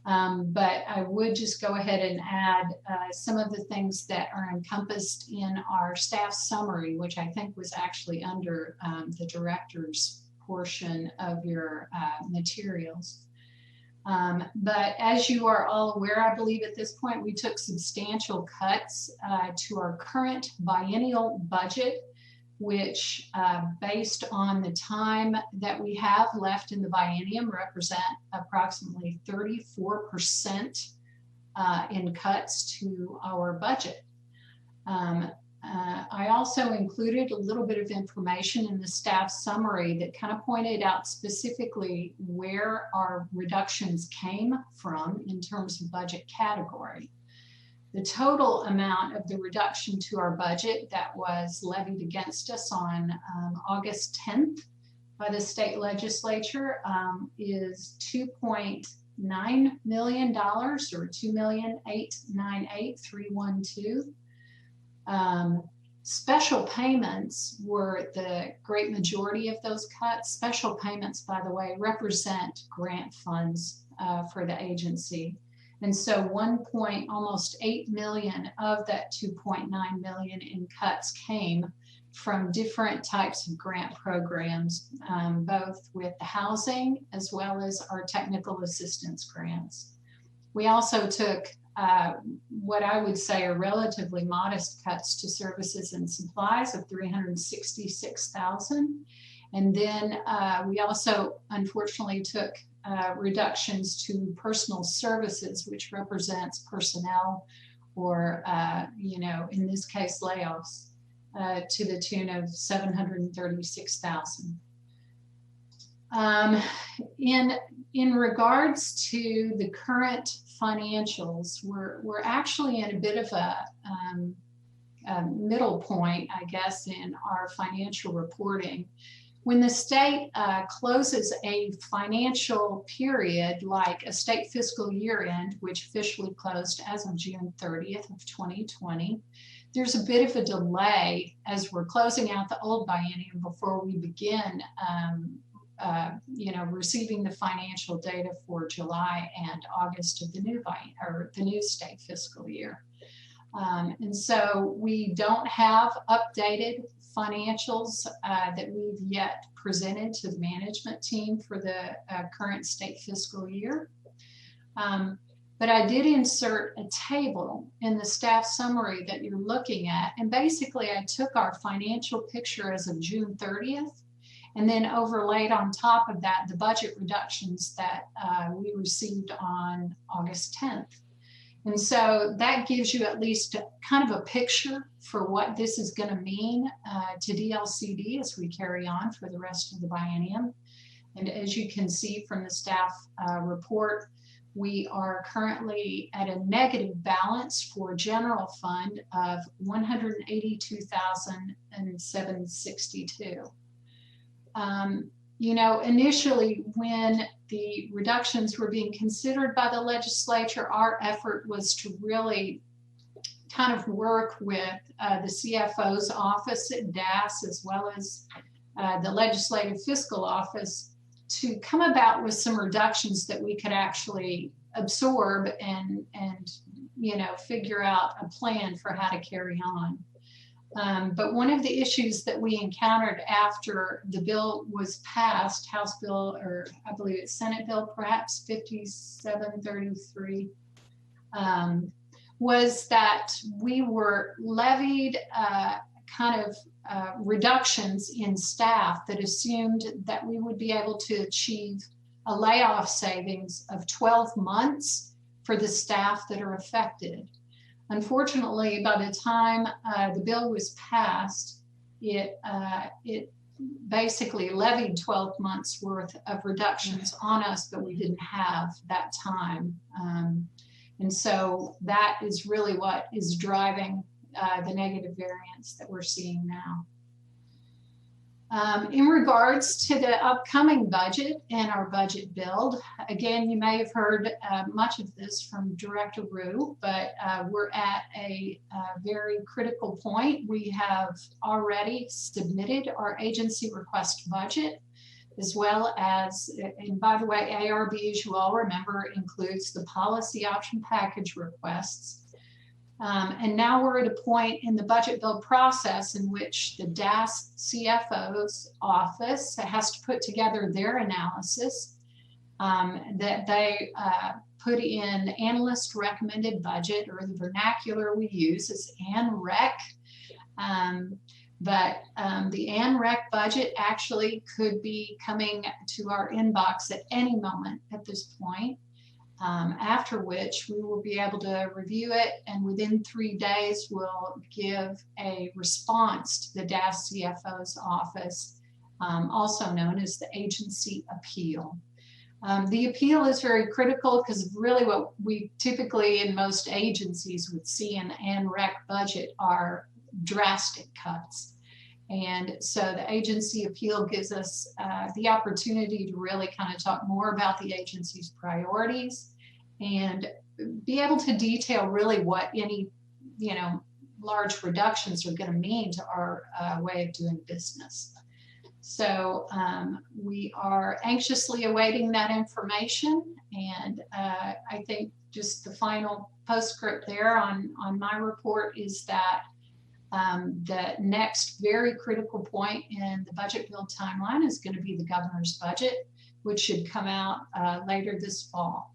But I would just go ahead and add some of the things that are encompassed in our staff summary, which I think was actually under the director's portion of your materials. But as you are all aware, I believe at this point, we took substantial cuts to our current biennial budget, which based on the time that we have left in the biennium represent approximately 34% in cuts to our budget. I also included a little bit of information in the staff summary that kind of pointed out specifically where our reductions came from in terms of budget category. The total amount of the reduction to our budget that was levied against us on August 10th by the state legislature is $2.9 million, or $2,898,312. Special payments were the great majority of those cuts. Special payments, by the way, represent grant funds for the agency. And so almost 8 million of that 2.9 million in cuts came from different types of grant programs, both with the housing as well as our technical assistance grants. We also took what I would say are relatively modest cuts to services and supplies of $366,000. And then we also unfortunately took reductions to personal services, which represents personnel or, in this case, layoffs to the tune of $736,000. In regards to the current financials, we're actually in a bit of a middle point, I guess, in our financial reporting. When the state closes a financial period, like a state fiscal year end, which officially closed as of June 30th of 2020, there's a bit of a delay as we're closing out the old biennium before we begin receiving the financial data for July and August of the new state fiscal year. And so we don't have updated financials that we've yet presented to the management team for the current state fiscal year. But I did insert a table in the staff summary that you're looking at. And basically I took our financial picture as of June 30th and then overlaid on top of that the budget reductions that we received on August 10th. And so that gives you at least kind of a picture for what this is going to mean to DLCD as we carry on for the rest of the biennium. And as you can see from the staff report, we are currently at a negative balance for general fund of $182,762. You know, initially when the reductions were being considered by the legislature, our effort was to really kind of work with the CFO's office at DAS as well as the Legislative Fiscal Office to come about with some reductions that we could actually absorb and you know, figure out a plan for how to carry on. But one of the issues that we encountered after the bill was passed, House Bill, or I believe it's Senate Bill, perhaps 5733, was that we were levied kind of reductions in staff that assumed that we would be able to achieve a layoff savings of 12 months for the staff that are affected. Unfortunately, by the time the bill was passed, it basically levied 12 months worth of reductions on us, but we didn't have that time. And so that is really what is driving the negative variance that we're seeing now. In regards to the upcoming budget and our budget build, again, you may have heard much of this from Director Rue, but we're at a very critical point. We have already submitted our agency request budget, as well as, and by the way, ARB, as you all remember, includes the policy option package requests. And now we're at a point in the budget build process in which the DAS CFO's office has to put together their analysis that they put in analyst recommended budget, or the vernacular we use is ANREC. But the ANREC budget actually could be coming to our inbox at any moment at this point. After which we will be able to review it, and within 3 days we'll give a response to the DAS CFO's office, also known as the agency appeal. The appeal is very critical because really what we typically in most agencies would see in the ANREC budget are drastic cuts. And so the agency appeal gives us the opportunity to really kind of talk more about the agency's priorities and be able to detail really what any, you know, large reductions are going to mean to our way of doing business. So we are anxiously awaiting that information. And I think just the final postscript there on my report is that the next very critical point in the budget build timeline is going to be the governor's budget, which should come out later this fall.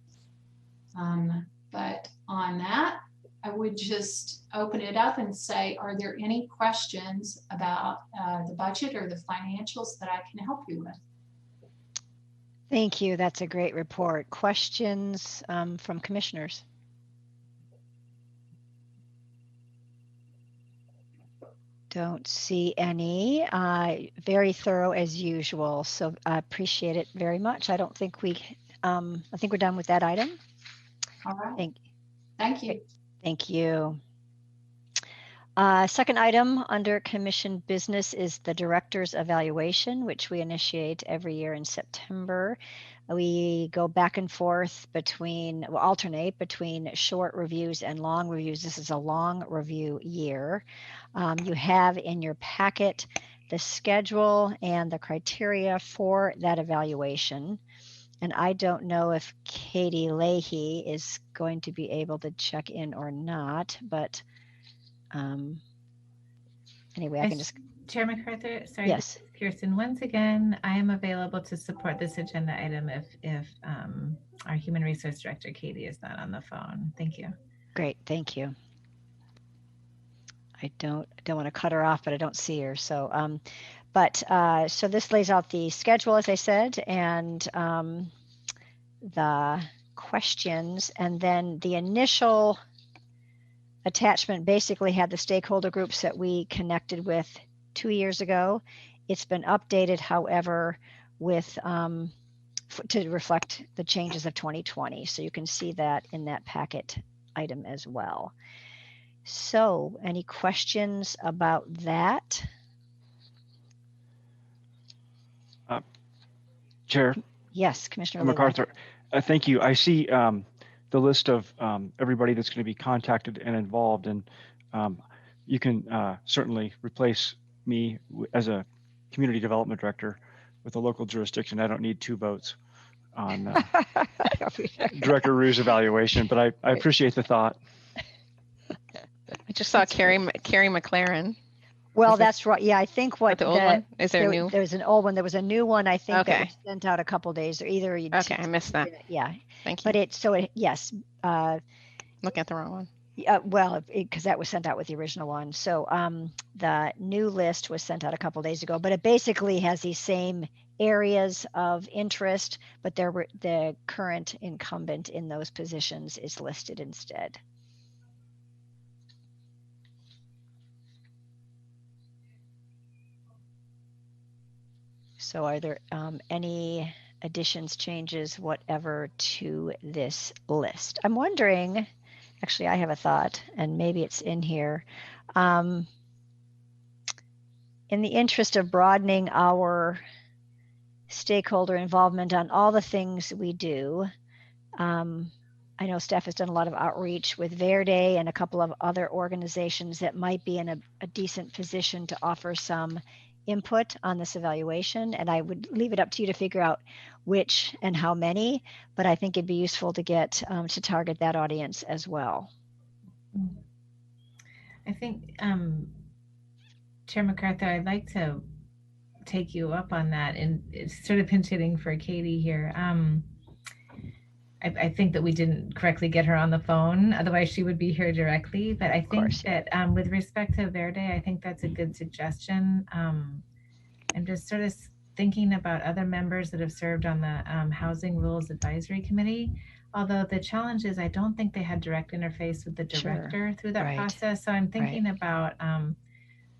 But on that, I would just open it up and say, are there any questions about the budget or the financials that I can help you with? Thank you. That's a great report. Questions from commissioners? Don't see any. Very thorough as usual. So I appreciate it very much. I don't think I think we're done with that item. All right. Thank you. Thank you. Second item under commission business is the director's evaluation, which we initiate every year in September. We go back and forth between, we'll alternate between short reviews and long reviews. This is a long review year. You have in your packet the schedule and the criteria for that evaluation. And I don't know if Katie Leahy is going to be able to check in or not, but Anyway, I can just. Chair MacArthur, sorry. Yes. Kirsten, once again, I am available to support this agenda item if our Human Resource Director, Katie, is not on the phone. Thank you. Great, thank you. I don't want to cut her off, but I don't see her. So, so this lays out the schedule, as I said, and the questions, and then the initial attachment basically had the stakeholder groups that we connected with 2 years ago. It's been updated, however, with to reflect the changes of 2020. So you can see that in that packet item as well. So any questions about that? Chair? Yes, Commissioner MacArthur. Thank you. I see the list of everybody that's going to be contacted and involved, and you can certainly replace me as a community development director with a local jurisdiction. I don't need 2 votes on Director Rue's evaluation, but I appreciate the thought. I just saw Carrie McLaren. Well, that's right. Yeah, I think what the old one is there new. There's an old one. There was a new one. I think that was sent out a couple of days, or either. Okay, I missed that. Yeah, thank you. But yes. Looking at the wrong one. Well, because that was sent out with the original one. So the new list was sent out a couple of days ago, but it basically has these same areas of interest, but the current incumbent in those positions is listed instead. So are there any additions, changes, whatever, to this list? I'm wondering, actually, I have a thought, and maybe it's in here. In the interest of broadening our stakeholder involvement on all the things we do, I know staff has done a lot of outreach with Verde and a couple of other organizations that might be in a decent position to offer some input on this evaluation, and I would leave it up to you to figure out which and how many, but I think it'd be useful to get to target that audience as well. I think, Chair MacArthur, I'd like to take you up on that, and it's sort of pinch hitting for Katie here. I think that we didn't correctly get her on the phone, otherwise she would be here directly. But I think that with respect to Verde, I think that's a good suggestion. I'm just sort of thinking about other members that have served on the Housing Rules Advisory Committee. Although the challenge is I don't think they had direct interface with the director through that process. So I'm thinking about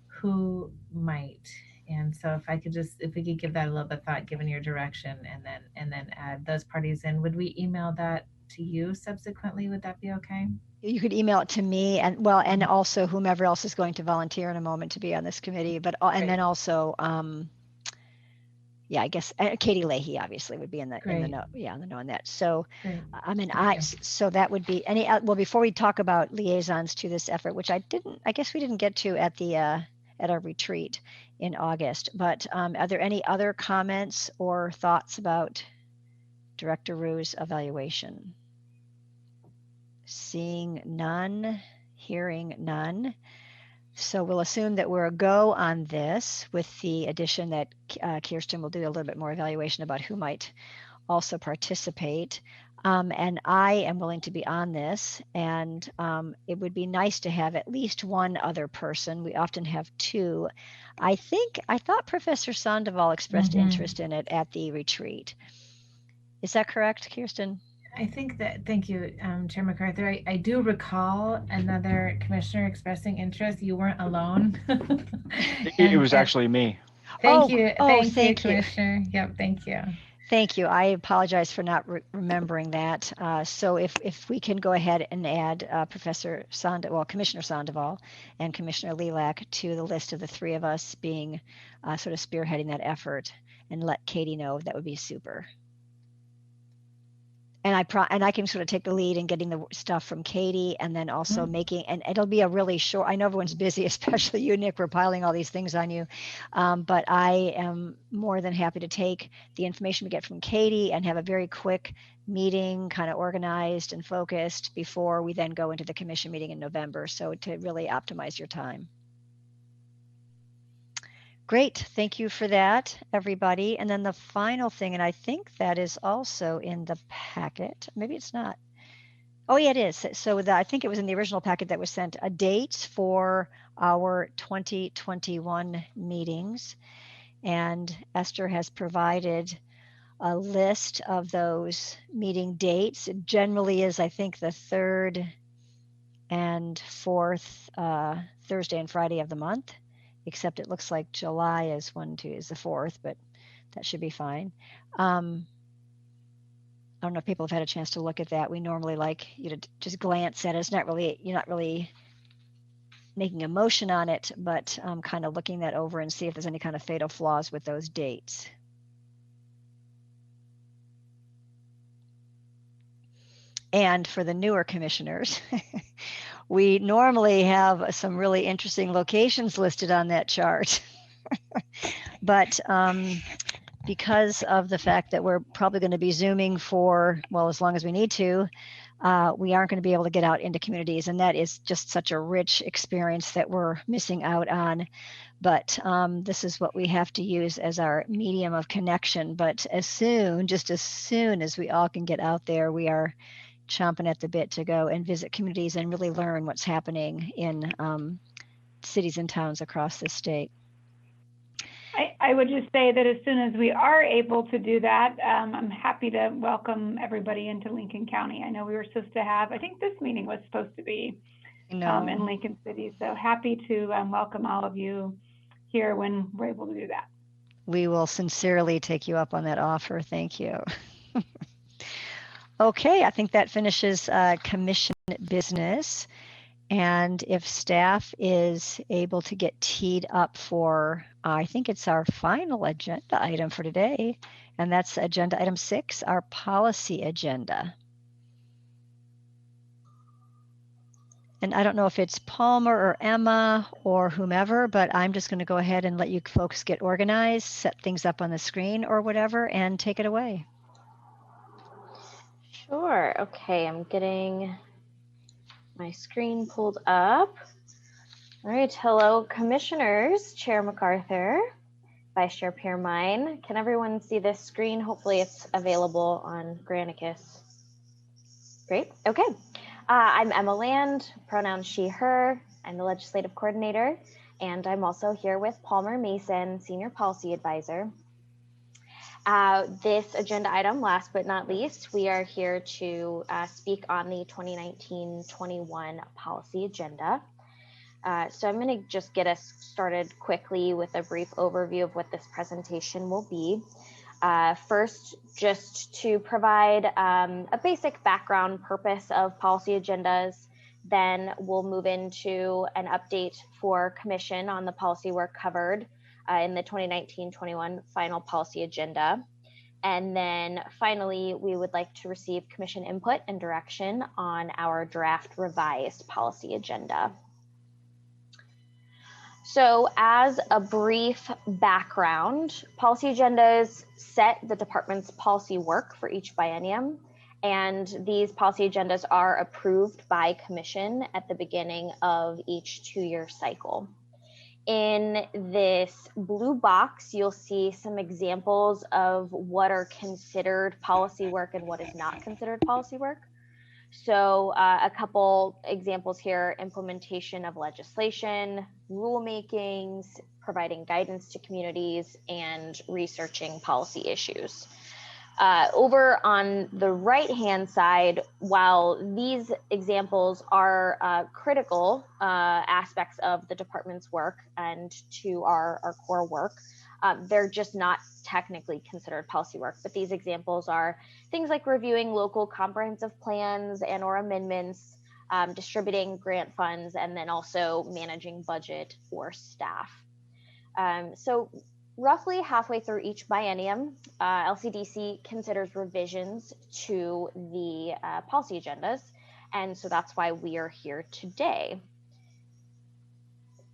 who might. And so if we could give that a little bit of thought, given your direction, and then add those parties in, would we email that to you subsequently? Would that be okay? You could email it to me, and also whomever else is going to volunteer in a moment to be on this committee. But and then also, I guess Katie Leahy obviously would be in the know. Yeah, in the know on that. So, so that would be any. Well, before we talk about liaisons to this effort, which I guess we didn't get to at the at our retreat in August. But are there any other comments or thoughts about Director Rue's evaluation? Seeing none, hearing none. So we'll assume that we're a go on this, with the addition that Kirsten will do a little bit more evaluation about who might also participate. And I am willing to be on this, and it would be nice to have at least one other person. We often have 2. I thought Professor Sandoval expressed interest in it at the retreat. Is that correct, Kirsten? I think that, thank you, Chair MacArthur. I do recall another commissioner expressing interest. You weren't alone. It was actually me. Thank you, Commissioner. Yep, thank you. Thank you. I apologize for not remembering that. So if we can go ahead and add Commissioner Sandoval and Commissioner Lilac to the list of the 3 of us being sort of spearheading that effort, and let Katie know, that would be super. and I can sort of take the lead in getting the stuff from Katie, and then also making, and it'll be a really short, I know everyone's busy, especially you, Nick, we're piling all these things on you. But I am more than happy to take the information we get from Katie and have a very quick meeting, kind of organized and focused before we then go into the commission meeting in November. So to really optimize your time. Great, thank you for that, everybody. And then the final thing, and I think that is also in the packet. Maybe it's not. Oh yeah, it is. So I think it was in the original packet that was sent, a date for our 2021 meetings. And Esther has provided a list of those meeting dates. It generally is, I think, the 3rd and 4th Thursday and Friday of the month. Except it looks like July is is the 4th, but that should be fine. I don't know if people have had a chance to look at that. We normally like you to just glance at it. It's not really, you're not really making a motion on it, but kind of looking that over and see if there's any kind of fatal flaws with those dates. And for the newer commissioners, we normally have some really interesting locations listed on that chart. But because of the fact that we're probably going to be Zooming for, well, as long as we need to, we aren't going to be able to get out into communities. And that is just such a rich experience that we're missing out on. But this is what we have to use as our medium of connection. But just as soon as we all can get out there, we are chomping at the bit to go and visit communities and really learn what's happening in cities and towns across the state. I would just say that as soon as we are able to do that, I'm happy to welcome everybody into Lincoln County. I know we were supposed to have, I think this meeting was supposed to be in Lincoln City. So happy to welcome all of you here when we're able to do that. We will sincerely take you up on that offer. Thank you. Okay, I think that finishes commission business. And if staff is able to get teed up for, I think it's our final agenda item for today, and that's agenda item 6, our policy agenda. And I don't know if it's Palmer or Emma or whomever, but I'm just going to go ahead and let you folks get organized, set things up on the screen or whatever, and take it away. Sure. Okay, I'm getting my screen pulled up. All right. Hello, commissioners. Chair MacArthur, Vice Chair Pearmine. Can everyone see this screen? Hopefully it's available on Granicus. Great. Okay. I'm Emma Land, pronouns she, her. I'm the legislative coordinator, and I'm also here with Palmer Mason, Senior Policy Advisor. This agenda item, last but not least, we are here to speak on the 2019-21 policy agenda. So I'm going to just get us started quickly with a brief overview of what this presentation will be. First, just to provide a basic background purpose of policy agendas, then we'll move into an update for commission on the policy work covered in the 2019-21 final policy agenda. And then finally, we would like to receive commission input and direction on our draft revised policy agenda. So as a brief background, policy agendas set the department's policy work for each biennium, and these policy agendas are approved by commission at the beginning of each 2-year cycle. In this blue box, you'll see some examples of what are considered policy work and what is not considered policy work. So a couple examples here: implementation of legislation, rulemakings, providing guidance to communities, and researching policy issues. Over on the right-hand side, while these examples are critical aspects of the department's work and to our core work, they're just not technically considered policy work. But these examples are things like reviewing local comprehensive plans and or amendments, distributing grant funds, and then also managing budget for staff. So roughly halfway through each biennium, LCDC considers revisions to the policy agendas, and so that's why we are here today.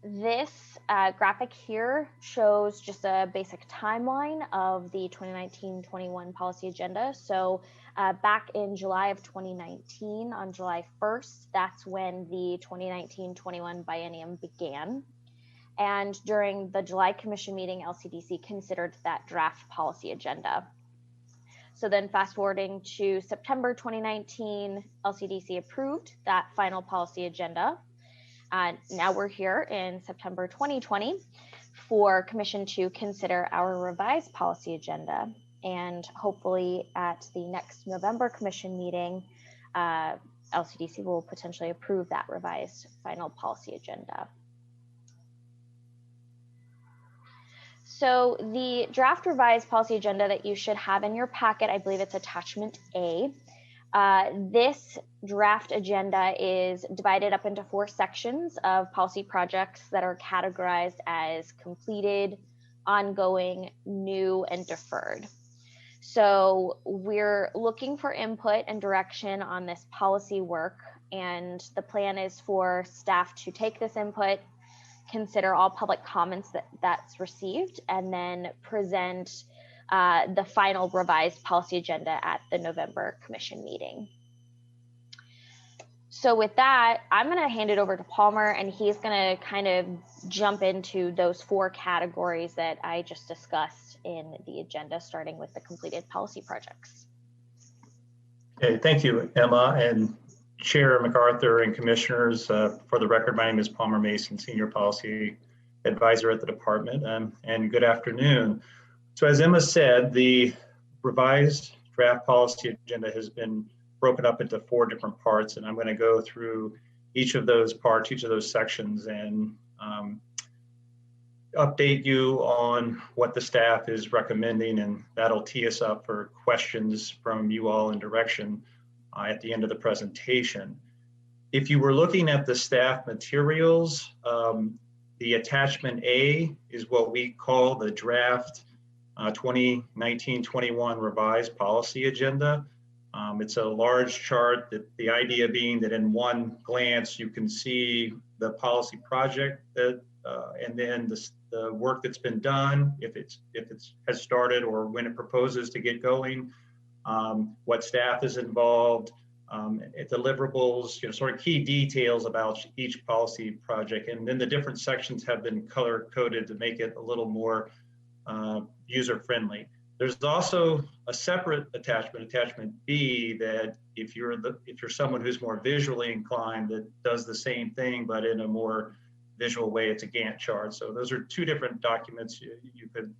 This graphic here shows just a basic timeline of the 2019-21 policy agenda. So back in July of 2019, on July 1st, that's when the 2019-21 biennium began. And during the July Commission meeting, LCDC considered that draft policy agenda. So then fast forwarding to September 2019, LCDC approved that final policy agenda. Now we're here in September 2020 for Commission to consider our revised policy agenda. And hopefully at the next November Commission meeting, LCDC will potentially approve that revised final policy agenda. So the draft revised policy agenda that you should have in your packet, I believe it's attachment A. This draft agenda is divided up into 4 sections of policy projects that are categorized as completed, ongoing, new, and deferred. So we're looking for input and direction on this policy work, and the plan is for staff to take this input, consider all public comments that's received, and then present the final revised policy agenda at the November Commission meeting. So with that, I'm going to hand it over to Palmer, and he's going to kind of jump into those 4 categories that I just discussed in the agenda, starting with the completed policy projects. Okay, thank you, Emma, and Chair MacArthur and Commissioners. For the record, my name is Palmer Mason, Senior Policy Advisor at the Department, and good afternoon. So as Emma said, the revised draft policy agenda has been broken up into 4 different parts, and I'm going to go through each of those parts, each of those sections, and update you on what the staff is recommending, and that'll tee us up for questions from you all in direction at the end of the presentation. If you were looking at the staff materials, the attachment A is what we call the draft 2019-21 revised policy agenda. It's a large chart, that the idea being that in one glance you can see the policy project that, and then the work that's been done, if it has started or when it proposes to get going, what staff is involved, deliverables, sort of key details about each policy project. And then the different sections have been color coded to make it a little more user friendly. There's also a separate attachment, attachment B, that if you're someone who's more visually inclined, that does the same thing but in a more visual way. It's a Gantt chart. So those are 2 different documents you could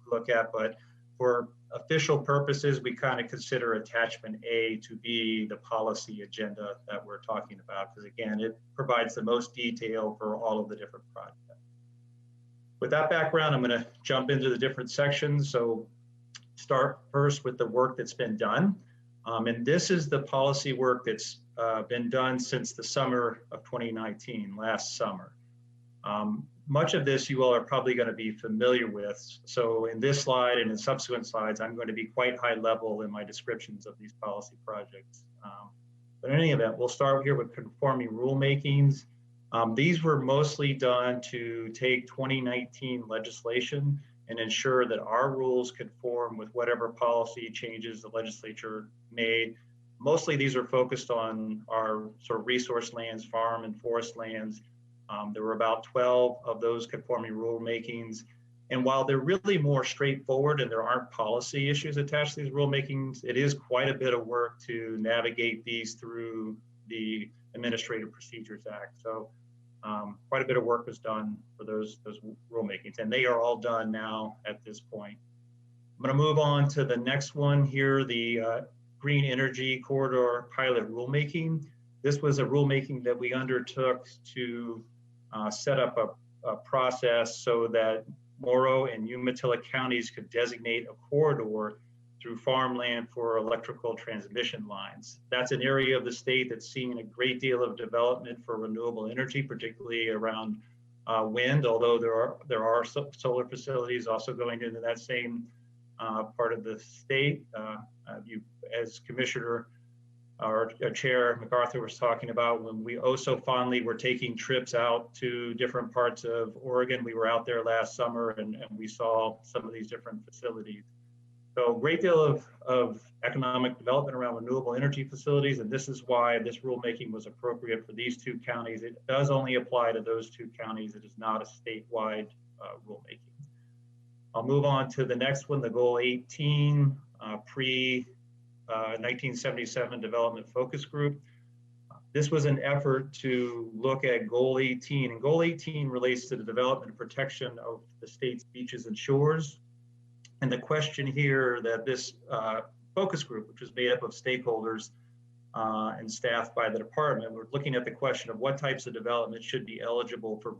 look at, but for official purposes, we kind of consider attachment A to be the policy agenda that we're talking about, because again, it provides the most detail for all of the different projects. With that background, I'm going to jump into the different sections. So start first with the work that's been done. And this is the policy work that's been done since the summer of 2019, last summer. Much of this you all are probably going to be familiar with. So in this slide and in subsequent slides, I'm going to be quite high level in my descriptions of these policy projects. But in any event, we'll start here with conforming rulemakings. These were mostly done to take 2019 legislation and ensure that our rules conform with whatever policy changes the legislature made. Mostly these are focused on our sort of resource lands, farm and forest lands. There were about 12 of those conforming rulemakings. And while they're really more straightforward and there aren't policy issues attached to these rulemakings, it is quite a bit of work to navigate these through the Administrative Procedures Act. So quite a bit of work was done for those rulemakings, and they are all done now at this point. I'm going to move on to the next one here, the Green Energy Corridor Pilot Rulemaking. This was a rulemaking that we undertook to set up a process so that Morrow and Umatilla counties could designate a corridor through farmland for electrical transmission lines. That's an area of the state that's seen a great deal of development for renewable energy, particularly around wind, although there are solar facilities also going into that same part of the state. You, as Commissioner our Chair MacArthur was talking about, when we so fondly were taking trips out to different parts of Oregon. We were out there last summer and we saw some of these different facilities. So a great deal of economic development around renewable energy facilities, and this is why this rulemaking was appropriate for these two counties. It does only apply to those two counties. It is not a statewide rulemaking. I'll move on to the next one, the Goal 18, pre-1977 Development Focus Group. This was an effort to look at Goal 18, and Goal 18 relates to the development and protection of the state's beaches and shores. And the question here that this focus group, which was made up of stakeholders and staffed by the department, we're looking at the question of what types of development should be eligible for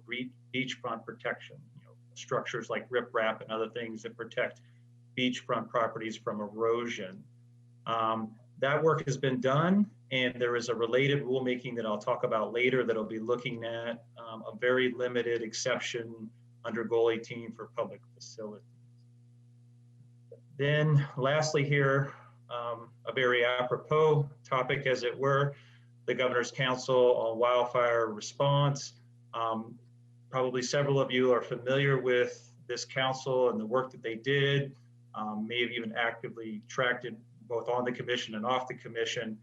beachfront protection. You know, structures like riprap and other things that protect beachfront properties from erosion. That work has been done, and there is a related rulemaking that I'll talk about later that'll be looking at a very limited exception under Goal 18 for public facilities. Then lastly here, a very apropos topic as it were, the Governor's Council on Wildfire Response. Probably several of you are familiar with this council and the work that they did, may have even actively tracked it both on the commission and off the commission.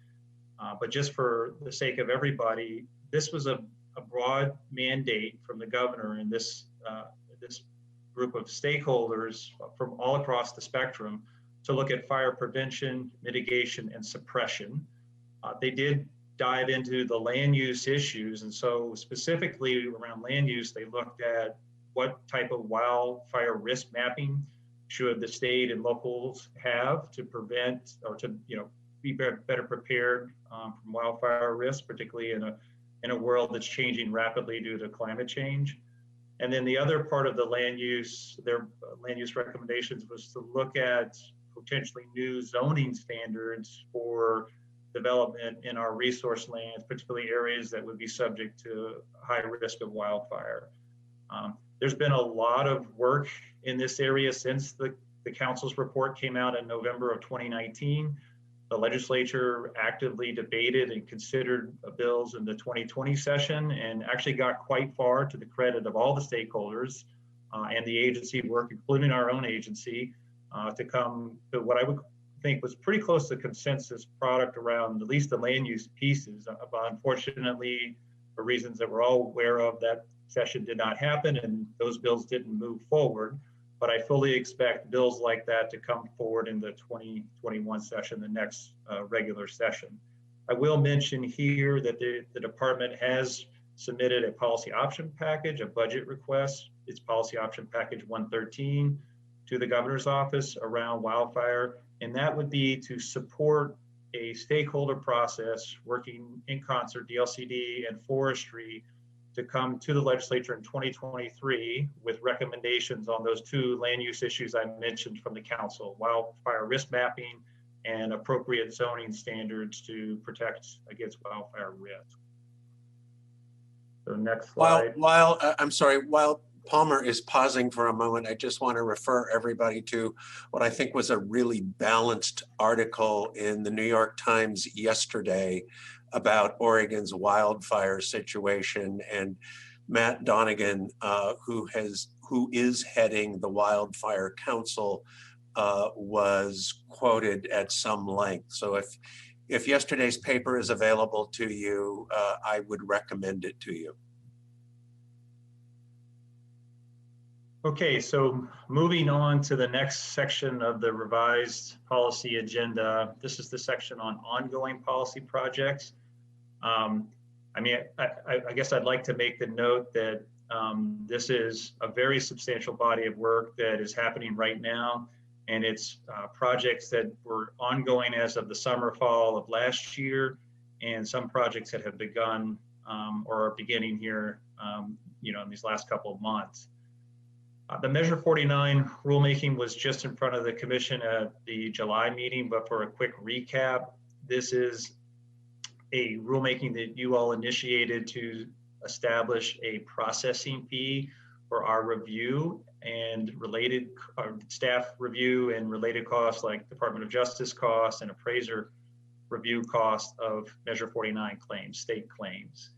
But just for the sake of everybody, this was a broad mandate from the governor and this group of stakeholders from all across the spectrum to look at fire prevention, mitigation, and suppression. They did dive into the land use issues. And so specifically around land use, they looked at what type of wildfire risk mapping should the state and locals have to prevent or to be better prepared from wildfire risk, particularly in a world that's changing rapidly due to climate change. And then the other part of the land use, their land use recommendations was to look at potentially new zoning standards for development in our resource lands, particularly areas that would be subject to high risk of wildfire. There's been a lot of work in this area since the council's report came out in November of 2019. The legislature actively debated and considered bills in the 2020 session and actually got quite far, to the credit of all the stakeholders and the agency work, including our own agency, to come to what I would think was pretty close to consensus product around at least the land use pieces. But unfortunately, for reasons that we're all aware of, that session did not happen and those bills didn't move forward. But I fully expect bills like that to come forward in the 2021 session, the next regular session. I will mention here that the department has submitted a policy option package, a budget request. It's policy option package 113 to the governor's office around wildfire. And that would be to support a stakeholder process working in concert, DLCD and forestry, to come to the legislature in 2023 with recommendations on those two land use issues I mentioned from the council, wildfire risk mapping and appropriate zoning standards to protect against wildfire risk. So next slide. While Palmer is pausing for a moment, I just want to refer everybody to what I think was a really balanced article in the New York Times yesterday about Oregon's wildfire situation, and Matt Donegan, who is heading the Wildfire Council, was quoted at some length. So if yesterday's paper is available to you, I would recommend it to you. Okay, so moving on to the next section of the revised policy agenda. This is the section on ongoing policy projects. I guess I'd like to make the note that this is a very substantial body of work that is happening right now, and it's projects that were ongoing as of the summer, fall of last year, and some projects that have begun or are beginning here, in these last couple of months. The Measure 49 rulemaking was just in front of the commission at the July meeting, but for a quick recap, this is a rulemaking that you all initiated to establish a processing fee for our review and related staff review and related costs like Department of Justice costs and appraiser review costs of Measure 49 claims, state claims.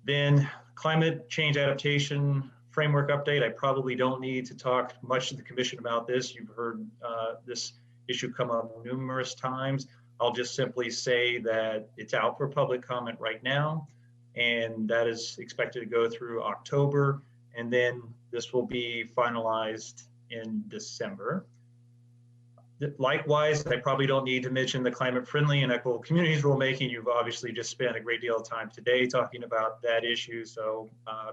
Then climate change adaptation framework update. I probably don't need to talk much to the commission about this. You've heard this issue come up numerous times. I'll just simply say that it's out for public comment right now, and that is expected to go through October, and then this will be finalized in December. Likewise, I probably don't need to mention the climate friendly and equitable communities rulemaking. You've obviously just spent a great deal of time today talking about that issue. So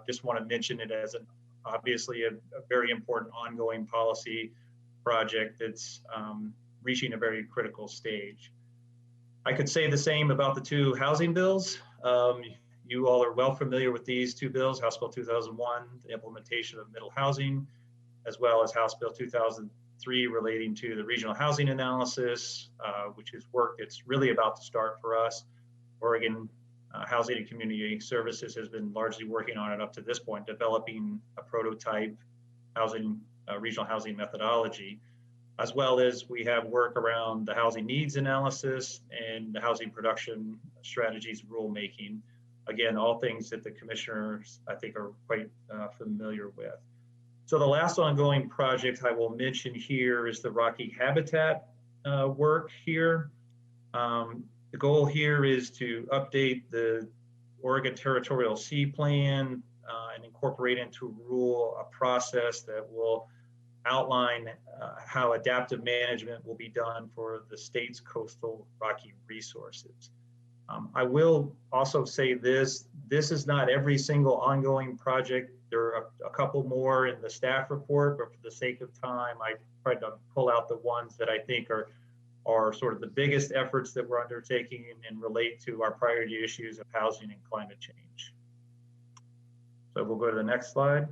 just want to mention it as obviously a very important ongoing policy project that's reaching a very critical stage. I could say the same about the two housing bills. You all are well familiar with these two bills, House Bill 2001, the implementation of middle housing, as well as House Bill 2003 relating to the regional housing analysis, which is work that's really about to start for us. Oregon Housing and Community Services has been largely working on it up to this point, developing a prototype housing, regional housing methodology, as well as we have work around the housing needs analysis and the housing production strategies rulemaking. Again, all things that the commissioners, I think, are quite familiar with. So the last ongoing project I will mention here is the Rocky Habitat work here. The goal here is to update the Oregon Territorial Sea Plan and incorporate into rule a process that will outline how adaptive management will be done for the state's coastal rocky resources. I will also say this is not every single ongoing project. There are a couple more in the staff report, but for the sake of time, I tried to pull out the ones that I think are sort of the biggest efforts that we're undertaking and relate to our priority issues of housing and climate change. So we'll go to the next slide.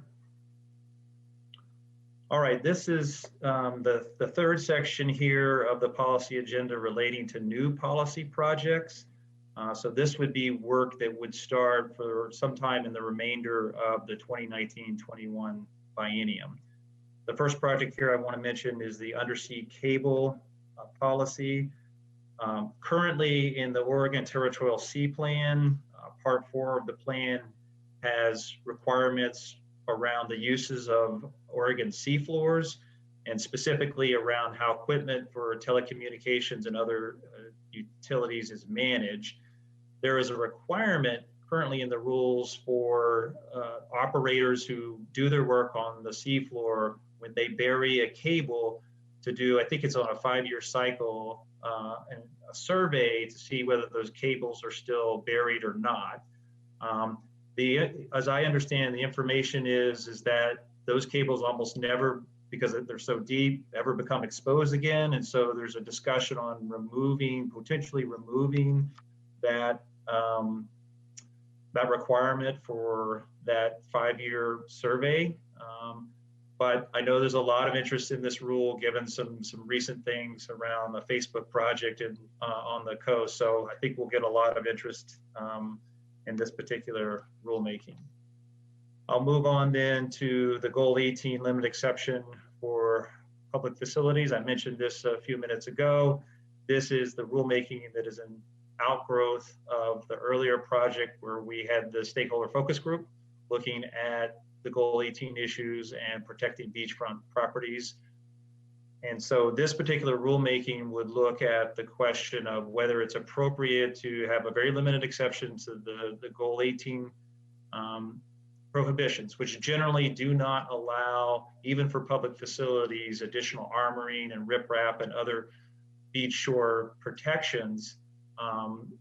All right, this is the third section here of the policy agenda relating to new policy projects. So this would be work that would start for sometime in the remainder of the 2019-21 biennium. The first project here I want to mention is the undersea cable policy. Currently in the Oregon Territorial Sea Plan, Part 4 of the plan has requirements around the uses of Oregon seafloors, and specifically around how equipment for telecommunications and other utilities is managed. There is a requirement currently in the rules for operators who do their work on the seafloor when they bury a cable to do, I think it's on a 5-year cycle, and a survey to see whether those cables are still buried or not. As I understand, the information is that those cables almost never, because they're so deep, ever become exposed again. And so there's a discussion on potentially removing that, that requirement for that 5-year survey. But I know there's a lot of interest in this rule, given some recent things around the Facebook project and on the coast. So I think we'll get a lot of interest in this particular rulemaking. I'll move on then to the Goal 18 limit exception for public facilities. I mentioned this a few minutes ago. This is the rulemaking that is an outgrowth of the earlier project where we had the stakeholder focus group looking at the Goal 18 issues and protecting beachfront properties. And so this particular rulemaking would look at the question of whether it's appropriate to have a very limited exception to the Goal 18 prohibitions, which generally do not allow, even for public facilities, additional armoring and riprap and other beach shore protections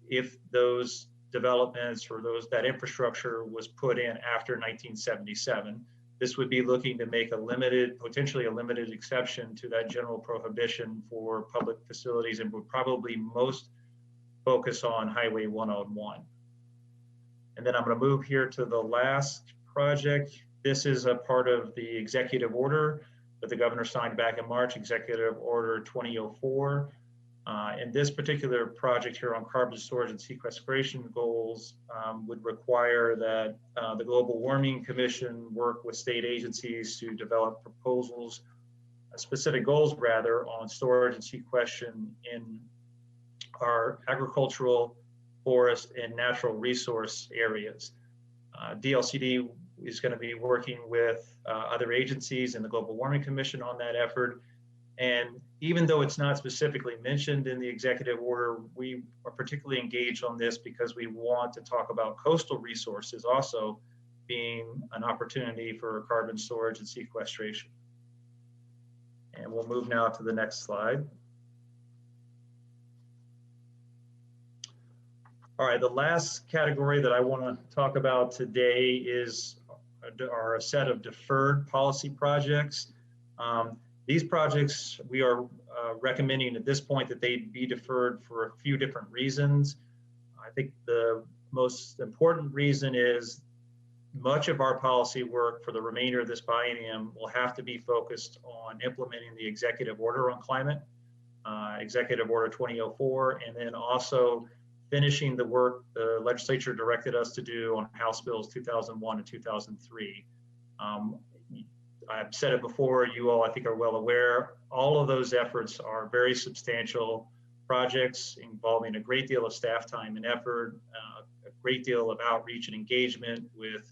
if those developments or that infrastructure was put in after 1977. This would be looking to make potentially a limited exception to that general prohibition for public facilities, and would probably most focus on Highway 101. And then I'm going to move here to the last project. This is a part of the executive order that the governor signed back in March, Executive Order 2004. And this particular project here on carbon storage and sequestration goals would require that the Global Warming Commission work with state agencies to develop proposals, specific goals rather, on storage and sequestration in our agricultural, forest, and natural resource areas. DLCD is going to be working with other agencies and the Global Warming Commission on that effort. And even though it's not specifically mentioned in the executive order, we are particularly engaged on this because we want to talk about coastal resources also being an opportunity for carbon storage and sequestration. And we'll move now to the next slide. All right, the last category that I want to talk about today is a set of deferred policy projects. These projects, we are recommending at this point that they be deferred for a few different reasons. I think the most important reason is much of our policy work for the remainder of this biennium will have to be focused on implementing the executive order on climate, Executive Order 2004, and then also finishing the work the legislature directed us to do on House Bills 2001 and 2003. I've said it before, you all I think are well aware, all of those efforts are very substantial projects involving a great deal of staff time and effort, a great deal of outreach and engagement with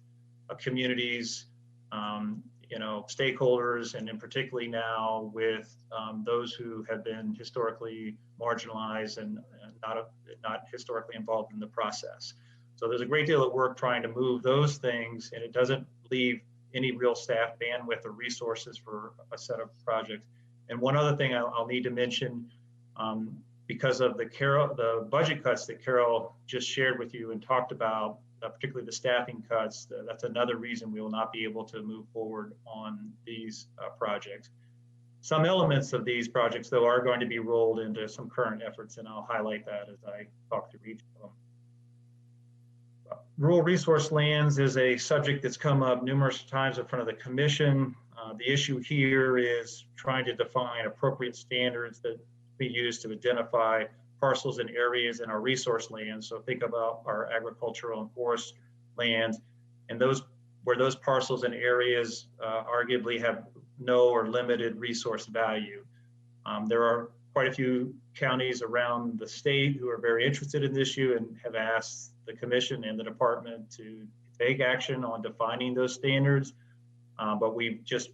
communities, stakeholders, and in particularly now with those who have been historically marginalized and not historically involved in the process. So there's a great deal of work trying to move those things, and it doesn't leave any real staff bandwidth or resources for a set of projects. And one other thing I'll need to mention, because of the budget cuts that Carol just shared with you and talked about, particularly the staffing cuts, that's another reason we will not be able to move forward on these projects. Some elements of these projects, though, are going to be rolled into some current efforts, and I'll highlight that as I talk through each of them. Rural resource lands is a subject that's come up numerous times in front of the commission. The issue here is trying to define appropriate standards that we use to identify parcels and areas in our resource lands. So think about our agricultural and forest lands, and where those parcels and areas arguably have no or limited resource value. There are quite a few counties around the state who are very interested in this issue and have asked the commission and the department to take action on defining those standards, but we've just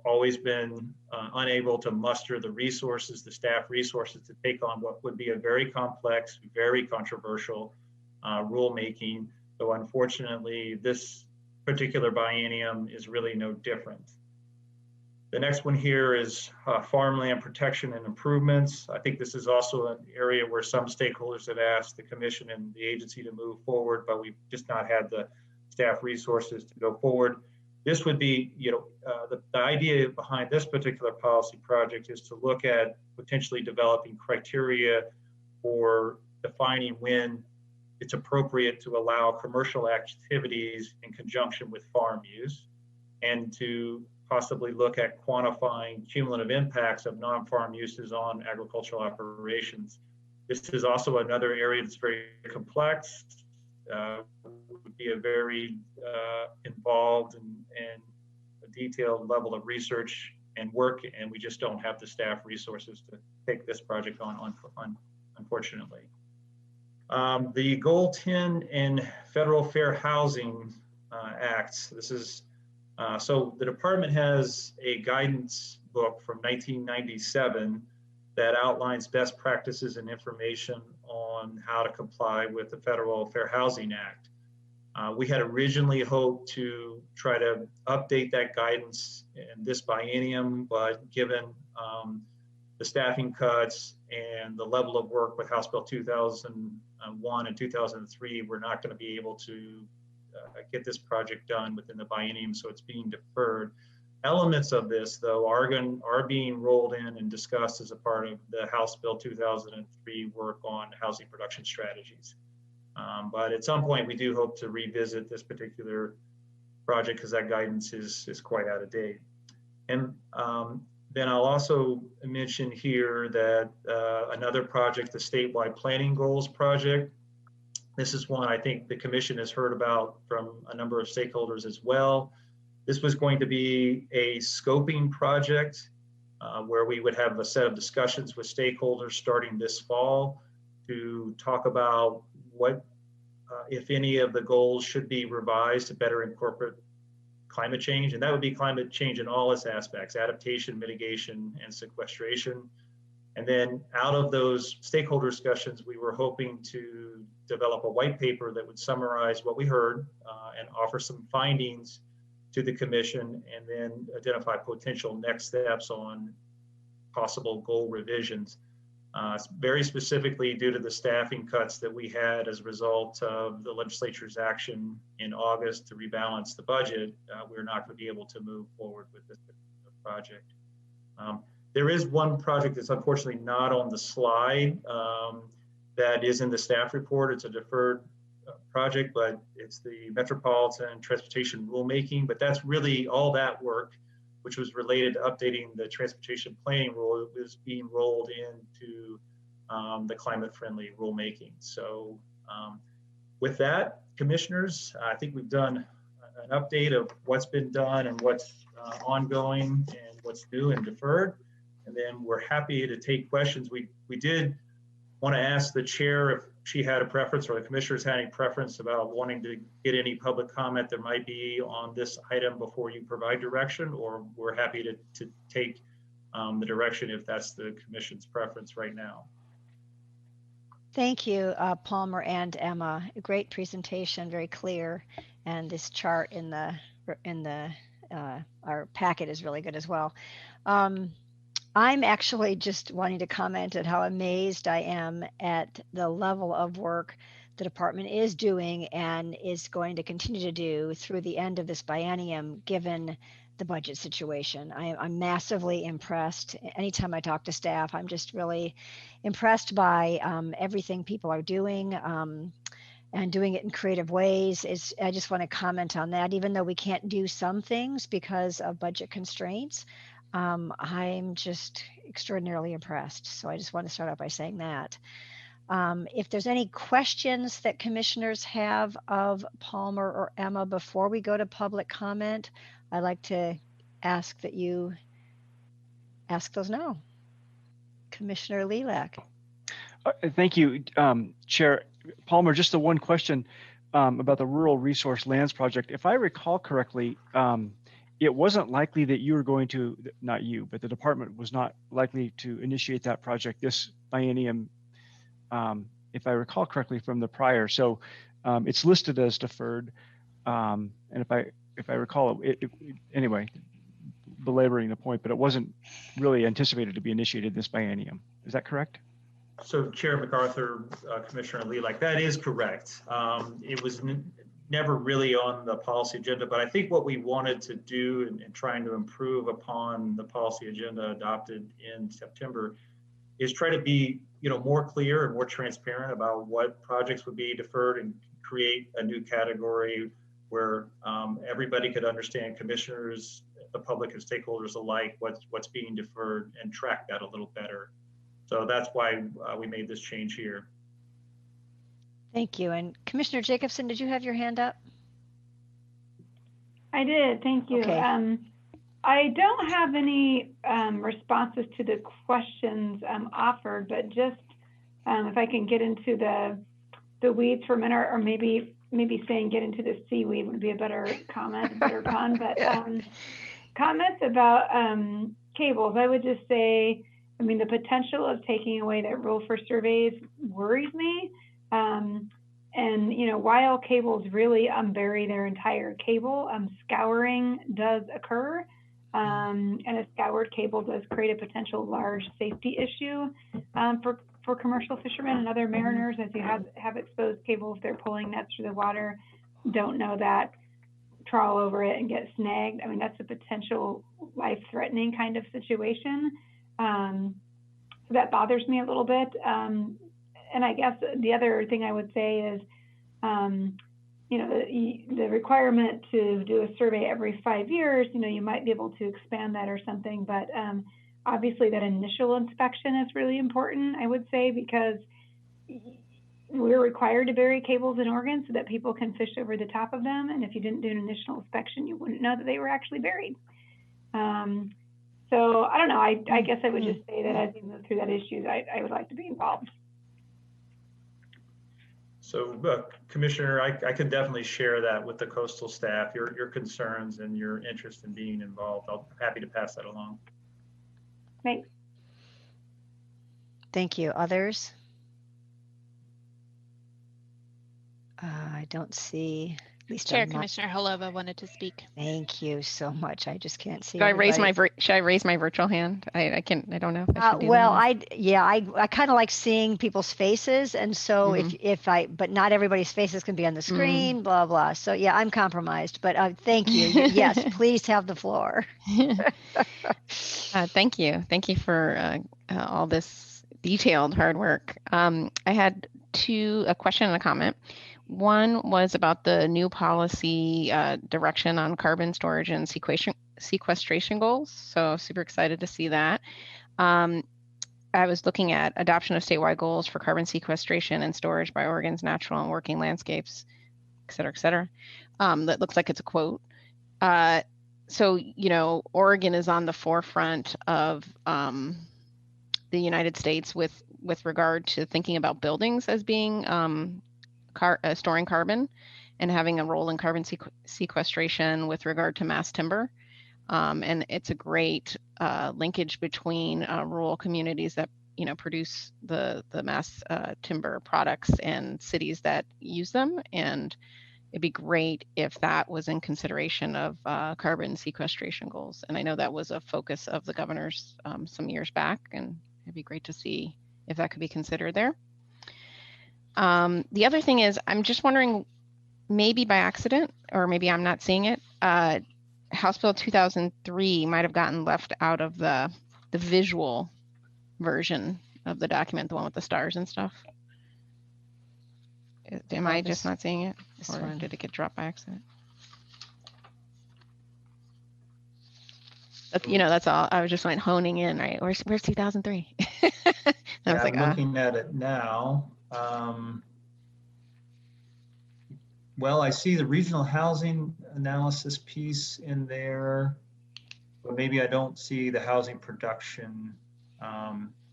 always been unable to muster the resources, the staff resources, to take on what would be a very complex, very controversial rulemaking. So unfortunately, this particular biennium is really no different. The next one here is farmland protection and improvements. I think this is also an area where some stakeholders have asked the commission and the agency to move forward, but we've just not had the staff resources to go forward. This would be, the idea behind this particular policy project is to look at potentially developing criteria for defining when it's appropriate to allow commercial activities in conjunction with farm use, and to possibly look at quantifying cumulative impacts of non-farm uses on agricultural operations. This is also another area that's very complex, would be a very involved and a detailed level of research and work, and we just don't have the staff resources to take this project on unfortunately. The Goal 10 and Federal Fair Housing Acts, this is, so the department has a guidance book from 1997 that outlines best practices and information on how to comply with the Federal Fair Housing Act. We had originally hoped to try to update that guidance in this biennium, but given the staffing cuts and the level of work with House Bill 2001 and 2003, we're not going to be able to get this project done within the biennium, so it's being deferred. Elements of this, though, are being rolled in and discussed as a part of the House Bill 2003 work on housing production strategies. But at some point, we do hope to revisit this particular project because that guidance is quite out of date. And Then I'll also mention here that another project, the statewide planning goals project. This is one I think the commission has heard about from a number of stakeholders as well. This was going to be a scoping project where we would have a set of discussions with stakeholders starting this fall to talk about what, if any, of the goals should be revised to better incorporate climate change. And that would be climate change in all its aspects: adaptation, mitigation, and sequestration. And then out of those stakeholder discussions, we were hoping to develop a white paper that would summarize what we heard and offer some findings to the commission, and then identify potential next steps on possible goal revisions. Very specifically, due to the staffing cuts that we had as a result of the legislature's action in August to rebalance the budget, we're not going to be able to move forward with this project. There is one project that's unfortunately not on the slide that is in the staff report. It's a deferred project, but it's the Metropolitan transportation rulemaking. But that's really all that work, which was related to updating the transportation planning rule, is being rolled into the climate-friendly rulemaking. So with that, commissioners, I think we've done an update of what's been done and what's ongoing and what's new and deferred. And then we're happy to take questions. We did want to ask the chair if she had a preference, or the commissioners had any preference about wanting to get any public comment there might be on this item before you provide direction, or we're happy to take the direction if that's the commission's preference right now. Thank you, Palmer and Emma. A great presentation, very clear, and this chart in our packet is really good as well. I'm actually just wanting to comment at how amazed I am at the level of work the department is doing and is going to continue to do through the end of this biennium, given the budget situation. I'm massively impressed. Anytime I talk to staff, I'm just really impressed by everything people are doing and doing it in creative ways. I just want to comment on that. Even though we can't do some things because of budget constraints, I'm just extraordinarily impressed. So I just want to start out by saying that. If there's any questions that commissioners have of Palmer or Emma before we go to public comment, I'd like to ask that you ask those now. Commissioner Lilac. Thank you, Chair. Palmer, just the one question about the Rural Resource Lands Project. If I recall correctly, it wasn't likely that you were going to, not you, but the department was not likely to initiate that project this biennium, if I recall correctly from the prior. So it's listed as deferred. And if I recall it, anyway, belaboring the point, but it wasn't really anticipated to be initiated this biennium. Is that correct? So Chair MacArthur, Commissioner Lilac, that is correct. It was never really on the policy agenda, but I think what we wanted to do in trying to improve upon the policy agenda adopted in September is try to be, more clear and more transparent about what projects would be deferred and create a new category where everybody could understand, commissioners, the public, and stakeholders alike, what's being deferred, and track that a little better. So that's why we made this change here. Thank you. And Commissioner Jacobson, did you have your hand up? I did. Thank you. Okay. I don't have any responses to the questions offered, but just if I can get into the weeds for a minute, or maybe saying get into the seaweed would be a better comment, better pun. But comments about cables, I would just say, the potential of taking away that rule for surveys worries me. And while cables really unbury their entire cable, scouring does occur. And a scoured cable does create a potential large safety issue for commercial fishermen and other mariners, as you have exposed cables. They're pulling nets through the water, don't know that, trawl over it and get snagged. That's a potential life-threatening kind of situation. So that bothers me a little bit. And I guess the other thing I would say is, the requirement to do a survey every 5 years, you might be able to expand that or something, but obviously that initial inspection is really important, I would say, because we're required to bury cables in Oregon so that people can fish over the top of them. And if you didn't do an initial inspection, you wouldn't know that they were actually buried. So I don't know. I guess I would just say that as you move through that issue, I would like to be involved. So, Commissioner, I could definitely share that with the coastal staff, your concerns and your interest in being involved. I'm happy to pass that along. Thanks. Thank you. Others? I don't see. At least Chair Commissioner Holova wanted to speak. Thank you so much. I just can't see. Should I raise my virtual hand? I don't know if I should do well, that. I kind of like seeing people's faces, and so but not everybody's faces can be on the screen. Blah blah. So yeah, I'm compromised. But thank you. Yes, please have the floor. Thank you for all this detailed hard work. I had a question and a comment. One was about the new policy direction on carbon storage and sequestration goals. So super excited to see that. I was looking at adoption of statewide goals for carbon sequestration and storage by Oregon's natural and working landscapes, et cetera, et cetera. That looks like it's a quote. So, Oregon is on the forefront of the United States with regard to thinking about buildings as being storing carbon and having a role in carbon sequestration with regard to mass timber. And it's a great linkage between rural communities that, produce the mass timber products and cities that use them. And it'd be great if that was in consideration of carbon sequestration goals. And I know that was a focus of the governor's some years back, and it'd be great to see if that could be considered there. The other thing is, I'm just wondering, maybe by accident, or maybe I'm not seeing it, House Bill 2003 might have gotten left out of the visual version of the document, the one with the stars and stuff. Am I just not seeing it? Or did it get dropped by accident? That's all. I was just honing in, right? Where's 2003? I was like, I'm looking at it now. Well, I see the regional housing analysis piece in there, but maybe I don't see the housing production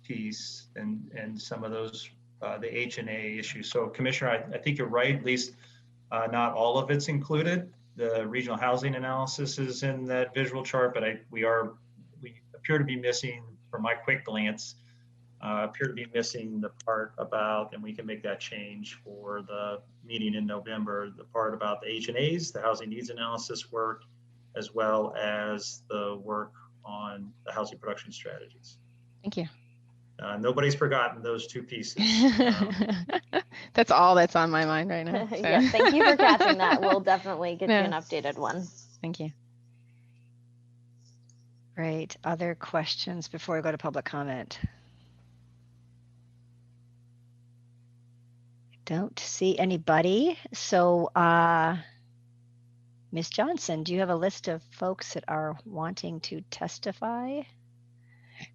piece and some of those, the H&A issues. So Commissioner, I think you're right, at least not all of it's included. The regional housing analysis is in that visual chart, but we appear to be missing, from my quick glance, appear to be missing the part about, and we can make that change for the meeting in November, the part about the H&As, the housing needs analysis work, as well as the work on the housing production strategies. Thank you. Nobody's forgotten those two pieces. That's all that's on my mind right now. So. Yes, thank you for catching that. We'll definitely get you an updated one. Thank you. Great. Other questions before we go to public comment? Don't see anybody. So, Ms. Johnson, do you have a list of folks that are wanting to testify?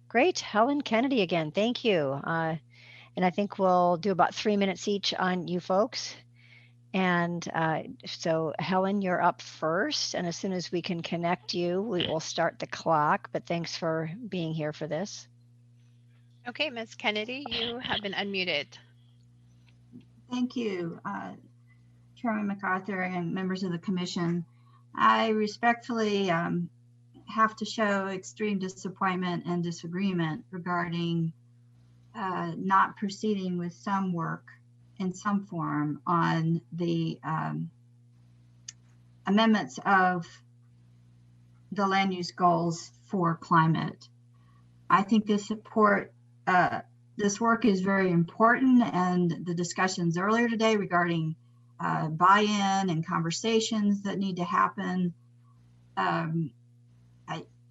Great. Helen Kennedy again. Thank you. And I think we'll do about 3 minutes each on you folks. And so Helen, you're up first. And as soon as we can connect you, we will start the clock. But thanks for being here for this. Okay, Ms. Kennedy, you have been unmuted. Thank you, Chairman MacArthur and members of the commission. I respectfully have to show extreme disappointment and disagreement regarding not proceeding with some work in some form on the amendments of the land use goals for climate. I think this work is very important, and the discussions earlier today regarding buy-in and conversations that need to happen,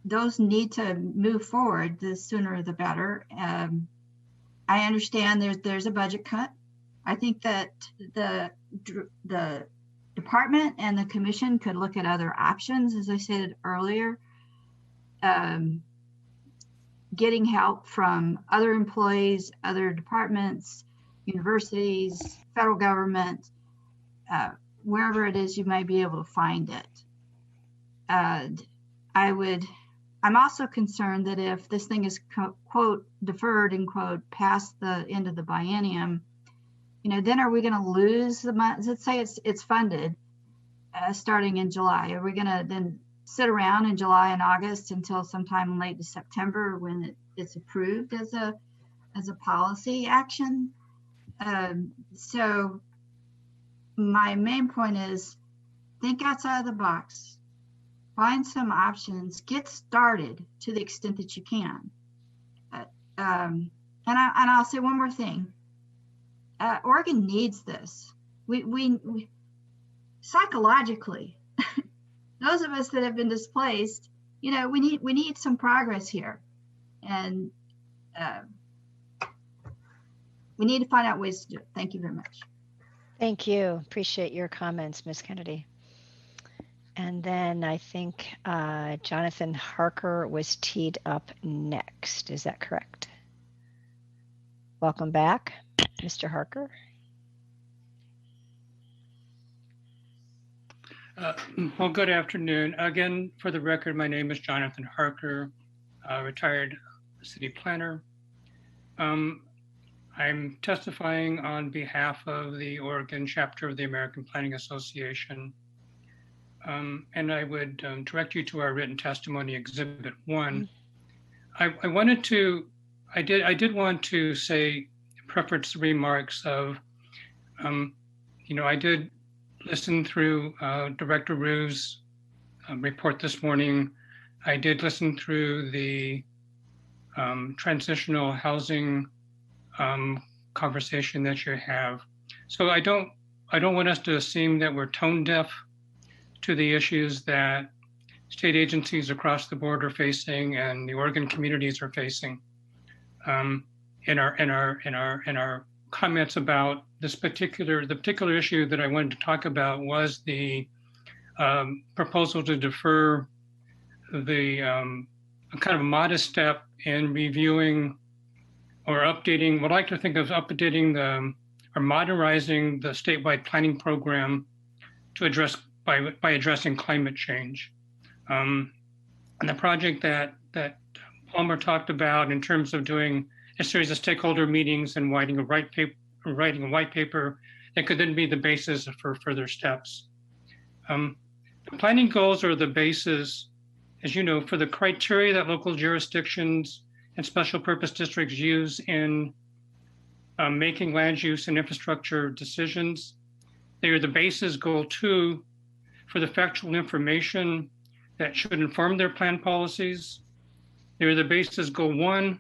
those need to move forward. The sooner the better. I understand there's a budget cut. I think that the department and the commission could look at other options, as I said earlier. getting help from other employees, other departments, universities, federal government, wherever it is you may be able to find it. I'm also concerned that if this thing is quote deferred and quote past the end of the biennium, then are we going to lose the money? Let's say it's funded starting in July. Are we going to then sit around in July and August until sometime late in September when it's approved as a policy action? So my main point is think outside of the box, find some options, get started to the extent that you can. And I'll say one more thing. Oregon needs this. We psychologically, those of us that have been displaced, we need some progress here, and we need to find out ways to do it. Thank you very much. Thank you. Appreciate your comments, Ms. Kennedy. And then I think Jonathan Harker was teed up next. Is that correct? Welcome back, Mr. Harker. Well, good afternoon. Again, for the record, my name is Jonathan Harker, retired city planner. I'm testifying on behalf of the Oregon chapter of the American Planning Association. And I would direct you to our written testimony, Exhibit 1. I did want to say, preface remarks of, I did listen through Director Rue's report this morning. I did listen through the transitional housing conversation that you have. So I don't want us to assume that we're tone deaf to the issues that state agencies across the board are facing and the Oregon communities are facing. In our comments about the particular issue that I wanted to talk about was the proposal to defer the kind of a modest step in reviewing or updating, what I like to think of updating or modernizing the statewide planning program to address by addressing climate change. And the project that Palmer talked about in terms of doing a series of stakeholder meetings and writing a white paper that could then be the basis for further steps. The planning goals are the basis, as you know, for the criteria that local jurisdictions and special purpose districts use in making land use and infrastructure decisions. They are the basis, goal 2, for the factual information that should inform their plan policies. They are the basis, goal 1,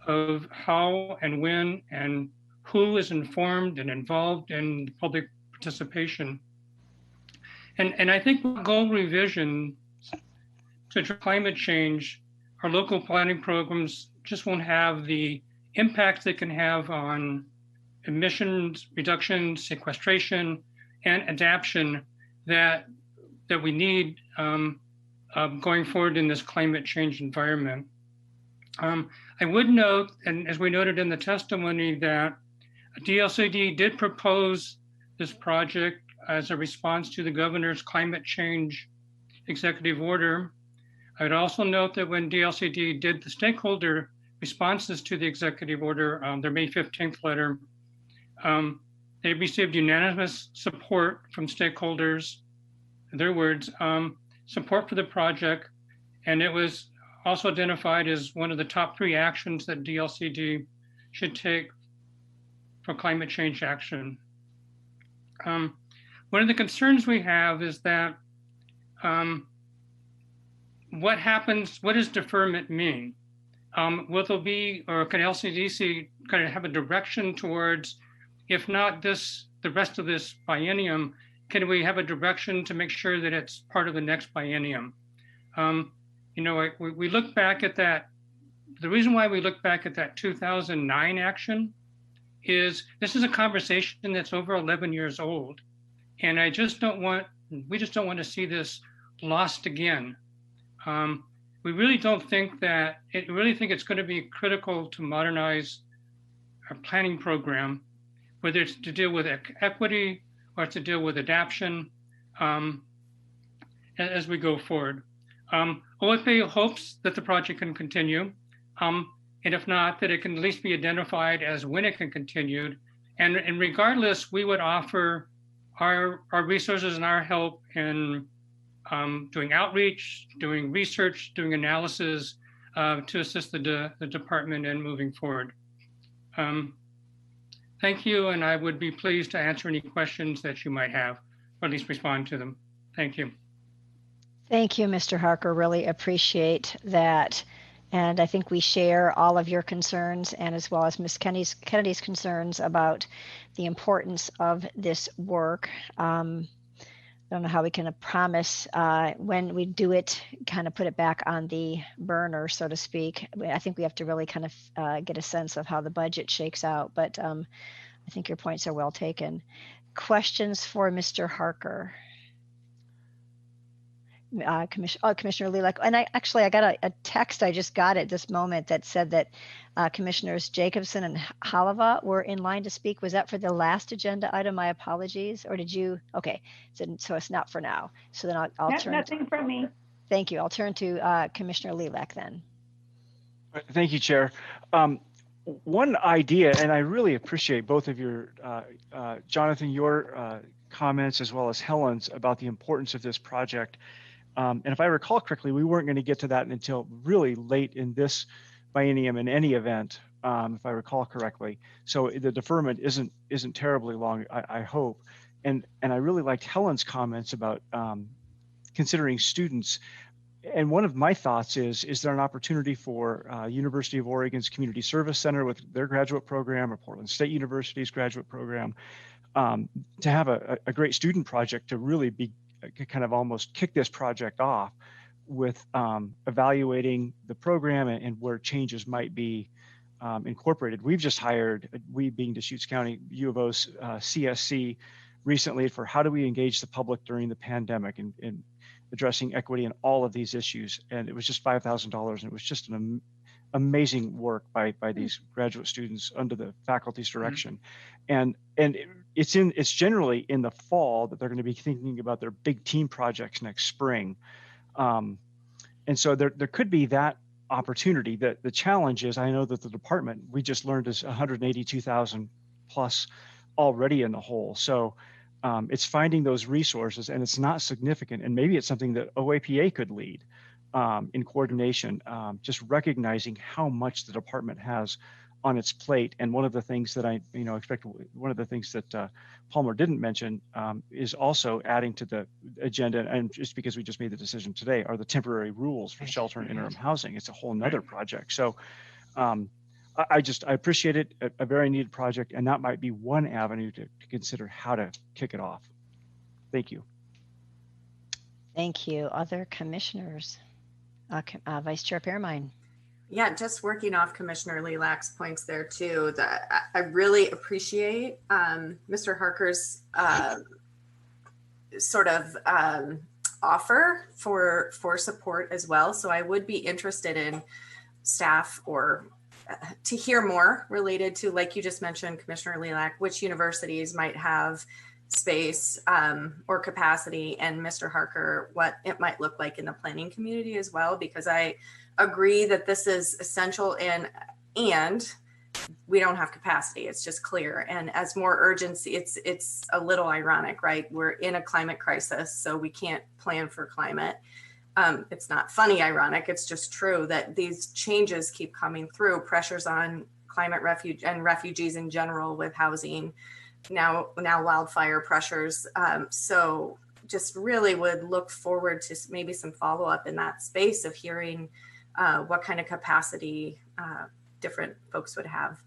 of how and when and who is informed and involved in public participation. And I think goal revision to address climate change, our local planning programs just won't have the impact they can have on emissions reduction, sequestration, and adaptation that we need going forward in this climate change environment. I would note, and as we noted in the testimony, that DLCD did propose this project as a response to the governor's climate change executive order. I would also note that when DLCD did the stakeholder responses to the executive order, their May 15th letter, they received unanimous support from stakeholders, in their words, support for the project, and it was also identified as one of the top 3 actions that DLCD should take for climate change action. One of the concerns we have is that what does deferment mean? Will there be, or can LCDC kind of have a direction towards, if not this, the rest of this biennium, can we have a direction to make sure that it's part of the next biennium? We look back at that. The reason why we look back at that 2009 action is this is a conversation that's over 11 years old. And we just don't want to see this lost again. we really don't think that, really think it's going to be critical to modernize our planning program, whether it's to deal with equity or to deal with adaptation as we go forward. OFA hopes that the project can continue, and if not, that it can at least be identified as when it can continue. And regardless, we would offer our resources and our help in doing outreach, doing research, doing analysis to assist the department in moving forward. Thank you, and I would be pleased to answer any questions that you might have, or at least respond to them. Thank you. Thank you, Mr. Harker. Really appreciate that. And I think we share all of your concerns, and as well as Ms. Kennedy's concerns about the importance of this work. I don't know how we can promise when we do it, kind of put it back on the burner, so to speak. I think we have to really kind of get a sense of how the budget shakes out, but I think your points are well taken. Questions for Mr. Harker? Commissioner Lilac, and I got a text, I just got at this moment that said that Commissioners Jacobson and Halava were in line to speak. Was that for the last agenda item? My apologies. Or did you? Okay, so it's not for now. So then I'll turn. Nothing from me. Thank you. I'll turn to Commissioner Lilac then. Thank you, Chair. One idea, and I really appreciate both of your, Jonathan, your comments as well as Helen's about the importance of this project. And if I recall correctly, we weren't going to get to that until really late in this biennium in any event, if I recall correctly. So the deferment isn't terribly long, I hope. And I really liked Helen's comments about considering students. And one of my thoughts is there an opportunity for University of Oregon's Community Service Center with their graduate program, or Portland State University's graduate program, to have a great student project to really be kind of almost kick this project off with evaluating the program and where changes might be incorporated. We've just hired, we being Deschutes County, U of O's CSC recently for how do we engage the public during the pandemic and addressing equity and all of these issues. And it was just $5,000, and it was just an amazing work by these graduate students under the faculty's direction. And it's generally in the fall that they're going to be thinking about their big team projects next spring. And so there could be that opportunity. That the challenge is, I know that the department, we just learned, is 182,000 plus already in the hole. So it's finding those resources, and it's not significant. And maybe it's something that OAPA could lead in coordination, just recognizing how much the department has on its plate. And one of the things that I expect, one of the things that Palmer didn't mention is also adding to the agenda, and just because we just made the decision today, are the temporary rules for shelter and interim housing. It's a whole nother project. So I appreciate it, a very needed project, and that might be one avenue to consider how to kick it off. Thank you. Thank you. Other commissioners? Vice Chair Permine. Yeah, just working off Commissioner Lilac's points there too, that I really appreciate Mr. Harker's sort of offer for support as well. So I would be interested in staff or to hear more related to, like you just mentioned, Commissioner Lilac, which universities might have space or capacity, and Mr. Harker, what it might look like in the planning community as well, because I agree that this is essential and we don't have capacity. It's just clear. And as more urgency, it's a little ironic, right? We're in a climate crisis, so we can't plan for climate. It's not funny ironic, it's just true that these changes keep coming through, pressures on climate refuge and refugees in general with housing, now wildfire pressures. So just really would look forward to maybe some follow-up in that space of hearing what kind of capacity different folks would have.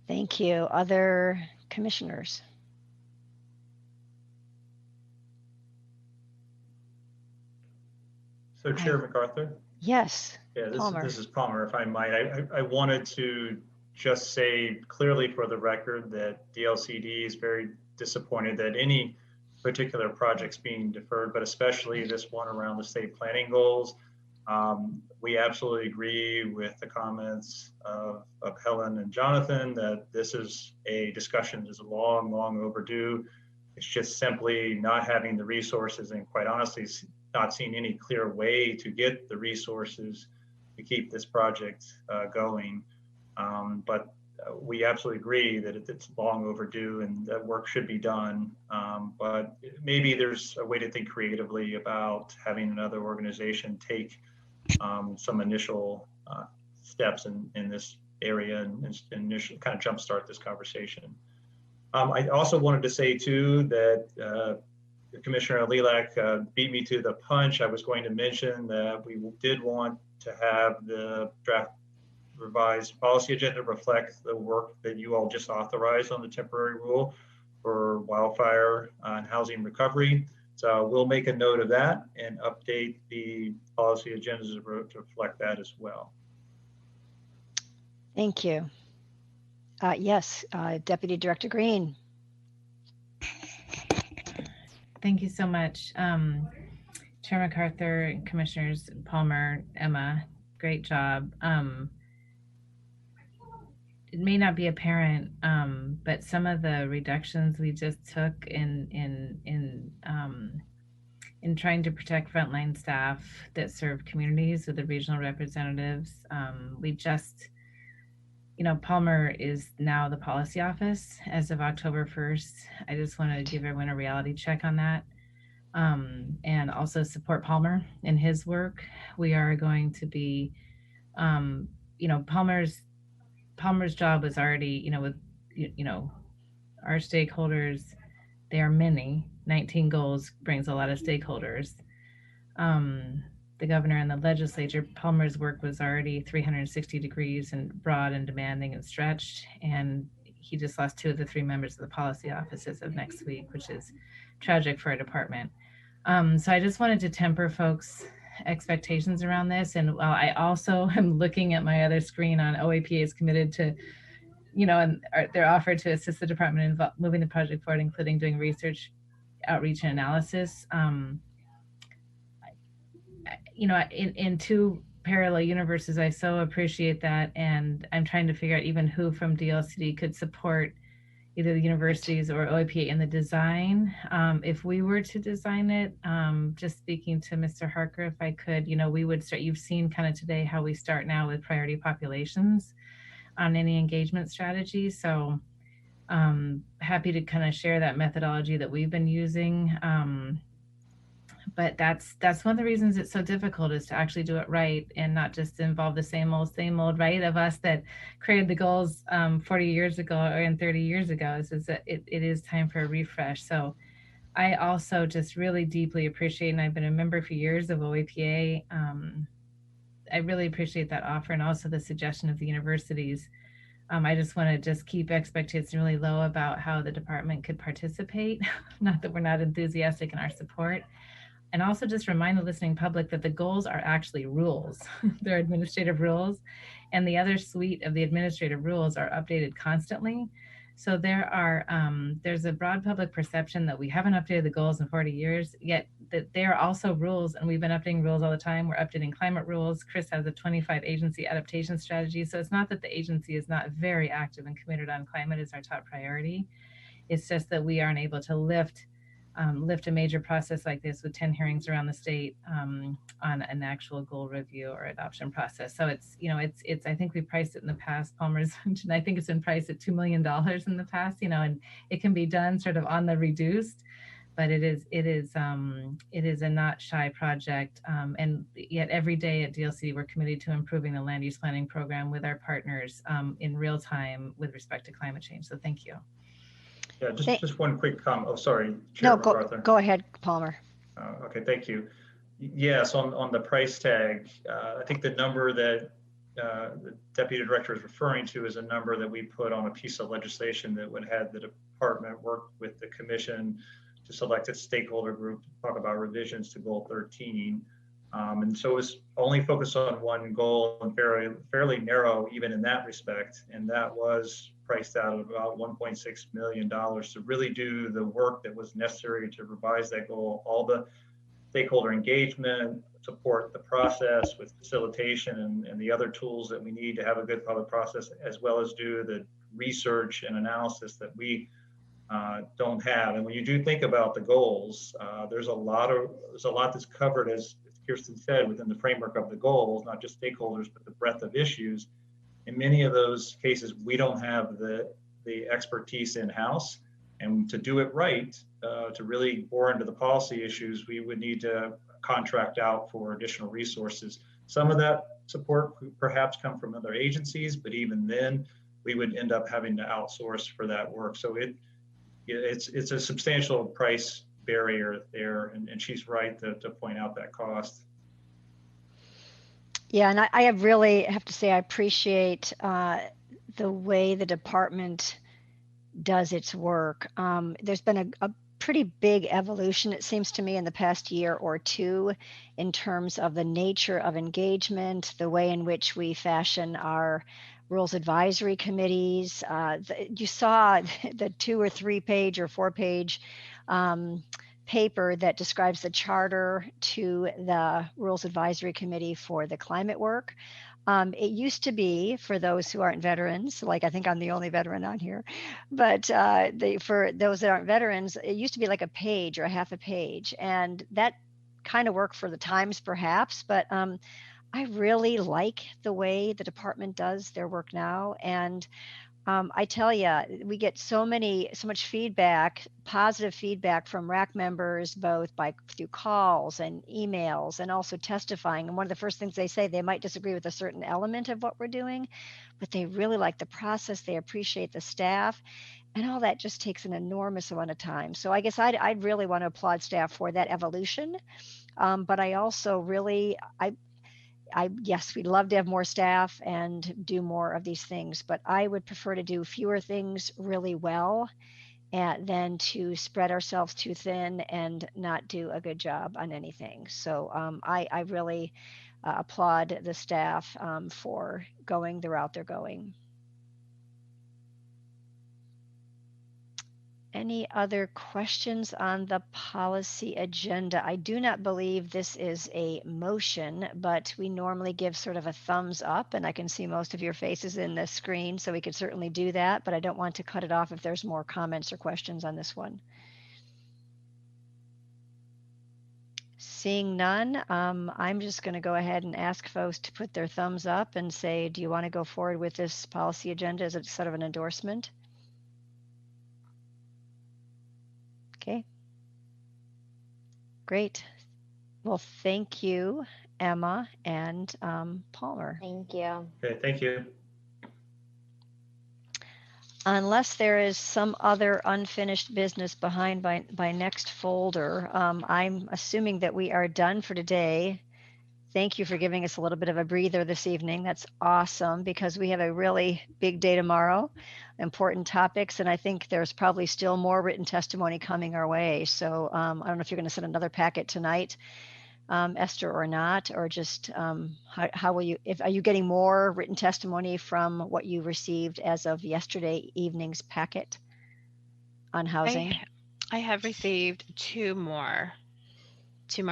Thank you. Other commissioners? So Chair MacArthur? Yes. Yeah, this is Palmer, if I might. I wanted to just say clearly for the record that DLCD is very disappointed that any particular projects being deferred, but especially this one around the state planning goals. We absolutely agree with the comments of Helen and Jonathan that this is a discussion that is long, long overdue. It's just simply not having the resources, and quite honestly, not seeing any clear way to get the resources to keep this project going. But we absolutely agree that it's long overdue and that work should be done. But maybe there's a way to think creatively about having another organization take some initial steps in this area and initially kind of jumpstart this conversation. I also wanted to say too that Commissioner Lilac beat me to the punch. I was going to mention that we did want to have the draft revised policy agenda reflect the work that you all just authorized on the temporary rule for wildfire and housing recovery. So we'll make a note of that and update the policy agendas to reflect that as well. Thank you. Yes, Deputy Director Green. Thank you so much. Chair MacArthur, Commissioners Palmer, Emma, great job. It may not be apparent, but some of the reductions we just took in trying to protect frontline staff that serve communities with the regional representatives, we just, Palmer is now the policy office as of October 1st. I just want to give everyone a reality check on that, and also support Palmer in his work. We are going to be, Palmer's job is already, with, our stakeholders, they are many. 19 goals brings a lot of stakeholders. The governor and the legislature, Palmer's work was already 360 degrees and broad and demanding and stretched. And he just lost 2 of the 3 members of the policy office as of next week, which is tragic for our department. So I just wanted to temper folks' expectations around this. And while I also am looking at my other screen on OAPA is committed to, and they're offered to assist the department in moving the project forward, including doing research, outreach, and analysis. In 2 parallel universes, I so appreciate that. And I'm trying to figure out even who from DLCD could support either the universities or OAPA in the design. If we were to design it, just speaking to Mr. Harker, if I could, we would start, you've seen kind of today how we start now with priority populations on any engagement strategy. So happy to kind of share that methodology that we've been using. But that's one of the reasons it's so difficult, is to actually do it right and not just involve the same old, right, of us that created the goals 40 years ago and 30 years ago. It is time for a refresh. So I also just really deeply appreciate, and I've been a member for years of OAPA. I really appreciate that offer, and also the suggestion of the universities. I just want to just keep expectations really low about how the department could participate. Not that we're not enthusiastic in our support. And also just remind the listening public that the goals are actually rules. They're administrative rules, and the other suite of the administrative rules are updated constantly. So there's a broad public perception that we haven't updated the goals in 40 years, yet that they are also rules, and we've been updating rules all the time. We're updating climate rules. Chris has a 25 agency adaptation strategy. So it's not that the agency is not very active and committed on climate as our top priority. It's just that we aren't able to lift a major process like this with 10 hearings around the state on an actual goal review or adoption process. So it's I think we priced it in the past, Palmer's mentioned, I think it's been priced at $2 million in the past, and it can be done sort of on the reduced, but it is a not shy project. And yet every day at DLC, we're committed to improving the land use planning program with our partners in real time with respect to climate change. So thank you. Yeah, just one quick comment. Oh, sorry, Chair MacArthur. Go ahead, Palmer. Okay, thank you. Yes, on the price tag, I think the number that the Deputy Director is referring to is a number that we put on a piece of legislation that would have the department work with the commission to select a stakeholder group to talk about revisions to Goal 13. And so it was only focused on one goal and fairly narrow even in that respect, and that was priced out at about $1.6 million to really do the work that was necessary to revise that goal. All the stakeholder engagement, support the process with facilitation and the other tools that we need to have a good public process, as well as do the research and analysis that we don't have. And when you do think about the goals, there's a lot that's covered, as Kirsten said, within the framework of the goals, not just stakeholders, but the breadth of issues. In many of those cases, we don't have the expertise in-house. And to do it right, to really bore into the policy issues, we would need to contract out for additional resources. Some of that support could perhaps come from other agencies, but even then, we would end up having to outsource for that work. So it's a substantial price barrier there, and she's right to point out that cost. Yeah, and I really have to say I appreciate the way the department does its work. There's been a pretty big evolution, it seems to me, in the past year or two in terms of the nature of engagement, the way in which we fashion our rules advisory committees. You saw the 2 or 3 page or 4 page paper that describes the charter to the Rules Advisory Committee for the climate work. It used to be, for those who aren't veterans, like I think I'm the only veteran on here, but for those that aren't veterans, it used to be like a page or a half a page. And that kind of worked for the times perhaps, but I really like the way the department does their work now. And I tell you, we get so much feedback, positive feedback from RAC members, both through calls and emails and also testifying. And one of the first things they say, they might disagree with a certain element of what we're doing, but they really like the process. They appreciate the staff, and all that just takes an enormous amount of time. So I guess I'd really want to applaud staff for that evolution. But I also really, yes, we'd love to have more staff and do more of these things, but I would prefer to do fewer things really well than to spread ourselves too thin and not do a good job on anything. So I really applaud the staff for going the route they're going. Any other questions on the policy agenda? I do not believe this is a motion, but we normally give sort of a thumbs up, and I can see most of your faces in the screen, so we could certainly do that, but I don't want to cut it off if there's more comments or questions on this one. Seeing none, I'm just going to go ahead and ask folks to put their thumbs up and say, do you want to go forward with this policy agenda as a sort of an endorsement? Okay. Great. Well, thank you, Emma and Palmer. Thank you. Okay, thank you. Unless there is some other unfinished business behind by next folder, I'm assuming that we are done for today. Thank you for giving us a little bit of a breather this evening. That's awesome, because we have a really big day tomorrow, important topics, and I think there's probably still more written testimony coming our way. So I don't know if you're going to send another packet tonight, Esther, or not, or just how will you, are you getting more written testimony from what you received as of yesterday evening's packet on housing? I have received two more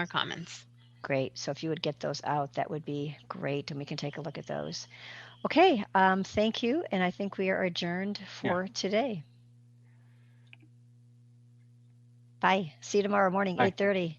comments. Great. So if you would get those out, that would be great, and we can take a look at those. Okay. Thank you. And I think we are adjourned for today. Bye. See you tomorrow morning, 8:30.